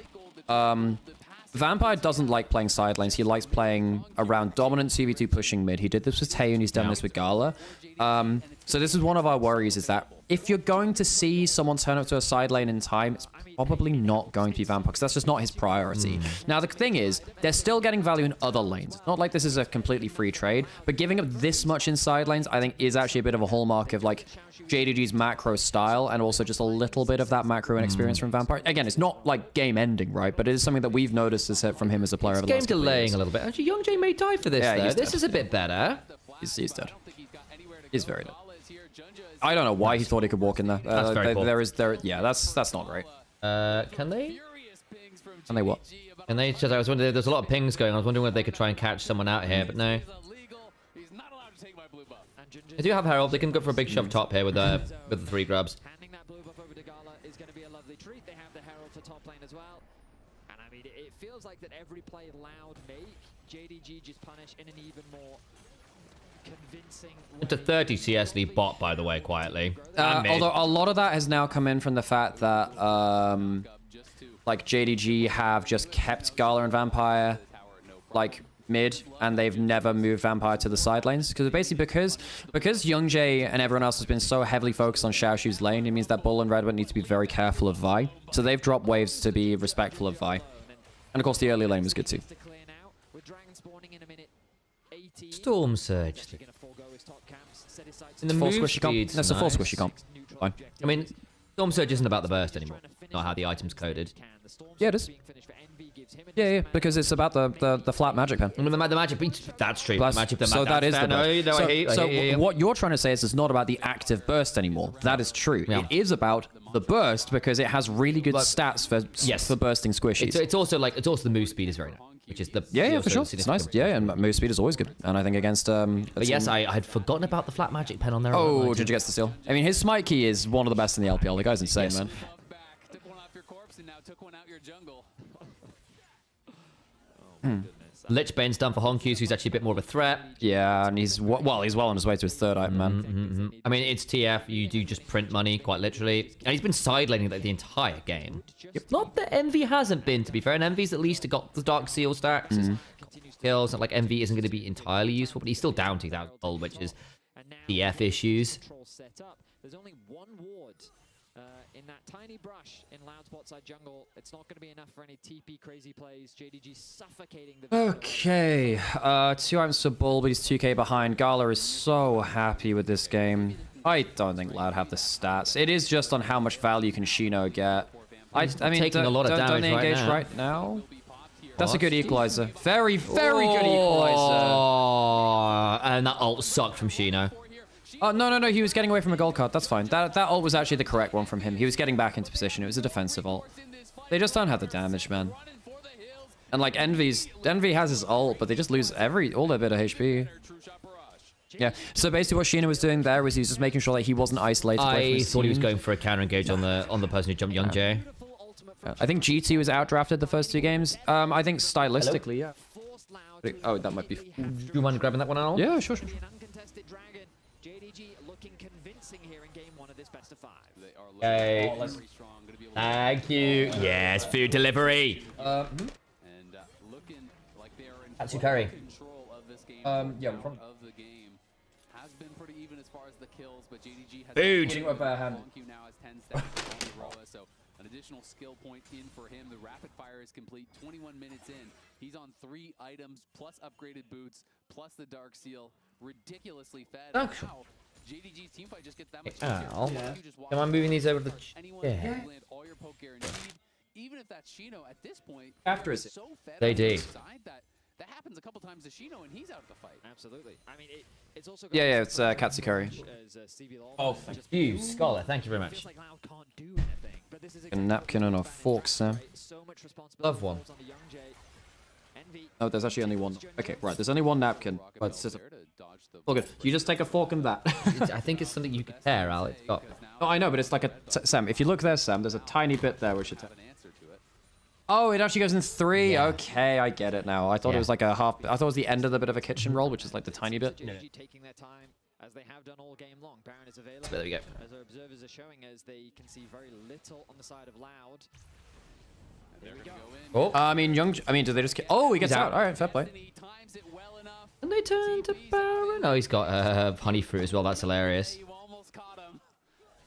Vampire doesn't like playing side lanes. He likes playing around dominant CB2 pushing mid. He did this with Tay, and he's done this with Gala. So this is one of our worries, is that if you're going to see someone turn up to a side lane in time, it's probably not going to be Vampire, because that's just not his priority. Now, the thing is, they're still getting value in other lanes. It's not like this is a completely free trade, but giving up this much in side lanes, I think, is actually a bit of a hallmark of, like, JDG's macro style, and also just a little bit of that macro inexperience from Vampire. Again, it's not, like, game-ending, right? But it is something that we've noticed from him as a player over the last couple of years. Game delaying a little bit. Actually, Young J may die for this, though. This is a bit better. He's dead. He's very dead. I don't know why he thought he could walk in there. That's very cool. Yeah, that's not great. Can they? Can they what? Can they? Just, I was wondering. There's a lot of pings going. I was wondering whether they could try and catch someone out here, but no. They do have Herald. They can go for a big shove top here with the 3 grubs. Handing that blue buff over to Gala is going to be a lovely treat. They have the Herald for top lane as well. And I mean, it feels like that every play Loud make, JDG just punish in an even more convincing way. It's a 30 CS lead bot, by the way, quietly. Although a lot of that has now come in from the fact that, like, JDG have just kept Gala and Vampire, like, mid, and they've never moved Vampire to the side lanes. Because basically, because Youngjae and everyone else has been so heavily focused on Xiaoshu's lane, it means that Bull and Redwood need to be very careful of Vi. So they've dropped waves to be respectful of Vi. And of course, the early lane was good too. Storm Surge. In the Full move squishy comp. speeds, That's a full nice. squishy comp. Fine. I mean, Storm Surge isn't about the burst anymore. Not how the item's coded. Yeah, it is. Yeah, because it's about the flat magic pen. I mean, the magic beats. That's true. Plus, Magic, the so that is the burst. No, so I hate you. what you're trying to say is it's not about the active burst anymore. That is true. Yeah. It is about the burst because it has really good stats for bursting squishies. It's also the move speed is very nice, which is the yeah, for sure. It's nice. Yeah, and move speed is always good. And I think against But yes, I had forgotten about the flat magic pen on there. Oh, did you get the steal? I mean, his smite key is one of the best in the LPL. The guy's insane, man. Lichbane's done for Honkyus, who's actually a bit more of a threat. Yeah, and he's well on his way to his third item, man. I mean, it's TF. You do just print money, quite literally. And he's been side laning like the entire game. Not that Envy hasn't been, to be fair. And Envy's at least got the Dark Seal stacks. Skills. Not like Envy isn't going to be entirely useful, but he's still down 2,000 gold, which is TF issues. There's only one ward in that tiny brush in Loud Spot side jungle. It's not going to be enough for any TP crazy plays. JDG suffocating the... Okay, 2 items for Bull, but he's 2k behind. Gala is so happy with this game. I don't think Loud have the stats. It is just on how much value can Shino get. I mean, taking a lot of damage don't they engage right now. That's a good equalizer. Very, very good equalizer. Oh, and that ult sucked from Shino. Oh, no, he was getting away from a gold card. That's fine. That ult was actually the correct one from him. He was getting back into position. It was a defensive ult. They just don't have the damage, man. And like Envy has his ult, but they just lose all their bit of HP. Yeah, so basically what Shino was doing there was he was just making sure that he wasn't isolated. I thought he was going for a counter engage on the person who jumped Youngjae. I think GT was outdrafted the first 2 games. I think stylistically, yeah. Oh, that might be... Do you mind grabbing that one out? Yeah, sure. JDG looking convincing here in game 1 of this best of 5. Okay. Thank you. Yes, food delivery. That's your curry. Yeah, has been pretty even as far as the kills, but JDG has food. Now has 10 stacks on the Roa, so an additional skill point in for him. The rapid fire is complete. 21 minutes in. He's on 3 items plus upgraded boots plus the Dark Seal. Ridiculously fed. Now, JDG's teamfight just gets that much easier. Am I moving these over the land all your poke guaranteed. Even if that's Shino at this point, after it's so fed they on do. the side that happens a couple times to Shino and he's out of the fight. Absolutely. I mean, it's also Yeah, it's Katsukari. Oh, thank you, Scholar. Thank you very much. A napkin and a fork, Sam. Love one. Oh, there's actually only one. Okay, right. There's only one napkin. But it's just look good. You just take a fork and that. I think it's something you can tear, Alex. Oh, I know, but it's like a Sam. If you look there, Sam, there's a tiny bit there which should. Oh, it actually goes in 3. Yeah. Okay, I get it now. I thought it was like a half. I thought it was the end of the bit of a kitchen roll, which is like the tiny bit. Taking their time as they have done all game long. Baron is available. There we go. As our observers are showing us, they can see very little on the side of Loud. There we go. Oh, I mean, do they just? Oh, he gets out. All right, fair play. And they turn to Baron. Oh, he's got honey fruit as well. That's hilarious.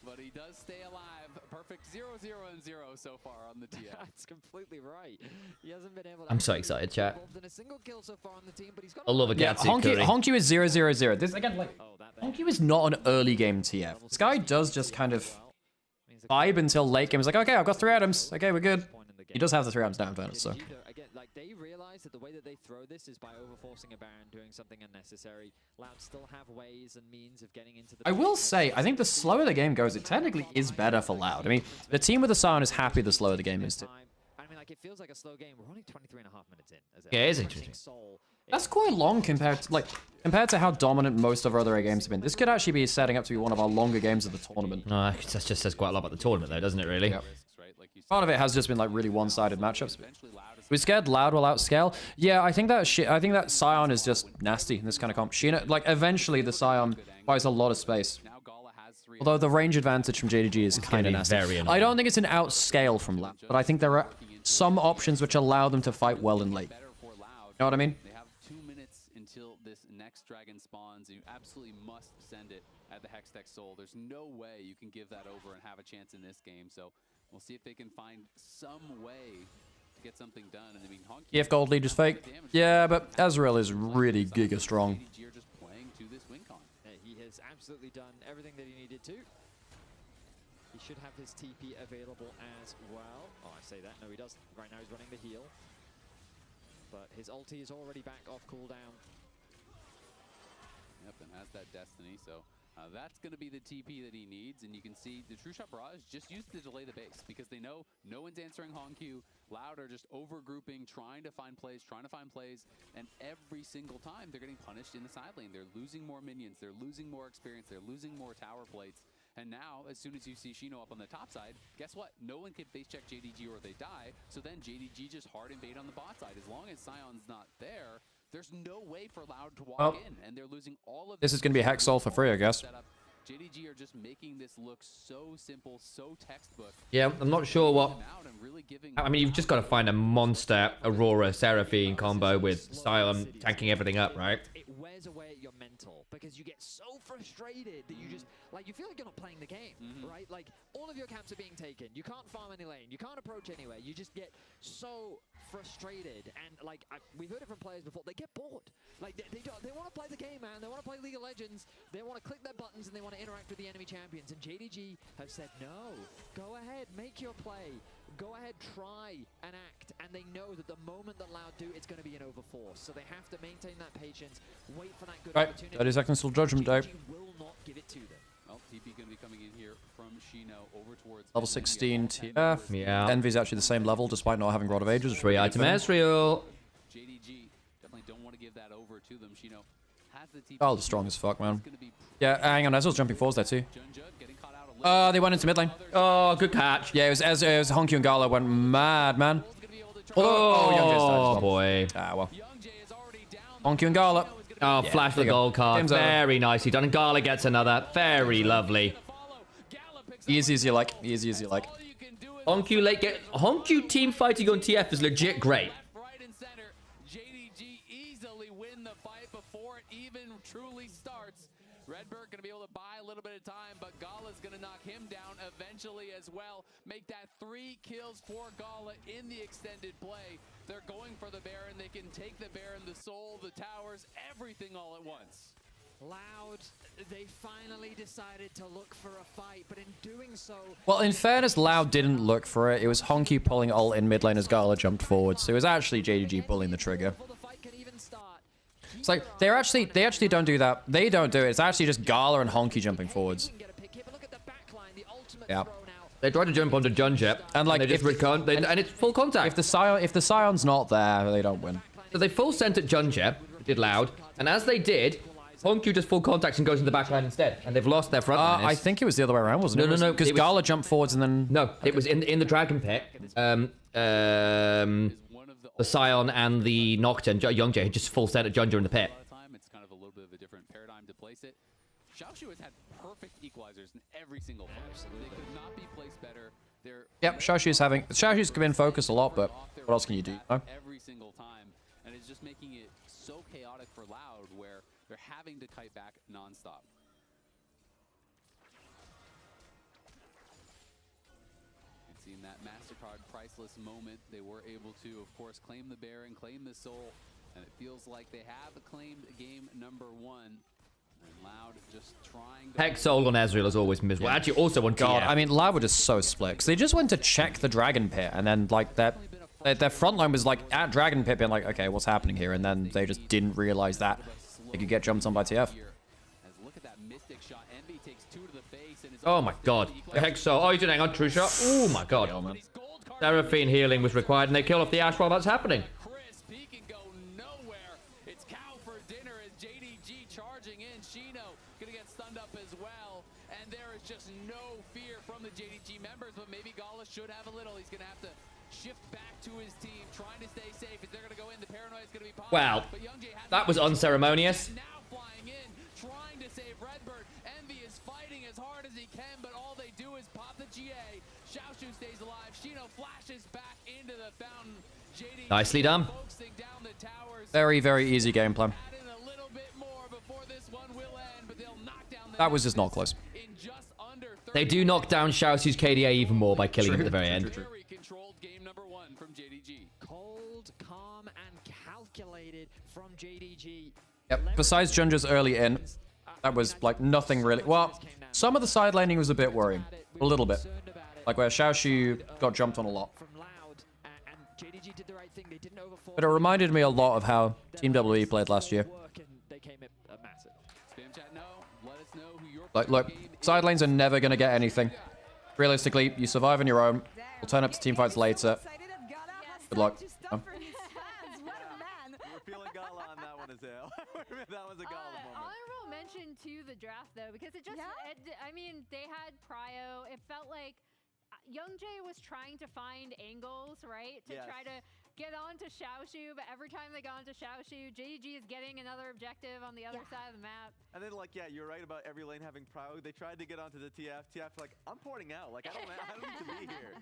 But he does stay alive. Perfect 0-0-0 so far on the TF. That's completely right. He hasn't been able to. I'm so excited, chat. In a single kill so far on the team, but he's got I love a Honky is 0-0-0. This again, like Honky is not an early game TF. This guy does just kind of vibe until late game. He's like, okay, I've got 3 items. Okay, we're good. He does have the 3 items now in fairness, so. Again, like they realize that the way that they throw this is by overforcing a Baron, doing something unnecessary. Loud still have ways and means of getting into the... I will say, I think the slower the game goes, it technically is better for Loud. I mean, the team with the Scion is happy the slower the game is too. I mean, like, it feels like a slow game. We're only 23.5 minutes in. Yeah, it is interesting. That's quite long compared to how dominant most of our other games have been. This could actually be setting up to be one of our longer games of the tournament. No, that just says quite a lot about the tournament, though, doesn't it? Really. Yep. Part of it has just been like really one-sided matchups. We're scared Loud will outscale. Yeah, I think that Scion is just nasty in this kind of comp. Shino, like eventually the Scion buys a lot of space. Although the range advantage from JDG is kind of nasty. I don't think it's an outscale from Loud, but I think there are some options which allow them to fight well in late. You know what I mean? until this next dragon spawns. You absolutely must send it at the Hextech Soul. There's no way you can give that over and have a chance in this game. So we'll see if they can find some way to get something done. And I mean, EF Gold lead is fake. Yeah, but Azrael is really giga strong. JDG are just playing to this win con. He has absolutely done everything that he needed to. He should have his TP available as well. Oh, I say that. No, he doesn't. Right now he's running the heal. But his ulti is already back off cooldown. Yep, and has that Destiny. So that's going to be the TP that he needs. And you can see the True Shot Barrage just used to delay the base because they know no one's answering Honku. Loud are just over-grouping, trying to find plays. And every single time they're getting punished in the side lane. They're losing more minions. They're losing more experience. They're losing more tower plates. And now, as soon as you see Shino up on the top side, guess what? No one can face check JDG or they die. So then JDG just hard invade on the bot side. As long as Sion's not there, there's no way for Loud to walk in. And they're losing all of This is going to be Hex Soul for free, I guess. JDG are just making this look so simple, so textbook. Yeah, I'm not sure what... I mean, you've just got to find a monster Aurora Seraphine combo with Sion tanking everything up, right? It wears away at your mental because you get so frustrated that you just, like, you feel like you're not playing the game, right? Like, all of your camps are being taken. You can't farm any lane. You can't approach anywhere. You just get so frustrated. And, like, we've heard it from players before. They get bored. Like, they want to play the game, man. They want to play League of Legends. They want to click their buttons and they want to interact with the enemy champions. And JDG have said, no, go ahead, make your play. Go ahead, try and act. And they know that the moment that Loud do, it's going to be an overforce. So they have to maintain that patience, wait for that good opportunity. 30 seconds till Judgment Day. JDG will not give it to them. Well, TP going to be coming in here from Shino over towards Level 16 TF. Yeah. Envy's actually the same level despite not having Rod of Ages. 3-item Ezreal. JDG definitely don't want to give that over to them. Shino has the TP. Oh, the strong as fuck, man. Yeah, hang on. Ezreal's jumping forwards there too. They went into mid lane. Oh, good catch. Yeah, it was Honku and Gala went mad, man. Oh, boy. Ah, well. Honku and Gala. Oh, Yeah, flash the there you go. gold card. Game's over. Very nicely done. And Gala gets another. Very lovely. Easy as you like. Easy as you like. Honku late get. Honku team fighting on TF is legit great. Right and center. JDG easily win the fight before it even truly starts. Redbird going to be able to buy a little bit of time, but Gala's going to knock him down eventually as well. Make that 3 kills for Gala in the extended play. They're going for the Baron. They can take the Baron, the Soul, the towers, everything all at once. Loud, they finally decided to look for a fight, but in doing so... Well, in fairness, Loud didn't look for it. It was Honku pulling ult in mid lane as Gala jumped forward. So it was actually JDG pulling the trigger. It's like, they actually don't do that. They don't do it. It's actually just Gala and Honku jumping forwards. Yeah. They tried to jump onto Junjet, and like, they just and it's full contact. If the Scion's not there, they don't win. So they full sent at Junjet, did Loud, and as they did, Honku just full contacts and goes in the backline instead, and they've lost their front line. I think it was the other way around, wasn't it? No. Because Gala jumped forwards and then... No, it was in the Dragon Pit. The Scion and the Nocturne, Youngjae, had just full sent at Junja in the pit. It's kind of a little bit of a different paradigm to place it. Xiaoshu has had perfect equalizers in every single fight. They could not be placed better. Yep, Xiaoshu's been focused a lot, but what else can you do? No? Every single time, and it's just making it so chaotic for Loud, where they're having to kite back nonstop. And seeing that MasterCard priceless moment, they were able to, of course, claim the Baron, claim the Soul, and it feels like they have claimed game number 1. And Loud just trying to... Hex Soul on Ezreal is always miserable. Actually, also on God, TF. I mean, Loud were just so split. Because they just went to check the Dragon Pit, and then, like, their front line was, like, at Dragon Pit being like, okay, what's happening here? And then they just didn't realize that they could get jumped on by TF. Oh my god. Hex Soul. Oh, he didn't hang on. True shot. Oh my god. Seraphine healing was required, and they kill off the Ashe while that's happening. Just no fear from the JDG members, but maybe Gala should have a little. He's going to have to shift back to his team, trying to stay safe. If they're going to go in, the paranoia is going to be popped. Wow. That was unceremonious. Now flying in, trying to save Redbird. Envy is fighting as hard as he can, but all they do is pop the GA. Xiaoshu stays alive. Shino flashes back into the fountain. JDG Nicely done. focusing down the towers. Very, very easy gameplay. That was just not close. They do knock down Xiaoxu's KDA even more by killing him at the very end. Very controlled game number 1 from JDG. Cold, calm, and calculated from JDG. Yep. Besides Junja's early in, that was like nothing really. Well, some of the side laning was a bit worrying. A little bit. Like where Xiaoxu got jumped on a lot. But it reminded me a lot of how Team WWE played last year. Like, look, side lanes are never going to get anything. Realistically, you survive on your own. We'll turn up to team fights later. Good luck. Oh. That was a Gala moment. Honorable mention to the draft though, because it just, I mean, they had Prio. It felt like Young Jay was trying to find angles, right? To try to get on to Xiaoxu, but every time they got onto Xiaoxu, JDG is getting another objective on the other side of the map. And then, like, yeah, you're right about every lane having Prio. They tried to get onto the TF. TF's like, I'm porting out. Like, I don't need to be here.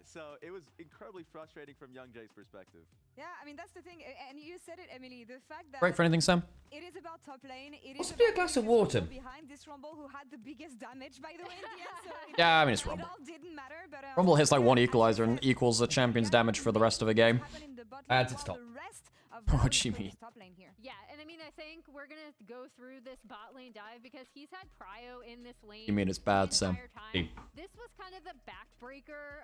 So it was incredibly frustrating from Young Jay's perspective. Yeah, I mean, that's the thing. And you said it, Emily. The fact that... Great for anything, Sam? It is about top lane. It What's is be a glass of water? behind this Rumble who had the biggest damage, by the way, in the end. So Yeah, I mean, it's Rumble. It all didn't matter, but... Rumble hits like one equalizer and equals the champion's damage for the rest of the game. Adds its top. What do you mean? Yeah, and I mean, I think we're going to go through this bot lane dive because he's had Prio in this lane. You mean it's bad, Sam? This was kind of the backbreaker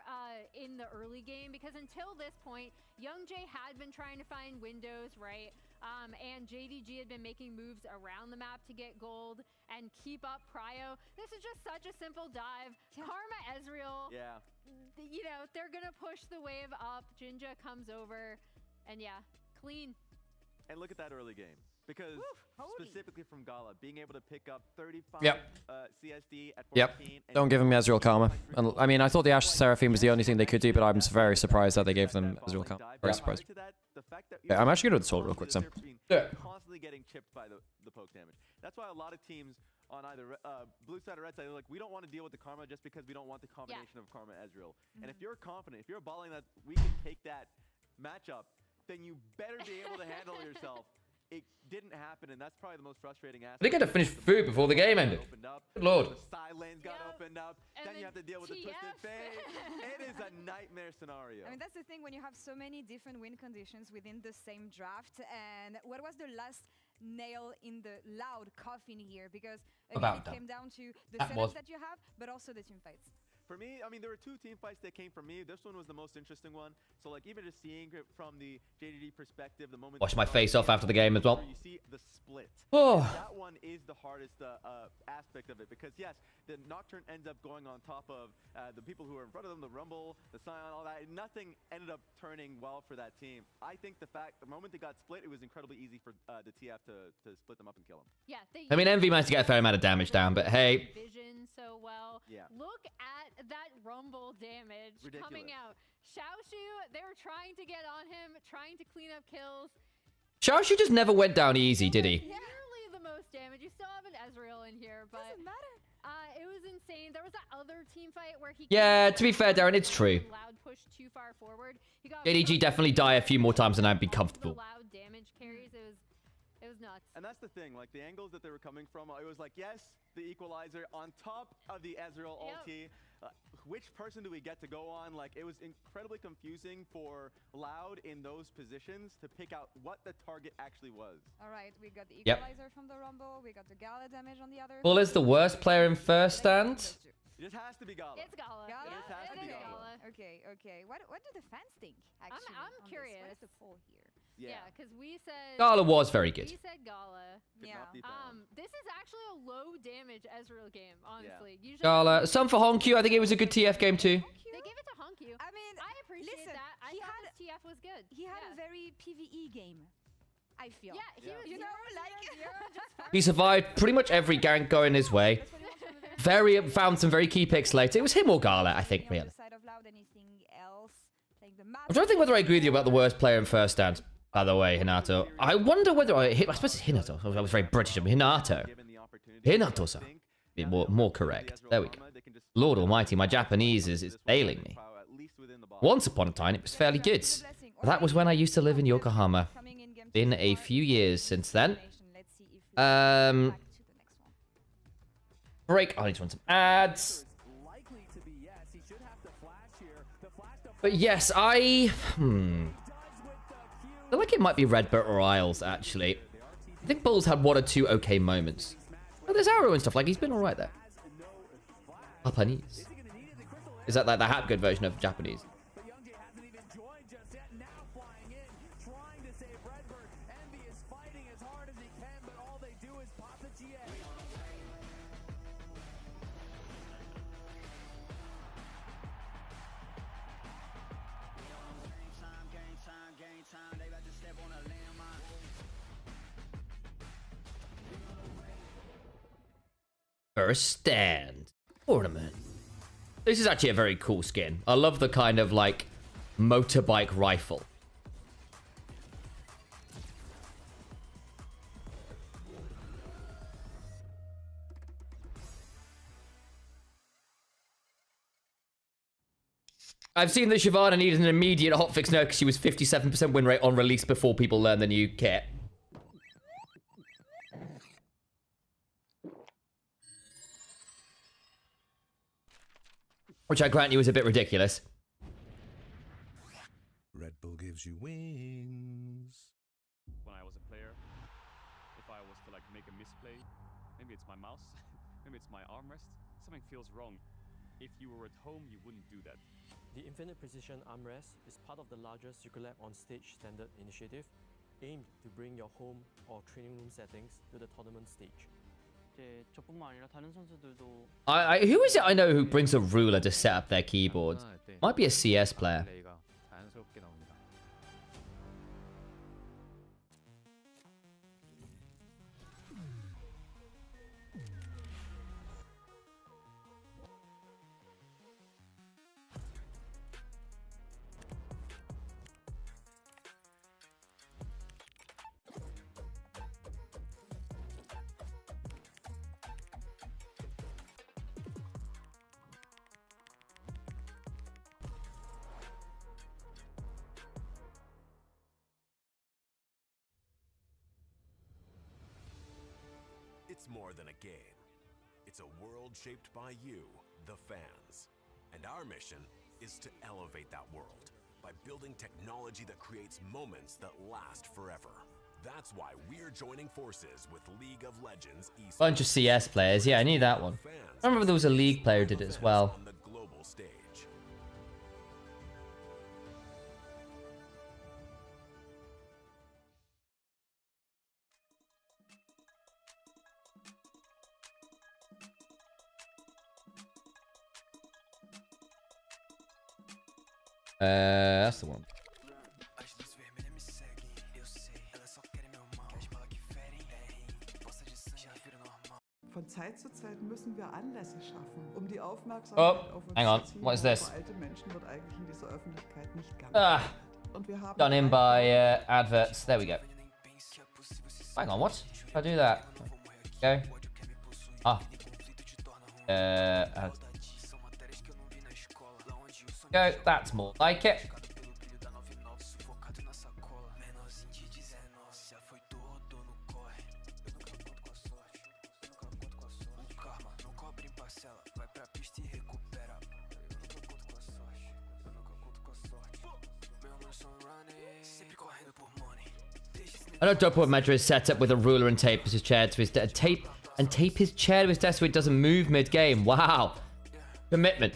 in the early game because until this point, Young Jay had been trying to find windows, right? And JDG had been making moves around the map to get gold and keep up Prio. This is just such a simple dive. Karma Ezreal, you know, they're going to push the wave up. Jinja comes over, and yeah, clean. And look at that early game. Because specifically from Gala, being able to pick up 35 CSD at 14. Don't give him Ezreal Karma. And, I mean, I thought the Ashe Seraphine was the only thing they could do, but I'm very surprised that they gave them Ezreal Karma. Very surprised. Yeah, I'm actually going to do the sword real quick, Sam. Constantly getting chipped by the poke damage. That's why a lot of teams on either blue side or red side, they're like, we don't want to deal with the Karma just because we don't want the combination of Karma Ezreal. And if you're confident, if you're balling that we can take that matchup, then you better be able to handle yourself. It didn't happen, and that's probably the most frustrating aspect. They got to finish food before the game ended. Good lord. The side lanes got opened up. Then you have to deal with the twisted phase. It is a nightmare scenario. I mean, that's the thing when you have so many different win conditions within the same draft. And what was the last nail in the loud coffin here? Because again, it came down to the setups that you have, but also the team fights. For me, I mean, there were two team fights that came from me. This one was the most interesting one. So, like, even just seeing it from the JDG perspective, the moment... Wash my face off after the game as well. You see the split. Oh. That one is the hardest aspect of it. Because, yes, the Nocturne ends up going on top of the people who are in front of them, the Rumble, the Scion, all that. Nothing ended up turning well for that team. I think the moment they got split, it was incredibly easy for the TF to split them up and kill them. Yeah. I mean, Envy managed to get a fair amount of damage down, but hey. Vision so well. Yeah. Look at that Rumble damage coming out. Xiaoxu, they were trying to get on him, trying to clean up kills. Xiaoxu just never went down easy, did he? Nearly the most damage. You still have an Ezreal in here, but doesn't matter. It was insane. There was that other team fight where he to be fair, Darren, it's true. Loud push too far forward. He got JDG definitely die a few more times than I'd be comfortable. Loud damage carries. It was nuts. And that's the thing, like the angles that they were coming from, it was like, yes, the equalizer on top of the Ezreal ulti. Which person do we get to go on? Like, it was incredibly confusing for Loud in those positions to pick out what the target actually was. All right, we got the equalizer from the Rumble. We got the Gala damage on the other. Bull is the worst player in first stand. It just has to be Gala. It's Gala. Gala? It just has to be Gala. Okay, okay. What do the fans think, actually? I'm curious. What is the poll here? Yeah, because we said... Gala was very good. We said Gala. This is actually a low damage Ezreal game, honestly. Usually Gala. Some for Honkyu. I think it was a good TF game too. They gave it to Honkyu. I mean, I appreciate that. I thought his TF was good. He had a very PvE game, I feel. Yeah, he was, you know, like... He survived pretty much every gank going his way. Found some very key picks later. It was him or Gala, I think, really. I'm trying to think whether I agree with you about the worst player in first stand. By the way, Hinato. I wonder whether I suppose it's Hinato. I was very British. I mean, Hinato. Hinato-san. Be more correct. There we go. Lord Almighty, my Japanese is failing me. Once upon a time, it was fairly good. That was when I used to live in Yokohama. Been a few years since then. break. I need to run some ads. But yes, I feel like it might be Redbird or Isles, actually. I think Bull's had one or two okay moments. Oh, there's Arrow and stuff. Like, he's been alright there. Japanese. Is that like the Hapgood version of Japanese? First stand. Ornament. This is actually a very cool skin. I love the kind of like motorbike rifle. I've seen that Shyvana needed an immediate hotfix now because she was 57% win rate on release before people learn the new kit. Which I grant you is a bit ridiculous. Red Bull gives you wings. When I was a player, if I was to like make a misplay, maybe it's my mouse, maybe it's my armrest, something feels wrong. If you were at home, you wouldn't do that. The Infinite Precision Armrest is part of the largest Circulab on Stage standard initiative, aimed to bring your home or training room settings to the tournament stage. Who is it I know who brings a ruler to set up their keyboard? Might be a CS player. It's more than a game. It's a world shaped by you, the fans. And our mission is to elevate that world by building technology that creates moments that last forever. That's why we're joining forces with League of Legends esports. Bunch of CS players. Yeah, I knew that one. I remember there was a League player who did it as well. On the global stage. That's the one. Von Zeit zu Zeit müssen wir Anlässe schaffen, um die Aufmerksamkeit auf uns hang on. zu ziehen. What is this? Aber alte Menschen wird eigentlich in dieser Öffentlichkeit nicht ganz Und wir haben Done in by adverts. There we go. Hang on, what? How do I do that? Go. Ah. Go. That's more like it. I know Dopo Medra is set up with a ruler and tape his chair to his tape his chair to his desk so it doesn't move mid-game. Wow. Commitment.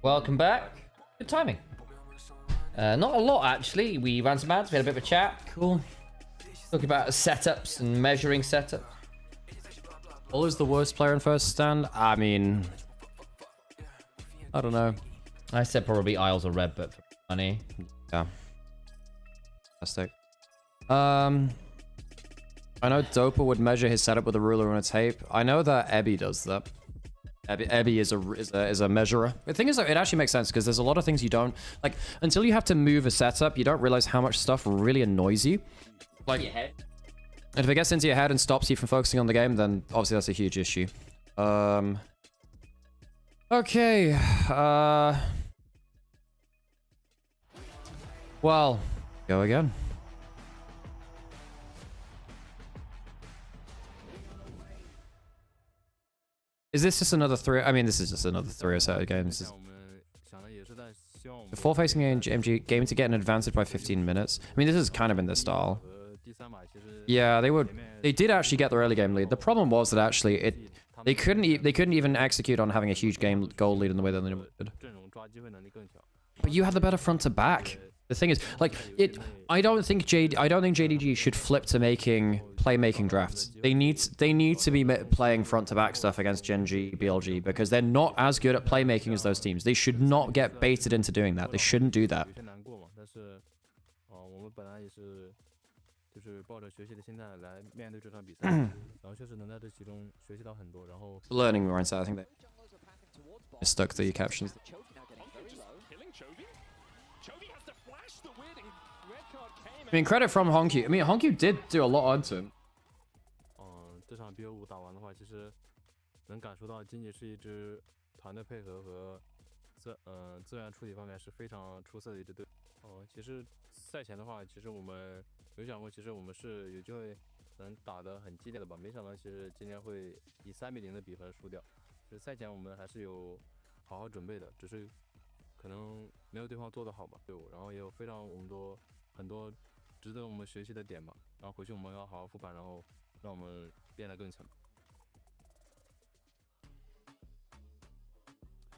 Welcome back. Good timing. Not a lot, actually. We ran some ads. We had a bit of a chat. Cool. Talking about setups and measuring setups. Bull is the worst player in first stand? I mean, I don't know. I said probably Isles or red, but for money. Yeah. Fantastic. I know Dopa would measure his setup with a ruler and a tape. I know that Ebby does that. Ebby is a measurer. The thing is, though, it actually makes sense because there's a lot of things you don't like until you have to move a setup. You don't realize how much stuff really annoys you. Like, and if it gets into your head and stops you from focusing on the game, then obviously that's a huge issue. Okay. Well, go again. Is this just another 3? I mean, this is just another 3 set again. This is before facing MG game to get an advantage by 15 minutes. I mean, this has kind of been their style. Yeah, they did actually get their early game lead. The problem was that actually they couldn't even execute on having a huge game goal lead in the way that they did. But you had the better front to back. The thing is, like, I don't think JDG should flip to playmaking drafts. They need to be playing front to back stuff against Gen G, BLG because they're not as good at playmaking as those teams. They should not get baited into doing that. They shouldn't do that. Learning mindset. I think they stuck the captions. I mean, credit from Honkyu. I mean, Honkyu did do a lot onto him. 这场 BO5 打完的话，其实能感受到仅仅是一支团队配合和资源处理方面是非常出色的一支队。其实赛前的话，其实我们有想过，其实我们是有机会能打得很激烈的吧，没想到其实今天会以3-0的比分输掉。其实赛前我们还是有好好准备的，只是可能没有对方做得好吧。对，然后也有非常很多值得我们学习的点吧。然后回去我们要好好复盘，然后让我们变得更强。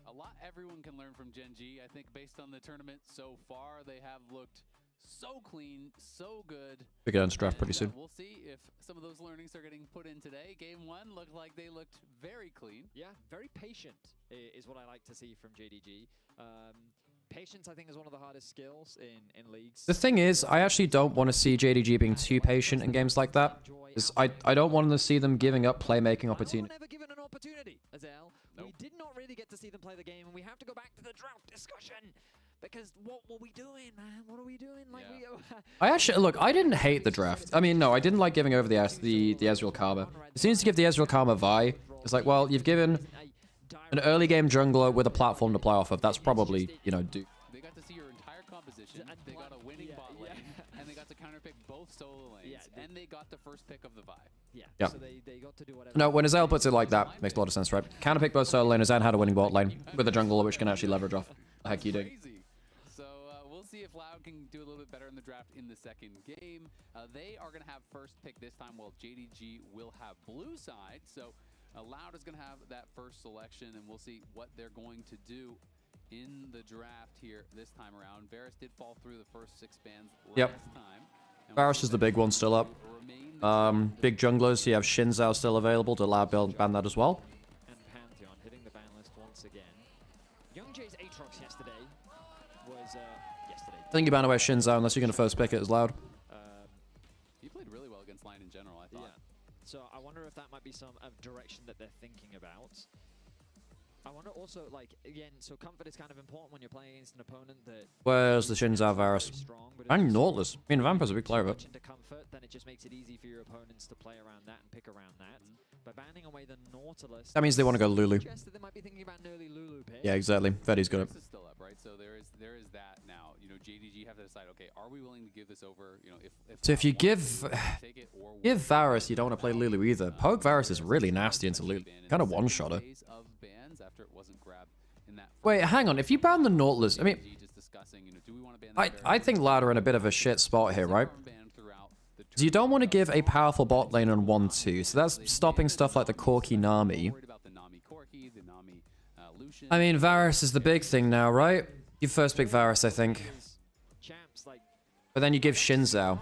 A lot everyone can learn from Gen G. I think based on the tournament so far, they have looked so clean, so good. We're going to draft pretty soon. We'll see if some of those learnings are getting put in today. Game 1 looked like they looked very clean. Yeah, very patient is what I like to see from JDG. Patience, I think, is one of the hardest skills in leagues. The thing is, I actually don't want to see JDG being too patient in games like that. I don't want to see them giving up playmaking opportunity. Never given an opportunity, Azel. Nope. We did not really get to see them play the game, and we have to go back to the draft discussion. Because what were we doing, man? What are we doing? Like I actually look. I didn't hate the draft. I mean, no, I didn't like giving over the Ezreal Karma. As soon as you give the Ezreal Karma Vi, it's like, well, you've given an early game jungler with a platform to play off of. That's probably, you know, They got to see your entire composition. They got a winning bot lane, and they got to counterpick both solo lanes, and they got the first pick of the Vi. Yeah. So they got to do whatever. No, when Azel puts it like that, makes a lot of sense, right? Counterpick both solo laners and had a winning bot lane with a jungler which can actually leverage off. The heck you do? So we'll see if LYON can do a little bit better in the draft in the second game. They are going to have first pick this time, while JDG will have blue side. So LYON is going to have that first selection, and we'll see what they're going to do in the draft here this time around. Varus did fall through the first 6 bans last time. Varus is the big one still up. Big junglers, you have Shinzao still available to allow ban that as well. And Pantheon hitting the ban list once again. Young Jay's Aatrox yesterday was I think you ban away Shinzao unless you're going to first pick it as loud. He played really well against LYON in general, I thought. Yeah. So I wonder if that might be some direction that they're thinking about. I wonder also, like, again, so comfort is kind of important when you're playing against an opponent that... Where's the Shinzao Varus? And Nautilus. I mean, Vampire's a big player, but... into comfort, then it just makes it easy for your opponents to play around that and pick around that. By banning away the Nautilus... That means they want to go Lulu. They might be thinking about an early Lulu pick. Yeah, exactly. Fetty's got it. This is still up, right? So there is that now. You know, JDG have to decide, okay, are we willing to give this over? You know, if So if you give Varus, you don't want to play Lulu either. Poke Varus is really nasty into Lulu. Kind of one-shotter. Wait, hang on. If you ban the Nautilus, I mean, I think LYON are in a bit of a shit spot here, right? So you don't want to give a powerful bot lane on 1-2, so that's stopping stuff like the Corki Nami. I mean, Varus is the big thing now, right? You first pick Varus, I think. But then you give Shinzao.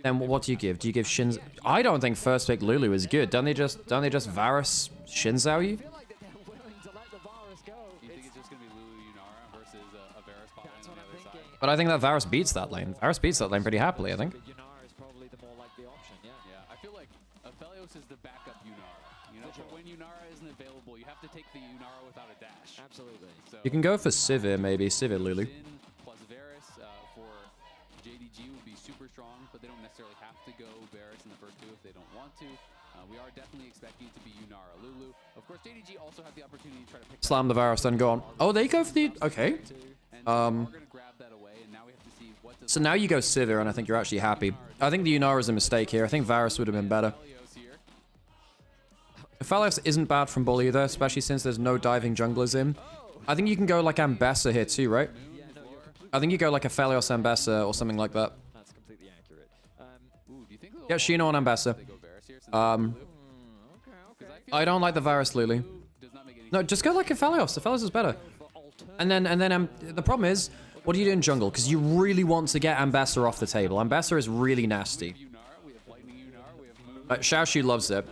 Then what do you give? Do you give Shinzao? I don't think first pick Lulu is good. Don't they just Varus Shinzao you? But I think that Varus beats that lane. Varus beats that lane pretty happily, I think. Yunara is probably the more likely option, yeah. Yeah, I feel like Aphelios is the backup Yunara. You know, but when Yunara isn't available, you have to take the Yunara without a dash. Absolutely. So You can go for Sivir, maybe. Sivir Lulu. Sin plus Varus for JDG would be super strong, but they don't necessarily have to go Varus in the first two if they don't want to. We are definitely expecting it to be Yunara Lulu. Of course, JDG also have the opportunity to try to pick Slam the Varus, then go on. Oh, they go for the... Okay. So now you go Sivir, and I think you're actually happy. I think the Yunara is a mistake here. I think Varus would have been better. Aphelios isn't bad from Bull either, especially since there's no diving junglers in. I think you can go like Ambessa here too, right? I think you go like Aphelios Ambessa or something like that. That's completely accurate. Get Shino on Ambessa. I don't like the Varus Lulu. No, just go like Aphelios. Aphelios is better. And then the problem is, what do you do in jungle? Because you really want to get Ambessa off the table. Ambessa is really nasty. Xiaoshu loves it.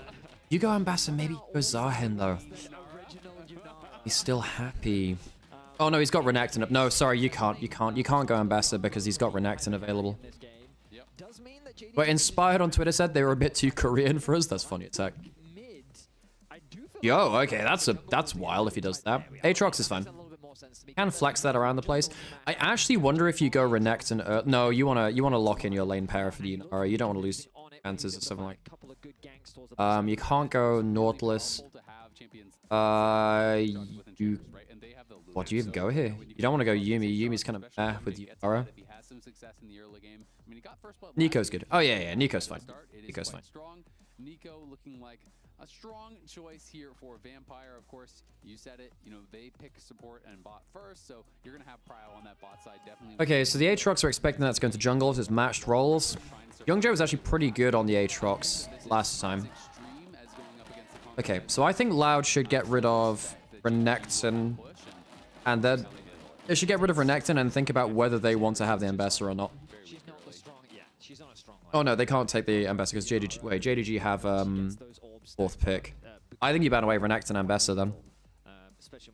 You go Ambessa, maybe you go Zahen though. He's still happy. Oh no, he's got Renekton up. No, sorry, you can't go Ambessa because he's got Renekton available. But Inspired on Twitter said they were a bit too Korean for us. That's funny attack. Yo, okay, that's wild if he does that. Aatrox is fine. Can flex that around the place. I actually wonder if you go Renekton. No, you wanna lock in your lane pair for the Yunara. You don't want to lose chances or something like. You can't go Nautilus. What do you even go here? You don't want to go Yuumi. Yuumi's kind of with Yunara. Nico's good. Oh yeah, Nico's fine. Nico's fine. Nico looking like a strong choice here for Vampire. Of course, you said it, you know, they pick support and bot first, so you're going to have Prio on that bot side, definitely. Okay, so the Aatrox are expecting that to go into jungle. It's matched roles. Youngjae was actually pretty good on the Aatrox last time. Okay, so I think Loud should get rid of Renekton, and then they should get rid of Renekton and think about whether they want to have the Ambessa or not. Oh no, they can't take the Ambessa because JDG have fourth pick. I think you ban away Renekton and Ambessa then.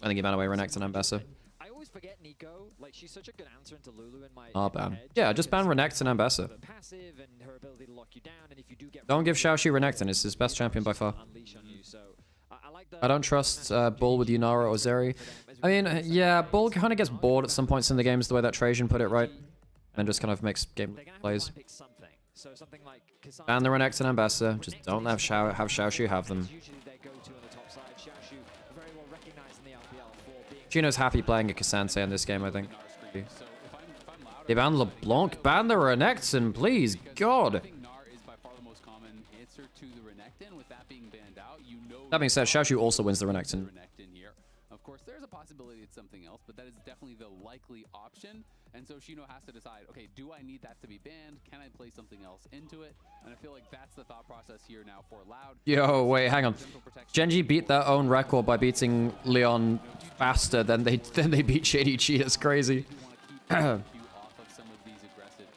I think you ban away Renekton and Ambessa. I always forget Nico. Like, she's such a good answer into Lulu in my ban. Yeah, just ban Renekton and Ambessa. Passive and her ability to lock you down, and if you do get Don't give Xiaoshu Renekton. It's his best champion by far. I don't trust Bull with Yunara or Zeri. I mean, yeah, Bull kind of gets bored at some points in the games the way that Trajan put it, right? And just kind of makes game plays. Ban the Renekton and Ambessa. Just don't have Xiaoshu have them. Gino's happy playing a Cassante in this game, I think. They ban LeBlanc. Ban the Renekton, please. God. That being said, Xiaoshu also wins the Renekton. Of course, there's a possibility it's something else, but that is definitely the likely option. And so Shino has to decide, okay, do I need that to be banned? Can I play something else into it? And I feel like that's the thought process here now for Loud. Yo, wait, hang on. Genji beat their own record by beating LYON faster than they beat JDG. That's crazy.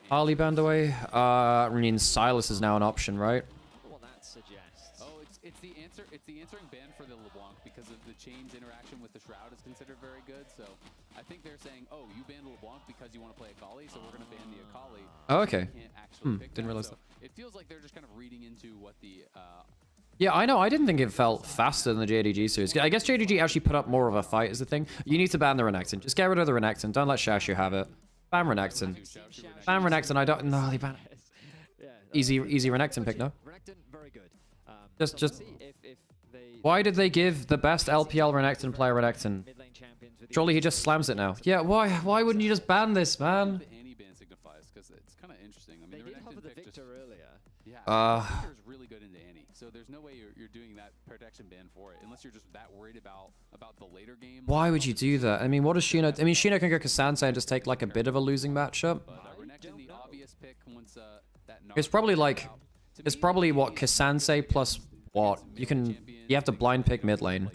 Harley banned away. I mean, Silas is now an option, right? It's the answering ban for the LeBlanc because of the chain's interaction with the Shroud is considered very good. So I think they're saying, oh, you banned LeBlanc because you want to play Akali, so we're going to ban the Akali. Oh, okay. Didn't realize that. It feels like they're just kind of reading into what the... Yeah, I know. I didn't think it felt faster than the JDG series. I guess JDG actually put up more of a fight as the thing. You need to ban the Renekton. Just get rid of the Renekton. Don't let Xiaoshu have it. Ban Renekton. Ban Renekton. I don't... No, they ban it. Easy Renekton pick, no? Just... Why did they give the best LPL Renekton player Renekton? Surely he just slams it now. Yeah, why wouldn't you just ban this, man? Any ban signifies because it's kind of interesting. I mean, they did hover the Victor earlier. Yeah, Victor's really good into Annie, so there's no way you're doing that protection ban for it unless you're just that worried about the later game. Why would you do that? I mean, what does Shino? I mean, Shino can go Cassante and just take like a bit of a losing matchup. Renekton, the obvious pick once that. It's probably like, it's probably what Cassante plus what you can. You have to blind pick mid lane.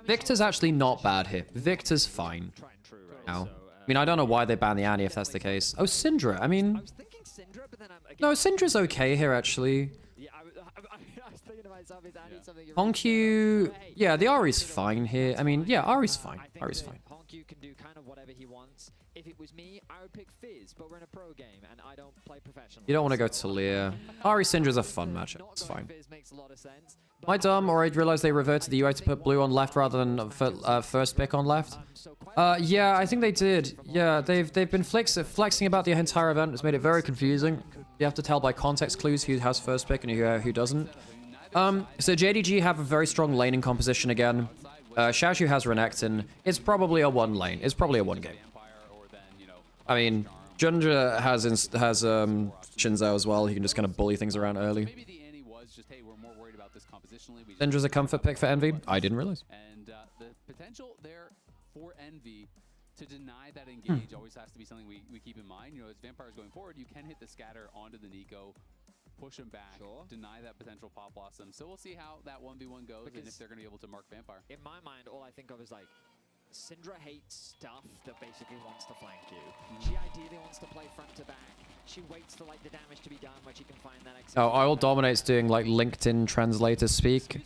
Victor's actually not bad here. Victor's fine. Now. I mean, I don't know why they ban the Annie if that's the case. Oh, Syndra. I mean... No, Syndra's okay here, actually. Honkyu... Yeah, the Ahri's fine here. I mean, yeah, Ahri's fine. Ahri's fine. Honkyu can do kind of whatever he wants. If it was me, I would pick Fizz, but we're in a pro game, and I don't play professional. You don't want to go Talia. Ari Syndra's a fun matchup. It's fine. Fizz makes a lot of sense. Am I dumb, or I realized they reverted the UI to put blue on left rather than first pick on left? Yeah, I think they did. Yeah, they've been flexing about the entire event. It's made it very confusing. You have to tell by context clues who has first pick and who doesn't. So JDG have a very strong laning composition again. Xiaoshu has Renekton. It's probably a one lane. It's probably a one game. I mean, Junja has Shinzao as well. He can just kind of bully things around early. Syndra's a comfort pick for Envy. I didn't realize. And the potential there for Envy to deny that engage always has to be something we keep in mind. You know, as Vampire's going forward, you can hit the scatter onto the Nico, push him back, deny that potential pop blossom. So we'll see how that 1v1 goes and if they're going to be able to mark Vampire. In my mind, all I think of is like, Syndra hates stuff that basically wants to flank you. She ideally wants to play front to back. She waits for like the damage to be done where she can find that. Oh, Isle Dominate's doing like LinkedIn translator speak.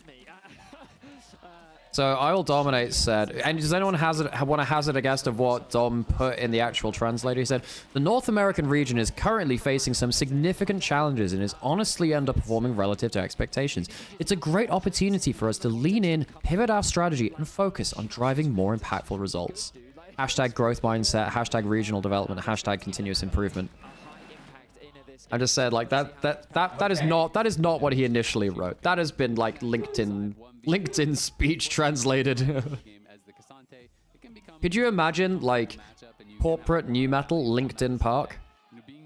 So Isle Dominate said, and does anyone want to hazard a guess of what Dom put in the actual translator? He said, the North American region is currently facing some significant challenges and is honestly underperforming relative to expectations. It's a great opportunity for us to lean in, pivot our strategy, and focus on driving more impactful results. Hashtag growth mindset, hashtag regional development, hashtag continuous improvement. I just said like that is not what he initially wrote. That has been like LinkedIn speech translated. Could you imagine like corporate new metal LinkedIn Park?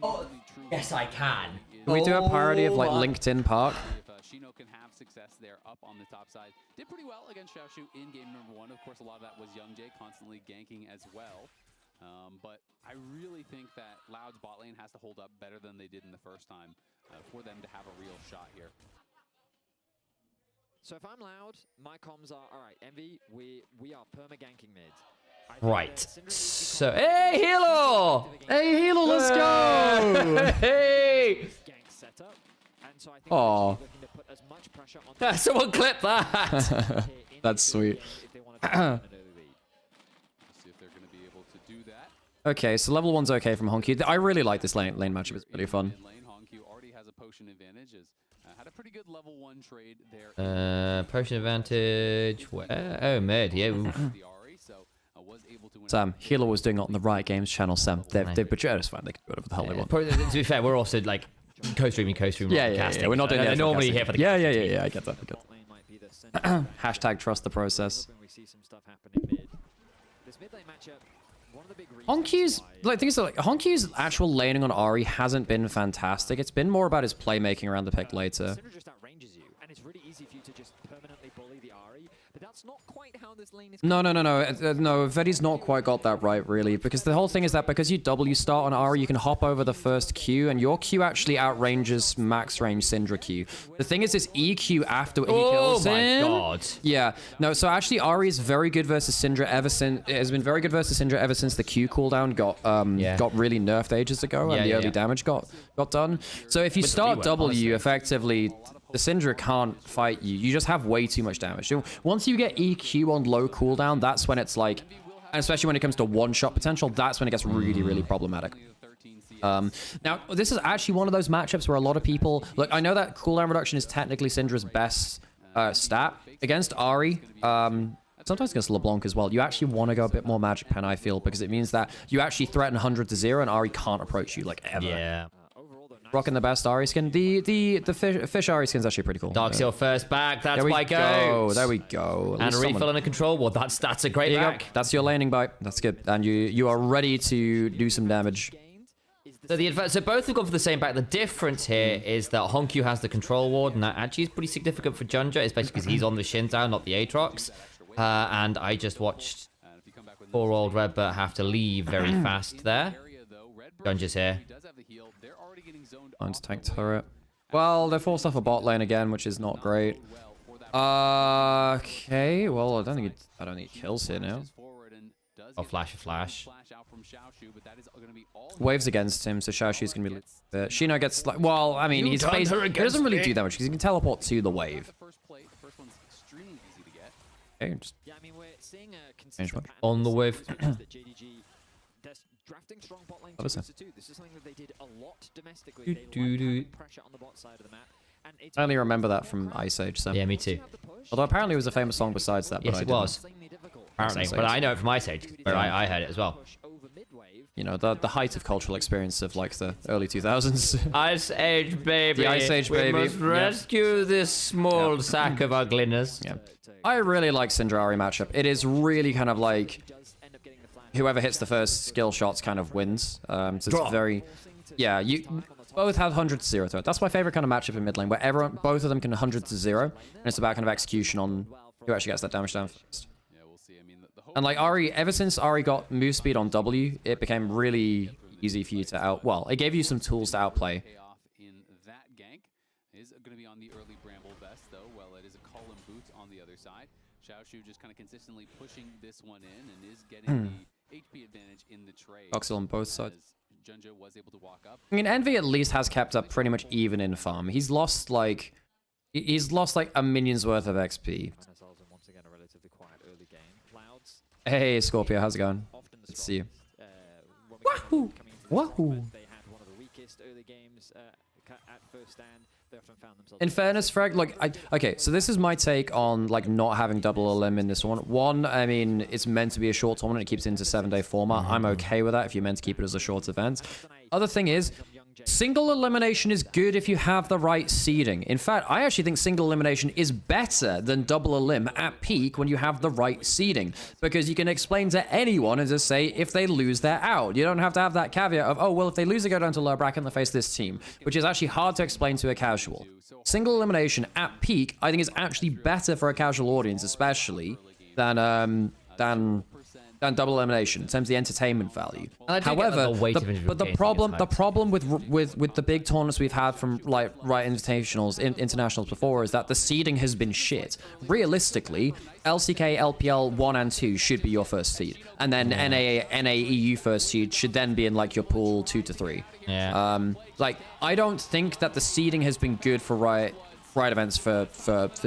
Oh, yes, I can. Can we do a parody of like LinkedIn Park? Shino can have success there up on the top side. Did pretty well against Xiaoshu in game number 1. Of course, a lot of that was Young Jay constantly ganking as well. But I really think that Loud's bot lane has to hold up better than they did in the first time for them to have a real shot here. So if I'm Loud, my comms are, all right, Envy, we are perma-ganking mid. Right. So, hey, Hilo! Hey, Hilo, let's go! Hey! Oh. Someone clip that! That's sweet. Okay, so level 1's okay from Honkyu. I really like this lane matchup. It's really fun. Honkyu already has a potion advantage. Had a pretty good level 1 trade there. Potion advantage. Where? Oh, mid. Yeah. Sam, Healer was doing it on the Riot Games channel, Sam. They've betrayed us fine. They can do whatever the hell they want. To be fair, we're also like co-streaming. Yeah. We're not doing it. Normally here for the Yeah. I get that. Hashtag trust the process. Honkyu's Honkyu's actual laning on Ahri hasn't been fantastic. It's been more about his playmaking around the pick later. Syndra just outranges you, and it's really easy for you to just permanently bully the Ahri, but that's not quite how this lane is. No. Vedi's not quite got that right, really, because the whole thing is that because you W start on Ahri, you can hop over the first Q, and your Q actually outranges max range Syndra Q. The thing is, this EQ after he kills him. Oh my god. Yeah. No. So actually, Ahri is very good versus Syndra ever since. It has been very good versus Syndra ever since the Q cooldown got really nerfed ages ago, and the early damage got done. So if you start W, effectively, the Syndra can't fight you. You just have way too much damage. So once you get EQ on low cooldown, that's when it's like, and especially when it comes to one-shot potential, that's when it gets really problematic. Now, this is actually one of those matchups where a lot of people... Look, I know that cooldown reduction is technically Syndra's best stat. Against Ahri, sometimes against LeBlanc as well, you actually want to go a bit more Magic Pen, I feel, because it means that you actually threaten 100 to 0 and Ahri can't approach you, like, ever. Yeah. Rocking the best Ahri skin. The fish Ahri skin's actually pretty cool. Dark Seal first back. That's my go. There we go. And a refill and a control ward. That's a great back. That's your laning bite. That's good. And you are ready to do some damage. So both have gone for the same back. The difference here is that Honkyu has the control ward, and that actually is pretty significant for Junja, especially because he's on the Shinzao, not the Aatrox. And I just watched poor old Redbert have to leave very fast there. Junja's here. Mine's tank turret. Well, they're forced off a bot lane again, which is not great. Okay, well, I don't think it kills here now. Oh, flash. Waves against him, so Xiaoshu's gonna be... Shino gets like... Well, I mean, he doesn't really do damage, because he can teleport to the wave. Okay, just Yeah, I mean, we're seeing a Change consistent much. pattern On the this whiff. series, which is that JDG, they're drafting strong bot lane Obviously. to too. This is something that they did a lot domestically. Do, They do, like do. having pressure on the bot side of the map. And it's I only remember that from Ice Age, so. Yeah, me too. Although apparently it was a famous song besides that. But Yes, I it didn't. was. Apparently, but I know it from Ice Age, where I heard it as well. You know, the height of cultural experience of like the early 2000s. Ice Age, baby. The Ice Age, baby. We must Yeah. rescue this small sack of ugliness. Yeah. I really like Syndra matchup. It is really kind of like whoever hits the first skill shots kind of wins. So it's Draw. very, yeah. You both have 100 to 0 threat. That's my favorite kind of matchup in mid lane, where both of them can 100 to 0, and it's about kind of execution on who actually gets that damage down first. And like Ahri, ever since Ahri got move speed on W, it became really easy for you to well, it gave you some tools to outplay. In that gank is going to be on the early Bramble Vest, though. Well, it is a column boot on the other side. Xiaoshu just kind of consistently pushing this one in and is getting the HP advantage in the trade. Voxel on both sides. Junjo was able to walk up. I mean, Envy at least has kept up pretty much even in farm. He's lost like a minion's worth of XP. Once again, a relatively quiet early game. Clouds. Hey, Scorpio, how's it going? Good to see you. Wahoo! Wahoo! They had one of the weakest early games at first stand. They often found themselves. In fairness, Frag, like, okay, so this is my take on like not having double elim in this one. One, I mean, it's meant to be a short tournament. It keeps it into 7-day format. I'm okay with that if you're meant to keep it as a short event. Other thing is, single elimination is good if you have the right seeding. In fact, I actually think single elimination is better than double elim at peak when you have the right seeding, because you can explain to anyone and just say if they lose, they're out. You don't have to have that caveat of, oh, well, if they lose, they go down to lower bracket and they face this team, which is actually hard to explain to a casual. Single elimination at peak, I think, is actually better for a casual audience, especially than double elimination in terms of the entertainment value. However, the problem with the big tournaments we've had from like invitationals, internationals before is that the seeding has been shit. Realistically, LCK, LPL 1 and 2 should be your first seed, and then NA EU first seed should then be in like your pool 2 to 3. Yeah. Like I don't think that the seeding has been good for Riot events for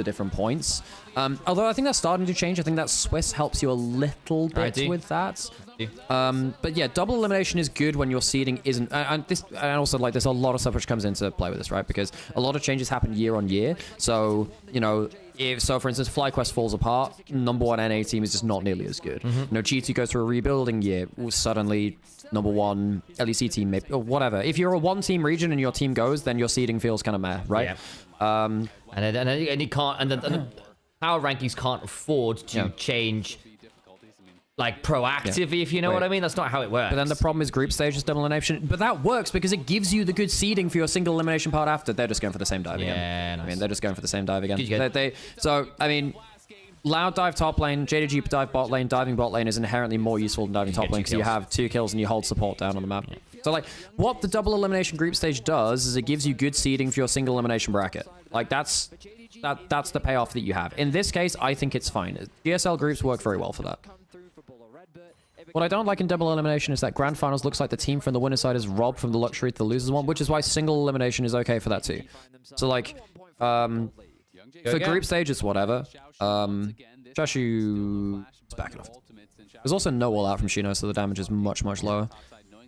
different points. Although I think that's starting to change. I think that Swiss helps you a little bit with that. But yeah, double elimination is good when your seeding isn't. And also like there's a lot of stuff which comes into play with this, right? Because a lot of changes happen year on year. So you know, for instance, FlyQuest falls apart, #1 NA team is just not nearly as good. You know, G2 goes through a rebuilding year, suddenly #1 LEC team, maybe, or whatever. If you're a one-team region and your team goes, then your seeding feels kind of meh, right? Yeah. And you can't, and the power rankings can't afford to change like proactively, if you know what I mean. That's not how it works. But then the problem is group stages double elimination. But that works because it gives you the good seeding for your single elimination part after. They're just going for the same dive again. Yeah, nice. I mean, they're just going for the same dive again. Good. So, I mean, Loud dive top lane, JDG dive bot lane, diving bot lane is inherently more useful than diving top lane because you have 2 kills and you hold support down on the map. So, like, what the double elimination group stage does is it gives you good seeding for your single elimination bracket. Like, that's the payoff that you have. In this case, I think it's fine. GSL groups work very well for that. What I don't like in double elimination is that grand finals looks like the team from the winner's side is robbed from the luxury to the loser's one, which is why single elimination is okay for that too. So like, for group stage it's whatever. Shashu is backing off. There's also no all out from Shino, so the damage is much lower.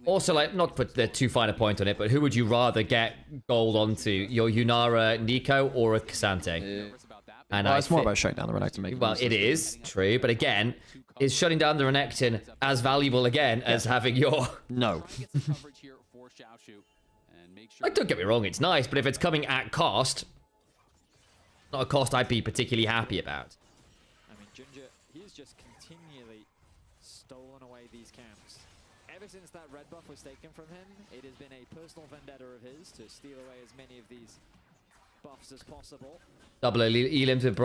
Also, like, not to put the too fine a point on it, but who would you rather get gold onto? Your Yunara Nico or a Cassante? And well, it's more about shutting down the Renekton. Well, it is true, but again, is shutting down the Renekton as valuable again as having your... No. Like, don't get me wrong, it's nice, but if it's coming at cost, not a cost I'd be particularly happy about. I mean, Ginger, he's just continually stolen away these camps. Ever since that red buff was taken from him, it has been a personal vendetta of his to steal away as many of these buffs as possible. Double elims with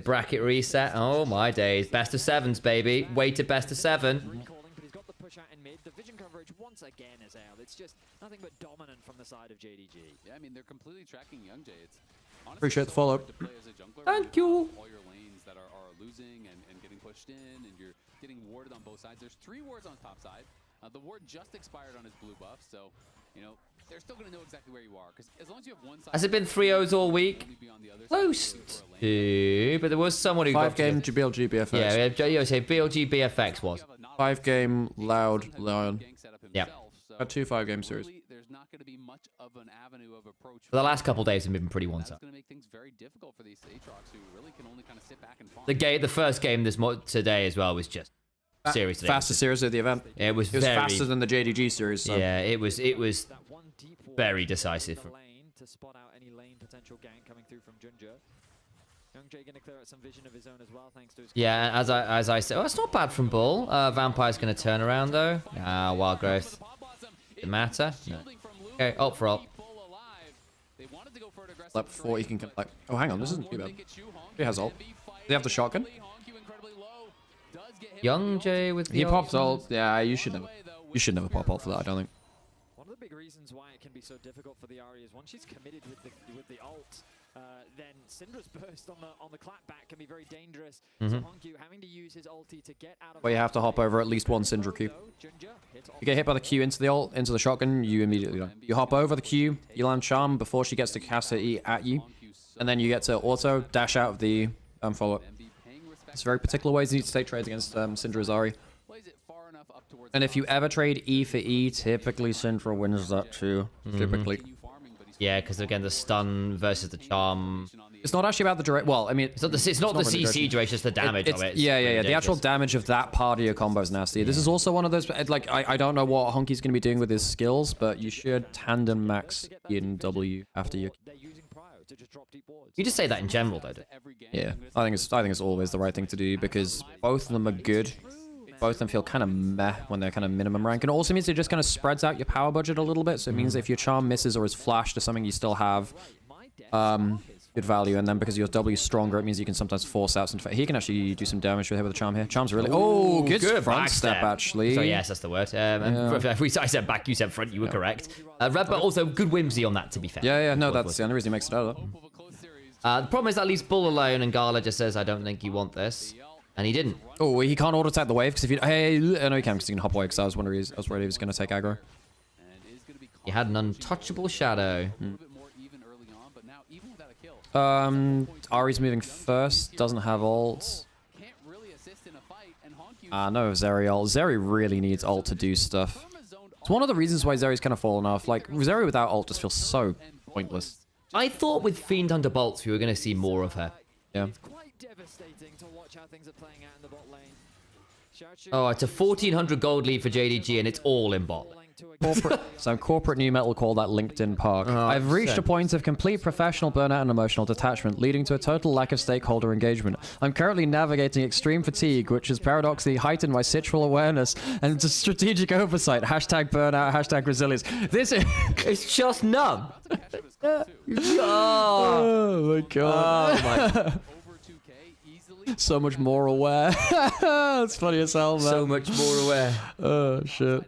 bracket reset. Oh my days. Best of 7s, baby. Weighted best of 7. But he's got the push out in mid. The vision coverage once again is out. It's just nothing but dominant from the side of JDG. Yeah, I mean, they're completely tracking Young Jay. It's honestly appreciate the follow. Thank you. All your lanes that are losing and getting pushed in, and you're getting warded on both sides. There's 3 wards on top side. The ward just expired on his blue buff, so, you know, they're still going to know exactly where you are. Because as long as you have one side... Has it been 3-0s all week? Close to, but there was someone who 5-game BLG BFX. Yeah, you say BLG BFX was. 5-game loud LYON. Yeah. Got 2 5-game series. There's not going to be much of an avenue of approach. For the last couple days have been pretty one-sided. That's going to make things very difficult for these Aatrox who really can only kind of sit back and farm. The first game today as well was just seriously Fastest series of the event. It was very, faster than the JDG series. So. Yeah, it was very decisive. To spot out any lane potential gank coming through from Junja. Young Jay gonna clear out some vision of his own as well, thanks to his... Yeah, as I said, it's not bad from Bull. Vampire's gonna turn around though. Wild growth. Doesn't matter. No. Okay, ult for ult. Left before he can like. Oh, hang on, this isn't too bad. He has ult. They have the shotgun. Young Jay with the he popped ult. Yeah, you should never pop ult for that. I don't think. One of the big reasons why it can be so difficult for the Ahri is once she's committed with the ult, then Syndra's burst on the clapback can be very dangerous. So Honku having to use his ulti to get out of... Well, you have to hop over at least one Syndra Q. You get hit by the Q into the ult, into the shotgun, you immediately die. You hop over the Q, you land Charm before she gets to cast her E at you, and then you get to auto dash out of the follow-up. It's very particular ways you need to take trades against Syndra's Ahri. And if you ever trade E for E, typically Syndra wins that too. Typically. Yeah, because again, the stun versus the charm. It's not actually about the duration. Well, I mean, it's not the CC duration, it's the damage of it. Yeah. The actual damage of that part of your combo is nasty. This is also one of those, like, I don't know what Honky's going to be doing with his skills, but you should tandem max in W after you. You just say that in general, though. Yeah, I think it's always the right thing to do because both of them are good. Both of them feel kind of meh when they're kind of minimum rank. And it also means it just kind of spreads out your power budget a little bit. So it means if your charm misses or is flashed to something, you still have good value. And then because your W is stronger, it means you can sometimes force out some... He can actually do some damage with the charm here. Charm's really... Oh, good front step, actually. So yes, that's the word. I said back, you said front, you were correct. Red, but also good whimsy on that, to be fair. Yeah, no, that's the only reason he makes it out of that. The problem is that at least Bull alone and Gala just says, I don't think you want this. And he didn't. Oh, he can't auto attack the wave because if you... Hey, I know he can because he can hop away because I was worried he was going to take aggro. He had an untouchable shadow. Ahri's moving first. Doesn't have ult. No, Zeri ult. Zeri really needs ult to do stuff. It's one of the reasons why Zeri's kind of fallen off. Like, Zeri without ult just feels so pointless. I thought with Fiend under bolts we were going to see more of her. Yeah. Devastating to watch how things are playing out in the bot lane. Oh, it's a 1400 gold lead for JDG and it's all in bot. Corporate new metal call that LinkedIn Park. I've reached a point of complete professional burnout and emotional detachment, leading to a total lack of stakeholder engagement. I'm currently navigating extreme fatigue, which is paradoxically heightened by situational awareness and strategic oversight. Hashtag burnout, hashtag resilience. This is... It's just numb. Oh my god. Oh my... So much more aware. It's funny as hell, man. So much more aware. Oh, shit.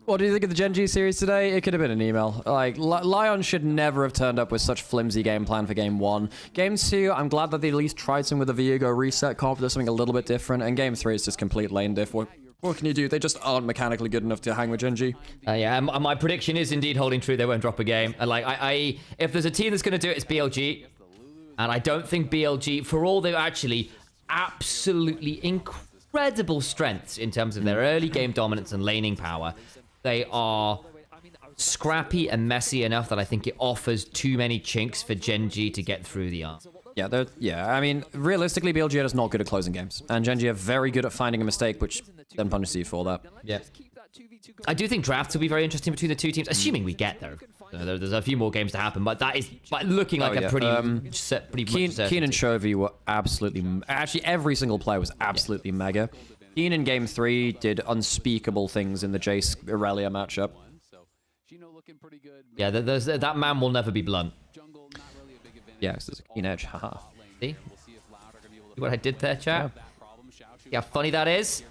What do you think of the Gen G series today? It could have been an email. Like, LYON should never have turned up with such flimsy game plan for Game 1. Game 2, I'm glad that they at least tried some with the Viego reset comp. There's something a little bit different. And Game 3 is just complete lane diff. What can you do? They just aren't mechanically good enough to hang with Gen G. Yeah, and my prediction is indeed holding true. They won't drop a game. And like, if there's a team that's going to do it, it's BLG. And I don't think BLG, for all their actually absolutely incredible strengths in terms of their early game dominance and laning power, they are scrappy and messy enough that I think it offers too many chinks for Gen G to get through the arm. Yeah, I mean, realistically, BLG is not good at closing games. And Gen G are very good at finding a mistake, which then punishes you for that. Yeah. I do think drafts will be very interesting between the two teams, assuming we get there. There's a few more games to happen, but that is looking like a pretty Keen and Chovy were absolutely... Actually, every single player was absolutely mega. Keen in Game 3 did unspeakable things in the Jace Irelia matchup. Yeah, that man will never be blunt. Yeah, because there's a Keen edge. Haha. See what I did there, chat? Yeah, how funny that is.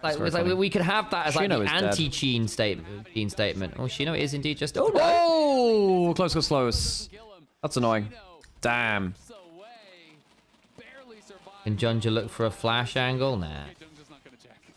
Like, it's like we could have that as like the anti-Keen statement. Oh, Shino is indeed just... Oh, no! Oh! Close. That's annoying. Damn. Can Junja look for a flash angle? Nah.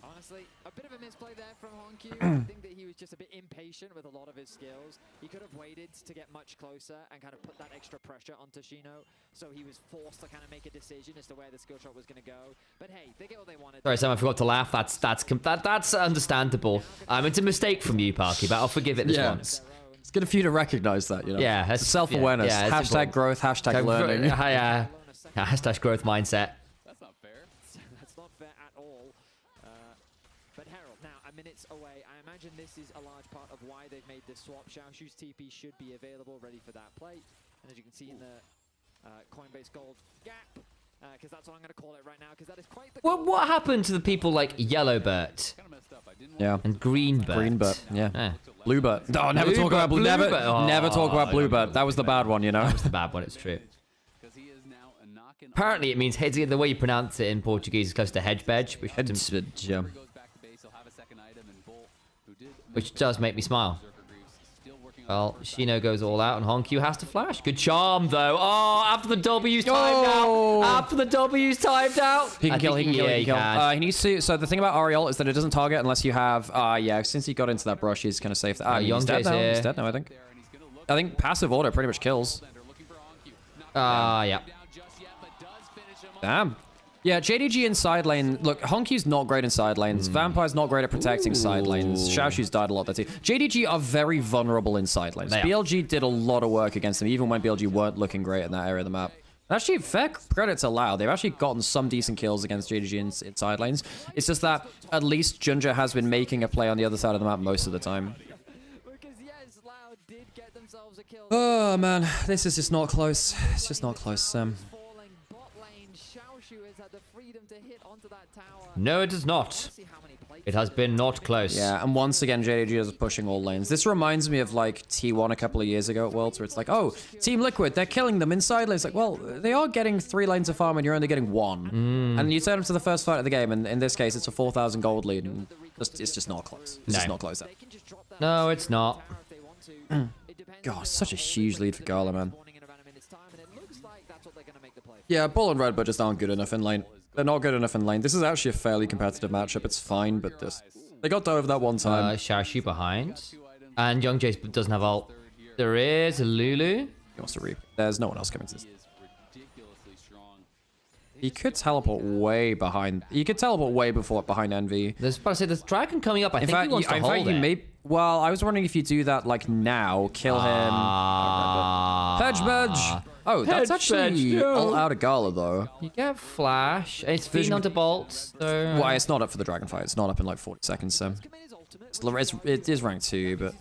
Honestly, a bit of a misplay there from Honku. I think that he was just a bit impatient with a lot of his skills. He could have waited to get much closer and kind of put that extra pressure onto Shino, so he was forced to kind of make a decision as to where the skill shot was going to go. But hey, they get what they wanted. Sorry, Sam, I forgot to laugh. That's understandable. It's a mistake from you, Parky, but I'll forgive it this once. It's good for you to recognize that, you know? Yeah. It's self-awareness. Yeah, hashtag growth, hashtag learning. Hashtag growth mindset. That's not fair. That's not fair at all. But Herald, now a minute's away. I imagine this is a large part of why they've made this swap. Xiaoshu's TP should be available, ready for that play. And as you can see in the Coinbase Gold gap, because that's what I'm going to call it right now, because that is quite the... Well, what happened to the people like Yellowbert? Yeah. And Greenbert? Greenbert, yeah. Bluebird. Oh, never talk about Bluebird. Never talk about Bluebird. That was the bad one, you know? That was the bad one, it's true. Apparently, it means the way you pronounce it in Portuguese is close to hedgebedge, which does make me smile. Well, Shino goes all out, and Honku has to flash. Good charm, though. Oh, after the W's timed out. After the W's timed out. He can kill. He can. He needs to. So the thing about Ariel is that it doesn't target unless you have. Yeah, since he got into that brush, he's kind of safe. He's dead now. He's dead now, I think. I think passive order pretty much kills. Yeah. Damn. Yeah, JDG in side lane. Look, Honky's not great in side lanes. Vampire's not great at protecting side lanes. Xiaoshu's died a lot there too. JDG are very vulnerable in side lanes. BLG did a lot of work against them, even when BLG weren't looking great in that area of the map. Actually, fair credit to LYON. They've actually gotten some decent kills against JDG in side lanes. It's just that at least Junja has been making a play on the other side of the map most of the time. Oh, man. This is just not close. It's just not close, No, it is not. It has been not close. Yeah, and once again, JDG is pushing all lanes. This reminds me of, like, T1 a couple of years ago at Worlds, where it's like, oh, Team Liquid, they're killing them inside lanes. Like, well, they are getting 3 lanes of farm, and you're only getting 1. And you turn them to the first fight of the game, and in this case, it's a 4,000 gold lead, and it's just not close. It's just not close. No, it's not. God, such a huge lead for Gala, man. Yeah, Bull and Redbird just aren't good enough in lane. They're not good enough in lane. This is actually a fairly competitive matchup. It's fine, but they got over that one time. Xiaoshu behind. And Young Jace doesn't have ult. There is a Lulu. He wants to reap. There's no one else coming to this. He could teleport way behind. He could teleport way behind Envy. There's dragon coming up. I think he wants to hold it. Well, I was wondering if you do that like now, kill him. Hedgebedge. Oh, that's actually all out of Gala though. You get flash. It's feeding onto bolts. So... Well, it's not up for the dragon fight. It's not up in like 40 seconds. So it is rank 2, but.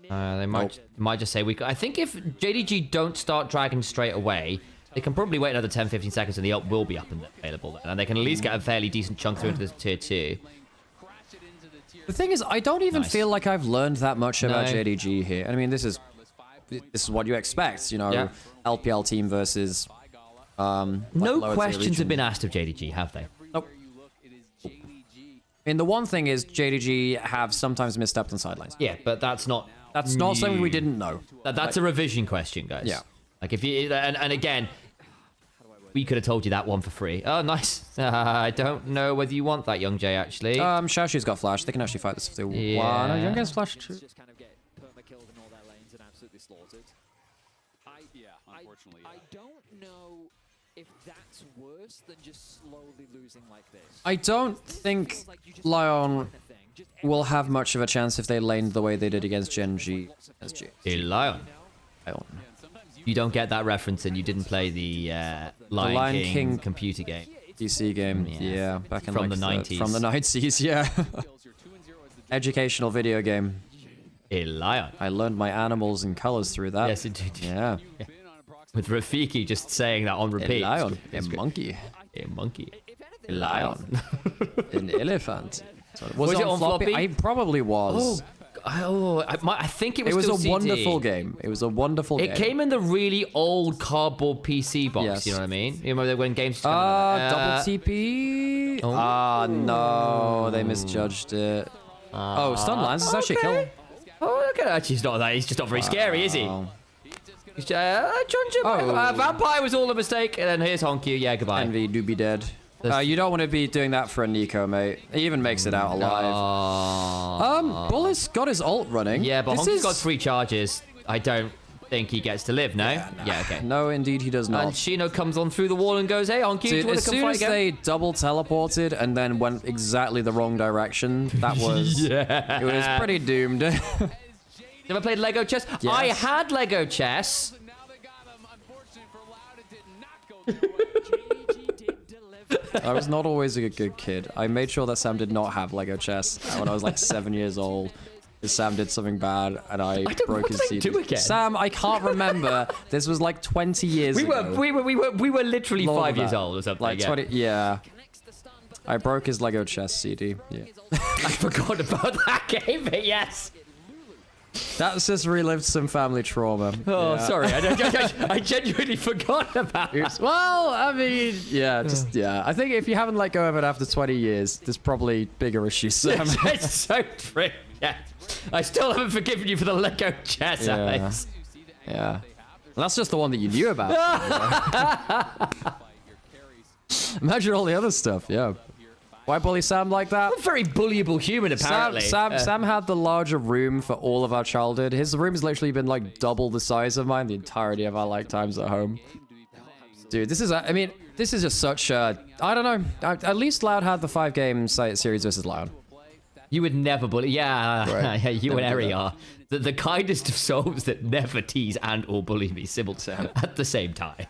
They might just say I think if JDG don't start dragon straight away, they can probably wait another 10-15 seconds and the ult will be up and available, and they can at least get a fairly decent chunk through into this tier 2. The thing is, I don't even feel like I've learned that much about JDG here. I mean, this is what you expect, you know, LPL team versus. No questions have been asked of JDG, have they? Nope. I mean, the one thing is JDG have sometimes misstepped on sidelines. Yeah, but that's not something we didn't know. That's a revision question, guys. Yeah. Like if you and again, we could have told you that one for free. Oh, nice. I don't know whether you want that, Young Jay, actually. Xiaoshu's got flash. They can actually fight this if they want. No, Young Jay's flash too. Just kind of get perma-killed in all their lanes and absolutely slaughtered. Unfortunately. I don't know if that's worse than just slowly losing like this. I don't think LYON will have much of a chance if they laned the way they did against Gen G. LYON. You don't get that reference, and you didn't play the Lion King computer game. PC game, yeah, back in from like the 90s. From the 90s, yeah. Educational video game. LYON. I learned my animals and colors through that. Yes, indeed. Yeah. With Rafiki just saying that on repeat. LYON. A monkey. A monkey. LYON. An elephant. Was it on floppy? I probably was. I think it was. It was a CD. wonderful game. It was a wonderful game. It came in the really old cardboard PC box. Yes. You know what I mean? You remember when games? Double TP. No, they misjudged it. Stun lance is actually a kill. Oh, look at that. He's not that. He's just not very scary, is he? Vampire was all a mistake, and then here's Honky. Yeah, goodbye. Envy do be dead. You don't want to be doing that for a Nico, mate. He even makes it out alive. Bullis got his ult running. Yeah, but Honky's got 3 charges. I don't think he gets to live, no? Yeah, okay. No, indeed he does not. And Shino comes on through the wall and goes, hey, Honky, do you want to come fight again? As soon as they double teleported and then went exactly the wrong direction, that was... yeah. It was pretty doomed. Never played Lego chess? Yes. I had Lego chess. I was not always a good kid. I made sure that Sam did not have Lego chess when I was like 7 years old. Sam did something bad and I broke his CD. Sam, I can't remember. This was like 20 years ago. We were literally 5 years old or something. Like 20, yeah. I broke his Lego chess CD. Yeah. I forgot about that game, but yes. That's just relived some family trauma. Oh, yeah. sorry. I genuinely forgot about it. Well, I mean, yeah, I think if you haven't let go of it after 20 years, there's probably bigger issues. Sam. It's so true. Yeah. I still haven't forgiven you for the Lego chess, Alex. Yeah. Well, that's just the one that you knew about. Imagine all the other stuff, yeah. Why bully Sam like that? I'm a very bullyable human, apparently. Sam had the larger room for all of our childhood. His room has literally been like double the size of mine the entirety of our lifetimes at home. Dude, this is, I mean, this is just such a, I don't know. At least Loud had the 5-game series versus LYON. You would never bully. Yeah, right. You and Eri are the kindest of souls that never tease and or bully me simultaneously at the same time.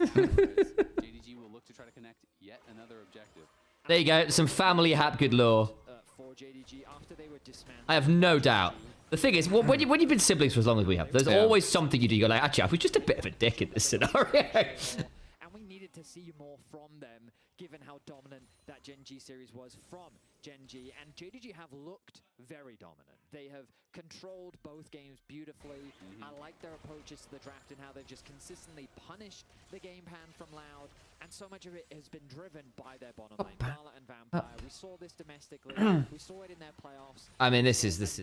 JDG will look to try to connect yet another objective. There you go. Some family Hapgood lore. I have no doubt. The thing is, when you've been siblings for as long as we have, there's always something you do. You're like, actually, I was just a bit of a dick in this scenario. And we needed to see more from them, given how dominant that Gen G series was from Gen G. And JDG have looked very dominant. They have controlled both games beautifully. I like their approaches to the draft and how they've just consistently punished the game plan from Loud. And so much of it has been driven by their bottom lane, Gala and Vampire. We saw this domestically. We saw it in their playoffs. I mean, this is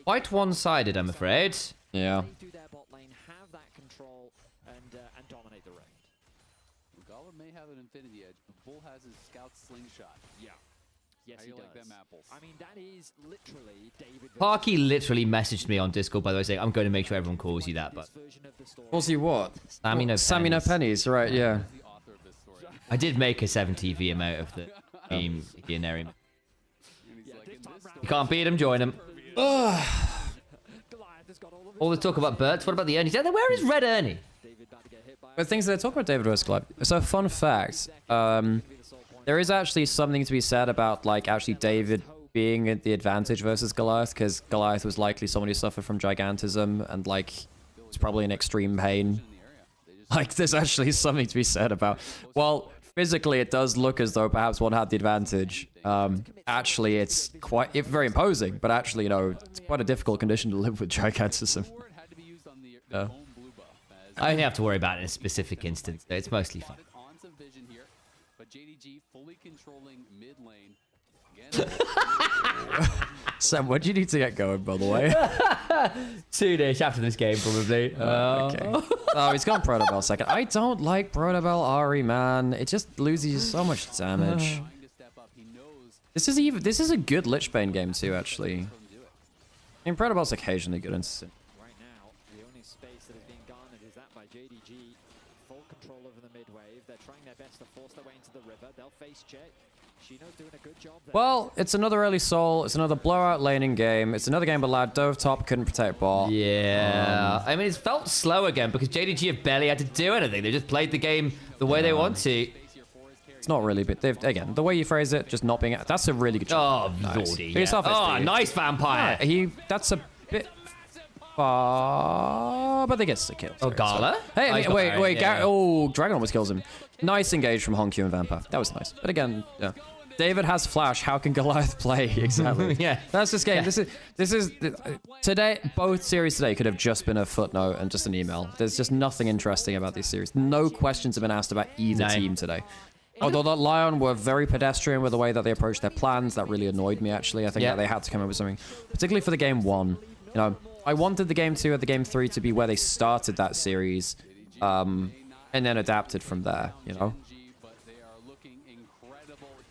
quite one-sided, I'm afraid. Yeah. They do their bot lane, have that control, and dominate the Rift. Gala may have an Infinity Edge, but Bull has his Scout Slingshot. Yeah. Yes, he does. Like them apples? I mean, that is literally David. Parky literally messaged me on Discord, by the way, saying, I'm going to make sure everyone calls you that, but... Calls you what? Sammy no Sammy no pennies, right, yeah. I did make a 7TV emote of the team Gioneri. You can't beat him, join him. All the talk about Berts, what about the Ernies? Where is Red Ernie? But things that they talk about David versus Goliath. So, fun fact, there is actually something to be said about, like, actually David being at the advantage versus Goliath, because Goliath was likely someone who suffered from gigantism and, like, was probably in extreme pain. Like, there's actually something to be said about, well, physically it does look as though perhaps one had the advantage. Actually, it's very imposing, but actually, you know, it's quite a difficult condition to live with gigantism. I don't have to worry about it in a specific instance. It's mostly fun. On some vision here, but JDG fully controlling mid lane. Again, Sam, what do you need to get going, by the way? 2-ish after this game, probably. Okay. Oh, he's gone Protobell second. I don't like Protobell Ari, man. It just loses so much damage. This is a good Lichbane game too, actually. I mean, Protobell's occasionally good instant. Right now, the only space that is being garnered is that by JDG. Full control over the mid wave. They're trying their best to force their way into the river. They'll face check. Shino's doing a good job there. Well, it's another early soul. It's another blowout laning game. It's another game where Loud dove top, couldn't protect bot. Yeah. I mean, it's felt slow again because JDG have barely had to do anything. They just played the game the way they want to. It's not really, but they've, again, the way you phrase it, just not being... That's a really good job. Oh, nice. Lordy. Yeah. Oh, nice Vampire. Yeah, that's a bit far, but they get the kill. Oh, Gala? Hey, wait. Oh, Dragon almost kills him. Nice engage from Honky and Vampire. That was nice. But again, yeah. David has flash. How can Goliath play? Exactly. Yeah. That's this game. Yeah. This is today. Both series today could have just been a footnote and just an email. There's just nothing interesting about these series. No questions have been asked about either team today. Although that LYON were very pedestrian with the way that they approached their plans, that really annoyed me, actually. I think that they had to come up with something, particularly for the game 1. You know, I wanted the game 2 and the game 3 to be where they started that series, and then adapted from there, you know?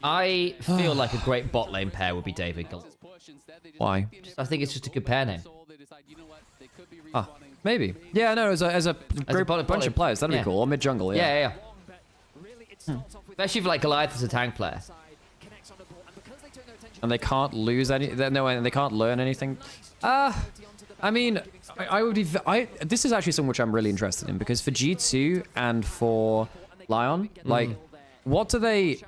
I feel like a great bot lane pair would be David Gil. Why? I think it's just a good pair name. Ah, maybe. Yeah, no, as a group, bunch of players, that'd be cool. Or mid jungle, yeah. Especially for like Goliath as a tank player. And they can't lose any. No, and they can't learn anything. I mean, I would be. This is actually something which I'm really interested in because for G2 and for LYON, like, what do they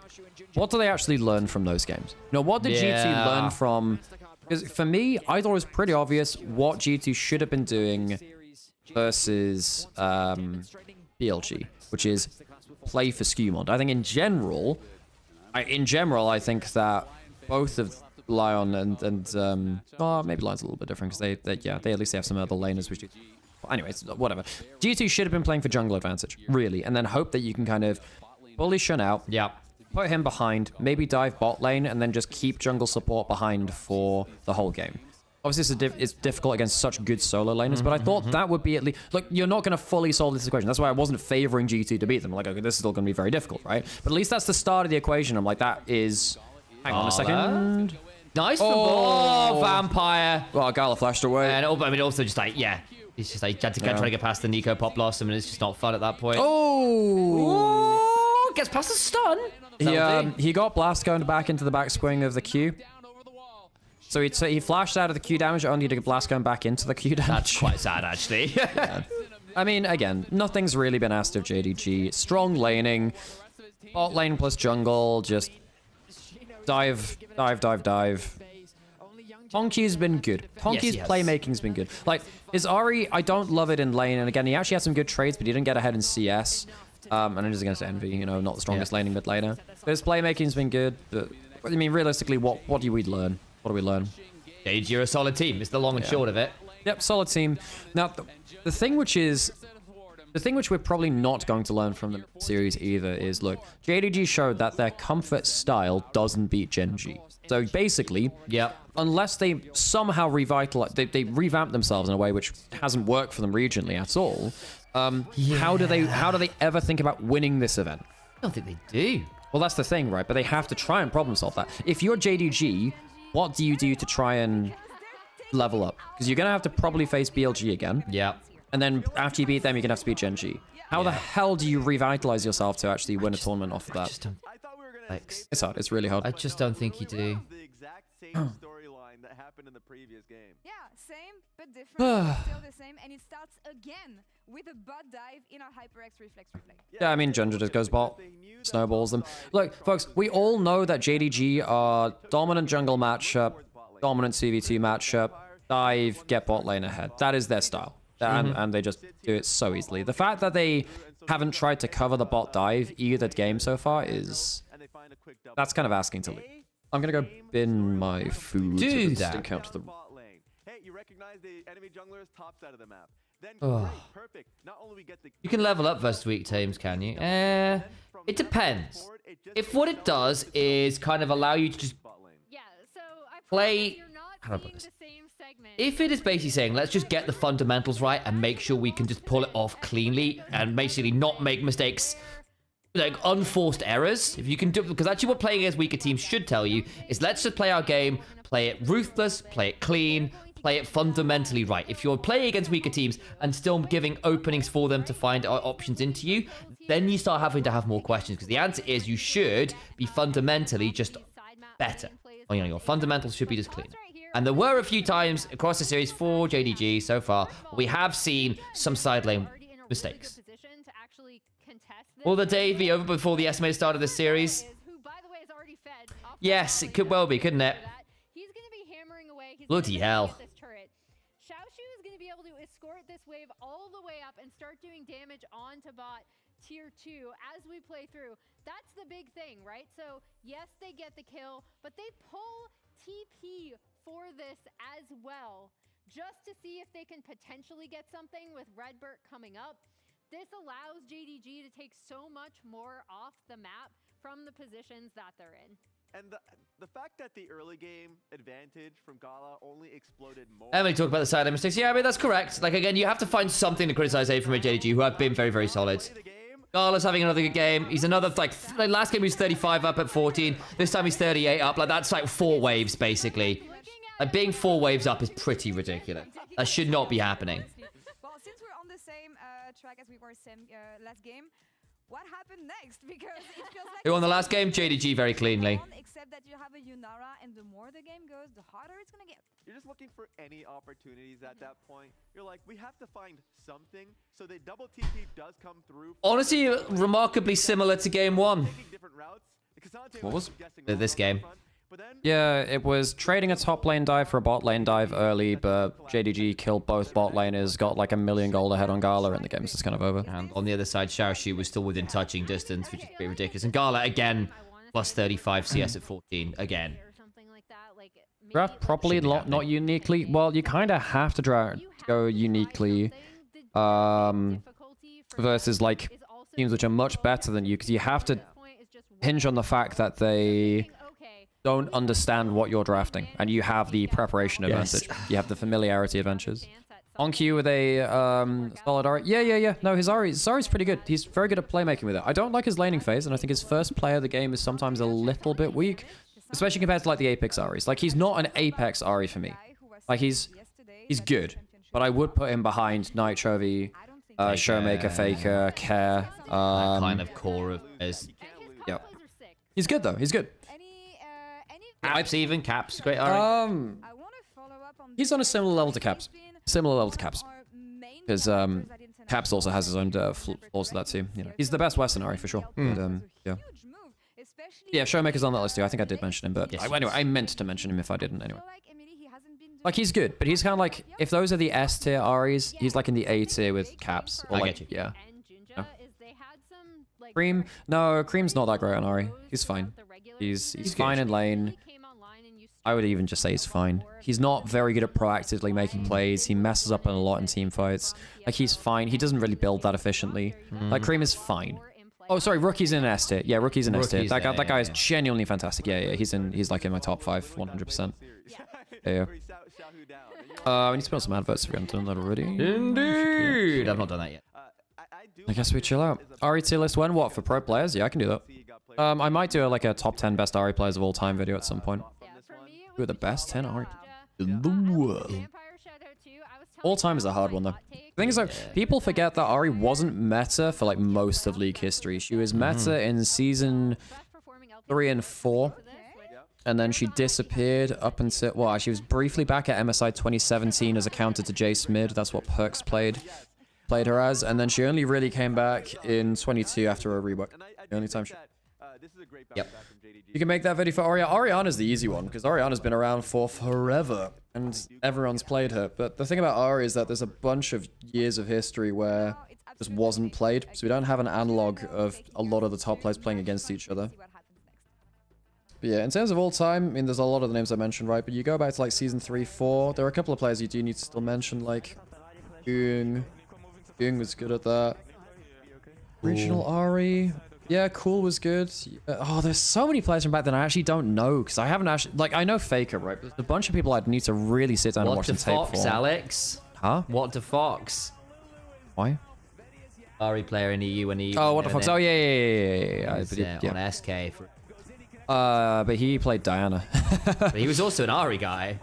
actually learn from those games? No, what did G2 learn from? Because for me, I thought it was pretty obvious what G2 should have been doing versus BLG, which is play for SKU-mod. I think in general, I think that both of LYON and maybe LYON's a little bit different because they at least have some other laners which do. Anyways, whatever. G2 should have been playing for jungle advantage, really, and then hope that you can kind of bully Shun out. Yeah. Put him behind, maybe dive bot lane, and then just keep jungle support behind for the whole game. Obviously, it's difficult against such good solo laners, but I thought that would be at least... Look, you're not going to fully solve this equation. That's why I wasn't favoring G2 to beat them. Like, okay, this is still going to be very difficult, right? But at least that's the start of the equation. I'm like, that is... Hang on a second. Nice for Vampire. Well, Gala flashed away. And I mean, also just like, it's just like, trying to get past the Nico pop blossom, and it's just not fun at that point. Oh! Gets past the stun. He got blast going back into the back swing of the Q. So he flashed out of the Q damage, only to get blast going back into the Q damage. That's quite sad, actually. Yeah. I mean, again, nothing's really been asked of JDG. Strong laning, bot lane plus jungle, just dive. Honky's been good. Honky's playmaking's been good. Like, his Ahri, I don't love it in lane, and again, he actually had some good trades, but he didn't get ahead in CS. And it is against Envy, you know, not the strongest laning mid laner. But his playmaking's been good, but I mean, realistically, what do we learn? What do we learn? JDG are a solid team. It's the long and short of it. Yep, solid team. Now, the thing which we're probably not going to learn from the series either is, look, JDG showed that their comfort style doesn't beat Gen G. So basically, unless they somehow revitalize, they revamp themselves in a way which hasn't worked for them regionally at all. How do they ever think about winning this event? I don't think they do. Well, that's the thing, right? But they have to try and problem solve that. If you're JDG, what do you do to try and level up? Because you're going to have to probably face BLG again. Yeah. And then after you beat them, you're going to have to beat Gen G. How the hell do you revitalize yourself to actually win a tournament off of that? It's hard. It's really hard. I just don't think you do. The exact same storyline that happened in the previous game. Yeah, same but different. Still the same, and it starts again with a bot dive in a HyperX reflex replay. Yeah, I mean, Ginger just goes bot, snowballs them. Look, folks, we all know that JDG are dominant jungle matchup, dominant CVT matchup, dive, get bot lane ahead. That is their style. And they just do it so easily. The fact that they haven't tried to cover the bot dive either game so far is... That's kind of asking to leave. I'm going to go bin my food. Do that. Encounter the... Hey, you recognize the enemy jungler's top side of the map. Then perfect. Not only we get the... You can level up versus weak teams, can you? It depends. If what it does is kind of allow you to just play... How do I put this? If it is basically saying, let's just get the fundamentals right and make sure we can just pull it off cleanly and basically not make mistakes, like unforced errors, if you can do, because actually what playing against weaker teams should tell you is let's just play our game, play it ruthless, play it clean, play it fundamentally right. If you're playing against weaker teams and still giving openings for them to find options into you, then you start having to have more questions, because the answer is you should be fundamentally just better. Or, you know, your fundamentals should be just clean. And there were a few times across the series for JDG so far, we have seen some side lane mistakes. Will the day be over before the estimated start of this series? Yes, it could well be, couldn't it? Bloody hell. Xiaoshu is going to be able to escort this wave all the way up and start doing damage onto bot tier 2 as we play through. That's the big thing, right? So yes, they get the kill, but they pull TP for this as well, just to see if they can potentially get something with Redbert coming up. This allows JDG to take so much more off the map from the positions that they're in. And the fact that the early game advantage from Gala only exploded more... Emily talked about the side mistakes. Yeah, I mean, that's correct. Like, again, you have to find something to criticize from JDG, who have been very, very solid. The game, Gala's having another good game. He's another, like, last game he was 35 up at 14. This time he's 38 up. Like, that's like 4 waves, basically. Like, being 4 waves up is pretty ridiculous. That should not be happening. Well, since we're on the same track as we were last game, what happened next? Because it feels like Who won the last game? JDG very cleanly. Except that you have a Yunara, and the more the game goes, the harder it's gonna get. You're just looking for any opportunities at that point. You're like, we have to find something. So the double TP does come through. Honestly, remarkably similar to game 1. What was this game? Yeah, it was trading a top lane dive for a bot lane dive early, but JDG killed both bot laners, got like 1 million gold ahead on Gala, and the game's just kind of over. And on the other side, Xiaoxu was still within touching distance, which is pretty ridiculous. And Gala, again, plus 35 CS at 14, again. Draft properly, not uniquely. Well, you kind of have to go uniquely versus like teams which are much better than you, because you have to hinge on the fact that they don't understand what you're drafting, and you have the preparation advantage. You have the familiarity advantages. On cue with a solid Ahri. Yeah. No, his Ahri's pretty good. He's very good at playmaking with it. I don't like his laning phase, and I think his first play of the game is sometimes a little bit weak, especially compared to like the Apex Ahris. Like, he's not an Apex Ahri for me. Like, he's good, but I would put him behind Night Chovy, Showmaker, Faker, Care. That kind of core of his. Yeah. He's good though. He's good. Caps even. Caps. Great Ahri. He's on a similar level to Caps. Because Caps also has his own flaws to that too. You know, he's the best Western Ahri for sure. But, yeah. Yeah, Showmaker's on that list too. I think I did mention him, but anyway, I meant to mention him if I didn't anyway. Like, he's good, but he's kind of like, if those are the S tier Ahris, he's like in the A tier with Caps. Or I like, get you. Yeah. No. Cream? No, Cream's not that great on Ahri. He's fine. He's fine in lane. I would even just say he's fine. He's not very good at proactively making plays. He messes up a lot in team fights. Like, he's fine. He doesn't really build that efficiently. Like, Cream is fine. Oh, sorry, Rookie's in S tier. Yeah, Rookie's in S tier. That guy is genuinely fantastic. Yeah. He's like in my top 5, 100%. Yeah. We need to put on some adverts if we haven't done that already. Indeed. I've not done that yet. I guess we chill out. Ahri tier list when? What, for pro players? Yeah, I can do that. I might do like a top 10 best Ahri players of all time video at some point. Who are the best 10 Ahri in the world? All time is a hard one though. The thing is though, people forget that Ahri wasn't meta for like most of League history. She was meta in season 3 and 4. And then she disappeared up until, well, she was briefly back at MSI 2017 as a counter to Jace Mid. That's what Perks played her as. And then she only really came back in 22 after a rework. The only time she... Yep. You can make that video for Oriana. Oriana's the easy one, because Oriana's been around for forever, and everyone's played her. But the thing about Ahri is that there's a bunch of years of history where this wasn't played, so we don't have an analog of a lot of the top players playing against each other. But yeah, in terms of all time, I mean, there's a lot of the names I mentioned, right? But you go back to like season 3, 4, there are a couple of players you do need to still mention, like Yung. Yung was good at that. Regional Ahri. Yeah, Cool was good. Oh, there's so many players from back then I actually don't know, because I haven't actually... Like, I know Faker, right? But there's a bunch of people I'd need to really sit down and watch the tape for. What the Fox, Alex? Huh? What the Fox? Why? Ahri player in EU and EU. Oh, what the Fox? Oh, yeah. On SK. But he played Diana. But he was also an Ahri guy.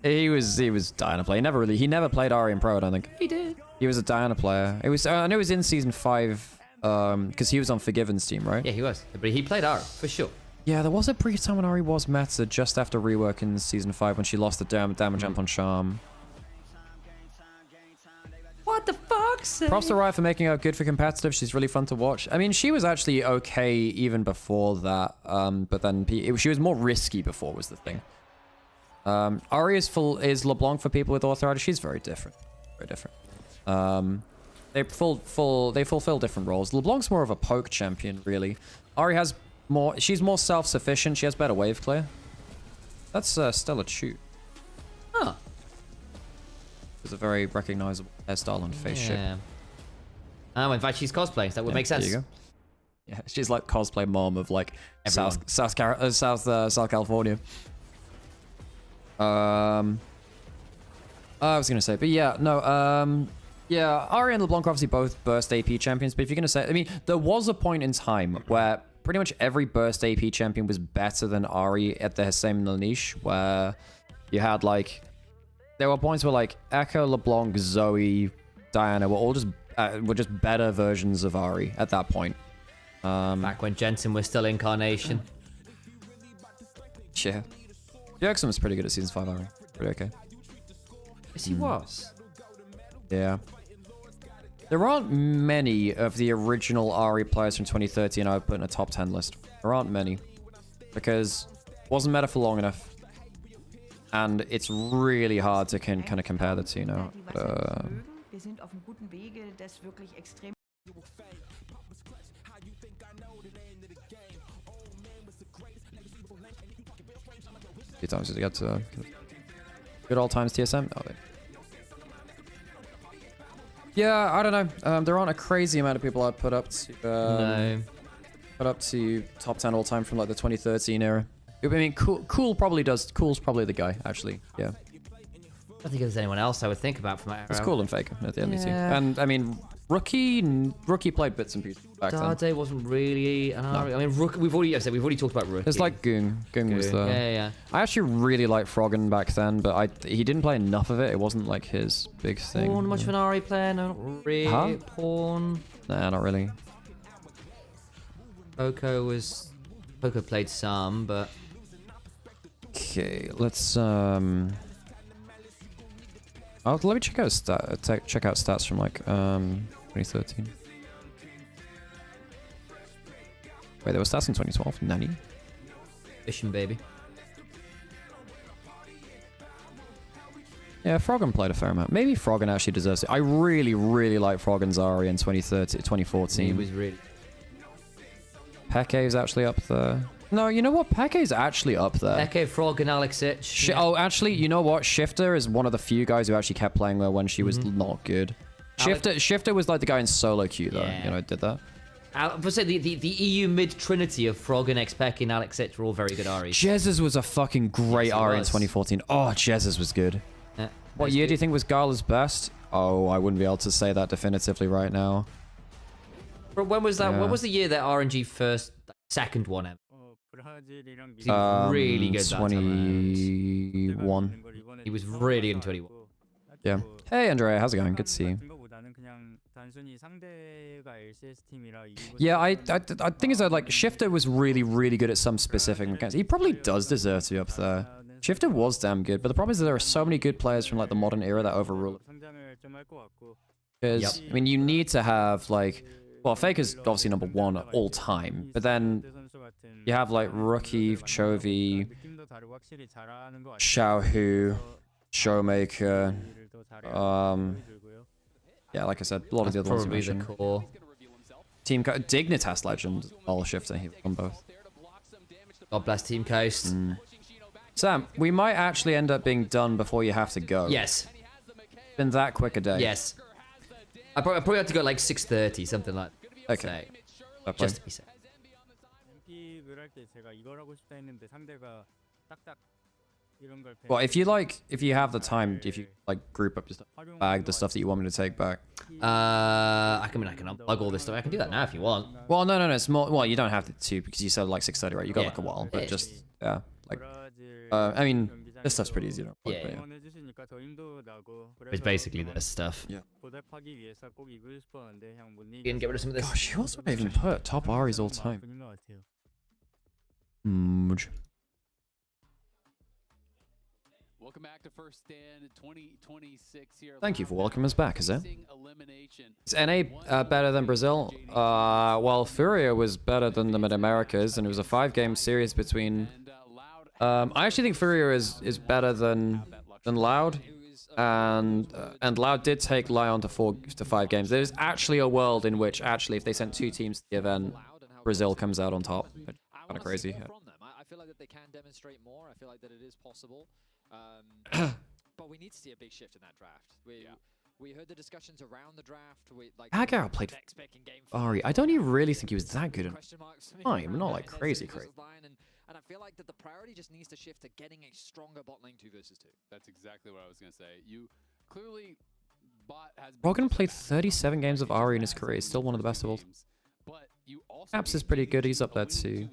He was Diana player. He never played Ahri in Pro, I don't think. He did. He was a Diana player. It was, I know it was in season 5... because he was on Forgiven's team, right? Yeah, he was. But he played Ahri, for sure. Yeah, there was a brief time when Ahri was meta just after rework in season 5 when she lost the damage jump on Charm. What the fuck? Props to Riot for making her good for competitive. She's really fun to watch. I mean, she was actually okay even before that, but then she was more risky before was the thing. Ahri is LeBlanc for people with authority. She's very different. Very different. They fulfill different roles. LeBlanc's more of a poke champion, really. Ahri has more... She's more self-sufficient. She has better wave clear. That's Stella Chute. Huh. It's a very recognizable hairstyle and face shape. Oh, in fact, she's cosplaying, so that would make sense. There you go. Yeah, she's like cosplay mom of like South California. I was gonna say, but yeah, no. Yeah, Ari and LeBlanc are obviously both burst AP champions, but if you're going to say... I mean, there was a point in time where pretty much every burst AP champion was better than Ari at the same niche, where you had, like... There were points where, like, Echo, LeBlanc, Zoe, Diana were all just better versions of Ari at that point. Back when Jensen was still Incarnation. Yeah. Jackson was pretty good at Season 5 Ari. Pretty okay. Yes, he was. Yeah. There aren't many of the original Ari players from 2013 I would put in a top 10 list. There aren't many. Because it wasn't meta for long enough. And it's really hard to kind of compare the two now. Few times to get to good old times TSM. Oh, yeah, I don't know. There aren't a crazy amount of people I'd put up to top 10 all time from like the 2013 era. I mean, Cool probably does. Cool's probably the guy, actually. Yeah. I don't think there's anyone else I would think about from that era. It's Cool and Faker at the MVP. And I mean, Rookie played bits and pieces back then. Dade wasn't really an Ari. I mean, Rookie, we've already talked about Rookie. It's like Goong. Goong was there. Yeah. I actually really liked Froggen back then, but he didn't play enough of it. It wasn't like his big thing. Pawn, much of an Ari player? No, not really. Huh? Pawn. Nah, not really. Poco played some, but... Okay, let's let me check out stats from like 2013. Wait, there was stats in 2012. Nanny. Fishing baby. Yeah, Froggen played a fair amount. Maybe Froggen actually deserves it. I really, really like Froggen's Ari in 2014. He was really... Peke's actually up there. No, you know what? Peke's actually up there. Peke, Froggen, Alexich. Oh, actually, you know what? Shifter is one of the few guys who actually kept playing her when she was not good. Shifter was like the guy in solo queue though. Yeah. You know, did that. I would say the EU mid-trinity of Froggen, Xpeke, and Alexich were all very good Aris. Jezus was a fucking great Ari in 2014. Oh, Jezus was good. What year do you think was Gala's best? Oh, I wouldn't be able to say that definitively right now. But when was that? When was the year that RNG second one? He was really good that 21. He was really in 21. Yeah. Hey, Andrea, how's it going? Good to see you. Yeah, I think is that like Shifter was really, really good at some specific mechanics. He probably does deserve to be up there. Shifter was damn good, but the problem is that there are so many good players from like the modern era that overrule it. Because I mean, you need to have like, well, Faker's obviously number one all time, but then you have like Rookie, Chovy, Xiaohu, Showmaker. Yeah, like I said, a lot of the other ones you mentioned. Core. Team Dignitas Legend, all Shifter, he on both. God bless Team Coast. Sam, we might actually end up being done before you have to go. Yes. Been that quick a day. Yes. I probably have to go like 6:30, something like that. Okay. So, just to be safe. Well, if you have the time, if you like group up your stuff, bag the stuff that you want me to take back. I can unplug all this stuff. I can do that now if you want. Well, no, it's more. Well, you don't have to because you said like 6:30, right? You got like a while, but just like. I mean, this stuff's pretty easy. Yeah. It's basically this stuff. Yeah. You can get rid of some of this. Gosh, who else would I even put top Aries all time? Welcome back to First Stand 2026 here. Thank you for welcoming us back, is it? Is NA better than Brazil? Well, Furia was better than the Mid-Americas, and it was a 5-game series between... I actually think Furia is better than Loud, and Loud did take LYON to 5 games. There's actually a world in which, actually, if they sent 2 teams to the event, Brazil comes out on top. Kind of crazy. I feel like that they can demonstrate more. I feel like that it is possible. But we need to see a big shift in that draft. We heard the discussions around the draft. Agar played Ari. I don't even really think he was that good in time. Not like crazy. And I feel like that the priority just needs to shift to getting a stronger bot lane 2 versus 2. That's exactly what I was going to say. You clearly, Rogan played 37 games of Ari in his career. He's still one of the best of all. Caps is pretty good. He's up there too.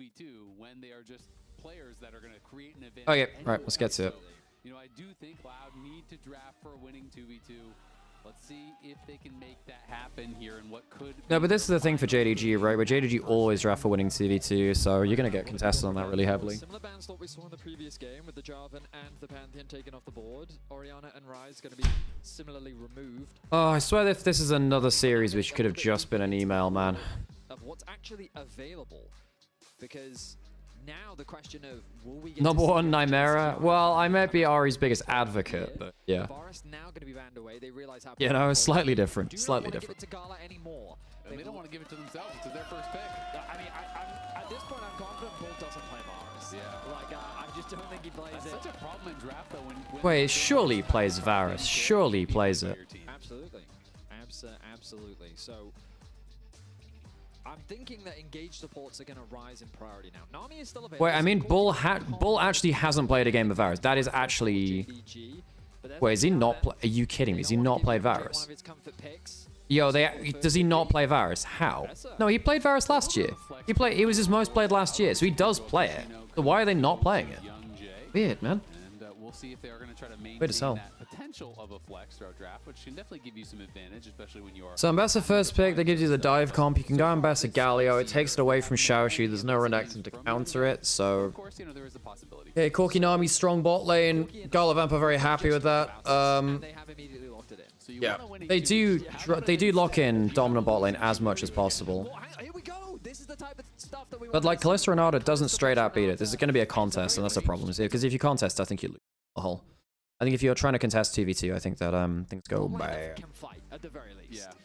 Okay, right, let's get to it. You know, I do think Loud need to draft for a winning 2v2. Let's see if they can make that happen here and what could... No, but this is the thing for JDG, right? Where JDG always draft for winning 2v2, so you're going to get contested on that really heavily. Similar bans to what we saw in the previous game with the Jarvan and the Pantheon taken off the board. Orianna and Ryze going to be similarly removed. Oh, I swear if this is another series which could have just been an email, man. Of what's actually available, because... Now the question of will we get Number one, Nymaera. Well, I might be Ari's biggest advocate, but yeah. Now going to be banned away. They realize how You know, it's slightly different. Do Slightly not different. Give it to Gala anymore. They don't want to give it to themselves. It's their first pick. I mean, at this point, I'm confident Bull doesn't play Varus. Yeah. Like, I just don't think he plays That's it. such a problem in draft, though. When Wait, surely he plays Varus. Surely he plays it. Absolutely. Absolutely. So... I'm thinking that engaged supports are going to rise in priority now. Nami is still available. Wait, I mean, Bull actually hasn't played a game of Varus. That is actually... Wait, is he not... Are you kidding me? Has he not played Varus? Yo, does he not play Varus? How? No, he played Varus last year. He was his most played last year, so he does play it. So why are they not playing it? Weird, man. We'll see if they are going to try to maintain Weird as hell. that potential of a flex throughout draft, which can definitely give you some advantage, especially when you are... So Ambassador first pick, that gives you the dive comp. You can go Ambassador Galio. It takes it away from Xiaoshu. There's no Renekton to counter it, so... Of course, you know, there is a possibility. Okay, Corki Nami, strong bot lane. Garlavamp are very happy with that. Yeah, they do lock in dominant bot lane as much as possible. But like Kalista Renata doesn't straight out beat it. This is going to be a contest, and that's the problem. Because if you contest, I think you lose the whole. I think if you're trying to contest 2v2, I think that things go bad.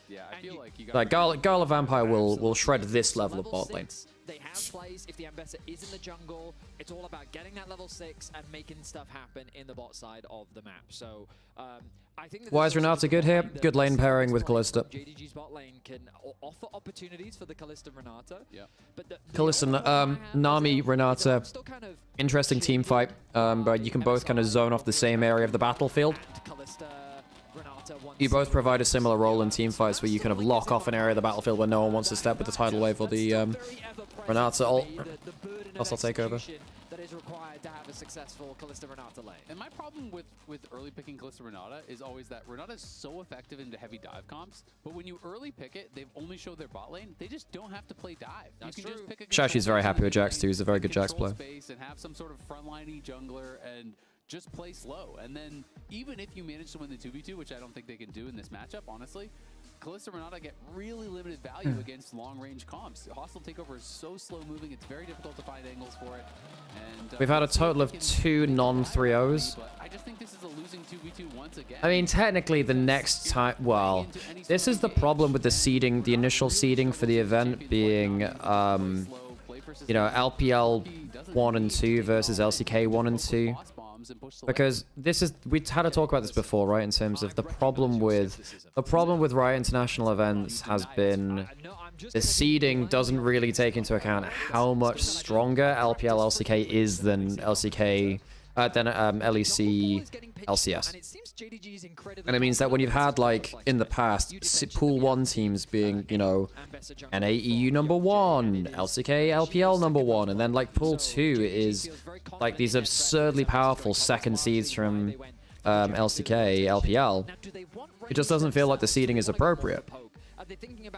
Yeah, I feel like you got... Like Gala Vampire will shred this level of bot lane. They have plays. If the Ambassador is in the jungle, it's all about getting that level 6 and making stuff happen in the bot side of the map. So I think that why is Renata good here? Good lane pairing with Kalista. JDG's bot lane can offer opportunities for the Kalista Renata. Yeah. But Kalista, Nami, Renata, interesting team fight. But you can both kind of zone off the same area of the battlefield. You both provide a similar role in team fights where you kind of lock off an area of the battlefield where no one wants to step with the tidal wave or the Renata ult. I'll take over. That is required to have a successful Kalista Renata lane. And my problem with early picking Kalista Renata is always that Renata is so effective into heavy dive comps, but when you early pick it, they've only showed their bot lane. They just don't have to play dive. That's you can true. just pick a Shashi's very happy with Jax too. He's a very good Jax player. Space and have some sort of frontliney jungler and just play slow. And then even if you manage to win the 2v2, which I don't think they can do in this matchup, honestly, Kalista Renata get really limited value against long-range comps. Hostile takeover is so slow-moving, it's very difficult to find angles for it. And We've had a total of 2 non-3-0s. I just think this is a losing 2v2 once again. I mean, technically, the next time... Well, this is the problem with the seeding, the initial seeding for the event being, you know, LPL 1 and 2 versus LCK 1 and 2. Because this is, we had to talk about this before, right? In terms of the problem with Riot International events has been the seeding doesn't really take into account how much stronger LPL LCK is than LCK than LEC LCS. And it means that when you've had, like, in the past, Pool 1 teams being, you know, NAEU number 1, LCK LPL number 1, and then, like, Pool 2 is, like, these absurdly powerful second seeds from LCK LPL. It just doesn't feel like the seeding is appropriate.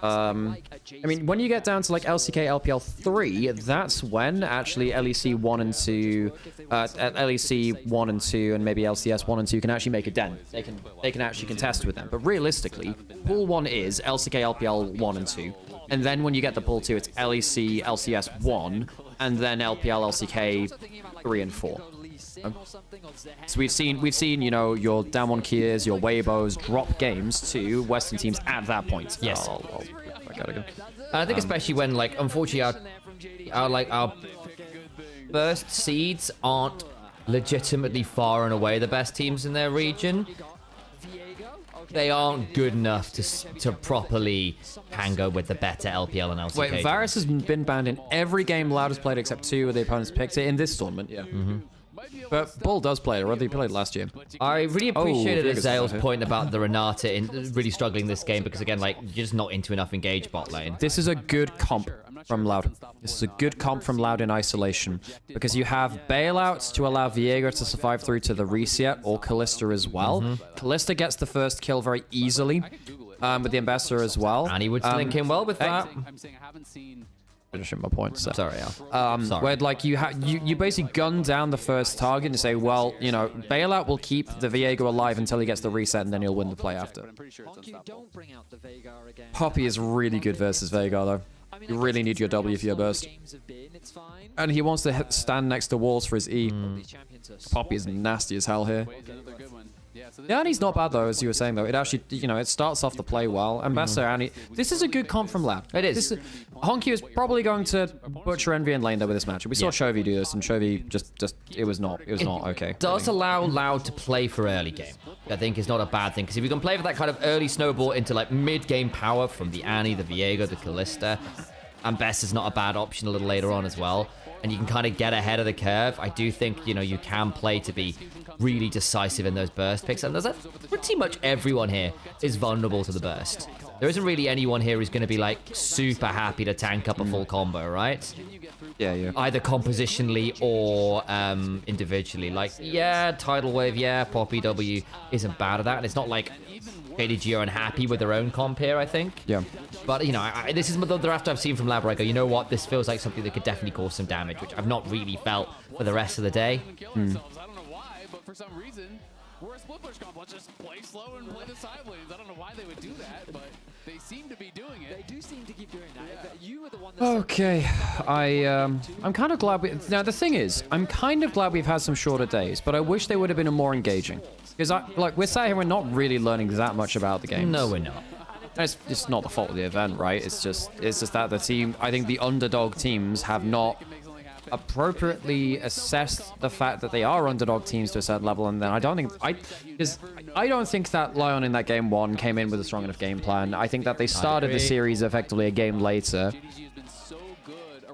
I mean, when you get down to like LCK LPL 3, that's when actually LEC 1 and 2, LEC 1 and 2, and maybe LCS 1 and 2 can actually make a dent. They can actually contest with them. But realistically, Pool 1 is LCK LPL 1 and 2, and then when you get the Pool 2, it's LEC LCS 1, and then LPL LCK 3 and 4. So we've seen, you know, your Damwon Kiers, your Weibos drop games to Western teams at that point. Yes. I gotta go. I think especially when, like, unfortunately our first seeds aren't legitimately far and away the best teams in their region. They aren't good enough to properly hang with the better LPL and LCK. Wait, Varus has been banned in every game Loud has played except 2 where the opponents picked it in this tournament, yeah. But Bull does play it, or he played last year. I really appreciated Viega's Azale's here. point about the Renata in really struggling this game because, again, like, you're just not into enough engage bot lane. This is a good comp from Loud. This is a good comp from Loud in isolation. Because you have bailouts to allow Viega to survive through to the reset, or Callista as well. Callista gets the first kill very easily, with the Ambassador as well. And he would link in well with that. I'm saying I haven't seen... Finishing my point. So. Sorry, Al. Sorry. Where like you basically gun down the first target and say, well, you know, bailout will keep the Viega alive until he gets the reset, and then he'll win the play after. Don't bring out the Veigar again. Poppy is really good versus Veigar though. You really need your W for your burst. And he wants to stand next to walls for his E. Poppy is nasty as hell here. Yeah, and he's not bad though, as you were saying though. It actually, you know, it starts off the play well. Ambassador, and this is a good comp from Lab. It is. Honky is probably going to butcher Envy and lane there with this matchup. We saw Chovy do this, and Chovy just it was not okay. Does allow Loud to play for early game. I think is not a bad thing, because if you can play for that kind of early snowball into like mid-game power from the Annie, the Viego, the Callista, and Best is not a bad option a little later on as well, and you can kind of get ahead of the curve. I do think, you know, you can play to be really decisive in those burst picks, and there's pretty much everyone here is vulnerable to the burst. There isn't really anyone here who's going to be like super happy to tank up a full combo, right? Yeah. Either compositionally or individually. Like, yeah, Tidal Wave, yeah, Poppy W isn't bad at that, and it's not like JDG are unhappy with their own comp here, I think. Yeah. But, you know, this is the draft I've seen from Lab where I go, you know what, this feels like something that could definitely cause some damage, which I've not really felt for the rest of the day. I don't know why, but for some reason, we're a split push comp. Let's just play slow and play the side lanes. I don't know why they would do that, but they seem to be doing it. They do seem to keep doing that. You were the one that Okay, I'm kind of glad now the thing is, I'm kind of glad we've had some shorter days, but I wish they would have been more engaging. Because we're sat here, we're not really learning that much about the game. No, we're not. And it's not the fault of the event, right? It's just that the team, I think the underdog teams have not appropriately assessed the fact that they are underdog teams to a certain level, and then I don't think that LYON in that game 1 came in with a strong enough game plan. I think that they started the series effectively a game later.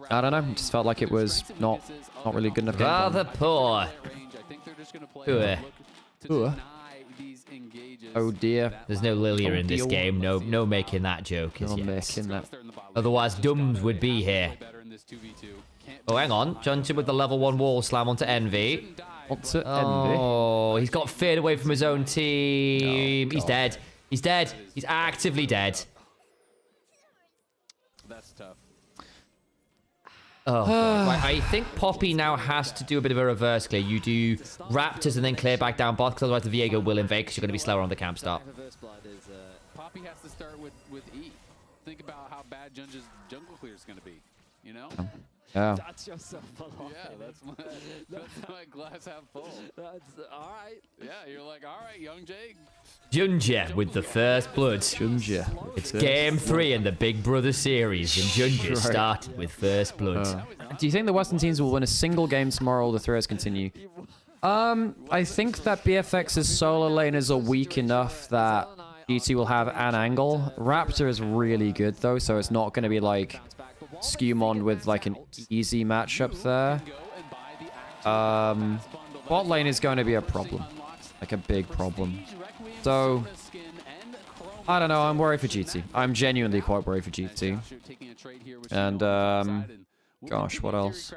I don't know, it just felt like it was not really good enough game plan. Rather poor. Oh dear. There's no Lilia in this game. No making that joke as yet. Otherwise, Dums would be here. Oh, hang on. Junction with the level 1 wall slam onto Envy. Oh, he's got feared away from his own team. He's dead. He's dead. He's actively dead. That's tough. Oh, right, I think Poppy now has to do a bit of a reverse clear. You do Raptors and then clear back down bot, because otherwise the Viego will invade, because you're going to be slower on the camp start. Poppy has to start with E. Think about how bad Junja's jungle clear is going to be, you know? Yeah. That's yourself a lot. Yeah, that's my glass half full. That's all right. Yeah, you're like, all right, young Jake. Junja with the first blood. Junja. It's game 3 in the Big Brother series, and Junja Right. started with first blood. Do you think the Western teams will win a single game tomorrow, or the threats continue? I think that BFX's solo laners are weak enough that GT will have an angle. Raptor is really good though, so it's not going to be like Skewmon with like an easy matchup there. Bot lane is going to be a problem, like a big problem. So I don't know, I'm worried for GT. I'm genuinely quite worried for GT. And gosh, what else?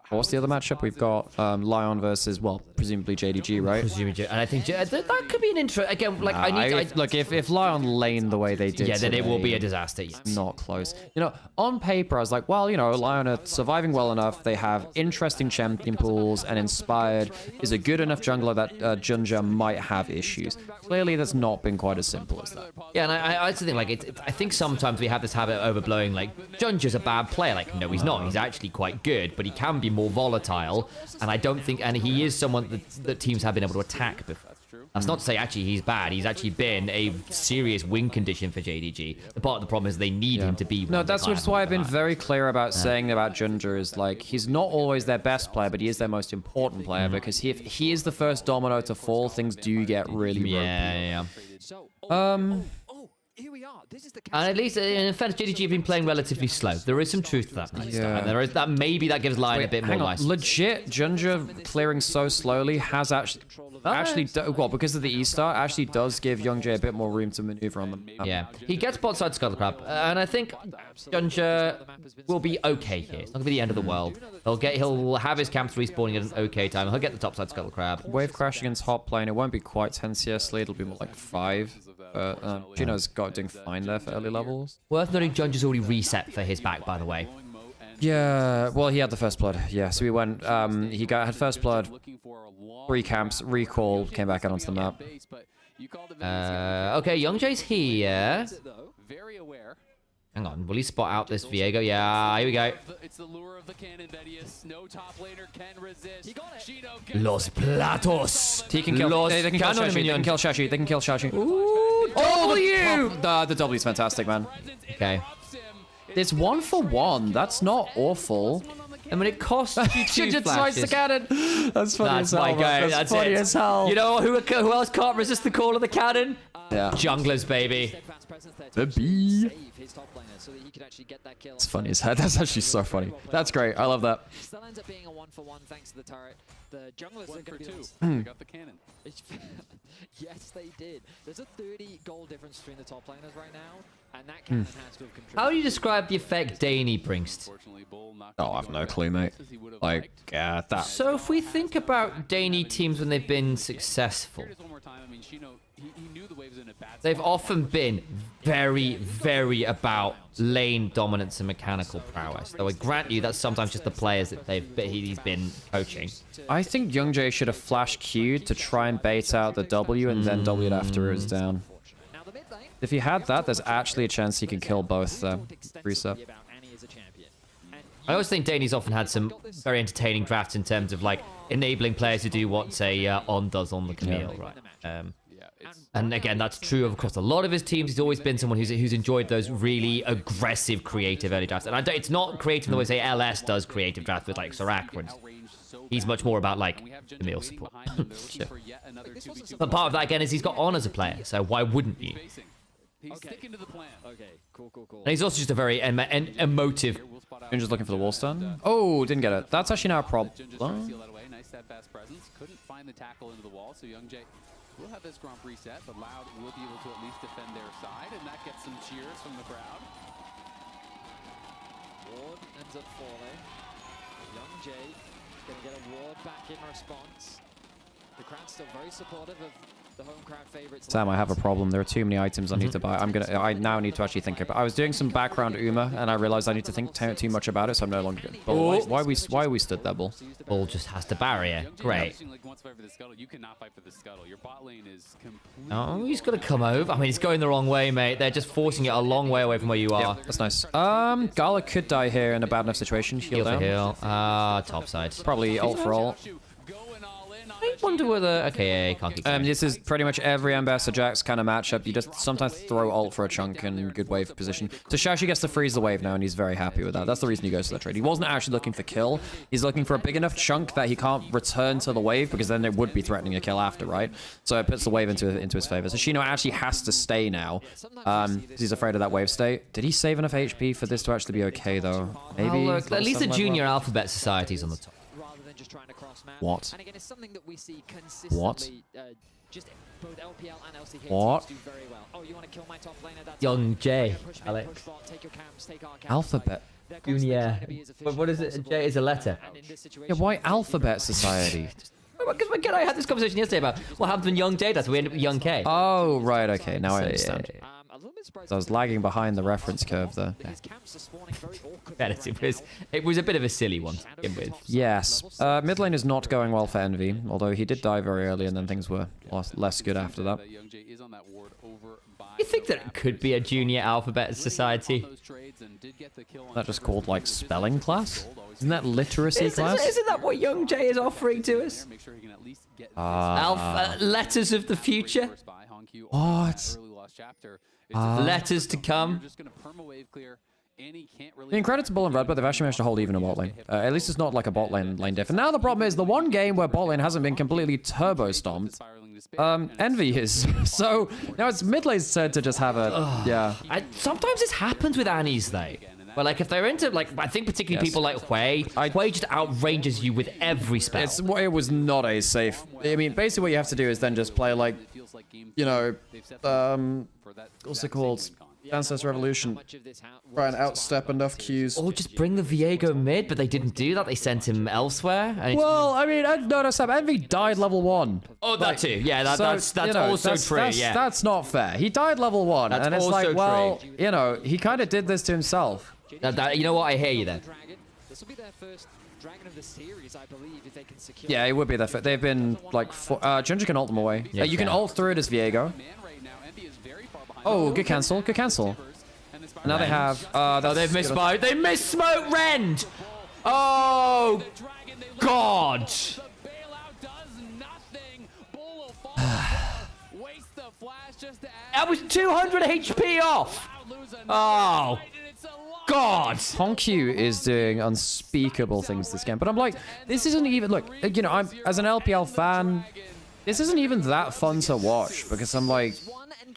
What's the other matchup? We've got LYON versus, well, presumably JDG, right? Presumably, and I think that could be an intro. Again, like look, if LYON lane the way they did, yeah, then it will today, be a disaster. Yes. Not close. You know, on paper, I was like, well, you know, LYON are surviving well enough. They have interesting champion pools, and Inspired is a good enough jungler that Junja might have issues. Clearly, that's not been quite as simple as that. Yeah, and I also think like I think sometimes we have this habit of overblowing. Like Junja's a bad player. Like no, he's not. He's actually quite good, but he can be more volatile. And I don't think, and he is someone that teams have been able to attack before. That's not to say actually he's bad. He's actually been a serious win condition for JDG. The part of the problem is they need him to be. No, that's why I've been very clear about saying about Junja is like he's not always their best player, but he is their most important player because if he is the first domino to fall, things do get really ropey. Yeah. So, Um, here we are. And at least, in fairness, JDG have been playing relatively slow. There is some truth to that. And there is that. Maybe that gives Lion a bit more license. Legit, Junja clearing so slowly has actually because of the E star, actually does give Youngjae a bit more room to maneuver on them. Yeah, he gets bot side Scuttle Crab, and I think Junja will be okay here. It's not gonna be the end of the world. He'll have his camps respawning at an okay time. He'll get the top side Scuttle Crab. Wave crash against hot lane. It won't be quite 10 CS lead. It'll be more like 5. But Chino's doing fine there for early levels. Worth noting, Junja's already reset for his back, by the way. Yeah, well, he had the first blood. Yeah, so we went. He had first blood, 3 camps, recall, came back out onto the map. Okay, Youngjae's here. Hang on, will he spot out this Viego? Yeah, here we go. It's the lure of the cannon, Vedius. No top laner can resist. Los Platos. He can kill. They can kill Shashi. They can kill Shashi. They can kill Shashi. Ooh, W! The W is fantastic, man. Okay. It's 1 for 1. That's not awful. I mean, it costs you 2 just flashes. slice the cannon. That's funny as hell. My guy. That's funny as hell. You know who else can't resist the call of the cannon? Yeah. Junglers, baby. The bee. It's funny as hell. That's actually so funny. That's great. I love that. Still ends up being a 1 for 1 thanks to the turret. The junglers are going to be 2. Hmm. They got the cannon. Yes, they did. There's a 30 goal difference between the top laners right now, and that cannon has to have contributed. How do you describe the effect Daney brings? Oh, I've no clue, mate. Like, that. So if we think about Daney teams when they've been successful, they've often been very, very about lane dominance and mechanical prowess. Though I grant you that's sometimes just the players that he's been coaching. I think Youngjae should have flash Q'd to try and bait out the W and then W'd after it was down. If he had that, there's actually a chance he could kill both reset. I always think Daney's often had some very entertaining drafts in terms of like enabling players to do what, say, On does on the Camille, right? And again, that's true of across a lot of his teams. He's always been someone who's enjoyed those really aggressive, creative early drafts. And it's not creative the way, say, LS does creative drafts with like Serac, for instance. He's much more about like Camille support. But part of that again is he's got On as a player, so why wouldn't you? He's sticking to the plan. Okay, cool. And he's also just a very emotive. You're just looking for the wall stun. Oh, didn't get it. That's actually now a problem. Nice steadfast presence. Couldn't find the tackle into the wall, so Youngjae will have this Gromp reset, but Loud will be able to at least defend their side, and that gets some cheers from the crowd. Ward ends up falling. Youngjae gonna get a ward back in response. The crowd's still very supportive of the home crowd favorites. Sam, I have a problem. There are too many items I need to buy. I now need to actually think about. I was doing some background Uma, and I realized I need to think too much about it, so I'm no longer. Bull, why we stood there, Bull? Bull just has to barrier. Great. You cannot fight for the scuttle. Your bot lane is completely. Oh, he's got to come over. I mean, he's going the wrong way, mate. They're just forcing it a long way away from where you are. Yeah, that's nice. Gala could die here in a bad enough situation. Heal down. Heal. Top side. Probably ult for ult. I wonder whether... Okay, yeah, can't keep going. This is pretty much every Ambassador Jax kind of matchup. You just sometimes throw ult for a chunk in good wave position. So Shashi gets to freeze the wave now, and he's very happy with that. That's the reason he goes to that trade. He wasn't actually looking for kill. He's looking for a big enough chunk that he can't return to the wave, because then it would be threatening a kill after, right? So it puts the wave into his favor. So Shino actually has to stay now. He's afraid of that wave state. Did he save enough HP for this to actually be okay, though? Maybe. Oh, look, at least the junior alphabet society's on the top. Just trying to cross map. What? And again, it's something that we see consistently. What? Just both LPL and LCK what? teams do very well. Oh, you want to kill my top laner? That's Youngjae, Alex. Alphabet. Junior. What is it? J is a letter. Yeah, why Alphabet Society? Because again, I had this conversation yesterday about what happens when Youngjae does. We end up with Young K. Oh, right. Okay, now I understand. Yeah. So I was lagging behind the reference curve there. It was a bit of a silly one to begin with. Yes. Mid lane is not going well for Envy, although he did die very early and then things were less good after that. You think that it could be a junior alphabet society? That just called like spelling class? Isn't that literacy class? Isn't that what Youngjae is offering to us? Letters of the future? What? Letters to come? and he can't really... I mean, credit to Bull and Red, but they've actually managed to hold even in bot lane. At least it's not like a bot lane diff. And now the problem is the one game where bot lane hasn't been completely turbo stomped. Envy is. So now it's mid lane's turn to just have a yeah. Sometimes this happens with Annies though. But like if they're into like I think particularly people like Hui just outrages you with every spell. It was not a safe. I mean, basically what you have to do is then just play like, you know, what's it called? Ancestor Revolution. Try and outstep enough Qs. Or just bring the Viego mid, but they didn't do that. They sent him elsewhere. Well, I mean, no, Sam. Envy died level 1. Oh, that too. Yeah, that's you know, also true. That's not fair. He died level 1, and it's like, well, you know, he kind of did this to himself. You know what? I hear you then. This will be their first dragon of the series, I believe, if they can secure. Yeah, it would be their first. They've been like, Ginger can ult them away. Yeah, you can ult through it as Viego. Oh, good cancel. Good cancel. Now they have... oh, they've missed smoke. They missed smoke, Rend! Oh, God! That was 200 HP off! Oh, God! Honkyu is doing unspeakable things this game. But I'm like, this isn't even... Look, you know, as an LPL fan, this isn't even that fun to watch. Because I'm like,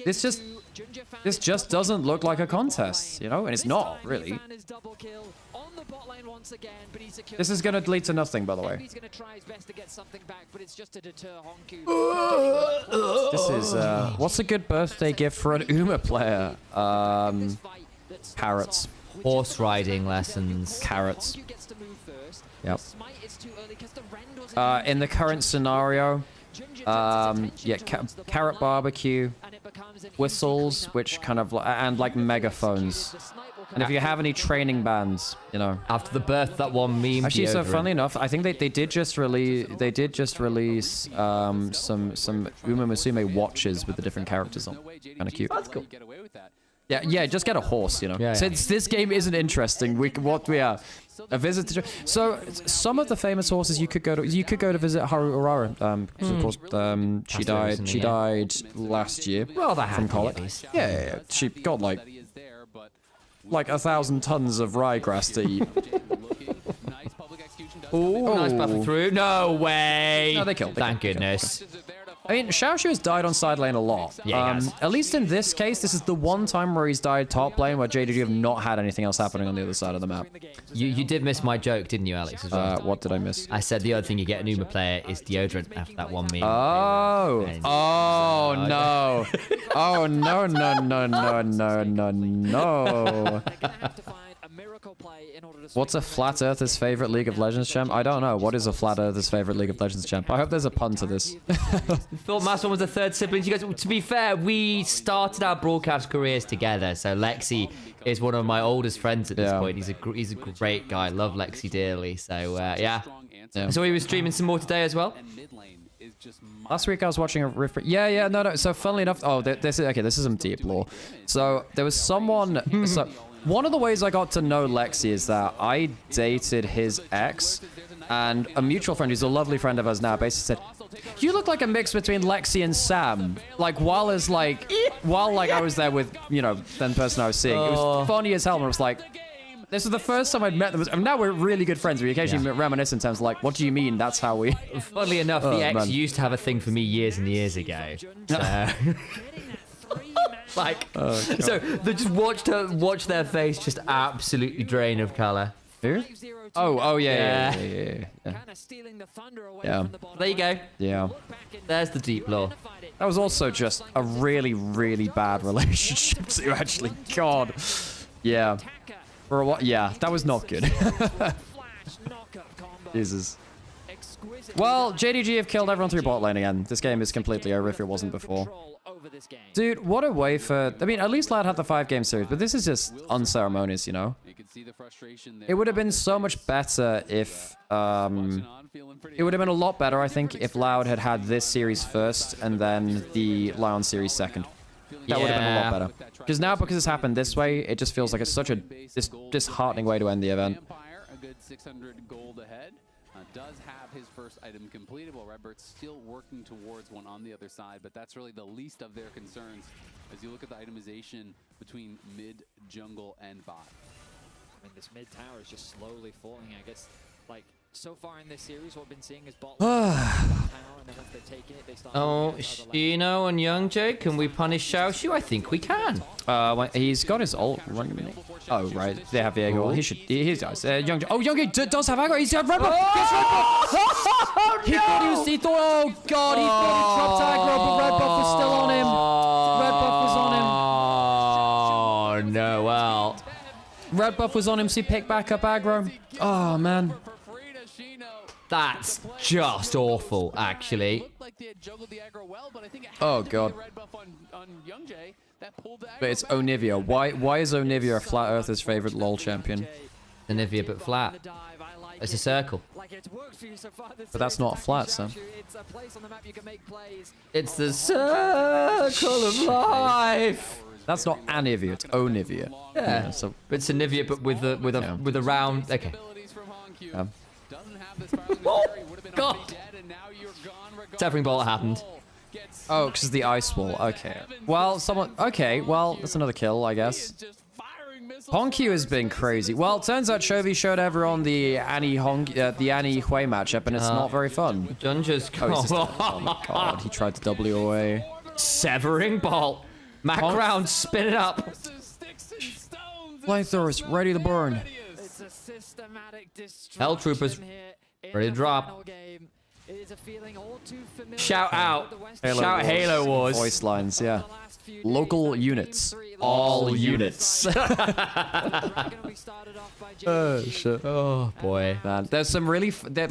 this just doesn't look like a contest, you know? And it's not, really. This is going to lead to nothing, by the way. This is, what's a good birthday gift for an Uma player? Carrots. Horse riding lessons. Carrots. Yep. In the current scenario, yeah, carrot barbecue, whistles, which kind of, and like megaphones. And if you have any training bands, you know. After the birth, that one meme. Actually, so funnily enough, I think they did just release some Uma Musume watches with the different characters on. Kind of cute. That's cool. Yeah, just get a horse, you know. Yeah, Since this game isn't interesting, we are a visit to. So some of the famous horses you could go to visit Haru Urara. Of course, she died last year. Well, that from colic. Yeah. She got like 1,000 tons of ryegrass to eat. Ooh, nice buffing through. No way. No, they killed. Thank goodness. I mean, Xiaoshu has died on side lane a lot. Yeah, at least in this case, this is the one time where he's died top lane where JDG have not had anything else happening on the other side of the map. You did miss my joke, didn't you, Alex? As well? What did I miss? I said the other thing you get an Uma player is deodorant after that one meme. Oh. Oh, no. Oh, no, no, no, no, no, no, no. What's a flat earther's favorite League of Legends champ? I don't know. What is a flat earther's favorite League of Legends champ? I hope there's a pun to this. Thought Mass One was the third sibling. You guys, to be fair, we started our broadcast careers together. So Lexi is one of my oldest friends at this point. He's a great guy. Love Lexi dearly. So yeah. So he was streaming some more today as well. Last week I was watching a riff. Yeah, no. So funnily enough, this is some deep lore. So there was someone. So one of the ways I got to know Lexi is that I dated his ex, and a mutual friend who's a lovely friend of ours now basically said, "You look like a mix between Lexi and Sam." Like while I was there with, you know, the person I was seeing. It was funny as hell. And I was like, this was the first time I'd met them. And now we're really good friends. We occasionally reminisce in terms of like, what do you mean? That's how we... Funnily enough, the ex used to have a thing for me years and years ago. So they just watch their face just absolutely drain of color. Who? Oh yeah. There you go. Yeah. There's the deep lore. That was also just a really, really bad relationship too, actually. God. Yeah. For a while, yeah, that was not good. Jesus. Well, JDG have killed everyone through bot lane again. This game is completely over if it wasn't before. Dude, what a way for... I mean, at least Lad had the 5-game series, but this is just unceremonious, you know? It would have been so much better if... it would have been a lot better, I think, if Loud had had this series first and then the LYON series second. That would have been a lot better. Because now, because it's happened this way, it just feels like it's such a disheartening way to end the event. A good 600 gold ahead. Does have his first item completed, while Redbird's still working towards one on the other side, but that's really the least of their concerns as you look at the itemization between mid, jungle, and bot. I mean, this mid tower is just slowly falling. I guess, like, so far in this series, what we've been seeing is bot lane tower, and then once they've taken it, they start. Oh, Shino and Young Jay, can we punish Xiaoshu? I think we can. He's got his ult running. Oh, right. They have Viego. He should. He does. Young Jay. Oh, Young Jay does have aggro. He's got red buff. Oh, He thought he was. He thought. Oh God. He thought he dropped aggro, but red buff was still on him. Red buff was on him. Oh no! Well, red buff was on him, so he picked back up aggro. Oh man. That's just awful, actually. Oh God. But it's Onivia. Why is Onivia a Flat Earther's favorite LoL champion? Onivia, but flat. It's a circle. But that's not flat, Sam. It's the circle of life. That's not Anivia. It's Onivia. Yeah. So it's Onivia, but with a round. Okay. Oh God. Tethering bolt happened. Oh, because the ice wall. Okay. Well, someone. Okay. Well, that's another kill, I guess. Honkyu has been crazy. Well, it turns out Chovy showed everyone the Annie Hui matchup, and it's not very fun. Dungeons. Oh my God. He tried to W away. Severing bolt. Macround, spin it up. Flamethrowers ready to burn. Hell Troopers ready to drop. Shout out. Shout Halo Wars. Voice lines, yeah. Local units. All units. Oh shit. Oh boy. Man, there's some really there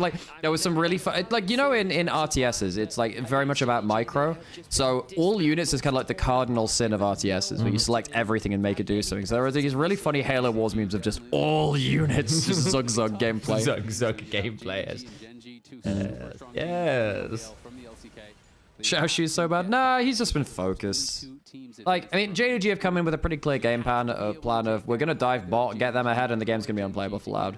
was some really fun, like, you know, in RTSs it's like very much about micro, so all units is kind of like the cardinal sin of RTSs, where you select everything and make it do something. So there are these really funny Halo Wars memes of just all units, just zug zug gameplay. Zug gameplayers. Yes. Xiaoshu's so bad. Nah, he's just been focused. Like, I mean, JDG have come in with a pretty clear game plan of we're gonna dive bot, get them ahead, and the game's gonna be unplayable for Loud.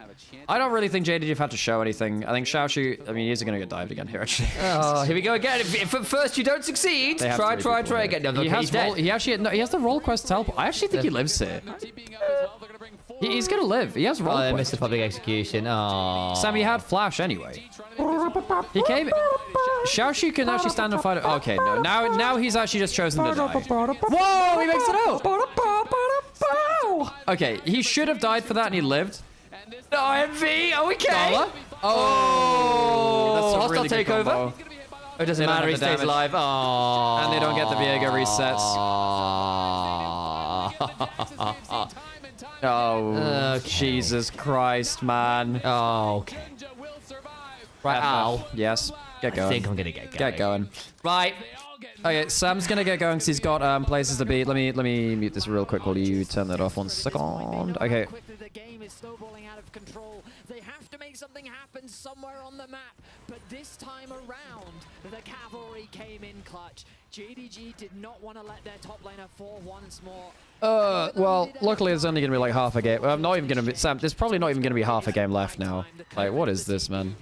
I don't really think JDG have had to show anything. I think Xiaoshu, I mean, he's gonna get dived again here, actually. Oh, here we go again. If at first you don't succeed, try again. No, he has the roll quest teleport. I actually think he lives here. He's gonna live. He has roll quest. They missed the public execution. Oh. Sam, he had flash anyway. He came. Xiaoshu can actually stand and fight it. Okay, no. Now he's actually just chosen to die. Whoa, he makes it out. Okay, he should have died for that and he lived. No, MV, okay. Gala? Oh, that's a hostile really good takeover. combo. It doesn't matter, he stays alive. Oh. And they don't get the Viego resets. Oh, Jesus Christ, man. Oh, okay. Right, Al. Yes, get going. I think I'm gonna get going. Get going. Right. Okay, Sam's gonna get going because he's got places to be. Let me mute this real quick while you turn that off 1 second. Okay. The game is snowballing out of control. They have to make something happen somewhere on the map. But this time around, the cavalry came in clutch. JDG did not want to let their top laner fall once more. Well, luckily it's only gonna be like half a game. I'm not even gonna be, Sam, there's probably not even gonna be half a game left now. Like, what is this, man?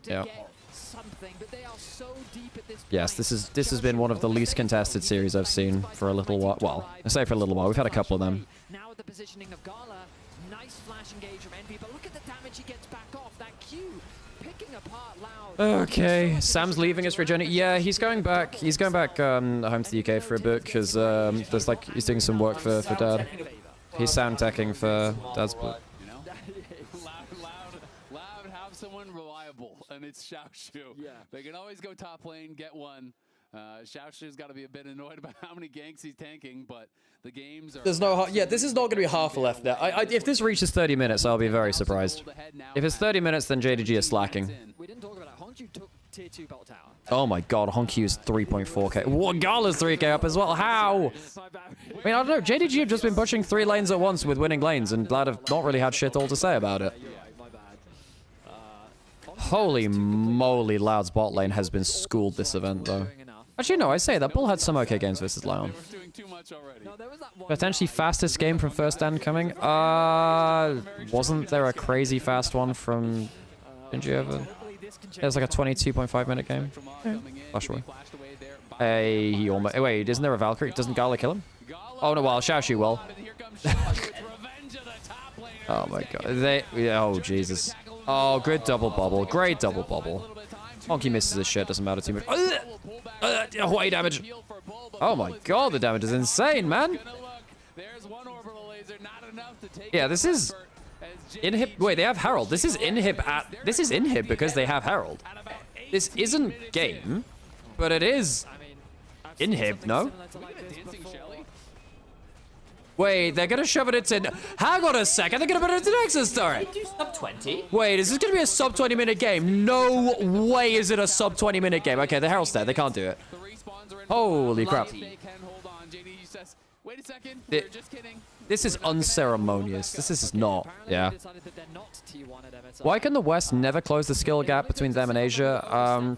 Yeah. Yes, this has been one of the least contested series I've seen for a little while. Well, I say for a little while. We've had a couple of them. Now with the positioning of Gala, nice flash engage from Envy, but look at the damage he gets back off. That Q picking apart Loud. Okay, Sam's leaving us for a journey. Yeah, he's going back. He's going back home to the UK for a bit because there's like he's doing some work for Dad. He's sound teching for Dad's. And it's Xiaoshu. Yeah. They can always go top lane, get one. Xiaoshu's got to be a bit annoyed about how many ganks he's tanking, but the games are... There's no... Yeah, this is not going to be half left there. If this reaches 30 minutes, I'll be very surprised. If it's 30 minutes, then JDG is slacking. We didn't talk about it. Hongju took tier 2 belt tower. Oh my god, Honkyu is 3.4k. What? Gala's 3k up as well. How? I mean, I don't know. JDG have just been pushing 3 lanes at once with winning lanes, and Glad have not really had shit all to say about it. Holy moly, Loud's bot lane has been schooled this event, though. Actually, no, I say that. Bull had some okay games versus LYON. Potentially fastest game from first stand coming. Wasn't there a crazy fast one from Genji ever? There's like a 22.5 minute game. Yeah. Flash away. He almost... Wait, isn't there a Valkyrie? Doesn't Gala kill him? Oh no, well, Xiaoshu will. Oh my god. Oh, Jesus. Oh, good double bubble. Great double bubble. Honky misses his shit. Doesn't matter too much. Hawaii damage. Oh my god, the damage is insane, man. Yeah, this is... Inhib... Wait, they have Herald. This is Inhib at... This is Inhib because they have Herald. This isn't game, but it is Inhib, no? Wait, they're gonna shove it into... Hang on a second, they're gonna put it into Nexus turret. Sub 20? Wait, is this gonna be a sub 20-minute game? No way is it a sub 20-minute game. Okay, the Herald's dead. They can't do it. Holy crap. This is unceremonious. This is not. Yeah. Why can the West never close the skill gap between them and Asia?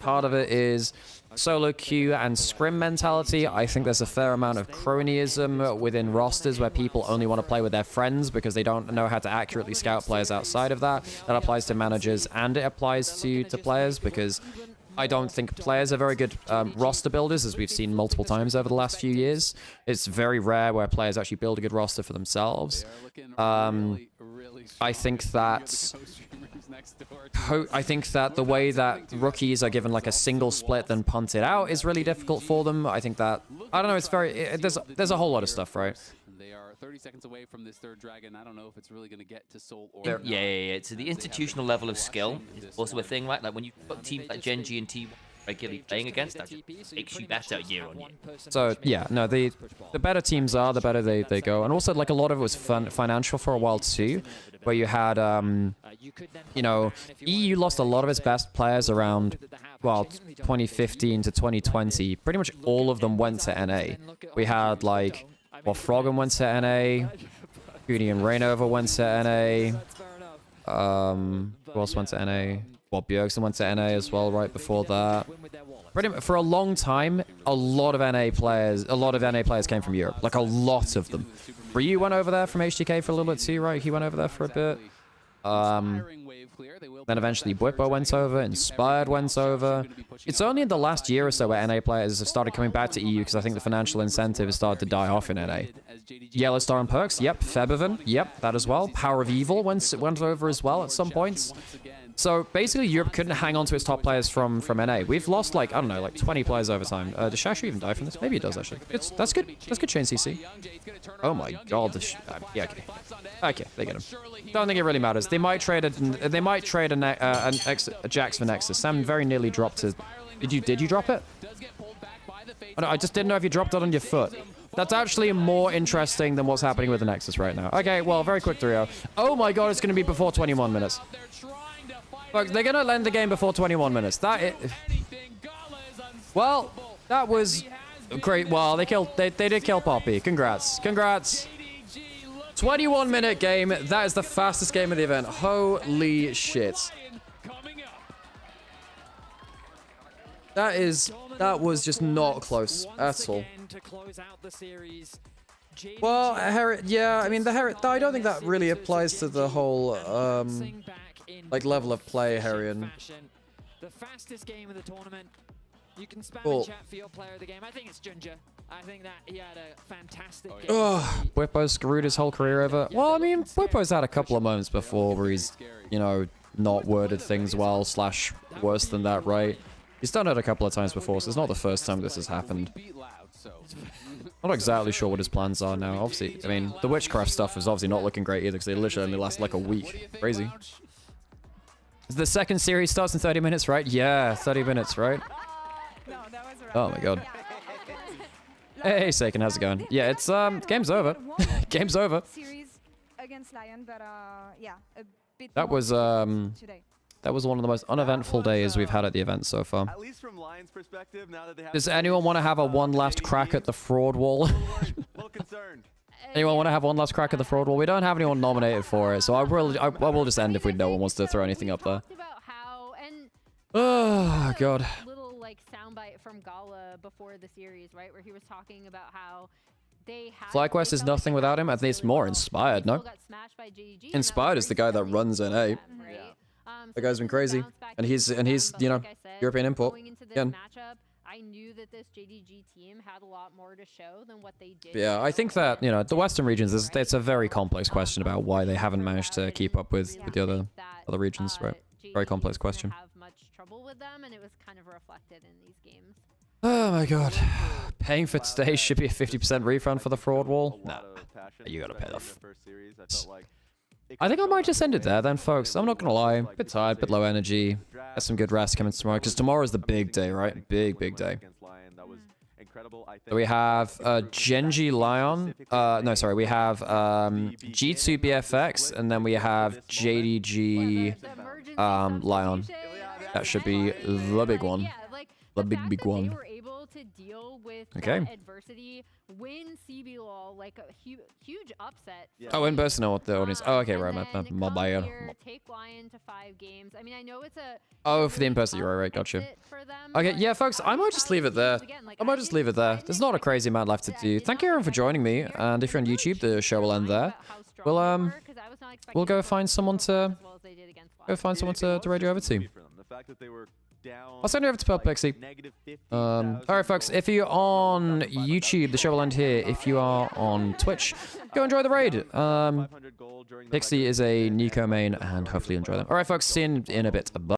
Part of it is solo queue and scrim mentality. I think there's a fair amount of cronyism within rosters where people only want to play with their friends because they don't know how to accurately scout players outside of that. That applies to managers and it applies to players because I don't think players are very good roster builders, as we've seen multiple times over the last few years. It's very rare where players actually build a good roster for themselves. I think that the way that rookies are given like a single split then punted out is really difficult for them. I think that, I don't know, it's very, there's a whole lot of stuff, right? They are 30 seconds away from this third dragon. I don't know if it's really going to get to Seoul or yeah. So the institutional level of skill is also a thing, right? Like when you put teams like Gen G and T regularly playing against, that just makes you better year on year. So yeah, no, the better teams are, the better they go. And also like a lot of it was financial for a while too, where you had, you know, EU lost a lot of its best players around, well, 2015 to 2020. Pretty much all of them went to NA. We had like, well, Froggen went to NA, Goody and Rainover went to NA, who else went to NA? Well, Bjergsen went to NA as well right before that. Pretty much, for a long time, a lot of NA players came from Europe, like a lot of them. Ryu went over there from HDK for a little bit too, right? He went over there for a bit. Then eventually Bwipo went over, Inspired went over. It's only in the last year or so where NA players have started coming back to EU because I think the financial incentive has started to die off in NA. Yellow Star and Perks, yep. Febiven, yep, that as well. Power of Evil went over as well at some points. So basically Europe couldn't hang on to its top players from NA. We've lost like, I don't know, like 20 players over time. Does Shashu even die from this? Maybe it does actually. That's good. That's good chain CC. Oh my god, yeah, okay. Okay, they get him. Don't think it really matters. They might trade a Jax for Nexus. Sam very nearly dropped it. Did you drop it? Oh, no, I just didn't know if you dropped it on your foot. That's actually more interesting than what's happening with the Nexus right now. Okay, well, very quick 3-0. Oh my god, it's going to be before 21 minutes. Look, they're going to end the game before 21 minutes. Well, that was great. Well, they did kill Poppy. Congrats. Congrats. 21-minute game. That is the fastest game of the event. Holy shit. That was just not close at all. Well, yeah, I mean, I don't think that really applies to the whole, like, level of play, Herion. The fastest game of the tournament. You can spam in chat for your player of the game. I think it's Ginger. I think that he had a fantastic game. Ugh, Bwipo screwed his whole career over. Well, I mean, Bwipo's had a couple of moments before where he's, you know, not worded things well, / worse than that, right? He's done it a couple of times before, so it's not the first time this has happened. Not exactly sure what his plans are now. Obviously, I mean, the witchcraft stuff is obviously not looking great either, because they literally only last like a week. Crazy. The second series starts in 30 minutes, right? Yeah, 30 minutes, right? Oh my god. Hey, Seiken, how's it going? Yeah, it's, game's over. Game's over. That was one of the most uneventful days we've had at the event so far. At least from Lion's perspective, now that they have Does anyone want to have one last crack at the fraud wall? Anyone want to have one last crack at the fraud wall? We don't have anyone nominated for it, so I will just end if no one wants to throw anything up there. Oh god. Little like soundbite from Gala before the series, right, where he was talking about how they had FlyQuest is nothing without him. I think it's more Inspired, no? Inspired is the guy that runs NA. The guy's been crazy, and he's you know, European import again. I knew that this JDG team had a lot more to show than what they did. Yeah, I think that, you know, the Western regions, it's a very complex question about why they haven't managed to keep up with the other regions, right? Very complex question. Have much trouble with them, and it was kind of reflected in these games. Oh my god. Paying for today should be a 50% refund for the fraud wall? Nah, you gotta pay off. I think I might just end it there then, folks. I'm not gonna lie. Bit tired, bit low energy. Get some good rest coming tomorrow, because tomorrow's the big day, right? Big day. So we have Genji LYON. No, sorry. We have G2 BFX, and then we have JDG LYON. That should be the big one. The big one. Okay. Adversity, win CBLOL, like a huge upset. Oh, in person or the audience. Oh, okay, right. My bad. Take LYON to 5 games. I mean, I know it's a. Oh, for the in-person, you're right. Gotcha. Okay, yeah, folks. I might just leave it there. There's not a crazy amount left to do. Thank you everyone for joining me. And if you're on YouTube, the show will end there. We'll go find someone to raid you over to. I'll send you over to Pearl Pixie. Alright, folks, if you're on YouTube, the show will end here. If you are on Twitch, go enjoy the raid. Pixie is a Nico main, and hopefully you enjoy them. Alright, folks, see you in a bit. Bye.